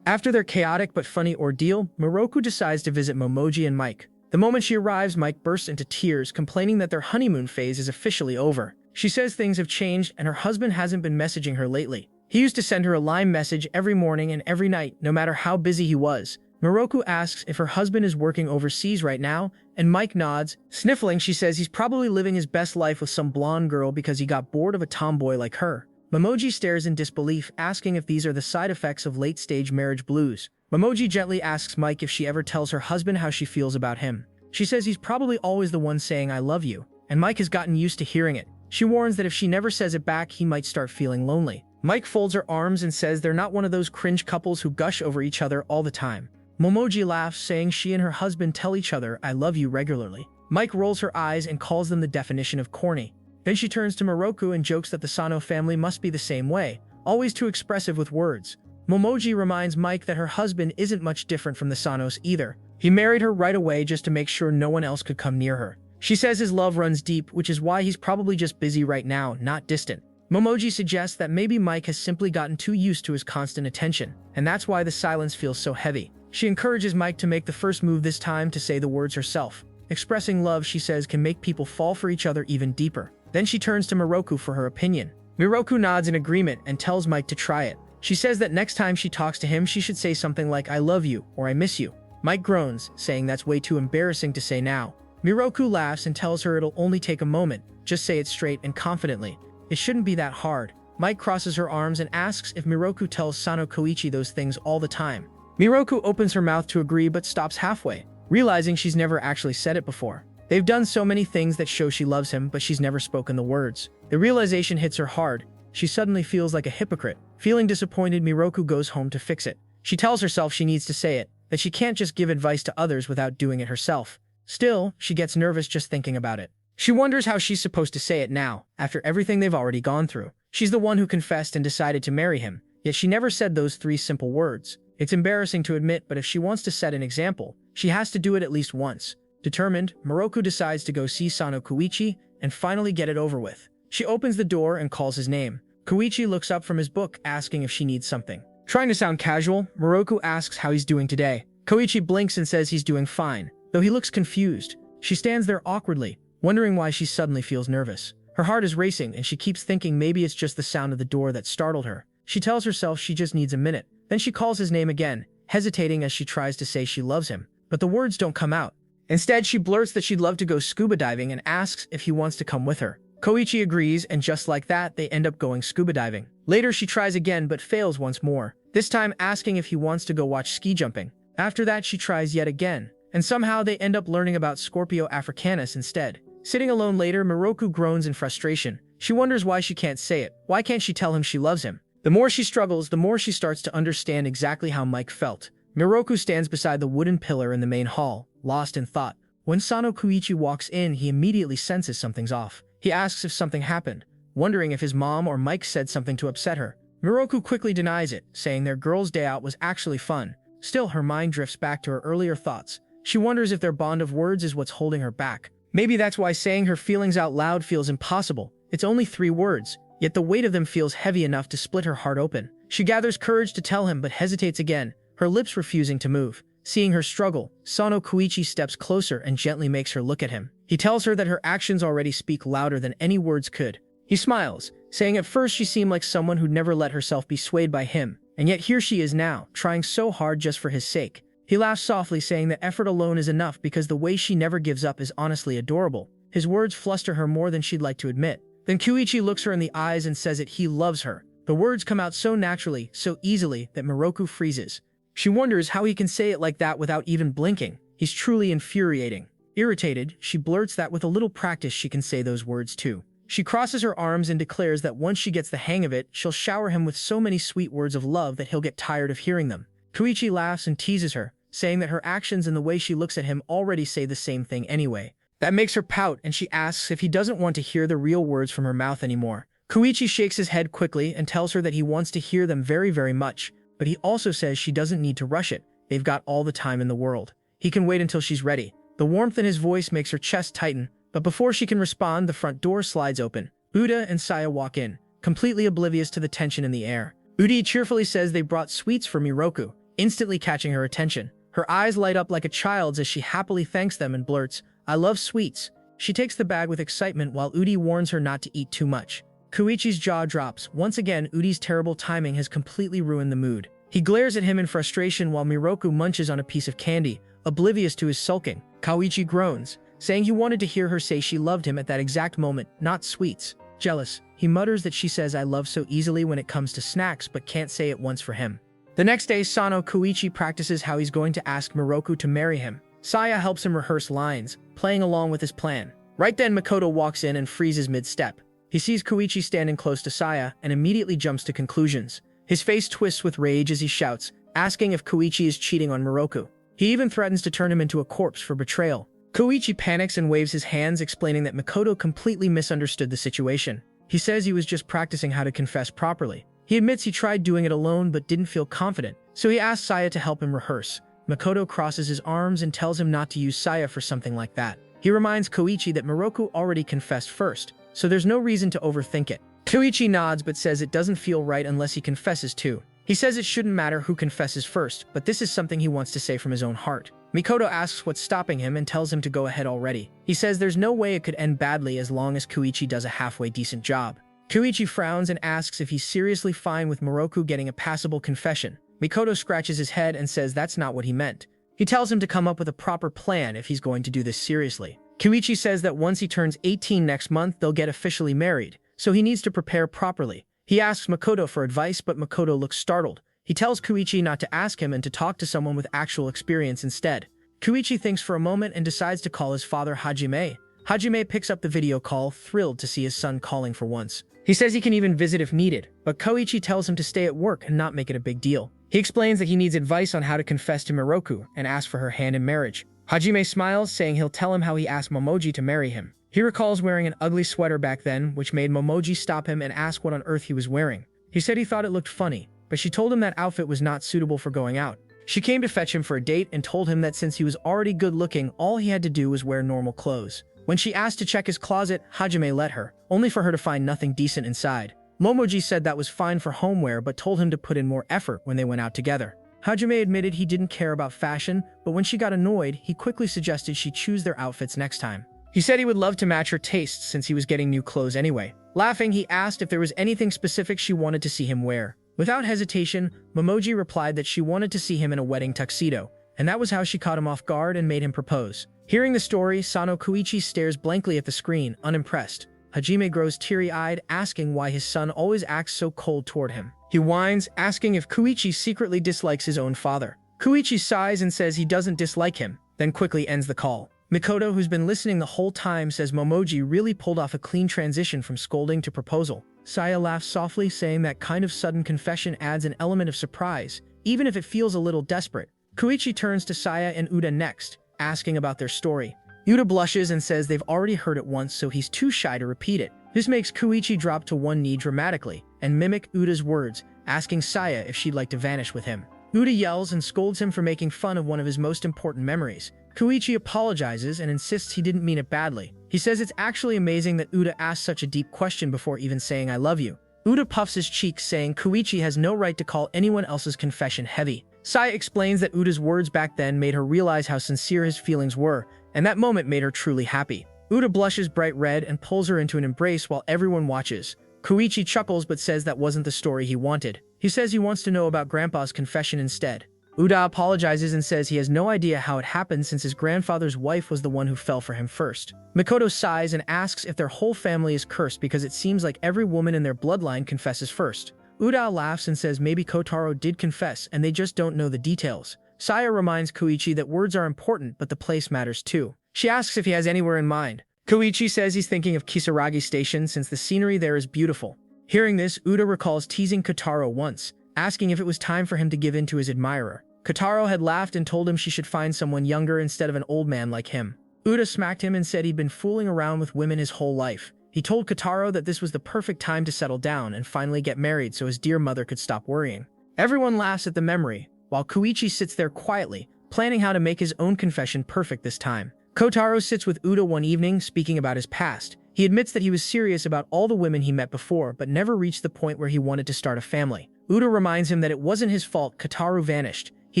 After their chaotic but funny ordeal, Miroku decides to visit Momoji and Mike. The moment she arrives, Mike bursts into tears, complaining that their honeymoon phase is officially over. She says things have changed and her husband hasn't been messaging her lately. He used to send her a line message every morning and every night, no matter how busy he was. Miroku asks if her husband is working overseas right now, and Mike nods. Sniffling, she says he's probably living his best life with some blonde girl because he got bored of a tomboy like her. Momoji stares in disbelief, asking if these are the side effects of late-stage marriage blues. Momoji gently asks Mike if she ever tells her husband how she feels about him. She says he's probably always the one saying I love you, and Mike has gotten used to hearing it. She warns that if she never says it back, he might start feeling lonely. Mike folds her arms and says they're not one of those cringe couples who gush over each other all the time. Momoji laughs, saying she and her husband tell each other I love you regularly. Mike rolls her eyes and calls them the definition of corny. Then she turns to Miroku and jokes that the Sono family must be the same way, always too expressive with words. Momoji reminds Mike that her husband isn't much different from the Sonos either. He married her right away just to make sure no one else could come near her. She says his love runs deep, which is why he's probably just busy right now, not distant. Momoji suggests that maybe Mike has simply gotten too used to his constant attention, and that's why the silence feels so heavy. She encourages Mike to make the first move this time, to say the words herself. Expressing love, she says, can make people fall for each other even deeper. Then she turns to Miroku for her opinion. Miroku nods in agreement and tells Mike to try it. She says that next time she talks to him, she should say something like I love you or I miss you. Mike groans, saying that's way too embarrassing to say now. Miroku laughs and tells her it'll only take a moment. Just say it straight and confidently. It shouldn't be that hard. Mike crosses her arms and asks if Miroku tells Sano Kouichi those things all the time. Miroku opens her mouth to agree but stops halfway, realizing she's never actually said it before. They've done so many things that show she loves him, but she's never spoken the words. The realization hits her hard. She suddenly feels like a hypocrite. Feeling disappointed, Miroku goes home to fix it. She tells herself she needs to say it, that she can't just give advice to others without doing it herself. Still, she gets nervous just thinking about it. She wonders how she's supposed to say it now, after everything they've already gone through. She's the one who confessed and decided to marry him, yet she never said those 3 simple words. It's embarrassing to admit, but if she wants to set an example, she has to do it at least once. Determined, Miroku decides to go see Sano Kouichi and finally get it over with. She opens the door and calls his name. Kouichi looks up from his book, asking if she needs something. Trying to sound casual, Miroku asks how he's doing today. Kouichi blinks and says he's doing fine, though he looks confused. She stands there awkwardly, wondering why she suddenly feels nervous. Her heart is racing and she keeps thinking maybe it's just the sound of the door that startled her. She tells herself she just needs a minute. Then she calls his name again, hesitating as she tries to say she loves him, but the words don't come out. Instead, she blurts that she'd love to go scuba diving and asks if he wants to come with her. Kouichi agrees, and just like that, they end up going scuba diving. Later, she tries again but fails once more, this time asking if he wants to go watch ski jumping. After that, she tries yet again, and somehow they end up learning about Scorpio africanus instead. Sitting alone later, Miroku groans in frustration. She wonders why she can't say it. Why can't she tell him she loves him? The more she struggles, the more she starts to understand exactly how Mike felt. Miroku stands beside the wooden pillar in the main hall, lost in thought. When Sano Kouichi walks in, he immediately senses something's off. He asks if something happened, wondering if his mom or Mike said something to upset her. Miroku quickly denies it, saying their girls' day out was actually fun. Still, her mind drifts back to her earlier thoughts. She wonders if their bond of words is what's holding her back. Maybe that's why saying her feelings out loud feels impossible. It's only 3 words, yet the weight of them feels heavy enough to split her heart open. She gathers courage to tell him but hesitates again, her lips refusing to move. Seeing her struggle, Sano Kouichi steps closer and gently makes her look at him. He tells her that her actions already speak louder than any words could. He smiles, saying at first she seemed like someone who'd never let herself be swayed by him, and yet here she is now, trying so hard just for his sake. He laughs softly, saying that effort alone is enough because the way she never gives up is honestly adorable. His words fluster her more than she'd like to admit. Then Kouichi looks her in the eyes and says that he loves her. The words come out so naturally, so easily, that Miroku freezes. She wonders how he can say it like that without even blinking. He's truly infuriating. Irritated, she blurts that with a little practice she can say those words too. She crosses her arms and declares that once she gets the hang of it, she'll shower him with so many sweet words of love that he'll get tired of hearing them. Kouichi laughs and teases her, saying that her actions and the way she looks at him already say the same thing anyway. That makes her pout, and she asks if he doesn't want to hear the real words from her mouth anymore. Kouichi shakes his head quickly and tells her that he wants to hear them very, very much, but he also says she doesn't need to rush it. They've got all the time in the world. He can wait until she's ready. The warmth in his voice makes her chest tighten, but before she can respond, the front door slides open. Uda and Saya walk in, completely oblivious to the tension in the air. Udi cheerfully says they brought sweets for Miroku, instantly catching her attention. Her eyes light up like a child's as she happily thanks them and blurts, "I love sweets." She takes the bag with excitement while Udi warns her not to eat too much. Kouichi's jaw drops. Once again, Udi's terrible timing has completely ruined the mood. He glares at him in frustration while Miroku munches on a piece of candy, oblivious to his sulking. Kouichi groans, saying he wanted to hear her say she loved him at that exact moment, not sweets. Jealous, he mutters that she says "I love" so easily when it comes to snacks but can't say it once for him. The next day, Sono Kouichi practices how he's going to ask Miroku to marry him. Saya helps him rehearse lines, playing along with his plan. Right then, Makoto walks in and freezes mid-step. He sees Kouichi standing close to Saya and immediately jumps to conclusions. His face twists with rage as he shouts, asking if Kouichi is cheating on Miroku. He even threatens to turn him into a corpse for betrayal. Kouichi panics and waves his hands, explaining that Makoto completely misunderstood the situation. He says he was just practicing how to confess properly. He admits he tried doing it alone but didn't feel confident, so he asks Saya to help him rehearse. Makoto crosses his arms and tells him not to use Saya for something like that. He reminds Kouichi that Miroku already confessed first, so there's no reason to overthink it. Kouichi nods but says it doesn't feel right unless he confesses too. He says it shouldn't matter who confesses first, but this is something he wants to say from his own heart. Makoto asks what's stopping him and tells him to go ahead already. He says there's no way it could end badly as long as Kouichi does a halfway decent job. Kouichi frowns and asks if he's seriously fine with Miroku getting a passable confession. Makoto scratches his head and says that's not what he meant. He tells him to come up with a proper plan if he's going to do this seriously. Kouichi says that once he turns 18 next month, they'll get officially married, so he needs to prepare properly. He asks Makoto for advice, but Makoto looks startled. He tells Kouichi not to ask him and to talk to someone with actual experience instead. Kouichi thinks for a moment and decides to call his father Hajime. Hajime picks up the video call, thrilled to see his son calling for once. He says he can even visit if needed, but Kouichi tells him to stay at work and not make it a big deal. He explains that he needs advice on how to confess to Miroku and ask for her hand in marriage. Hajime smiles, saying he'll tell him how he asked Momoji to marry him. He recalls wearing an ugly sweater back then, which made Momoji stop him and ask what on earth he was wearing. He said he thought it looked funny, but she told him that outfit was not suitable for going out. She came to fetch him for a date and told him that since he was already good looking, all he had to do was wear normal clothes. When she asked to check his closet, Hajime let her, only for her to find nothing decent inside. Momoji said that was fine for homeware but told him to put in more effort when they went out together. Hajime admitted he didn't care about fashion, but when she got annoyed, he quickly suggested she choose their outfits next time. He said he would love to match her tastes since he was getting new clothes anyway. Laughing, he asked if there was anything specific she wanted to see him wear. Without hesitation, Momoji replied that she wanted to see him in a wedding tuxedo, and that was how she caught him off guard and made him propose. Hearing the story, Sono Kouichi stares blankly at the screen, unimpressed. Hajime grows teary-eyed, asking why his son always acts so cold toward him. He whines, asking if Kouichi secretly dislikes his own father. Kouichi sighs and says he doesn't dislike him, then quickly ends the call. Makoto, who's been listening the whole time, says Momoji really pulled off a clean transition from scolding to proposal. Saya laughs softly, saying that kind of sudden confession adds an element of surprise, even if it feels a little desperate. Kouichi turns to Saya and Uda next, asking about their story. Uda blushes and says they've already heard it once, so he's too shy to repeat it. This makes Kouichi drop to one knee dramatically and mimic Uda's words, asking Saya if she'd like to vanish with him. Uda yells and scolds him for making fun of one of his most important memories. Kouichi apologizes and insists he didn't mean it badly. He says it's actually amazing that Uda asked such a deep question before even saying "I love you." Uda puffs his cheeks, saying Kouichi has no right to call anyone else's confession heavy. Saya explains that Uda's words back then made her realize how sincere his feelings were, and that moment made her truly happy. Uda blushes bright red and pulls her into an embrace while everyone watches. Kouichi chuckles but says that wasn't the story he wanted. He says he wants to know about Grandpa's confession instead. Uda apologizes and says he has no idea how it happened since his grandfather's wife was the one who fell for him first. Makoto sighs and asks if their whole family is cursed because it seems like every woman in their bloodline confesses first. Uda laughs and says maybe Kotaro did confess and they just don't know the details. Saya reminds Kouichi that words are important but the place matters too. She asks if he has anywhere in mind. Kouichi says he's thinking of Kisaragi Station since the scenery there is beautiful. Hearing this, Uda recalls teasing Kotaro once, asking if it was time for him to give in to his admirer. Kotaro had laughed and told him she should find someone younger instead of an old man like him. Uda smacked him and said he'd been fooling around with women his whole life. He told Kotaro that this was the perfect time to settle down and finally get married so his dear mother could stop worrying. Everyone laughs at the memory, while Kouichi sits there quietly, planning how to make his own confession perfect this time. Kotaro sits with Uda one evening, speaking about his past. He admits that he was serious about all the women he met before, but never reached the point where he wanted to start a family. Uda reminds him that it wasn't his fault Kotaro vanished. He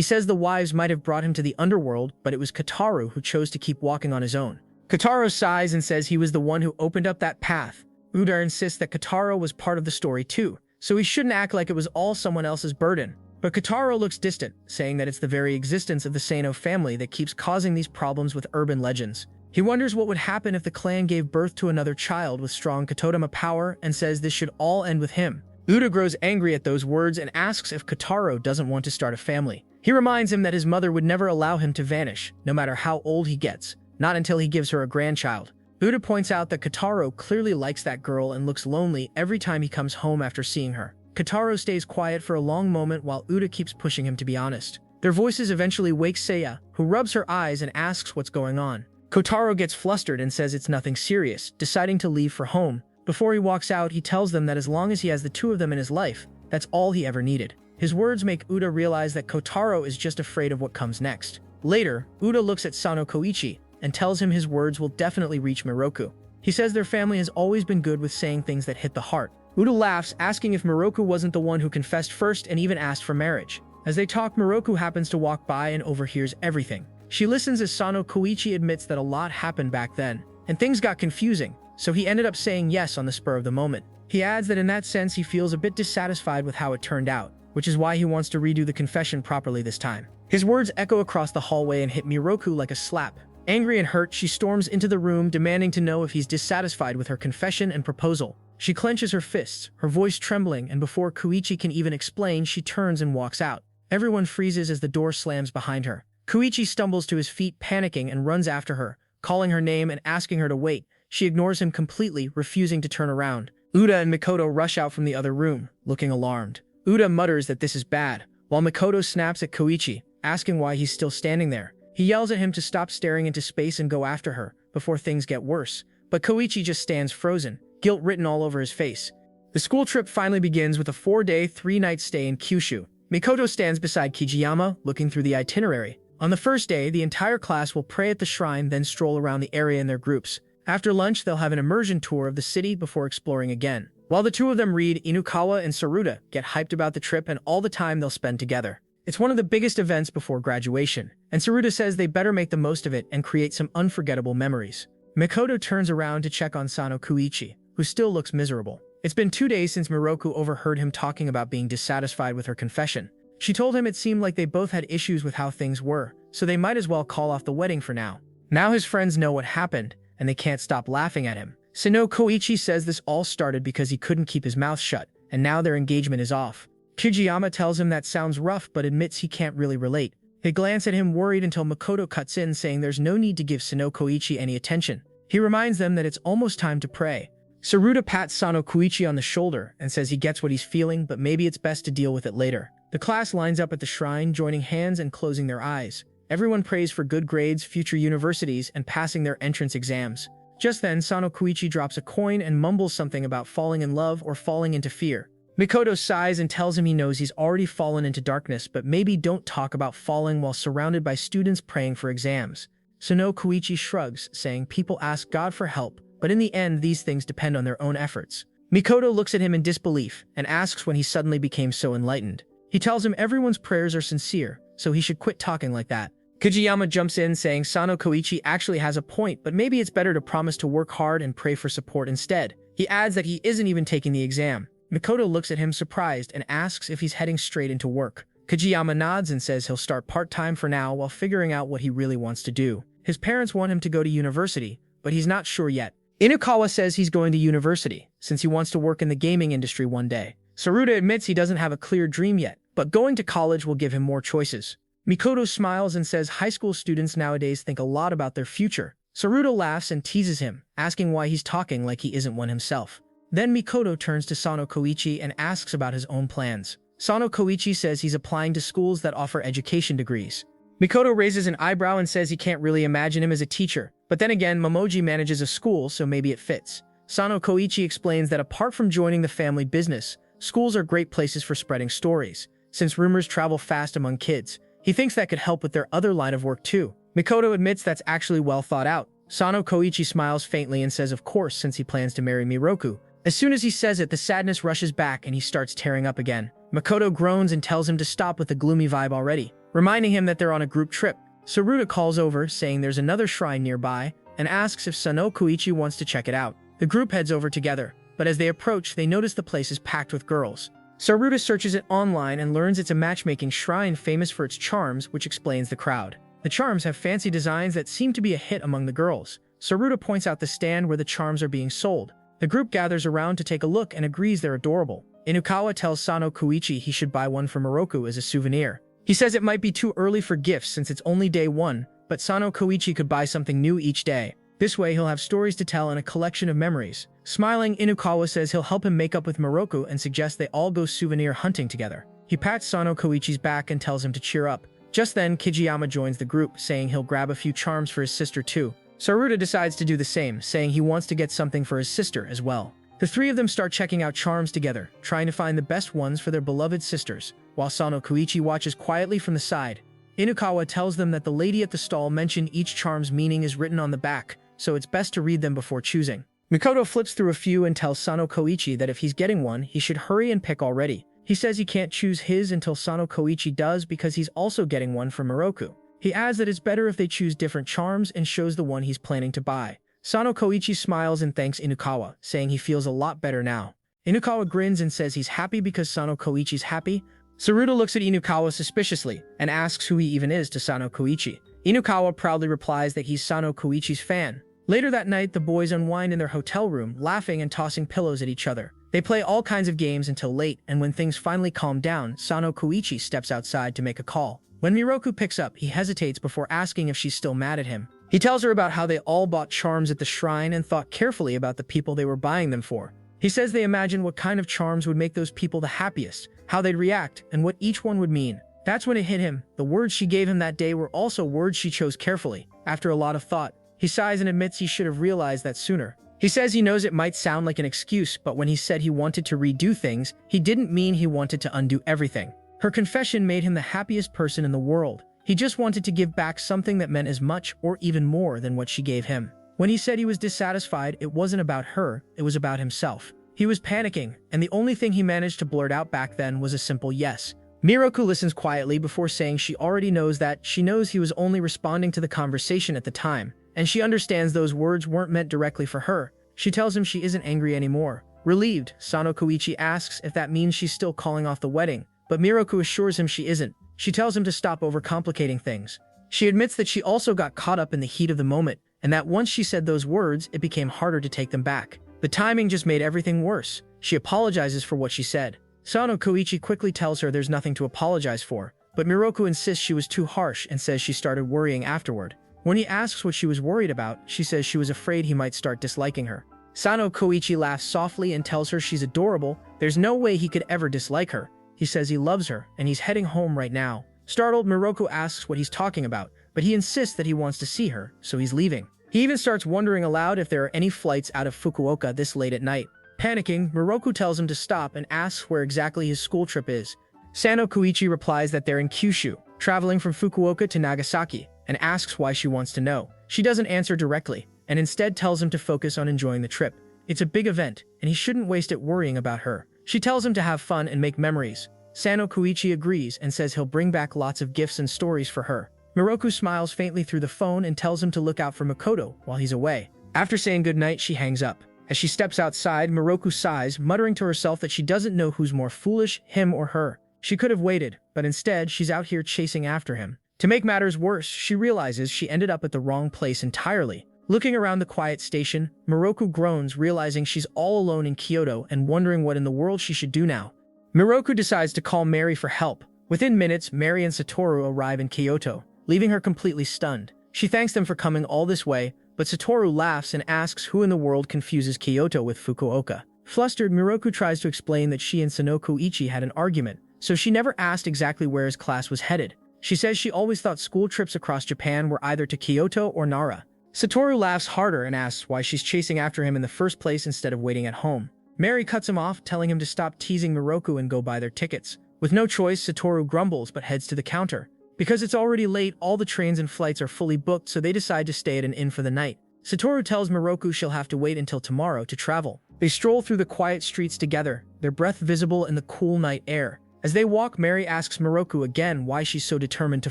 says the wives might have brought him to the underworld, but it was Kotaro who chose to keep walking on his own. Kotaro sighs and says he was the one who opened up that path. Uda insists that Kotaro was part of the story too, so he shouldn't act like it was all someone else's burden. But Kotaro looks distant, saying that it's the very existence of the Sono family that keeps causing these problems with urban legends. He wonders what would happen if the clan gave birth to another child with strong Kotodama power and says this should all end with him. Uda grows angry at those words and asks if Kotaro doesn't want to start a family. He reminds him that his mother would never allow him to vanish, no matter how old he gets, not until he gives her a grandchild. Uda points out that Kotaro clearly likes that girl and looks lonely every time he comes home after seeing her. Kotaro stays quiet for a long moment while Uda keeps pushing him to be honest. Their voices eventually wake Seiya, who rubs her eyes and asks what's going on. Kotaro gets flustered and says it's nothing serious, deciding to leave for home. Before he walks out, he tells them that as long as he has the two of them in his life, that's all he ever needed. His words make Uda realize that Kotaro is just afraid of what comes next. Later, Uda looks at Sono Kouichi and tells him his words will definitely reach Miroku. He says their family has always been good with saying things that hit the heart. Uda laughs, asking if Miroku wasn't the one who confessed first and even asked for marriage. As they talk, Miroku happens to walk by and overhears everything. She listens as Sono Kouichi admits that a lot happened back then, and things got confusing, so he ended up saying yes on the spur of the moment. He adds that in that sense he feels a bit dissatisfied with how it turned out, which is why he wants to redo the confession properly this time. His words echo across the hallway and hit Miroku like a slap. Angry and hurt, she storms into the room, demanding to know if he's dissatisfied with her confession and proposal. She clenches her fists, her voice trembling, and before Kouichi can even explain, she turns and walks out. Everyone freezes as the door slams behind her. Kouichi stumbles to his feet, panicking, and runs after her, calling her name and asking her to wait. She ignores him completely, refusing to turn around. Uda and Makoto rush out from the other room, looking alarmed. Uda mutters that this is bad, while Makoto snaps at Kouichi, asking why he's still standing there. He yells at him to stop staring into space and go after her, before things get worse. But Kouichi just stands frozen, guilt written all over his face. The school trip finally begins with a 4-day, 3-night stay in Kyushu. Makoto stands beside Kijiyama, looking through the itinerary. On the first day, the entire class will pray at the shrine, then stroll around the area in their groups. After lunch, they'll have an immersion tour of the city before exploring again. While the two of them read, Inukawa and Saruta get hyped about the trip and all the time they'll spend together. It's one of the biggest events before graduation, and Saruta says they better make the most of it and create some unforgettable memories. Makoto turns around to check on Sono Kouichi, who still looks miserable. It's been 2 days since Miroku overheard him talking about being dissatisfied with her confession. She told him it seemed like they both had issues with how things were, so they might as well call off the wedding for now. Now his friends know what happened, and they can't stop laughing at him. Sono Kouichi says this all started because he couldn't keep his mouth shut, and now their engagement is off. Kijiyama tells him that sounds rough but admits he can't really relate. They glance at him worried until Makoto cuts in, saying there's no need to give Sono Kouichi any attention. He reminds them that it's almost time to pray. Saruta pats Sono Kouichi on the shoulder and says he gets what he's feeling, but maybe it's best to deal with it later. The class lines up at the shrine, joining hands and closing their eyes. Everyone prays for good grades, future universities, and passing their entrance exams. Just then, Sono Kouichi drops a coin and mumbles something about falling in love or falling into fear. Makoto sighs and tells him he knows he's already fallen into darkness, but maybe don't talk about falling while surrounded by students praying for exams. Sono Kouichi shrugs, saying people ask God for help, but in the end these things depend on their own efforts. Makoto looks at him in disbelief and asks when he suddenly became so enlightened. He tells him everyone's prayers are sincere, so he should quit talking like that. Kijiyama jumps in, saying Sono Kouichi actually has a point, but maybe it's better to promise to work hard and pray for support instead. He adds that he isn't even taking the exam. Makoto looks at him surprised and asks if he's heading straight into work. Kajiyama nods and says he'll start part-time for now while figuring out what he really wants to do. His parents want him to go to university, but he's not sure yet. Inukawa says he's going to university, since he wants to work in the gaming industry one day. Saruta admits he doesn't have a clear dream yet, but going to college will give him more choices. Mikoto smiles and says high school students nowadays think a lot about their future. Saruta laughs and teases him, asking why he's talking like he isn't one himself. Then Mikoto turns to Sono Kouichi and asks about his own plans. Sono Kouichi says he's applying to schools that offer education degrees. Mikoto raises an eyebrow and says he can't really imagine him as a teacher, but then again, Momoji manages a school, so maybe it fits. Sono Kouichi explains that apart from joining the family business, schools are great places for spreading stories. Since rumors travel fast among kids, he thinks that could help with their other line of work too. Mikoto admits that's actually well thought out. Sono Kouichi smiles faintly and says of course since he plans to marry Miroku. As soon as he says it, the sadness rushes back and he starts tearing up again. Makoto groans and tells him to stop with the gloomy vibe already, reminding him that they're on a group trip. Saruta calls over, saying there's another shrine nearby, and asks if Sono Kouichi wants to check it out. The group heads over together, but as they approach, they notice the place is packed with girls. Saruta searches it online and learns it's a matchmaking shrine famous for its charms, which explains the crowd. The charms have fancy designs that seem to be a hit among the girls. Saruta points out the stand where the charms are being sold. The group gathers around to take a look and agrees they're adorable. Inukawa tells Sono Kouichi he should buy one for Miroku as a souvenir. He says it might be too early for gifts since it's only day one, but Sono Kouichi could buy something new each day. This way he'll have stories to tell and a collection of memories. Smiling, Inukawa says he'll help him make up with Miroku and suggests they all go souvenir hunting together. He pats Sono Kouichi's back and tells him to cheer up. Just then, Kijiyama joins the group, saying he'll grab a few charms for his sister too. Saruta decides to do the same, saying he wants to get something for his sister as well. The three of them start checking out charms together, trying to find the best ones for their beloved sisters, while Sono Kouichi watches quietly from the side. Inukawa tells them that the lady at the stall mentioned each charm's meaning is written on the back, so it's best to read them before choosing. Mikoto flips through a few and tells Sono Kouichi that if he's getting one, he should hurry and pick already. He says he can't choose his until Sono Kouichi does because he's also getting one from Miroku. He adds that it's better if they choose different charms and shows the one he's planning to buy. Sono Kouichi smiles and thanks Inukawa, saying he feels a lot better now. Inukawa grins and says he's happy because Sono Kouichi's happy. Saruta looks at Inukawa suspiciously and asks who he even is to Sono Kouichi. Inukawa proudly replies that he's Sono Kouichi's fan. Later that night, the boys unwind in their hotel room, laughing and tossing pillows at each other. They play all kinds of games until late, and when things finally calm down, Sono Kouichi steps outside to make a call. When Miroku picks up, he hesitates before asking if she's still mad at him. He tells her about how they all bought charms at the shrine and thought carefully about the people they were buying them for. He says they imagined what kind of charms would make those people the happiest, how they'd react, and what each one would mean. That's when it hit him. The words she gave him that day were also words she chose carefully. After a lot of thought, he sighs and admits he should have realized that sooner. He says he knows it might sound like an excuse, but when he said he wanted to redo things, he didn't mean he wanted to undo everything. Her confession made him the happiest person in the world. He just wanted to give back something that meant as much or even more than what she gave him. When he said he was dissatisfied, it wasn't about her, it was about himself. He was panicking, and the only thing he managed to blurt out back then was a simple yes. Miroku listens quietly before saying she already knows that. She knows he was only responding to the conversation at the time, and she understands those words weren't meant directly for her. She tells him she isn't angry anymore. Relieved, Sono Kouichi asks if that means she's still calling off the wedding, but Miroku assures him she isn't. She tells him to stop overcomplicating things. She admits that she also got caught up in the heat of the moment, and that once she said those words, it became harder to take them back. The timing just made everything worse. She apologizes for what she said. Sono Kouichi quickly tells her there's nothing to apologize for, but Miroku insists she was too harsh and says she started worrying afterward. When he asks what she was worried about, she says she was afraid he might start disliking her. Sono Kouichi laughs softly and tells her she's adorable. There's no way he could ever dislike her. He says he loves her, and he's heading home right now. Startled, Miroku asks what he's talking about, but he insists that he wants to see her, so he's leaving. He even starts wondering aloud if there are any flights out of Fukuoka this late at night. Panicking, Miroku tells him to stop and asks where exactly his school trip is. Sono Kouichi replies that they're in Kyushu, traveling from Fukuoka to Nagasaki, and asks why she wants to know. She doesn't answer directly, and instead tells him to focus on enjoying the trip. It's a big event, and he shouldn't waste it worrying about her. She tells him to have fun and make memories. Sono Kouichi agrees and says he'll bring back lots of gifts and stories for her. Miroku smiles faintly through the phone and tells him to look out for Makoto while he's away. After saying goodnight, she hangs up. As she steps outside, Miroku sighs, muttering to herself that she doesn't know who's more foolish, him or her. She could have waited, but instead, she's out here chasing after him. To make matters worse, she realizes she ended up at the wrong place entirely. Looking around the quiet station, Miroku groans, realizing she's all alone in Kyoto and wondering what in the world she should do now. Miroku decides to call Mary for help. Within minutes, Mary and Storu arrive in Kyoto, leaving her completely stunned. She thanks them for coming all this way, but Storu laughs and asks who in the world confuses Kyoto with Fukuoka. Flustered, Miroku tries to explain that she and Sono Kouichi had an argument, so she never asked exactly where his class was headed. She says she always thought school trips across Japan were either to Kyoto or Nara. Storu laughs harder and asks why she's chasing after him in the first place instead of waiting at home. Mary cuts him off, telling him to stop teasing Miroku and go buy their tickets. With no choice, Storu grumbles but heads to the counter. Because it's already late, all the trains and flights are fully booked, so they decide to stay at an inn for the night. Storu tells Miroku she'll have to wait until tomorrow to travel. They stroll through the quiet streets together, their breath visible in the cool night air. As they walk, Mary asks Miroku again why she's so determined to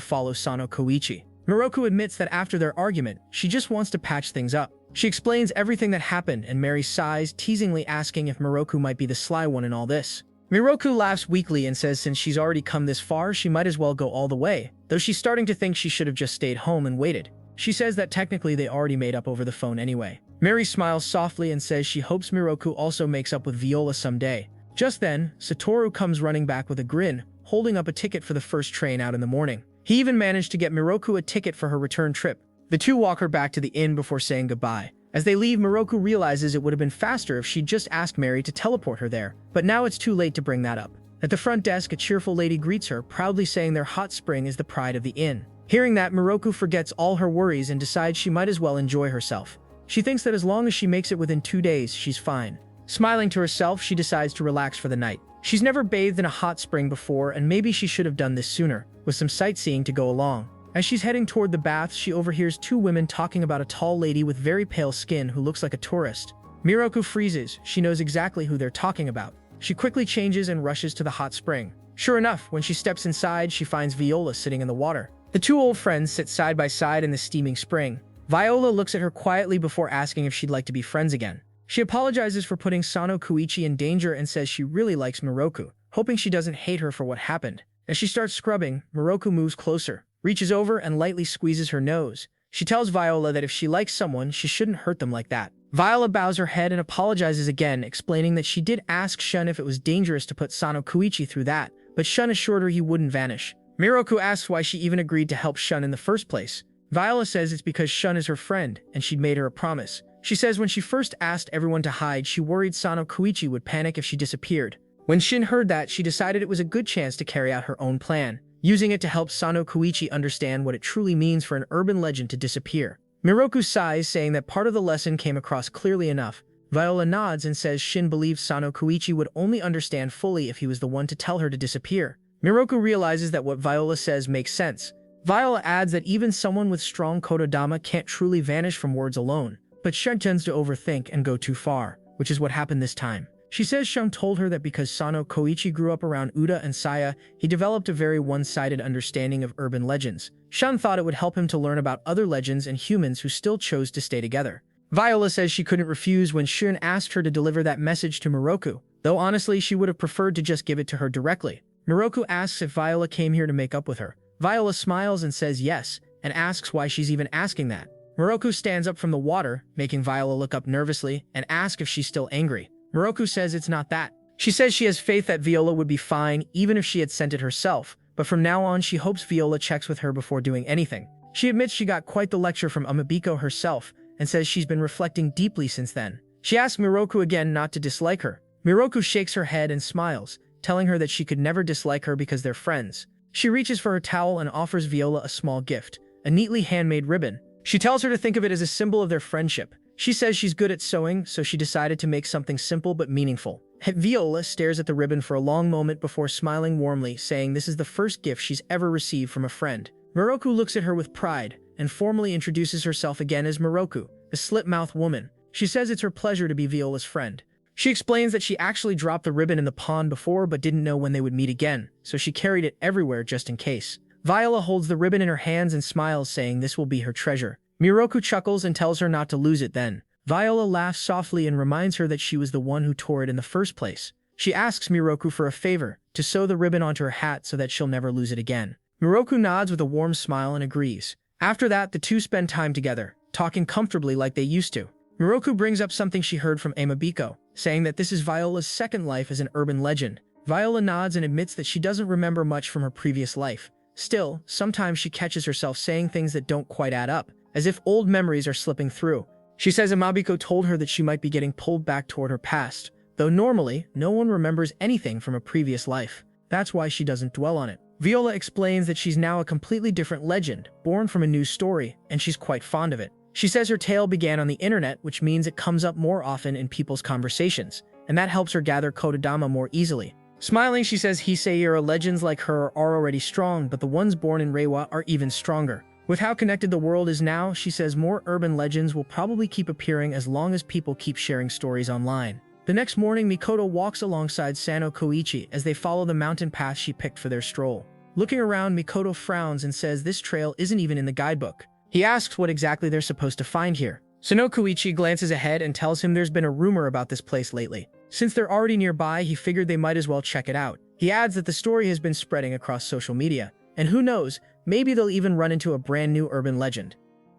follow Sono Kouichi. Miroku admits that after their argument, she just wants to patch things up. She explains everything that happened, and Mary sighs, teasingly asking if Miroku might be the sly one in all this. Miroku laughs weakly and says since she's already come this far, she might as well go all the way, though she's starting to think she should have just stayed home and waited. She says that technically they already made up over the phone anyway. Mary smiles softly and says she hopes Miroku also makes up with Viola someday. Just then, Storu comes running back with a grin, holding up a ticket for the first train out in the morning. He even managed to get Miroku a ticket for her return trip. The two walk her back to the inn before saying goodbye. As they leave, Miroku realizes it would have been faster if she'd just asked Mary to teleport her there, but now it's too late to bring that up. At the front desk, a cheerful lady greets her, proudly saying their hot spring is the pride of the inn. Hearing that, Miroku forgets all her worries and decides she might as well enjoy herself. She thinks that as long as she makes it within 2 days, she's fine. Smiling to herself, she decides to relax for the night. She's never bathed in a hot spring before, and maybe she should have done this sooner, with some sightseeing to go along. As she's heading toward the bath, she overhears two women talking about a tall lady with very pale skin who looks like a tourist. Miroku freezes. She knows exactly who they're talking about. She quickly changes and rushes to the hot spring. Sure enough, when she steps inside, she finds Viola sitting in the water. The two old friends sit side by side in the steaming spring. Viola looks at her quietly before asking if she'd like to be friends again. She apologizes for putting Sono Kouichi in danger and says she really likes Miroku, hoping she doesn't hate her for what happened. As she starts scrubbing, Miroku moves closer, reaches over and lightly squeezes her nose. She tells Viola that if she likes someone, she shouldn't hurt them like that. Viola bows her head and apologizes again, explaining that she did ask Shun if it was dangerous to put Sono Kouichi through that, but Shun assured her he wouldn't vanish. Miroku asks why she even agreed to help Shun in the first place. Viola says it's because Shun is her friend, and she'd made her a promise. She says when she first asked everyone to hide, she worried Sono Kouichi would panic if she disappeared. When Shin heard that, she decided it was a good chance to carry out her own plan, using it to help Sono Kouichi understand what it truly means for an urban legend to disappear. Miroku sighs, saying that part of the lesson came across clearly enough. Viola nods and says Shin believes Sono Kouichi would only understand fully if he was the one to tell her to disappear. Miroku realizes that what Viola says makes sense. Viola adds that even someone with strong kotodama can't truly vanish from words alone, but Shun tends to overthink and go too far, which is what happened this time. She says Shun told her that because Sono Kouichi grew up around Uda and Saya, he developed a very one-sided understanding of urban legends. Shun thought it would help him to learn about other legends and humans who still chose to stay together. Viola says she couldn't refuse when Shun asked her to deliver that message to Miroku, though honestly she would have preferred to just give it to her directly. Miroku asks if Viola came here to make up with her. Viola smiles and says yes, and asks why she's even asking that. Miroku stands up from the water, making Viola look up nervously, and ask if she's still angry. Miroku says it's not that. She says she has faith that Viola would be fine even if she had sent it herself, but from now on she hopes Viola checks with her before doing anything. She admits she got quite the lecture from Amabiko herself, and says she's been reflecting deeply since then. She asks Miroku again not to dislike her. Miroku shakes her head and smiles, telling her that she could never dislike her because they're friends. She reaches for her towel and offers Viola a small gift, a neatly handmade ribbon. She tells her to think of it as a symbol of their friendship. She says she's good at sewing, so she decided to make something simple but meaningful. Viola stares at the ribbon for a long moment before smiling warmly, saying this is the first gift she's ever received from a friend. Miroku looks at her with pride and formally introduces herself again as Miroku, the slit-mouthed woman. She says it's her pleasure to be Viola's friend. She explains that she actually dropped the ribbon in the pond before but didn't know when they would meet again, so she carried it everywhere just in case. Viola holds the ribbon in her hands and smiles, saying this will be her treasure. Miroku chuckles and tells her not to lose it then. Viola laughs softly and reminds her that she was the one who tore it in the first place. She asks Miroku for a favor, to sew the ribbon onto her hat so that she'll never lose it again. Miroku nods with a warm smile and agrees. After that, the two spend time together, talking comfortably like they used to. Miroku brings up something she heard from Amabiko, saying that this is Viola's second life as an urban legend. Viola nods and admits that she doesn't remember much from her previous life. Still, sometimes she catches herself saying things that don't quite add up, as if old memories are slipping through. She says Amabiko told her that she might be getting pulled back toward her past, though normally, no one remembers anything from a previous life. That's why she doesn't dwell on it. Viola explains that she's now a completely different legend, born from a new story, and she's quite fond of it. She says her tale began on the internet, which means it comes up more often in people's conversations, and that helps her gather Kodadama more easily. Smiling, she says Heisei-era legends like her are already strong, but the ones born in Reiwa are even stronger. With how connected the world is now, she says more urban legends will probably keep appearing as long as people keep sharing stories online. The next morning, Makoto walks alongside Sano Kouichi as they follow the mountain path she picked for their stroll. Looking around, Makoto frowns and says this trail isn't even in the guidebook. He asks what exactly they're supposed to find here. Sano Kouichi glances ahead and tells him there's been a rumor about this place lately. Since they're already nearby, he figured they might as well check it out. He adds that the story has been spreading across social media, and who knows, maybe they'll even run into a brand new urban legend.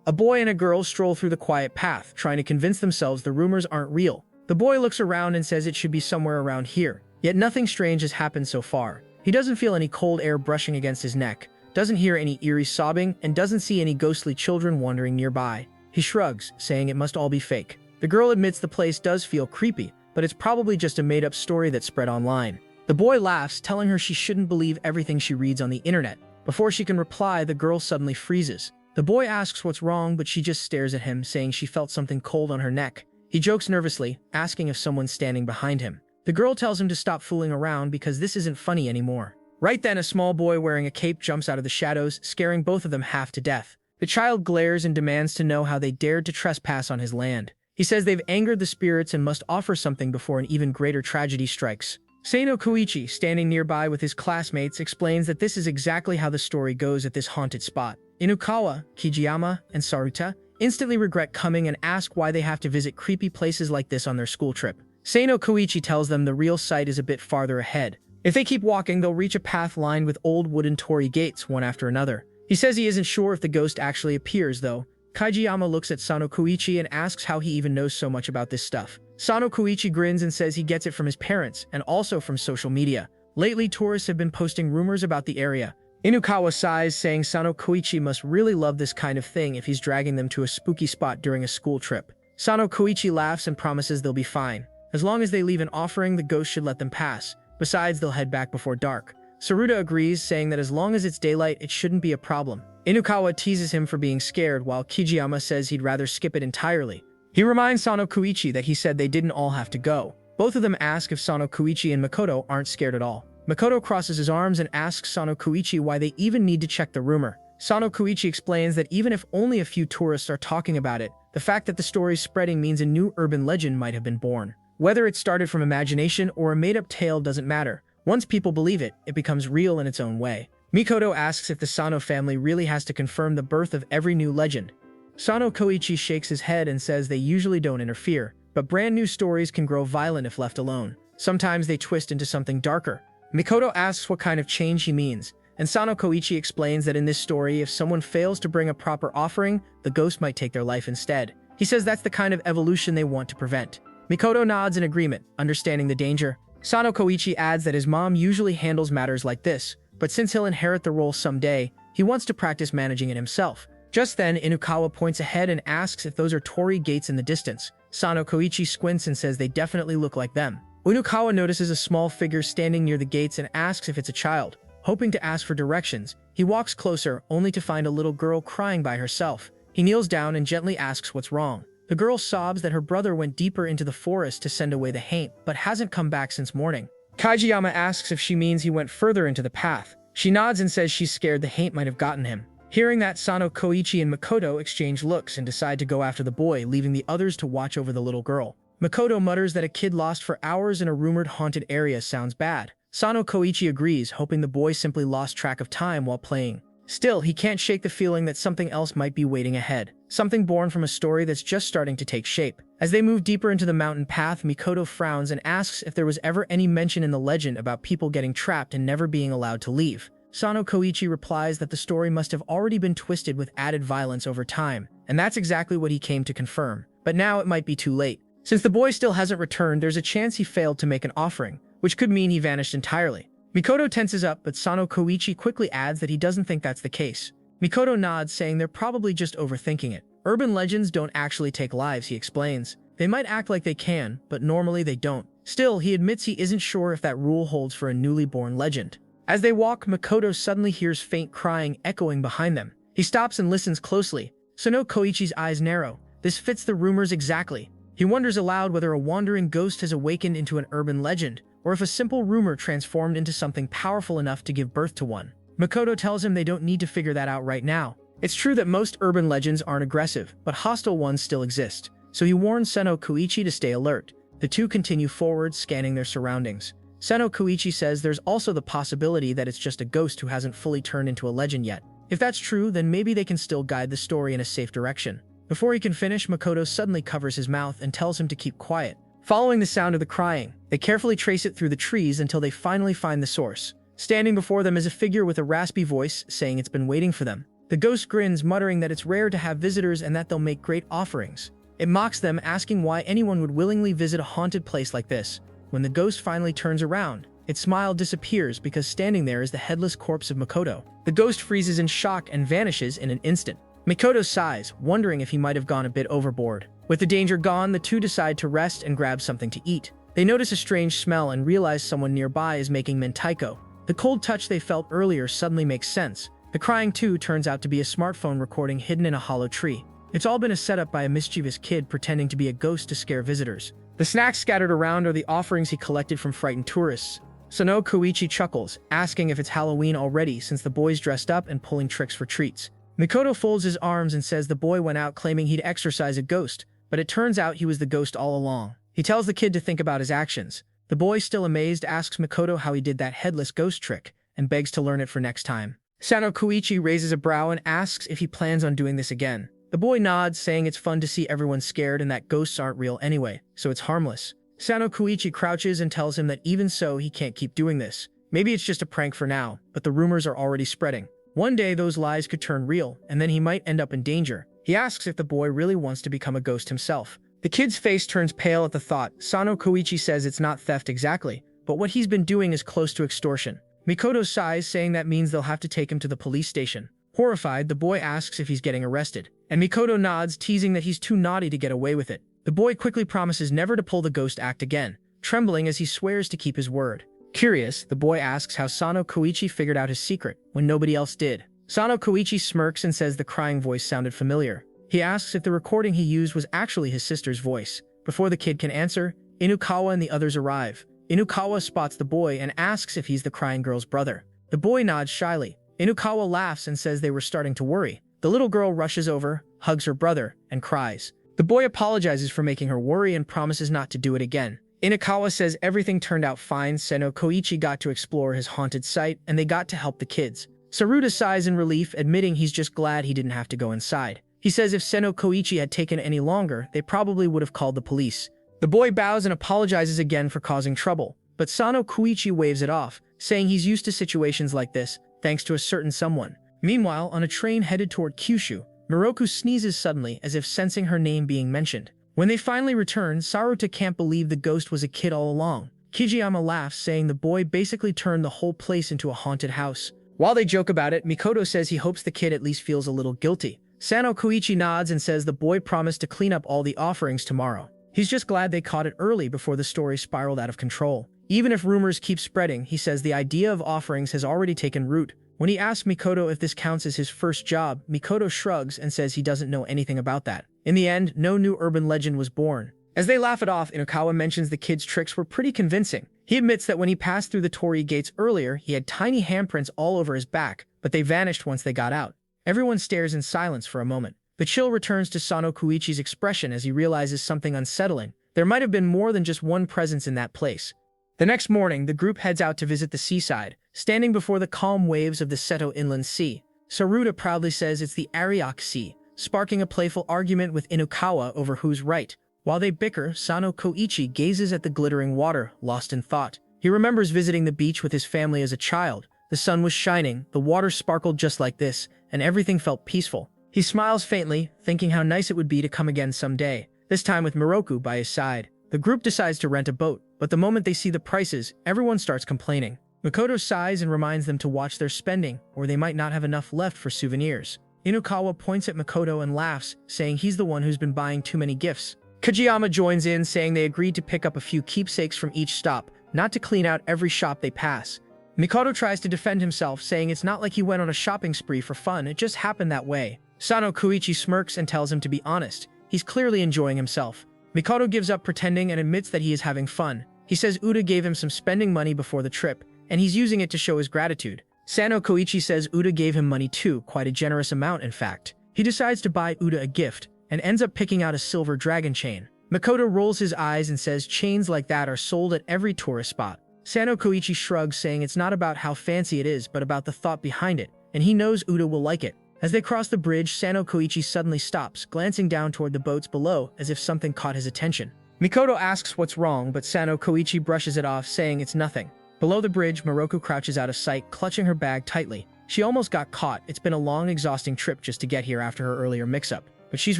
A boy and a girl stroll through the quiet path, trying to convince themselves the rumors aren't real. The boy looks around and says it should be somewhere around here, yet nothing strange has happened so far. He doesn't feel any cold air brushing against his neck, doesn't hear any eerie sobbing, and doesn't see any ghostly children wandering nearby. He shrugs, saying it must all be fake. The girl admits the place does feel creepy, but it's probably just a made-up story that spread online. The boy laughs, telling her she shouldn't believe everything she reads on the internet. Before she can reply, the girl suddenly freezes. The boy asks what's wrong, but she just stares at him, saying she felt something cold on her neck. He jokes nervously, asking if someone's standing behind him. The girl tells him to stop fooling around because this isn't funny anymore. Right then, a small boy wearing a cape jumps out of the shadows, scaring both of them half to death. The child glares and demands to know how they dared to trespass on his land. He says they've angered the spirits and must offer something before an even greater tragedy strikes. Sano Kouichi, standing nearby with his classmates, explains that this is exactly how the story goes at this haunted spot. Inukawa, Kijiyama, and Saruta instantly regret coming and ask why they have to visit creepy places like this on their school trip. Sano Kouichi tells them the real site is a bit farther ahead. If they keep walking, they'll reach a path lined with old wooden torii gates, one after another. He says he isn't sure if the ghost actually appears, though. Kijiyama looks at Sano Kouichi and asks how he even knows so much about this stuff. Sano Kouichi grins and says he gets it from his parents, and also from social media. Lately, tourists have been posting rumors about the area. Inukawa sighs, saying Sano Kouichi must really love this kind of thing if he's dragging them to a spooky spot during a school trip. Sano Kouichi laughs and promises they'll be fine. As long as they leave an offering, the ghost should let them pass. Besides, they'll head back before dark. Saruta agrees, saying that as long as it's daylight, it shouldn't be a problem. Inukawa teases him for being scared, while Kijiyama says he'd rather skip it entirely. He reminds Sano Kouichi that he said they didn't all have to go. Both of them ask if Sano Kouichi and Makoto aren't scared at all. Makoto crosses his arms and asks Sano Kouichi why they even need to check the rumor. Sano Kouichi explains that even if only a few tourists are talking about it, the fact that the story's spreading means a new urban legend might have been born. Whether it started from imagination or a made-up tale doesn't matter. Once people believe it, it becomes real in its own way. Makoto asks if the Sano family really has to confirm the birth of every new legend. Sano Kouichi shakes his head and says they usually don't interfere, but brand new stories can grow violent if left alone. Sometimes they twist into something darker. Makoto asks what kind of change he means, and Sano Kouichi explains that in this story, if someone fails to bring a proper offering, the ghost might take their life instead. He says that's the kind of evolution they want to prevent. Makoto nods in agreement, understanding the danger. Sano Kouichi adds that his mom usually handles matters like this, but since he'll inherit the role someday, he wants to practice managing it himself. Just then, Inukawa points ahead and asks if those are torii gates in the distance. Sano Kouichi squints and says they definitely look like them. Inukawa notices a small figure standing near the gates and asks if it's a child. Hoping to ask for directions, he walks closer, only to find a little girl crying by herself. He kneels down and gently asks what's wrong. The girl sobs that her brother went deeper into the forest to send away the haint, but hasn't come back since morning. Kijiyama asks if she means he went further into the path. She nods and says she's scared the haint might have gotten him. Hearing that, Sano Kouichi and Makoto exchange looks and decide to go after the boy, leaving the others to watch over the little girl. Makoto mutters that a kid lost for hours in a rumored haunted area sounds bad. Sano Kouichi agrees, hoping the boy simply lost track of time while playing. Still, he can't shake the feeling that something else might be waiting ahead, something born from a story that's just starting to take shape. As they move deeper into the mountain path, Makoto frowns and asks if there was ever any mention in the legend about people getting trapped and never being allowed to leave. Sono Kouichi replies that the story must have already been twisted with added violence over time, and that's exactly what he came to confirm. But now it might be too late. Since the boy still hasn't returned, there's a chance he failed to make an offering, which could mean he vanished entirely. Mikoto tenses up, but Sono Kouichi quickly adds that he doesn't think that's the case. Mikoto nods, saying they're probably just overthinking it. Urban legends don't actually take lives, he explains. They might act like they can, but normally they don't. Still, he admits he isn't sure if that rule holds for a newly born legend. As they walk, Makoto suddenly hears faint crying echoing behind them. He stops and listens closely. Sono Koichi's eyes narrow. This fits the rumors exactly. He wonders aloud whether a wandering ghost has awakened into an urban legend, or if a simple rumor transformed into something powerful enough to give birth to one. Makoto tells him they don't need to figure that out right now. It's true that most urban legends aren't aggressive, but hostile ones still exist, so he warns Sono Kouichi to stay alert. The two continue forward, scanning their surroundings. Sono Kouichi says there's also the possibility that it's just a ghost who hasn't fully turned into a legend yet. If that's true, then maybe they can still guide the story in a safe direction. Before he can finish, Makoto suddenly covers his mouth and tells him to keep quiet. Following the sound of the crying, they carefully trace it through the trees until they finally find the source. Standing before them is a figure with a raspy voice, saying it's been waiting for them. The ghost grins, muttering that it's rare to have visitors and that they'll make great offerings. It mocks them, asking why anyone would willingly visit a haunted place like this. When the ghost finally turns around, its smile disappears because standing there is the headless corpse of Makoto. The ghost freezes in shock and vanishes in an instant. Makoto sighs, wondering if he might have gone a bit overboard. With the danger gone, the two decide to rest and grab something to eat. They notice a strange smell and realize someone nearby is making mentaiko. The cold touch they felt earlier suddenly makes sense. The crying too turns out to be a smartphone recording hidden in a hollow tree. It's all been a setup by a mischievous kid pretending to be a ghost to scare visitors. The snacks scattered around are the offerings he collected from frightened tourists. Sono Kouichi chuckles, asking if it's Halloween already since the boy's dressed up and pulling tricks for treats. Makoto folds his arms and says the boy went out claiming he'd exorcise a ghost, but it turns out he was the ghost all along. He tells the kid to think about his actions. The boy, still amazed, asks Makoto how he did that headless ghost trick, and begs to learn it for next time. Sono Kouichi raises a brow and asks if he plans on doing this again. The boy nods, saying it's fun to see everyone scared and that ghosts aren't real anyway, so it's harmless. Sono Kouichi crouches and tells him that even so, he can't keep doing this. Maybe it's just a prank for now, but the rumors are already spreading. One day those lies could turn real, and then he might end up in danger. He asks if the boy really wants to become a ghost himself. The kid's face turns pale at the thought. Sono Kouichi says it's not theft exactly, but what he's been doing is close to extortion. Makoto sighs, saying that means they'll have to take him to the police station. Horrified, the boy asks if he's getting arrested, and Makoto nods, teasing that he's too naughty to get away with it. The boy quickly promises never to pull the ghost act again, trembling as he swears to keep his word. Curious, the boy asks how Sono Kouichi figured out his secret when nobody else did. Sono Kouichi smirks and says the crying voice sounded familiar. He asks if the recording he used was actually his sister's voice. Before the kid can answer, Inukawa and the others arrive. Inukawa spots the boy and asks if he's the crying girl's brother. The boy nods shyly. Inukawa laughs and says they were starting to worry. The little girl rushes over, hugs her brother, and cries. The boy apologizes for making her worry and promises not to do it again. Inukawa says everything turned out fine. Sono Kouichi got to explore his haunted site, and they got to help the kids. Saruta sighs in relief, admitting he's just glad he didn't have to go inside. He says if Sono Kouichi had taken any longer, they probably would have called the police. The boy bows and apologizes again for causing trouble, but Sono Kouichi waves it off, saying he's used to situations like this, thanks to a certain someone. Meanwhile, on a train headed toward Kyushu, Miroku sneezes suddenly as if sensing her name being mentioned. When they finally return, Saruta can't believe the ghost was a kid all along. Kijiyama laughs, saying the boy basically turned the whole place into a haunted house. While they joke about it, Makoto says he hopes the kid at least feels a little guilty. Sono Kouichi nods and says the boy promised to clean up all the offerings tomorrow. He's just glad they caught it early before the story spiraled out of control. Even if rumors keep spreading, he says the idea of offerings has already taken root. When he asks Makoto if this counts as his first job, Makoto shrugs and says he doesn't know anything about that. In the end, no new urban legend was born. As they laugh it off, Inukawa mentions the kid's tricks were pretty convincing. He admits that when he passed through the torii gates earlier, he had tiny handprints all over his back, but they vanished once they got out. Everyone stares in silence for a moment. The chill returns to Sono Kouichi's expression as he realizes something unsettling. There might have been more than just one presence in that place. The next morning, the group heads out to visit the seaside, standing before the calm waves of the Seto Inland Sea. Saruta proudly says it's the Ariake, sparking a playful argument with Inukawa over who's right. While they bicker, Kouichi gazes at the glittering water, lost in thought. He remembers visiting the beach with his family as a child. The sun was shining, the water sparkled just like this, and everything felt peaceful. He smiles faintly, thinking how nice it would be to come again someday, this time with Miroku by his side. The group decides to rent a boat, but the moment they see the prices, everyone starts complaining. Makoto sighs and reminds them to watch their spending, or they might not have enough left for souvenirs. Inukawa points at Makoto and laughs, saying he's the one who's been buying too many gifts. Kajiyama joins in, saying they agreed to pick up a few keepsakes from each stop, not to clean out every shop they pass. Makoto tries to defend himself, saying it's not like he went on a shopping spree for fun, it just happened that way. Kouichi smirks and tells him to be honest. He's clearly enjoying himself. Makoto gives up pretending and admits that he is having fun. He says Uda gave him some spending money before the trip, and he's using it to show his gratitude. Kouichi says Uda gave him money too, quite a generous amount in fact. He decides to buy Uda a gift, and ends up picking out a silver dragon chain. Makoto rolls his eyes and says chains like that are sold at every tourist spot. Kouichi shrugs, saying it's not about how fancy it is, but about the thought behind it, and he knows Uda will like it. As they cross the bridge, Kouichi suddenly stops, glancing down toward the boats below as if something caught his attention. Makoto asks what's wrong, but Kouichi brushes it off, saying it's nothing. Below the bridge, Miroku crouches out of sight, clutching her bag tightly. She almost got caught. It's been a long, exhausting trip just to get here after her earlier mix-up, but she's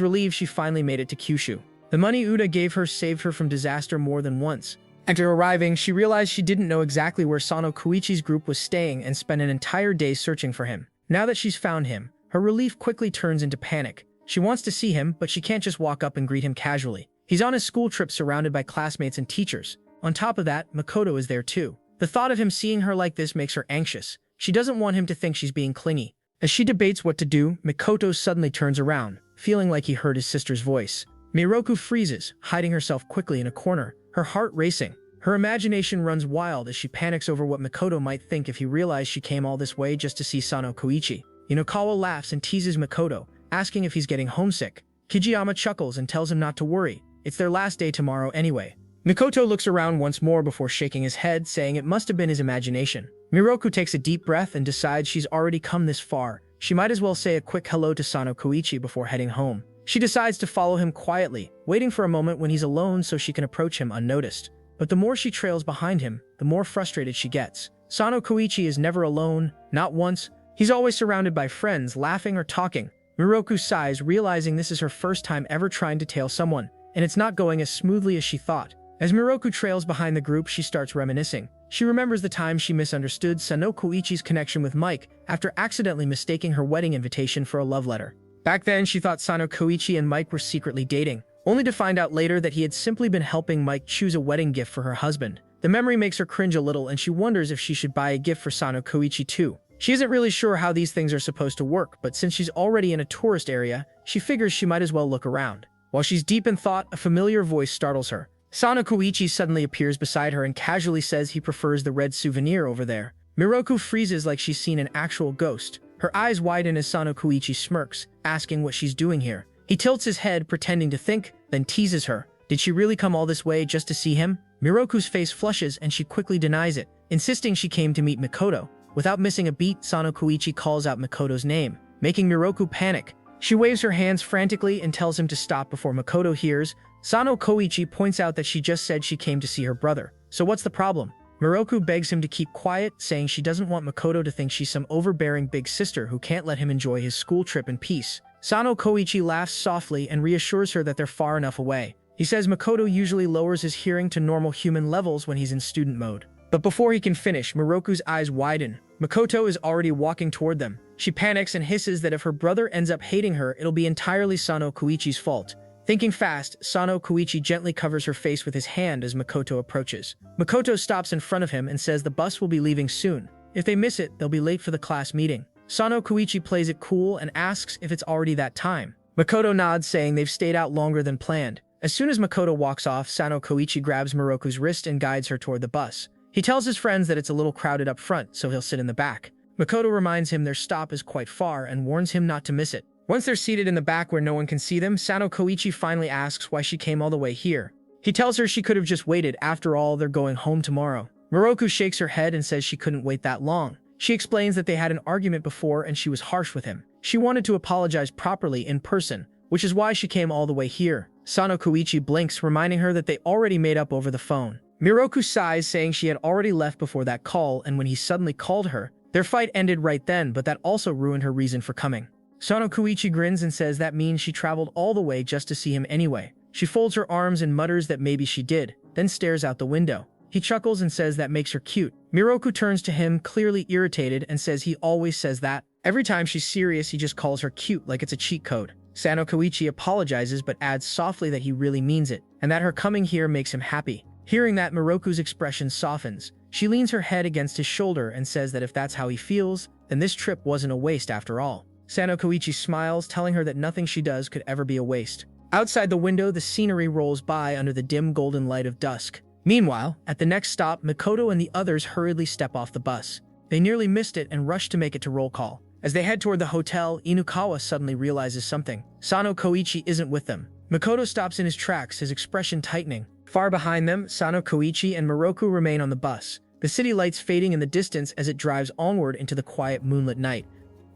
relieved she finally made it to Kyushu. The money Uda gave her saved her from disaster more than once. After arriving, she realized she didn't know exactly where Kouichi's group was staying and spent an entire day searching for him. Now that she's found him, her relief quickly turns into panic. She wants to see him, but she can't just walk up and greet him casually. He's on his school trip surrounded by classmates and teachers. On top of that, Makoto is there too. The thought of him seeing her like this makes her anxious. She doesn't want him to think she's being clingy. As she debates what to do, Makoto suddenly turns around, feeling like he heard his sister's voice. Miroku freezes, hiding herself quickly in a corner, her heart racing. Her imagination runs wild as she panics over what Makoto might think if he realized she came all this way just to see Kouichi. Inukawa laughs and teases Makoto, asking if he's getting homesick. Kijiyama chuckles and tells him not to worry. It's their last day tomorrow anyway. Makoto looks around once more before shaking his head, saying it must have been his imagination. Miroku takes a deep breath and decides she's already come this far. She might as well say a quick hello to Kouichi before heading home. She decides to follow him quietly, waiting for a moment when he's alone so she can approach him unnoticed. But the more she trails behind him, the more frustrated she gets. Kouichi is never alone, not once. He's always surrounded by friends, laughing or talking. Miroku sighs, realizing this is her first time ever trying to tail someone, and it's not going as smoothly as she thought. As Miroku trails behind the group, she starts reminiscing. She remembers the time she misunderstood Kouichi's connection with Mike after accidentally mistaking her wedding invitation for a love letter. Back then, she thought Kouichi and Mike were secretly dating, only to find out later that he had simply been helping Mike choose a wedding gift for her husband. The memory makes her cringe a little, and she wonders if she should buy a gift for Kouichi too. She isn't really sure how these things are supposed to work, but since she's already in a tourist area, she figures she might as well look around. While she's deep in thought, a familiar voice startles her. Kouichi suddenly appears beside her and casually says he prefers the red souvenir over there. Miroku freezes like she's seen an actual ghost. Her eyes widen as Kouichi smirks, asking what she's doing here. He tilts his head, pretending to think, then teases her. Did she really come all this way just to see him? Miroku's face flushes and she quickly denies it, insisting she came to meet Makoto. Without missing a beat, Kouichi calls out Makoto's name, making Miroku panic. She waves her hands frantically and tells him to stop before Makoto hears. Kouichi points out that she just said she came to see her brother. So what's the problem? Miroku begs him to keep quiet, saying she doesn't want Makoto to think she's some overbearing big sister who can't let him enjoy his school trip in peace. Kouichi laughs softly and reassures her that they're far enough away. He says Makoto usually lowers his hearing to normal human levels when he's in student mode. But before he can finish, Miroku's eyes widen. Makoto is already walking toward them. She panics and hisses that if her brother ends up hating her, it'll be entirely Kouichi's fault. Thinking fast, Kouichi gently covers her face with his hand as Makoto approaches. Makoto stops in front of him and says the bus will be leaving soon. If they miss it, they'll be late for the class meeting. Kouichi plays it cool and asks if it's already that time. Makoto nods, saying they've stayed out longer than planned. As soon as Makoto walks off, Kouichi grabs Miroku's wrist and guides her toward the bus. He tells his friends that it's a little crowded up front, so he'll sit in the back. Makoto reminds him their stop is quite far and warns him not to miss it. Once they're seated in the back where no one can see them, Kouichi finally asks why she came all the way here. He tells her she could have just waited, after all, they're going home tomorrow. Miroku shakes her head and says she couldn't wait that long. She explains that they had an argument before and she was harsh with him. She wanted to apologize properly in person, which is why she came all the way here. Sono Kouichi blinks, reminding her that they already made up over the phone. Miroku sighs, saying she had already left before that call, and when he suddenly called her, their fight ended right then, but that also ruined her reason for coming. Sono Kouichi grins and says that means she traveled all the way just to see him anyway. She folds her arms and mutters that maybe she did, then stares out the window. He chuckles and says that makes her cute. Miroku turns to him, clearly irritated, and says he always says that. Every time she's serious, he just calls her cute like it's a cheat code. Sono Kouichi apologizes but adds softly that he really means it, and that her coming here makes him happy. Hearing that, Miroku's expression softens. She leans her head against his shoulder and says that if that's how he feels, then this trip wasn't a waste after all. Sono Kouichi smiles, telling her that nothing she does could ever be a waste. Outside the window, the scenery rolls by under the dim golden light of dusk. Meanwhile, at the next stop, Makoto and the others hurriedly step off the bus. They nearly missed it and rush to make it to roll call. As they head toward the hotel, Inukawa suddenly realizes something. Sono Kouichi isn't with them. Makoto stops in his tracks, his expression tightening. Far behind them, Sono Kouichi and Miroku remain on the bus, the city lights fading in the distance as it drives onward into the quiet moonlit night.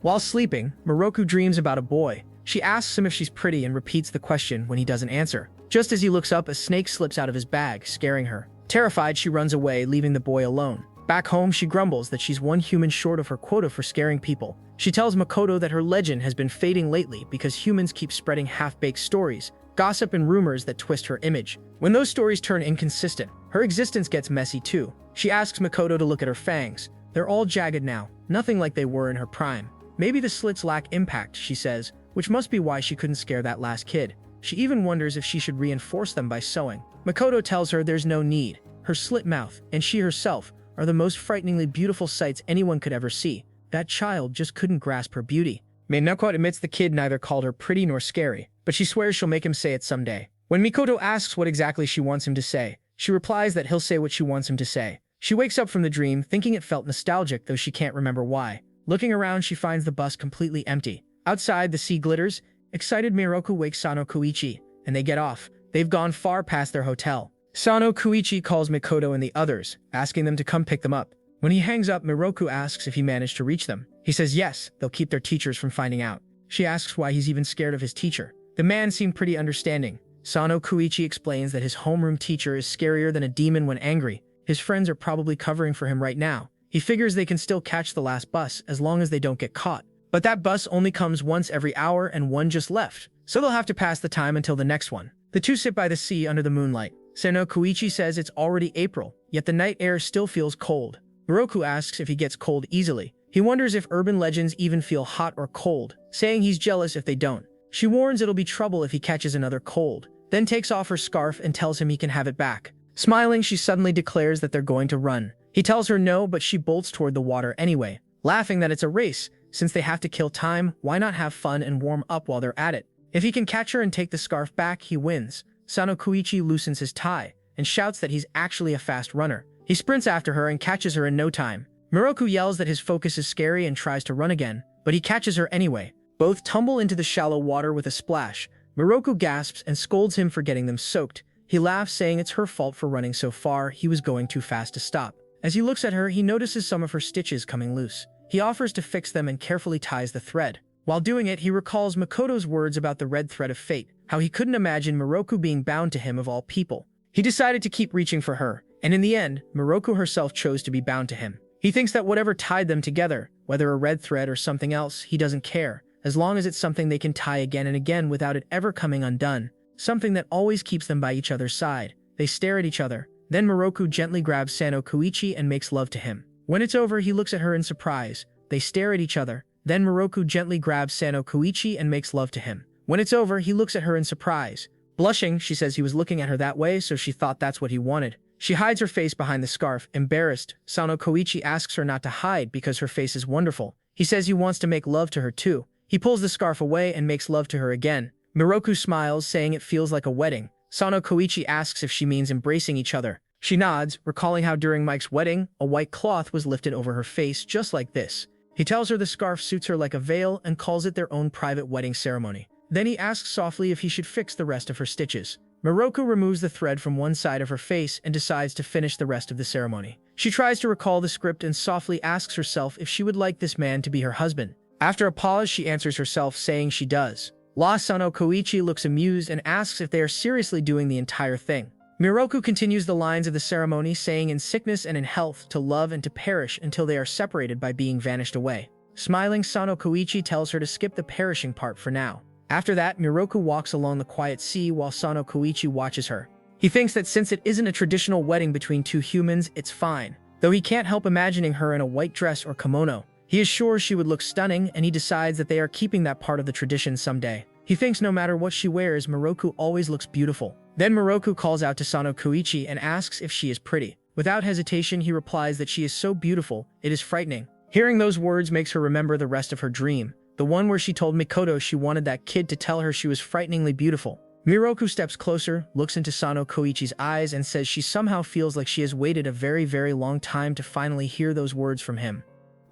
While sleeping, Miroku dreams about a boy. She asks him if she's pretty and repeats the question when he doesn't answer. Just as he looks up, a snake slips out of his bag, scaring her. Terrified, she runs away, leaving the boy alone. Back home, she grumbles that she's one human short of her quota for scaring people. She tells Makoto that her legend has been fading lately because humans keep spreading half-baked stories, gossip and rumors that twist her image. When those stories turn inconsistent, her existence gets messy too. She asks Makoto to look at her fangs. They're all jagged now, nothing like they were in her prime. Maybe the slits lack impact, she says, which must be why she couldn't scare that last kid. She even wonders if she should reinforce them by sewing. Makoto tells her there's no need. Her slit mouth, and she herself, are the most frighteningly beautiful sights anyone could ever see. That child just couldn't grasp her beauty. Manhwa admits the kid neither called her pretty nor scary, but she swears she'll make him say it someday. When Makoto asks what exactly she wants him to say, she replies that he'll say what she wants him to say. She wakes up from the dream, thinking it felt nostalgic, though she can't remember why. Looking around, she finds the bus completely empty. Outside, the sea glitters. Excited, Miroku wakes Sono Kouichi, and they get off. They've gone far past their hotel. Sono Kouichi calls Makoto and the others, asking them to come pick them up. When he hangs up, Miroku asks if he managed to reach them. He says yes, they'll keep their teachers from finding out. She asks why he's even scared of his teacher. The man seemed pretty understanding. Sono Kouichi explains that his homeroom teacher is scarier than a demon when angry. His friends are probably covering for him right now. He figures they can still catch the last bus as long as they don't get caught. But that bus only comes once every hour and one just left, so they'll have to pass the time until the next one. The two sit by the sea under the moonlight. Sono Kouichi says it's already April, yet the night air still feels cold. Miroku asks if he gets cold easily. He wonders if urban legends even feel hot or cold, saying he's jealous if they don't. She warns it'll be trouble if he catches another cold, then takes off her scarf and tells him he can have it back. Smiling, she suddenly declares that they're going to run. He tells her no, but she bolts toward the water anyway, laughing that it's a race. Since they have to kill time, why not have fun and warm up while they're at it? If he can catch her and take the scarf back, he wins. Sono Kouichi loosens his tie and shouts that he's actually a fast runner. He sprints after her and catches her in no time. Miroku yells that his focus is scary and tries to run again, but he catches her anyway. Both tumble into the shallow water with a splash. Miroku gasps and scolds him for getting them soaked. He laughs, saying it's her fault for running so far, he was going too fast to stop. As he looks at her, he notices some of her stitches coming loose. He offers to fix them and carefully ties the thread. While doing it, he recalls Makoto's words about the red thread of fate, how he couldn't imagine Miroku being bound to him of all people. He decided to keep reaching for her, and in the end, Miroku herself chose to be bound to him. He thinks that whatever tied them together, whether a red thread or something else, he doesn't care, as long as it's something they can tie again and again without it ever coming undone, something that always keeps them by each other's side. They stare at each other. Then Miroku gently grabs Sono Kouichi and makes love to him. When it's over, he looks at her in surprise. They stare at each other. Then Miroku gently grabs Sono Kouichi and makes love to him. When it's over, he looks at her in surprise. Blushing, she says he was looking at her that way, so she thought that's what he wanted. She hides her face behind the scarf, embarrassed. Sono Kouichi asks her not to hide because her face is wonderful. He says he wants to make love to her too. He pulls the scarf away and makes love to her again. Miroku smiles, saying it feels like a wedding. Sono Kouichi asks if she means embracing each other. She nods, recalling how during Mike's wedding, a white cloth was lifted over her face just like this. He tells her the scarf suits her like a veil and calls it their own private wedding ceremony. Then he asks softly if he should fix the rest of her stitches. Miroku removes the thread from one side of her face and decides to finish the rest of the ceremony. She tries to recall the script and softly asks herself if she would like this man to be her husband. After a pause, she answers herself, saying she does. Sono Kouichi looks amused and asks if they are seriously doing the entire thing. Miroku continues the lines of the ceremony, saying in sickness and in health, to love and to perish until they are separated by being vanished away. Smiling, Sono Kouichi tells her to skip the perishing part for now. After that, Miroku walks along the quiet sea while Sono Kouichi watches her. He thinks that since it isn't a traditional wedding between two humans, it's fine. Though he can't help imagining her in a white dress or kimono. He is sure she would look stunning, and he decides that they are keeping that part of the tradition someday. He thinks no matter what she wears, Miroku always looks beautiful. Then Miroku calls out to Sono Kouichi and asks if she is pretty. Without hesitation, he replies that she is so beautiful, it is frightening. Hearing those words makes her remember the rest of her dream, the one where she told Makoto she wanted that kid to tell her she was frighteningly beautiful. Miroku steps closer, looks into Sono Kouichi's eyes, and says she somehow feels like she has waited a very, very long time to finally hear those words from him.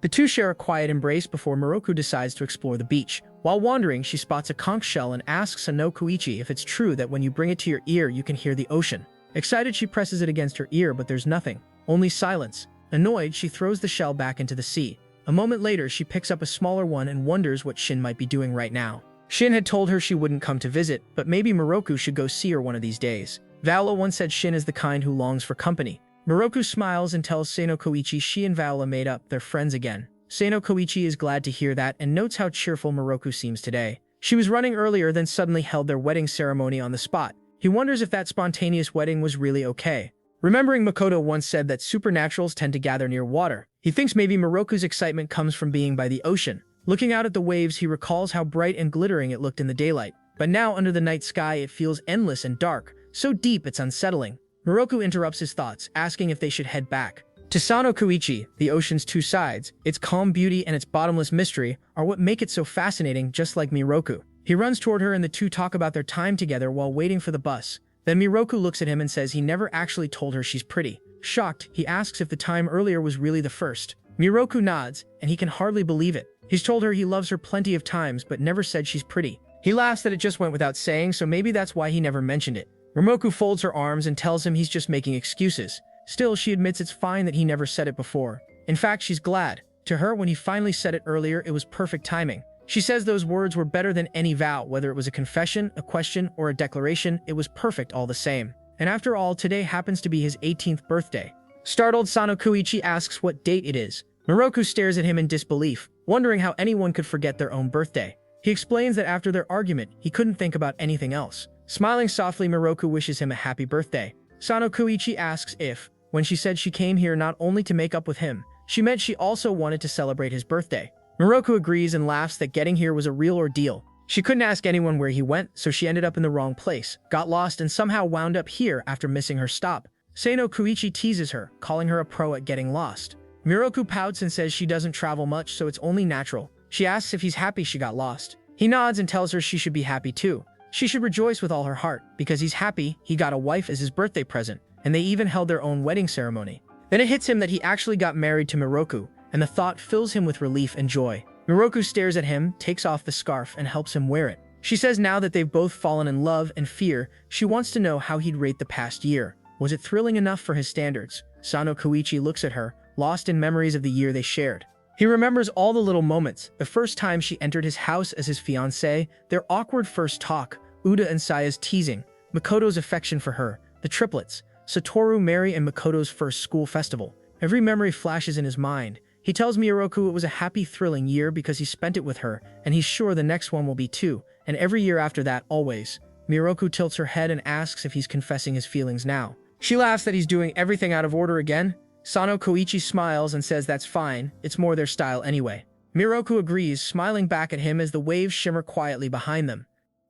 The two share a quiet embrace before Miroku decides to explore the beach. While wandering, she spots a conch shell and asks Sono Kouichi if it's true that when you bring it to your ear, you can hear the ocean. Excited, she presses it against her ear, but there's nothing, only silence. Annoyed, she throws the shell back into the sea. A moment later, she picks up a smaller one and wonders what Shin might be doing right now. Shin had told her she wouldn't come to visit, but maybe Miroku should go see her one of these days. Yahello once said Shin is the kind who longs for company. Miroku smiles and tells Sono Kouichi she and Yahello made up, they're friends again. Sono Kouichi is glad to hear that and notes how cheerful Miroku seems today. She was running earlier, then suddenly held their wedding ceremony on the spot. He wonders if that spontaneous wedding was really okay. Remembering Makoto once said that supernaturals tend to gather near water, he thinks maybe Miroku's excitement comes from being by the ocean. Looking out at the waves, he recalls how bright and glittering it looked in the daylight. But now under the night sky, it feels endless and dark, so deep it's unsettling. Miroku interrupts his thoughts, asking if they should head back. To Sono Kouichi, the ocean's two sides, its calm beauty and its bottomless mystery, are what make it so fascinating, just like Miroku. He runs toward her and the two talk about their time together while waiting for the bus. Then Miroku looks at him and says he never actually told her she's pretty. Shocked, he asks if the time earlier was really the first. Miroku nods, and he can hardly believe it. He's told her he loves her plenty of times but never said she's pretty. He laughs that it just went without saying, so maybe that's why he never mentioned it. Miroku folds her arms and tells him he's just making excuses. Still, she admits it's fine that he never said it before. In fact, she's glad. To her, when he finally said it earlier, it was perfect timing. She says those words were better than any vow, whether it was a confession, a question, or a declaration, it was perfect all the same. And after all, today happens to be his 18th birthday. Startled, Sono Kouichi asks what date it is. Miroku stares at him in disbelief, wondering how anyone could forget their own birthday. He explains that after their argument, he couldn't think about anything else. Smiling softly, Miroku wishes him a happy birthday. Sono Kouichi asks if, when she said she came here not only to make up with him, she meant she also wanted to celebrate his birthday. Miroku agrees and laughs that getting here was a real ordeal. She couldn't ask anyone where he went, so she ended up in the wrong place, got lost, and somehow wound up here after missing her stop. Sono Kouichi teases her, calling her a pro at getting lost. Miroku pouts and says she doesn't travel much, so it's only natural. She asks if he's happy she got lost. He nods and tells her she should be happy too. She should rejoice with all her heart, because he's happy he got a wife as his birthday present, and they even held their own wedding ceremony. Then it hits him that he actually got married to Miroku, and the thought fills him with relief and joy. Miroku stares at him, takes off the scarf, and helps him wear it. She says now that they've both fallen in love and fear, she wants to know how he'd rate the past year. Was it thrilling enough for his standards? Sono Kouichi looks at her, lost in memories of the year they shared. He remembers all the little moments, the first time she entered his house as his fiancée, their awkward first talk, Uda and Saya's teasing, Makoto's affection for her, the triplets, Storu, Mary, and Makoto's first school festival. Every memory flashes in his mind. He tells Miroku it was a happy, thrilling year because he spent it with her, and he's sure the next one will be too, and every year after that, always. Miroku tilts her head and asks if he's confessing his feelings now. She laughs that he's doing everything out of order again. Sono Kouichi smiles and says that's fine, it's more their style anyway. Miroku agrees, smiling back at him as the waves shimmer quietly behind them.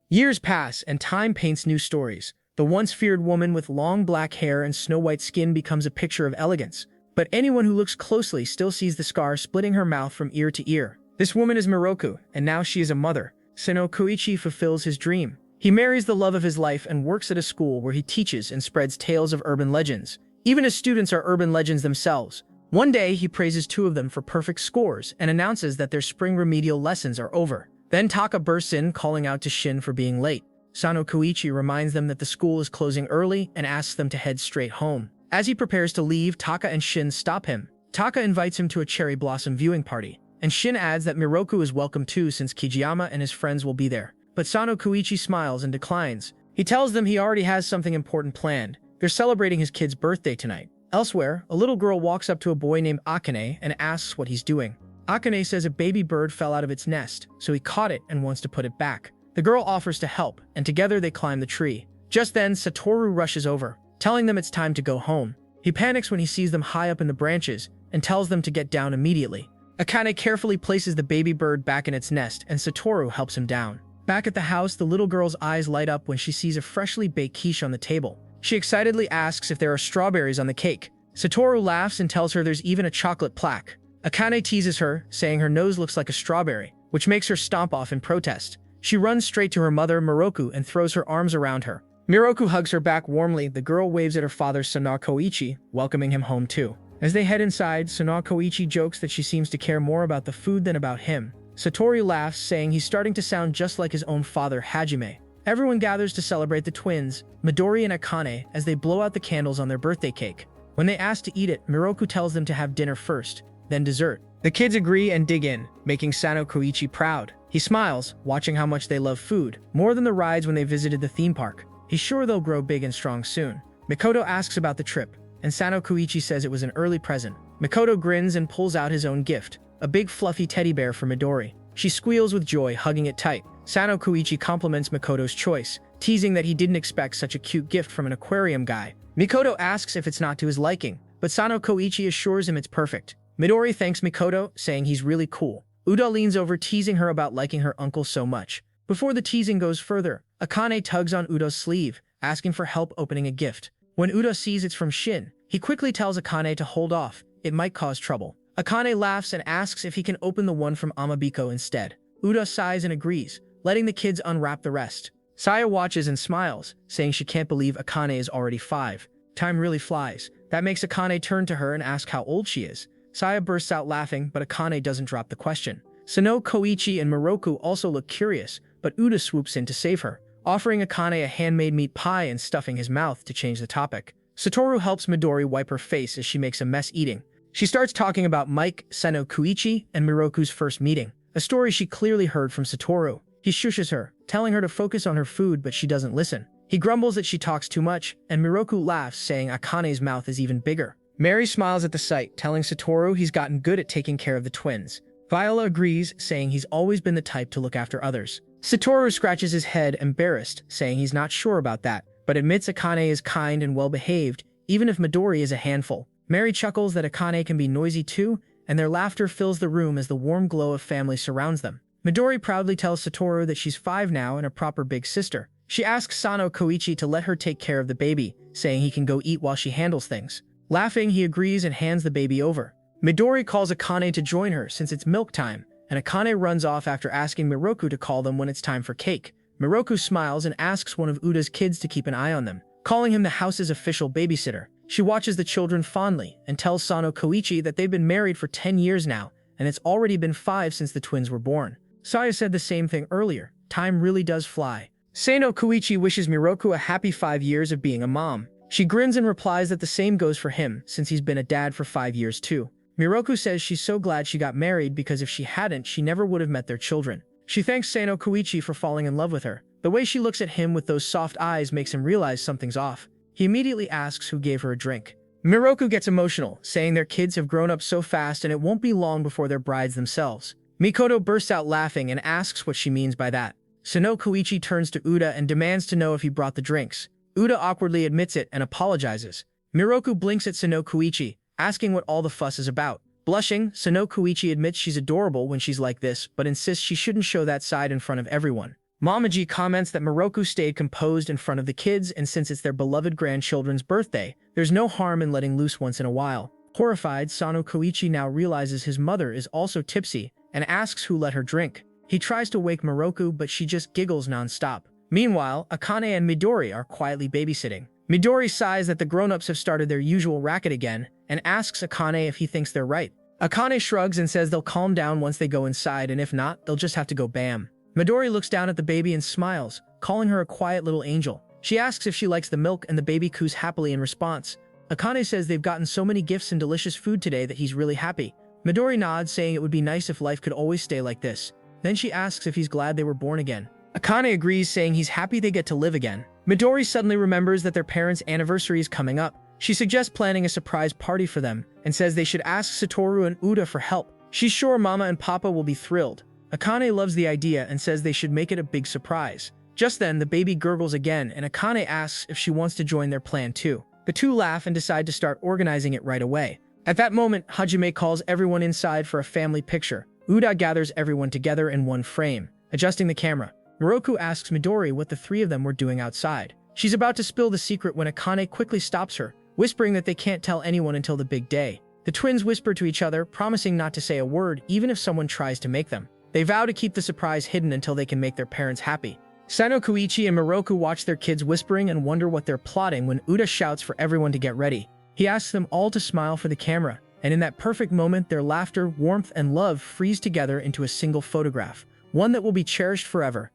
Years pass, and time paints new stories. The once feared woman with long black hair and snow-white skin becomes a picture of elegance. But anyone who looks closely still sees the scar splitting her mouth from ear to ear. This woman is Miroku, and now she is a mother. Sono Kouichi fulfills his dream. He marries the love of his life and works at a school where he teaches and spreads tales of urban legends. Even his students are urban legends themselves. One day, he praises two of them for perfect scores and announces that their spring remedial lessons are over. Then Taka bursts in, calling out to Shin for being late. Sono Kouichi reminds them that the school is closing early and asks them to head straight home. As he prepares to leave, Taka and Shin stop him. Taka invites him to a cherry blossom viewing party, and Shin adds that Miroku is welcome too since Kijiyama and his friends will be there. But Sono Kouichi smiles and declines. He tells them he already has something important planned. They're celebrating his kid's birthday tonight. Elsewhere, a little girl walks up to a boy named Akane and asks what he's doing. Akane says a baby bird fell out of its nest, so he caught it and wants to put it back. The girl offers to help, and together they climb the tree. Just then, Satoru rushes over, telling them it's time to go home. He panics when he sees them high up in the branches and tells them to get down immediately. Akane carefully places the baby bird back in its nest, and Satoru helps him down. Back at the house, the little girl's eyes light up when she sees a freshly baked quiche on the table. She excitedly asks if there are strawberries on the cake. Satoru laughs and tells her there's even a chocolate plaque. Akane teases her, saying her nose looks like a strawberry, which makes her stomp off in protest. She runs straight to her mother, Miroku, and throws her arms around her. Miroku hugs her back warmly. The girl waves at her father, Sono Kouichi, welcoming him home too. As they head inside, Sono Kouichi jokes that she seems to care more about the food than about him. Satoru laughs, saying he's starting to sound just like his own father, Hajime. Everyone gathers to celebrate the twins, Midori and Akane, as they blow out the candles on their birthday cake. When they ask to eat it, Miroku tells them to have dinner first, then dessert. The kids agree and dig in, making Sono Kouichi proud. He smiles, watching how much they love food, more than the rides when they visited the theme park. He's sure they'll grow big and strong soon. Makoto asks about the trip, and Sono Kouichi says it was an early present. Makoto grins and pulls out his own gift, a big fluffy teddy bear for Midori. She squeals with joy, hugging it tight. Sono Kouichi compliments Makoto's choice, teasing that he didn't expect such a cute gift from an aquarium guy. Mikoto asks if it's not to his liking, but Sono Kouichi assures him it's perfect. Midori thanks Mikoto, saying he's really cool. Uda leans over, teasing her about liking her uncle so much. Before the teasing goes further, Akane tugs on Uda's sleeve, asking for help opening a gift. When Uda sees it's from Shin, he quickly tells Akane to hold off. It might cause trouble. Akane laughs and asks if he can open the one from Amabiko instead. Uda sighs and agrees, letting the kids unwrap the rest. Saya watches and smiles, saying she can't believe Akane is already 5. Time really flies. That makes Akane turn to her and ask how old she is. Saya bursts out laughing, but Akane doesn't drop the question. Sono Kouichi and Miroku also look curious, but Uda swoops in to save her, offering Akane a handmade meat pie and stuffing his mouth to change the topic. Satoru helps Midori wipe her face as she makes a mess eating. She starts talking about Mike, Sono Kouichi, and Miroku's first meeting, a story she clearly heard from Satoru. He shushes her, telling her to focus on her food, but she doesn't listen. He grumbles that she talks too much, and Miroku laughs, saying Akane's mouth is even bigger. Mary smiles at the sight, telling Satoru he's gotten good at taking care of the twins. Viola agrees, saying he's always been the type to look after others. Satoru scratches his head, embarrassed, saying he's not sure about that, but admits Akane is kind and well-behaved, even if Midori is a handful. Mary chuckles that Akane can be noisy too, and their laughter fills the room as the warm glow of family surrounds them. Midori proudly tells Satoru that she's 5 now and a proper big sister. She asks Sono Kouichi to let her take care of the baby, saying he can go eat while she handles things. Laughing, he agrees and hands the baby over. Midori calls Akane to join her since it's milk time, and Akane runs off after asking Miroku to call them when it's time for cake. Miroku smiles and asks one of Uda's kids to keep an eye on them, calling him the house's official babysitter. She watches the children fondly and tells Sono Kouichi that they've been married for 10 years now, and it's already been 5 since the twins were born. Saya said the same thing earlier. Time really does fly. Sono Kouichi wishes Miroku a happy 5 years of being a mom. She grins and replies that the same goes for him, since he's been a dad for 5 years too. Miroku says she's so glad she got married because if she hadn't, she never would have met their children. She thanks Sono Kouichi for falling in love with her. The way she looks at him with those soft eyes makes him realize something's off. He immediately asks who gave her a drink. Miroku gets emotional, saying their kids have grown up so fast and it won't be long before they're brides themselves. Mikoto bursts out laughing and asks what she means by that. Sono Kouichi turns to Uda and demands to know if he brought the drinks. Uda awkwardly admits it and apologizes. Miroku blinks at Sono Kouichi, asking what all the fuss is about. Blushing, Sono Kouichi admits she's adorable when she's like this, but insists she shouldn't show that side in front of everyone. Mamaji comments that Miroku stayed composed in front of the kids, and since it's their beloved grandchildren's birthday, there's no harm in letting loose once in a while. Horrified, Sono Kouichi now realizes his mother is also tipsy and asks who let her drink. He tries to wake Miroku, but she just giggles non-stop. Meanwhile, Akane and Midori are quietly babysitting. Midori sighs that the grown-ups have started their usual racket again and asks Akane if he thinks they're right. Akane shrugs and says they'll calm down once they go inside, and if not, they'll just have to go bam. Midori looks down at the baby and smiles, calling her a quiet little angel. She asks if she likes the milk and the baby coos happily in response. Akane says they've gotten so many gifts and delicious food today that he's really happy. Midori nods, saying it would be nice if life could always stay like this. Then she asks if he's glad they were born again. Akane agrees, saying he's happy they get to live again. Midori suddenly remembers that their parents' anniversary is coming up. She suggests planning a surprise party for them and says they should ask Satoru and Uda for help. She's sure Mama and Papa will be thrilled. Akane loves the idea and says they should make it a big surprise. Just then, the baby gurgles again, and Akane asks if she wants to join their plan too. The two laugh and decide to start organizing it right away. At that moment, Hajime calls everyone inside for a family picture. Uda gathers everyone together in one frame, adjusting the camera. Moroku asks Midori what the three of them were doing outside. She's about to spill the secret when Akane quickly stops her, whispering that they can't tell anyone until the big day. The twins whisper to each other, promising not to say a word even if someone tries to make them. They vow to keep the surprise hidden until they can make their parents happy. Sano, Kouichi, and Moroku watch their kids whispering and wonder what they're plotting when Uda shouts for everyone to get ready. He asks them all to smile for the camera, and in that perfect moment, their laughter, warmth, and love freeze together into a single photograph, one that will be cherished forever.